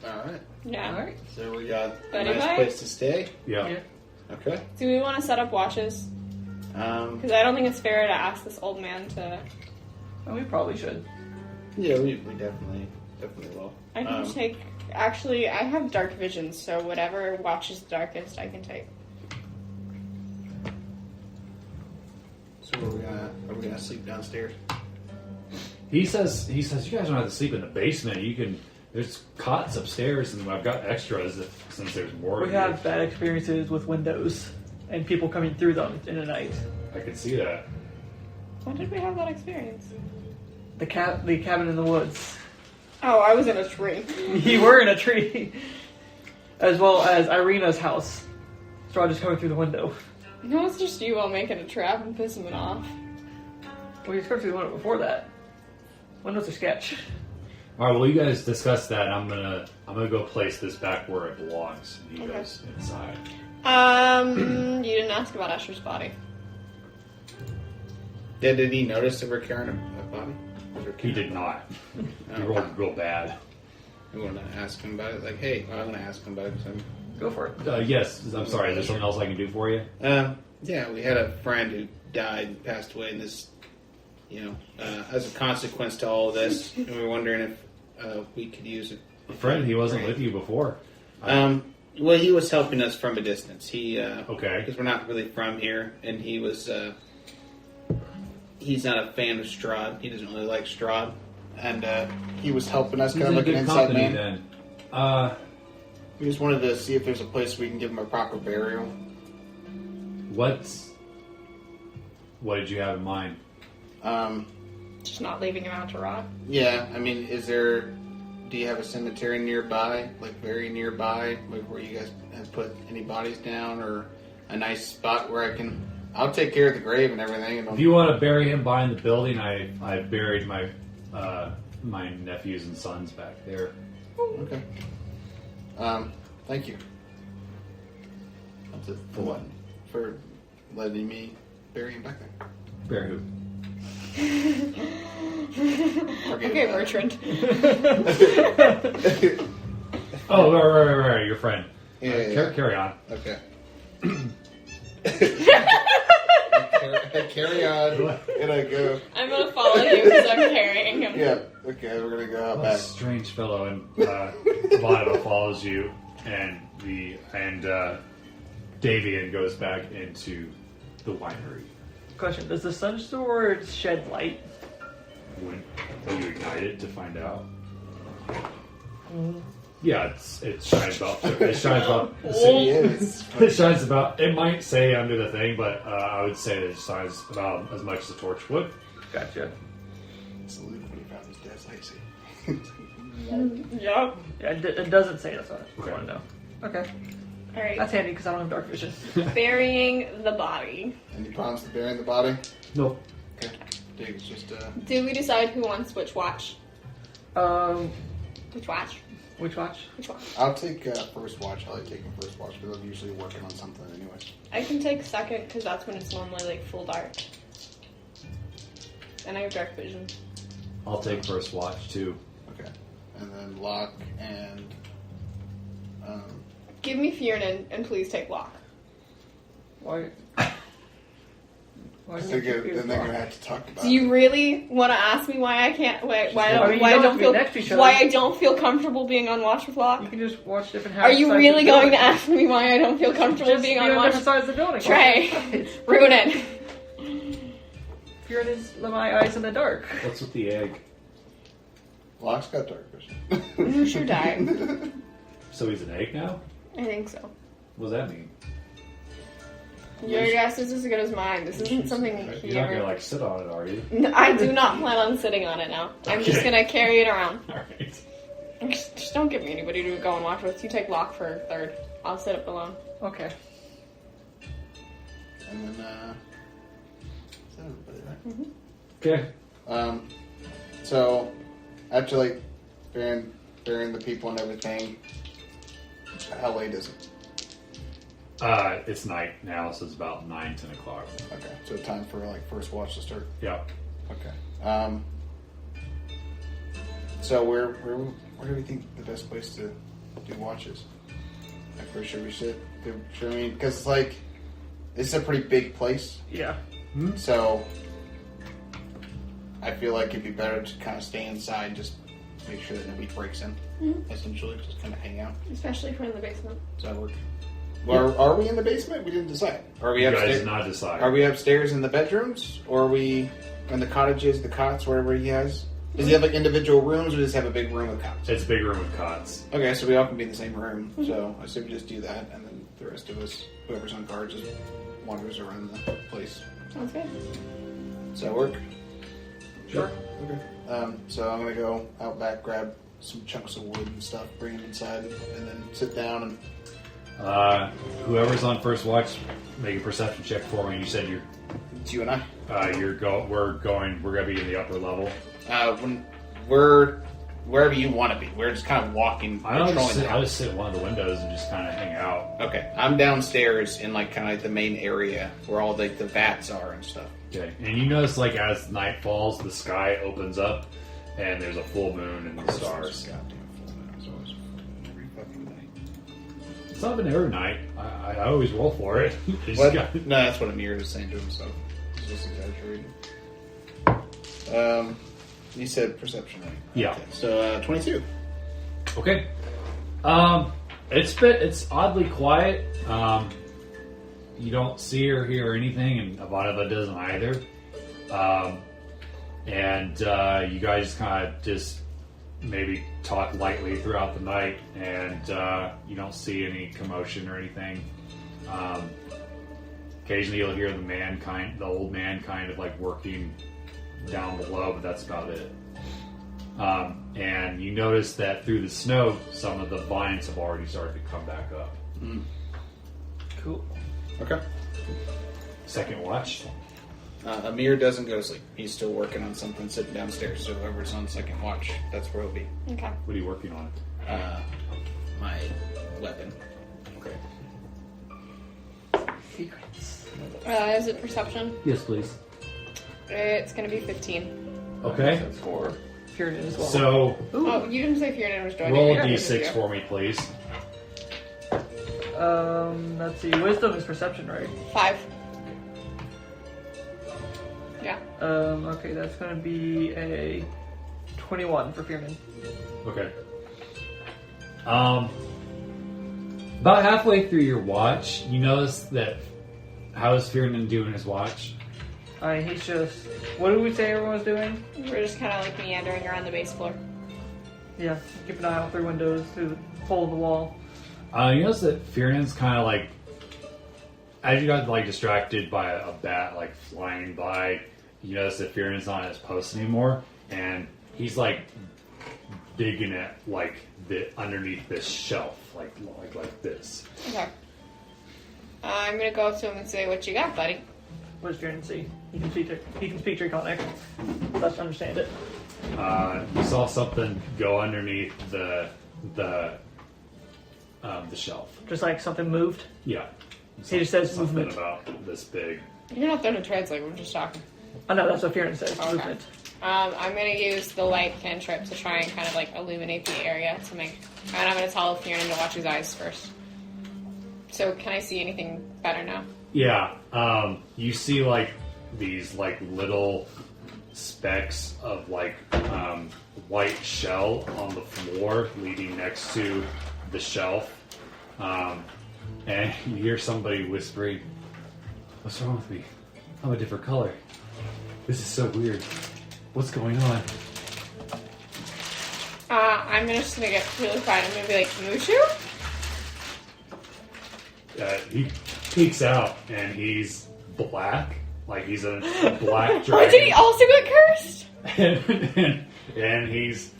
Alright. Yeah. Alright. So we got a Buddy nice bye? place to stay. Yeah. Okay. Do we want to set up watches? Because I don't think it's fair to ask this old man to... Well, we probably should. Yeah, we definitely will. I can take... Actually, I have dark vision, so whatever watches the darkest, I can take. So are we gonna sleep downstairs? He says you guys don't have to sleep in the basement. You can. There's cots upstairs, and I've got extras since there's more. We have bad experiences with windows and people coming through them in the night. I can see that. When did we have that experience? The cabin in the woods. Oh, I was in a tree. You were in a tree. As well as Irina's house. Strahd just coming through the window. No, it's just you all making a trap and pissing it off. Well, you come through the window before that. Windows are sketch. All right. Well, you guys discuss that. I'm gonna go place this back where it belongs. You Okay. guys inside. You didn't ask about Escher's body. Yeah, did he notice that we're carrying a body? He did not. He rolled real bad. I want to ask him about it. Like, hey, I want to ask him about it. So Go for it. Yes. I'm sorry. Is there something else I can do for you? yeah, we had a friend who died and passed away in this, as a consequence to all of this. And we were wondering if we could use it. A friend. He wasn't with you before. Well, he was helping us from a distance. Okay. Because we're not really from here, and he was. He's not a fan of Strahd. He doesn't really like Strahd, and he was helping us, He's kind of in like an good inside company man. then. We just wanted to see if there's a place we can give him a proper burial. What did you have in mind? Just not leaving him out to rot. Yeah, I mean, do you have a cemetery nearby, like very nearby, like where you guys have put any bodies down, or a nice spot where I'll take care of the grave and everything. And If you want to bury him behind the building, I buried my my nephews and sons back there. Okay. Thank you. That's it. For what? For letting me bury him back there. Bury who? Okay, Bertrand. Oh, right, your friend. Yeah. Carry on. Okay. Carry on. And I go. I'm gonna follow you because I'm carrying him. Yeah. Okay, we're gonna go out A back. strange fellow, and Vada follows you, and Davian goes back into the winery. Question: does the sun sword shed light? Will you ignite it to find out? Yeah, it shines about. It shines about. It shines about. It might say under the thing, but I would say that it shines about as much as a torch would. Gotcha. Salute when he found his dad's lazy. Yup. Yeah, it doesn't say that's what I Okay. want to know. Okay. Alright. That's handy because I don't have dark vision. Burying the body. Any problems with burying the body? Nope. Okay. Dude, it's just Did we decide who wants which watch? Which watch? Which watch? Which one? I'll take first watch. I like taking first watch because I'm usually working on something anyway. I can take second because that's when it's normally like full dark. And I have dark vision. I'll take first watch too. Okay. And then lock and Give me Fiernan and please take Lock. Why? Why then they're gonna have to talk about Do you really want to ask me why I can't? Why I mean, you I don't don't have to be feel? next to each other. Why I don't feel comfortable being on watch with Lock? You can just watch different. Are you sides really of the going to building. ask me why I don't feel comfortable Just being be on watch? different sides of the building? Trey, ruin it. Fearing is my eyes in the dark. What's with the egg? Locke's got dark vision. Mushu died. So he's an egg now? I think so. What does that mean? Your guess is as good as mine. This isn't something he You're not ever... gonna like sit on it, are you? I do not plan on sitting on it now. I'm just Okay. gonna carry it around. Alright. Just don't give me anybody to go and watch with. You take Locke for third. I'll sit up alone. Okay. And then, is that everybody, right? Okay. So, after, like, burying the people and everything, how late is it? It's night now, so it's about 9, 10 o'clock. Okay, so time for, like, first watch to start. Yeah. Okay. So where do we think the best place to do watches? Like, where should we sit? I mean, because it's like, this is a pretty big place, Yeah. so I feel like it'd be better to kind of stay inside, just make sure that nobody breaks in, essentially, just kind of hang out. Especially if we're in the basement. Does that work? Well, are we in the basement? We didn't decide. Are we You upstairs? guys did not decide. Are we upstairs in the bedrooms, or are we in the cottages, the cots, wherever he has? Does he have like individual rooms, or does he have a big room with cots? It's a big room with cots. Okay, so we all can be in the same room. So I say we just do that, and then the rest of us, whoever's on guard, just wanders around the place. Sounds good. Does that work? Sure. Okay. So I'm gonna go out back, grab some chunks of wood and stuff, bring them inside, and then sit down and. Whoever's on first watch, make a perception check for me. You said It's you and I. we're gonna be in the upper level. When we're wherever you want to be. We're just kind of walking, I'll patrolling the just sit at one of the windows and just kind of hang out. Okay, I'm downstairs in like kind of like the main area where all like the vats are and stuff. Okay, and you notice like as night falls, the sky opens up, and there's a full moon and the stars. Goddamn full moon. It's always full moon every fucking night. It's not been every night. I always roll for it. It's What? got- No, that's what Emyr is saying to himself. He's just exaggerating. You said perception, right? Yeah. Okay, so 22. Okay. It's oddly quiet. You don't see or hear anything, and Avada doesn't either. And you guys kind of just maybe talk lightly throughout the night, and you don't see any commotion or anything. Occasionally, you'll hear the old man, kind of like working down below, but that's about it. And you notice that through the snow, some of the vines have already started to come back up. Cool. Okay. Second watch. Emyr doesn't go to sleep. He's still working on something sitting downstairs, so whoever's on second watch, that's where he'll be. Okay. What are you working on? My weapon. Okay. Secrets. Is it perception? Yes, please. It's gonna be 15. Okay. That's for Fearden as well. So Oh, you didn't say Fearden was joining. roll a Yeah, d6 you. for me, please. Let's see. Wisdom is perception, right? 5. Yeah. Okay, that's going to be a 21 for Fearden. Okay. About halfway through your watch, you notice that how is Fearman doing his watch? He's just. What did we say everyone was doing? We're just kind of like meandering around the base floor. Yeah, keep an eye out through windows, through the hole in the wall. You notice that Fearman's kind of like, as you got like distracted by a bat like flying by, you notice that Fearman's not at his post anymore, and he's like digging at like the underneath this shelf, like this. Okay. I'm gonna go up to him and say, "What you got, buddy?" What does Fearden see? He can speak Draconic. Let's understand it. You saw something go underneath the shelf. Just like something moved. Yeah. He just says something movement. about this big. You're not there to translate. We're just talking. I know, that's what Fearden says. Okay. Movement. I'm gonna use the light cantrip to try and kind of like illuminate the area to make. And I'm gonna tell Fearden to watch his eyes first. So can I see anything better now? Yeah. You see like these like little specks of like white shell on the floor leading next to the shelf. And you hear somebody whispering, "What's wrong with me? I'm a different color." This is so weird. What's going on? I'm just gonna get really quiet. I'm gonna be like, Mushu? He peeks out and he's black. Like he's a black dragon. Oh, did he also get cursed? and he's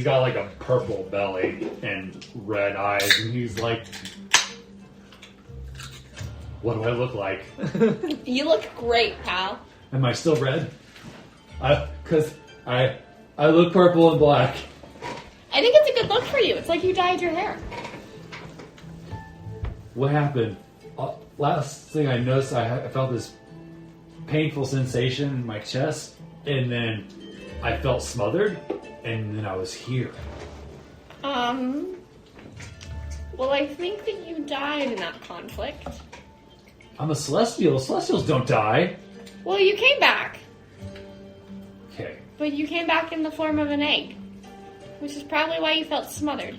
got like a purple belly and red eyes, and he's like, what do I look like? You look great, pal. Am I still red? Because I look purple and black. I think it's a good look for you. It's like you dyed your hair. What happened? Last thing I noticed, I felt this painful sensation in my chest, and then I felt smothered, and then I was here. Well, I think that you died in that conflict. I'm a celestial. Celestials don't die. Well, you came back. Okay. But you came back in the form of an egg. Which is probably why you felt smothered.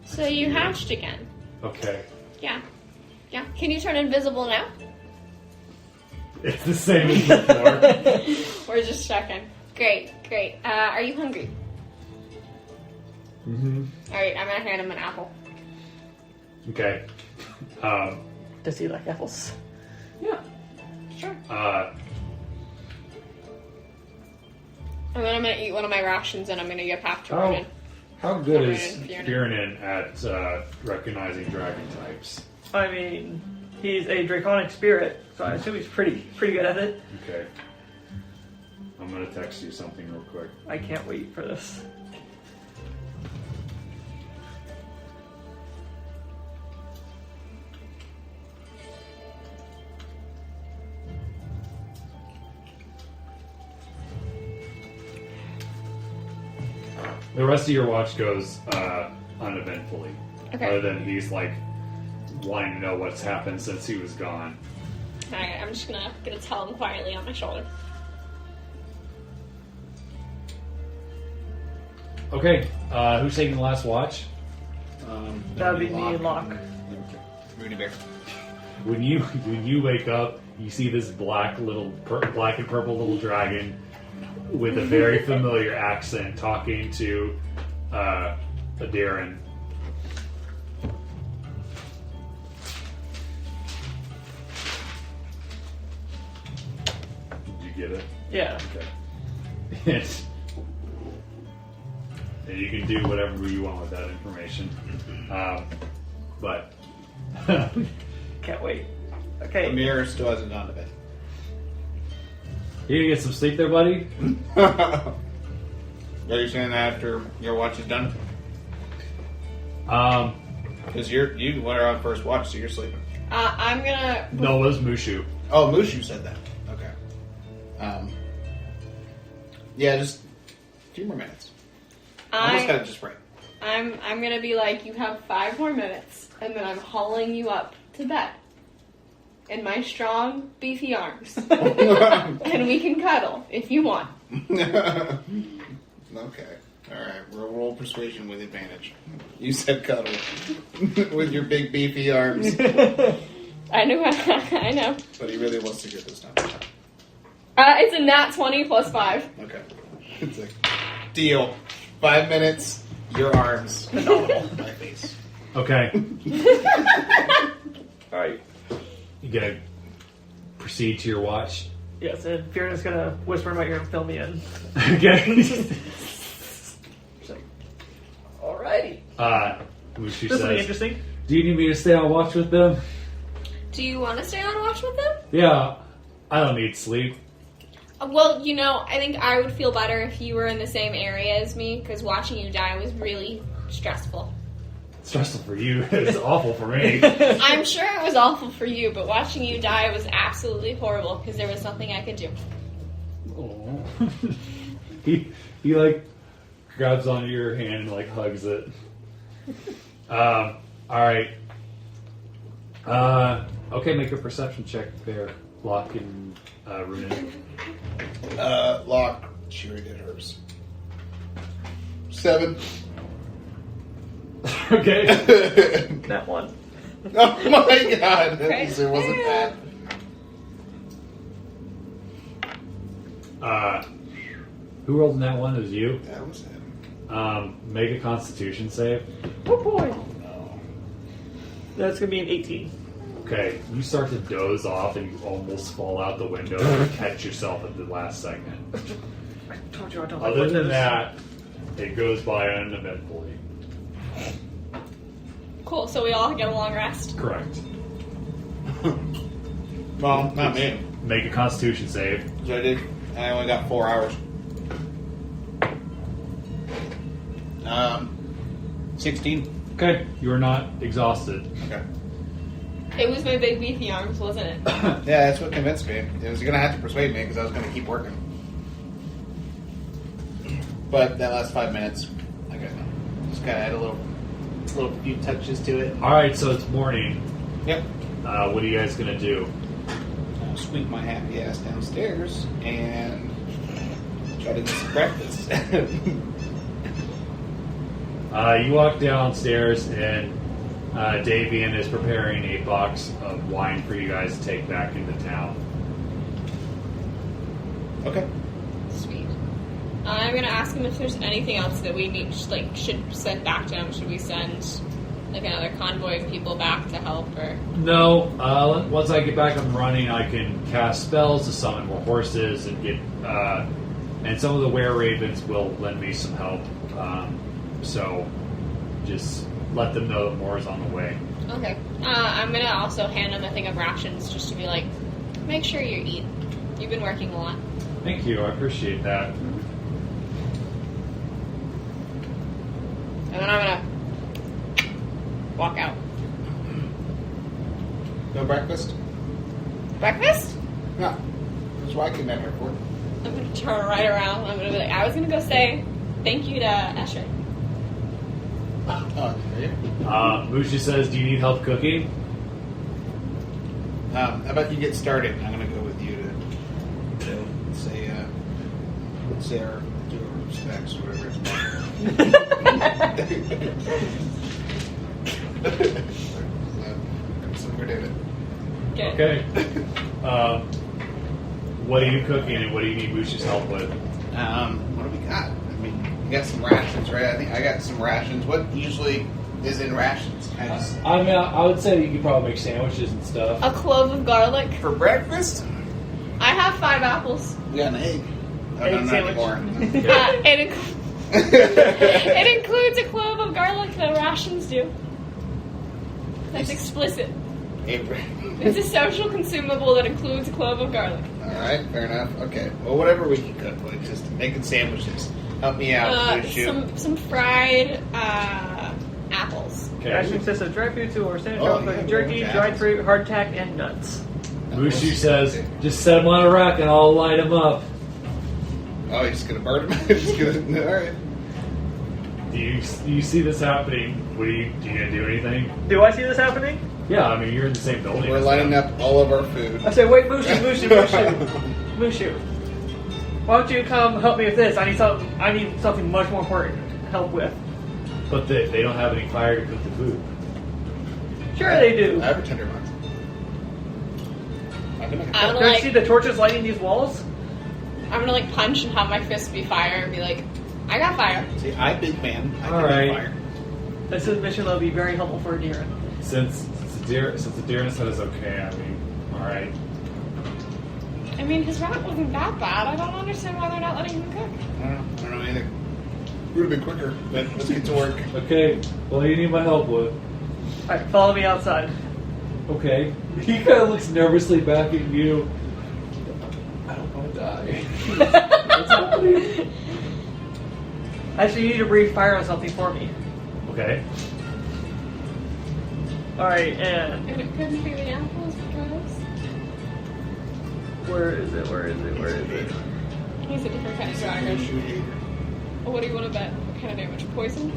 So you hatched again. Okay. Yeah. Yeah. Can you turn invisible now? It's the same as before. We're just checking. Great, great. Are you hungry? Mm-hmm. Alright, I'm gonna hand him an apple. Okay. Does he like apples? Yeah. Sure. And then I'm gonna eat one of my rations and I'm gonna get back to Ronan. How good Ronan is and Fiona. Fionin at recognizing dragon types? I mean, he's a draconic spirit, so I assume he's pretty good at it. Okay. I'm gonna text you something real quick. I can't wait for this. The rest of your watch goes uneventfully. Okay. Other than he's like wanting to know what's happened since he was gone. Alright, I'm just gonna tell him quietly on my shoulder. Okay, who's taking the last watch? That would be me and Locke. Moody Bear. When you wake up, you see this black black and purple little dragon with a very familiar accent talking to Aderyn. Did you get it? Yeah. Okay. And you can do whatever you want with that information. But Can't wait. Okay. Emyr still hasn't gone to bed. you gonna get some sleep there, buddy? Are you saying that after your watch is done? Because you were on first watch, so you're sleeping. I'm gonna... No, it was Mushu. Oh, Mushu said that. Okay. Yeah, just a few more minutes. Almost got it just right. I'm gonna be like, you have 5 more minutes, and then I'm hauling you up to bed. In my strong, beefy arms. And we can cuddle, if you want. Okay. Alright, we'll roll persuasion with advantage. You said cuddle. With your big beefy arms. I know. But he really wants to get this done. It's a nat 20 plus 5. Okay. It's like, deal. 5 minutes, your arms. Phenomenal. My face. Okay. Alright. You gotta proceed to your watch. Yes, and Fiona's gonna whisper in my ear and fill me in. Okay. So, alrighty. Mushu This will be says, interesting. do you need me to stay on watch with them? Do you want to stay on watch with them? Yeah, I don't need sleep. Well, I think I would feel better if you were in the same area as me, because watching you die was really stressful. Stressful for you. It's awful for me. I'm sure it was awful for you, but watching you die was absolutely horrible, because there was nothing I could do. Oh. he like grabs onto your hand and like hugs it. All right. Okay, make a perception check there, Locke and Ronan. Locke, she already did hers. 7. Okay. That one. Oh my god, Okay. it wasn't bad. Who rolled in that one? It was you. That was him. Make a Constitution save. Oh boy. No. That's gonna be an 18. Okay, you start to doze off and you almost fall out the window and catch yourself at the last second. I told you I don't like Other than windows. that, it goes by uneventfully. Cool. So we all get a long rest. Correct. Well, not me. Make a Constitution save. So I did. I only got 4 hours. 16. Okay, you are not exhausted. Okay. It was my big beefy arms, wasn't it? Yeah, that's what convinced me. It was gonna have to persuade me because I was gonna keep working. But that last 5 minutes, I got just gotta add a little few touches to it. All right, so it's morning. Yep. What are you guys gonna do? I'll sweep my happy ass downstairs and try to get some breakfast. You walk downstairs and Davian is preparing a box of wine for you guys to take back into town. Okay. Sweet. I'm gonna ask him if there's anything else that we need, should send back to him. Should we send another convoy of people back to help, or? No, once I get back up and running, I can cast spells to summon more horses and get, and some of the were ravens will lend me some help. So just let them know that more is on the way. Okay. I'm gonna also hand him a thing of rations just to be like, make sure you eat. You've been working a lot. Thank you, I appreciate that. And then I'm gonna walk out. No breakfast? Breakfast? No. That's why I came down here for. I'm gonna turn right around. I'm gonna be like, I was gonna go say thank you to Escher. Oh, yeah. Mushu says, do you need help cooking? How about you get started? I'm gonna go with you to say our do our respects or whatever it's called. So we're doing it. Okay. What are you cooking and what do you need Mushu's help with? What do we got? I mean, we got some rations, right? I think I got some rations. What usually is in rations? I mean, I would say you could probably make sandwiches and stuff. A clove of garlic. For breakfast? I have 5 apples. We got an egg. Oh, Egg no, not sandwich. anymore. It includes a clove of garlic, the rations do. That's explicit. It's a social consumable that includes a clove of garlic. Alright, fair enough. Okay. Well, whatever we can cook, like just making sandwiches. Help me out, Mushu. Some fried apples. Ration Okay. consists of dried fruits or standard Oh, chocolate, yeah, jerky, yeah. dried fruit, hardtack, and nuts. Mushu says, just set them on a rack and I'll light them up. Oh, you're just gonna burn them? Just gonna... Alright. Do you see this happening? Do you gonna do anything? Do I see this happening? Yeah, I mean, you're in the same building. We're as lighting them. up all of our food. I say, wait, Mushu. Mushu. Why don't you come help me with this? I need something much more important to help with. But they don't have any fire to cook the food. Sure they do. I have a Tendermint. I can make a I'm Don't gonna you see the torches lighting these walls? I'm gonna punch and have my fist be fire and be like, I got fire. See, I'm big man. I All can right. make fire. This mission will be very helpful for Aderyn. Since Aderyn said it's okay, I mean, alright. I mean, his rat wasn't that bad. I don't understand why they're not letting him cook. I don't know either. Would have been quicker, but let's get to work. Okay, what do you need my help with? Alright, follow me outside. Okay. He kind of looks nervously back at you. I don't want to die. What's happening? Actually, you need to breathe fire on something for me. Okay. Alright, and And it couldn't be the apples because where is it? he's a different kind of dragon. What do you want to bet? What kind of damage? Poison?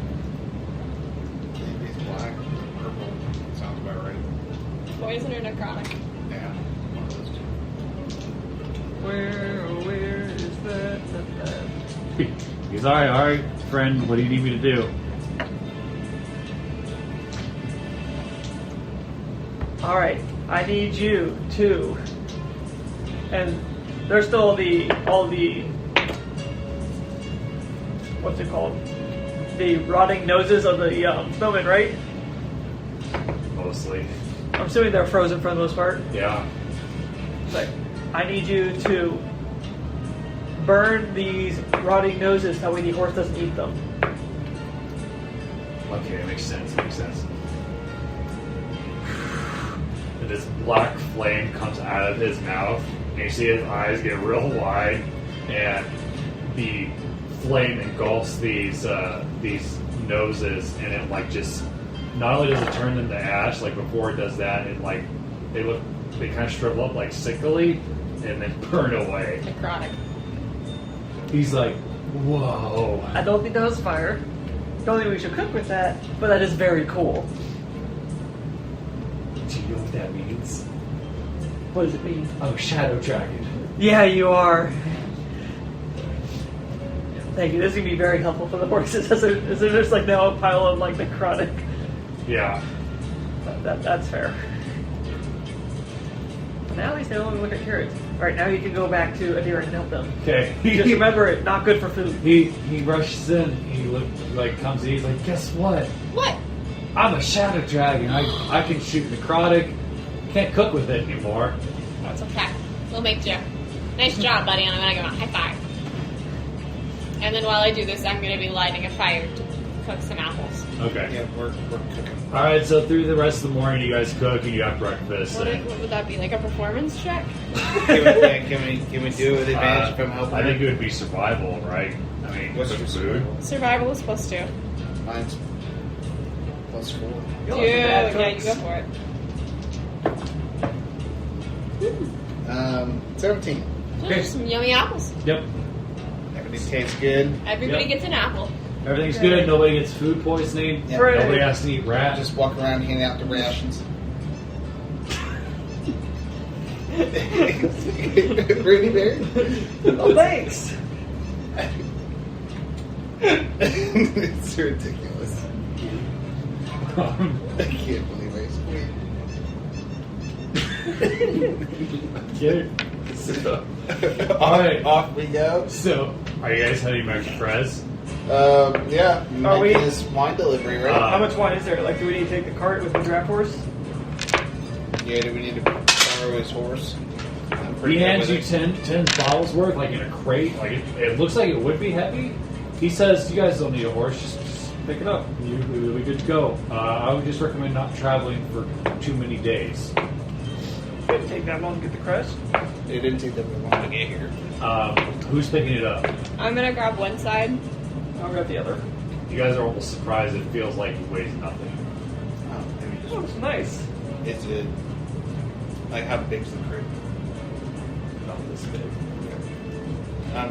Maybe it's black, purple. Sounds about right. Poison or necrotic? Yeah, one of those two. Where is that? He's alright, friend, what do you need me to do? Alright, I need you to. And there's still all the what's it called? The rotting noses of the snowmen, right? Mostly. I'm assuming they're frozen for the most part. Yeah. But I need you to burn these rotting noses, that way the horse doesn't eat them. Okay, it makes sense. And this black flame comes out of his mouth, and you see his eyes get real wide, and the flame engulfs these noses, and it like just not only does it turn them to ash like before it does that, it like they kind of shrivel up like sickly, and then burn away. Necrotic. He's like, whoa. I don't think that was fire. Don't think we should cook with that, but that is very cool. Do you know what that means? What does it mean? Oh, shadow dragon. Yeah, you are. Thank you. This is gonna be very helpful for the horses. As there's just like now a pile of like necrotic. Yeah. That's fair. Now at least they don't look at carrots. All right, now you can go back to Aderyn and help them. Okay. Just remember, not good for food. He rushes in. He comes in. He's like, guess what? What? I'm a shadow dragon. I can shoot necrotic. Can't cook with it anymore. That's okay. We'll make do. Nice job, buddy, and I'm gonna give him a high five. And then while I do this, I'm gonna be lighting a fire to cook some apples. Okay. Yeah, we're cooking. All right. So through the rest of the morning, you guys cook and you have breakfast. What would that be? Like a performance check? Can we do it with advantage if I'm helping? I think it would be survival, right? I mean, What's cook your food. Survival is +2. Mine's +4. You'll Dude, have some bad yeah, you cooks. go for it. 17. Okay. Some yummy apples. Yep. Everything tastes good. Everybody Yep. gets an apple. Everything's Okay. good. Nobody gets food poisoning. Yeah. Hooray. Nobody has to eat rat. Just walk around handing out the rations. Rudy Bear? Oh, thanks. It's ridiculous. I can't believe I Get it? squeaked. Alright. Off we go. So, are you guys heading back to Prez? Yeah. Are we- Making this wine delivery, right? How much wine is there? Like, do we need to take the cart with the draft horse? Yeah, do we need to borrow his horse? I'm He pretty good hands with you it. 10 bottles worth, like in a crate. Like it looks like it would be heavy. He says, "You guys don't need a horse. Just pick it up. You'll be good to go." I would just recommend not traveling for too many days. Didn't take that long to get the crest. It didn't take that long to get here. Who's picking it up? I'm gonna grab one side. I'll grab the other. You guys are almost surprised. It feels like it weighs nothing. Oh, maybe Oh, just. it's nice. It's a. Like, how big's the crate? Not this big.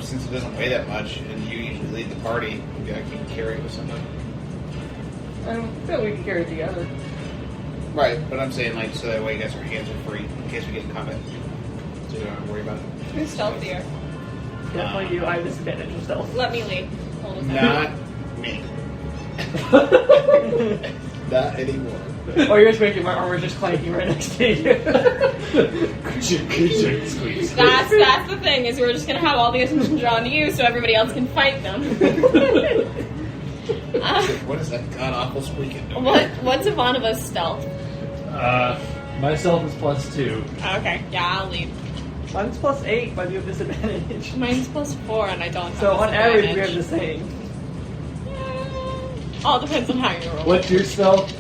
Since it doesn't weigh that much, and you usually lead the party, maybe I can carry it with somebody. I feel we can carry it together. Right, but I'm saying, like, so that way, you guys, our hands are free in case we get in combat. So you don't have to worry about it. Who's stealthier? Definitely you. I have disadvantage with stealth. Let me lead. Hold on. Not me. Not anymore. Oh, you're just making my armor just clanking right next to you. Squeeze. That's the thing, is we're just gonna have all the attention drawn to you so everybody else can fight them. What is that god awful squeaking? What's Ivanova's stealth? Myself is +2. Okay, yeah, I'll lead. Mine's +8, but you have disadvantage. Mine's +4 and I don't have So on average, we disadvantage. have the same. All depends on how you roll. What's your stealth?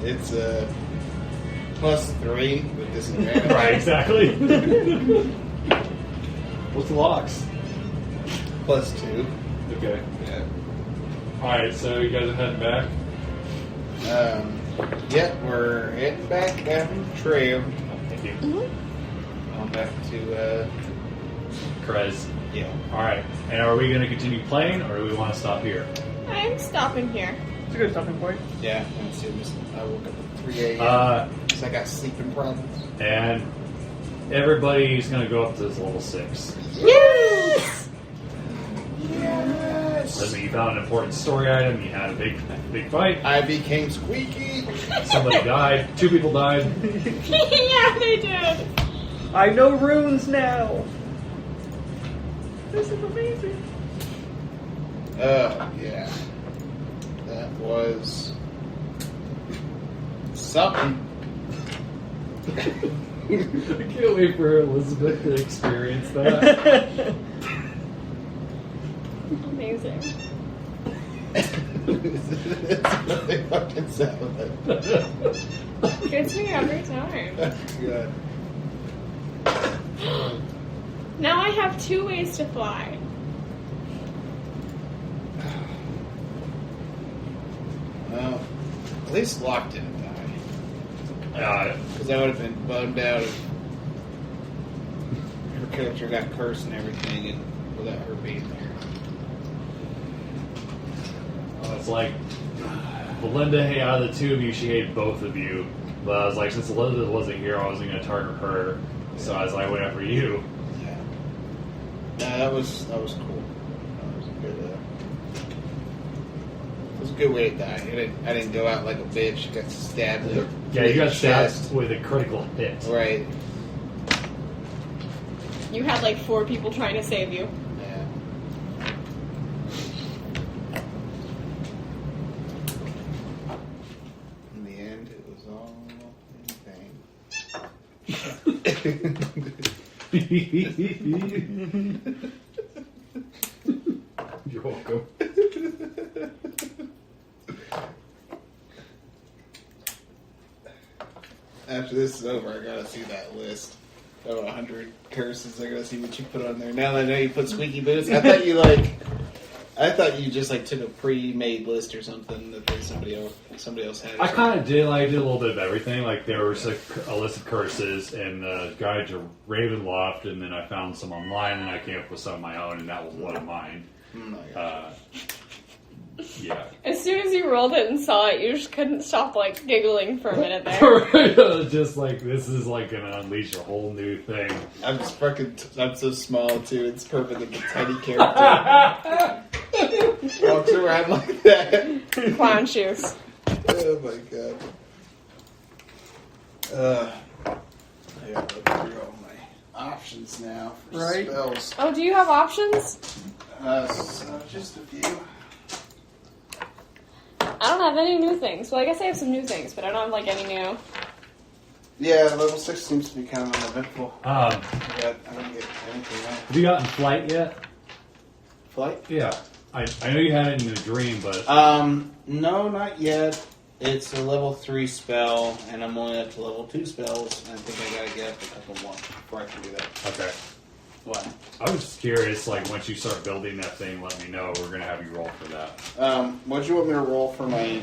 It's +3 with disadvantage. Right, exactly. What's the locks? +2. Okay. Yeah. Alright, so you guys are heading back? Yeah, we're heading back down the trail. Thank you. On back to, Krez. yeah. Alright, and are we going to continue playing, or do we want to stop here? I'm stopping here. It's a good stopping point. Yeah, I'm serious. I woke up at 3 a.m. Because I got sleeping problems. And everybody's going to go up to this level 6. Yes! Yes! Listen, you found an important story item, you had a big fight, I became squeaky. somebody died, 2 people died. Yeah, they did. I know runes now. This is amazing. Yeah. That was something. I can't wait for Elizabeth to experience that. Amazing. It's really fucking salad. Gets me every time. Good. Now I have 2 ways to fly. Well, at least Locke didn't die. Because I would have been bummed out if her character got cursed and everything and without her being there. It's like Belinda, hey, out of the two of you, she hated both of you. But I was like, since Elizabeth wasn't here, I wasn't going to target her. So I was like, I went after you. Yeah. No, that was cool. That was a good. It was a good way to die. I didn't go out like a bitch. Got stabbed. Yeah, you got chest. stabbed with a critical hit. Right. You had like 4 people trying to save you. Yeah. In the end, it was all in vain. You're welcome. After this is over, I gotta see that list. Of 100 curses. I gotta see what you put on there. Now that I know you put squeaky boots, I thought you just like took a pre-made list or something that somebody else had. I kind of did. Like, I did a little bit of everything. Like, there was like a list of curses and a guide to Ravenloft, and then I found some online, and I came up with some of my own, and that was one of mine. Yeah. As soon as you rolled it and saw it, you just couldn't stop like giggling for a minute there. Just like, this is like gonna unleash a whole new thing. I'm so small too. It's perfect. Like a tiny character walks around like that. Clown shoes. Oh my god. I gotta look through all my options now for Right. spells. Oh, do you have options? So just a few. I don't have any new things. Well, I guess I have some new things, but I don't have like any new. Yeah, level 6 seems to be kind of uneventful. But I don't get anything else. Have you gotten Flight yet? Flight? Yeah. I know you had it in your dream, but... No, not yet. It's a level 3 spell, and I'm only up to level 2 spells, and I think I gotta get up a couple more before I can do that. Okay. What? I was just curious, like, once you start building that thing, let me know. We're going to have you roll for that. What'd you want me to roll for my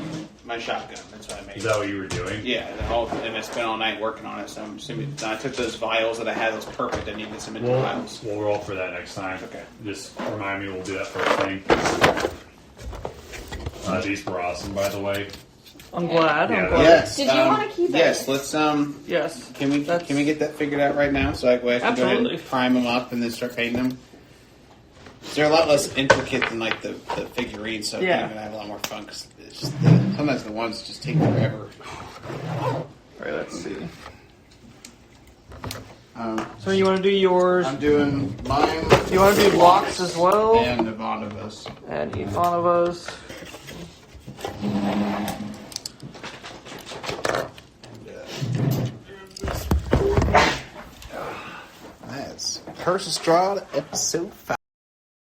shotgun? That's what I made. Is that what you were doing? Yeah, and I spent all night working on it, so I'm assuming I took those vials that I had. That's perfect. I needed some into vials. We'll roll for that next time. Okay. Just remind me, we'll do that first thing. These were awesome, by the way. I'm glad. Yeah, I'm glad. Yes. Did you want to keep it? Yes. Let's Yes. Can we get that figured out right now so I can go ahead Absolutely. and prime them up and then start painting them? They're a lot less intricate than like the figurines, so Yeah. I'm gonna have a lot more fun. Cause it's just sometimes the ones just take forever. Alright, let's see. So you want to do yours? I'm doing mine. You want to do locks as well? And Ivanovas. And Ivanovas. That's Curse of Strahd, episode 5.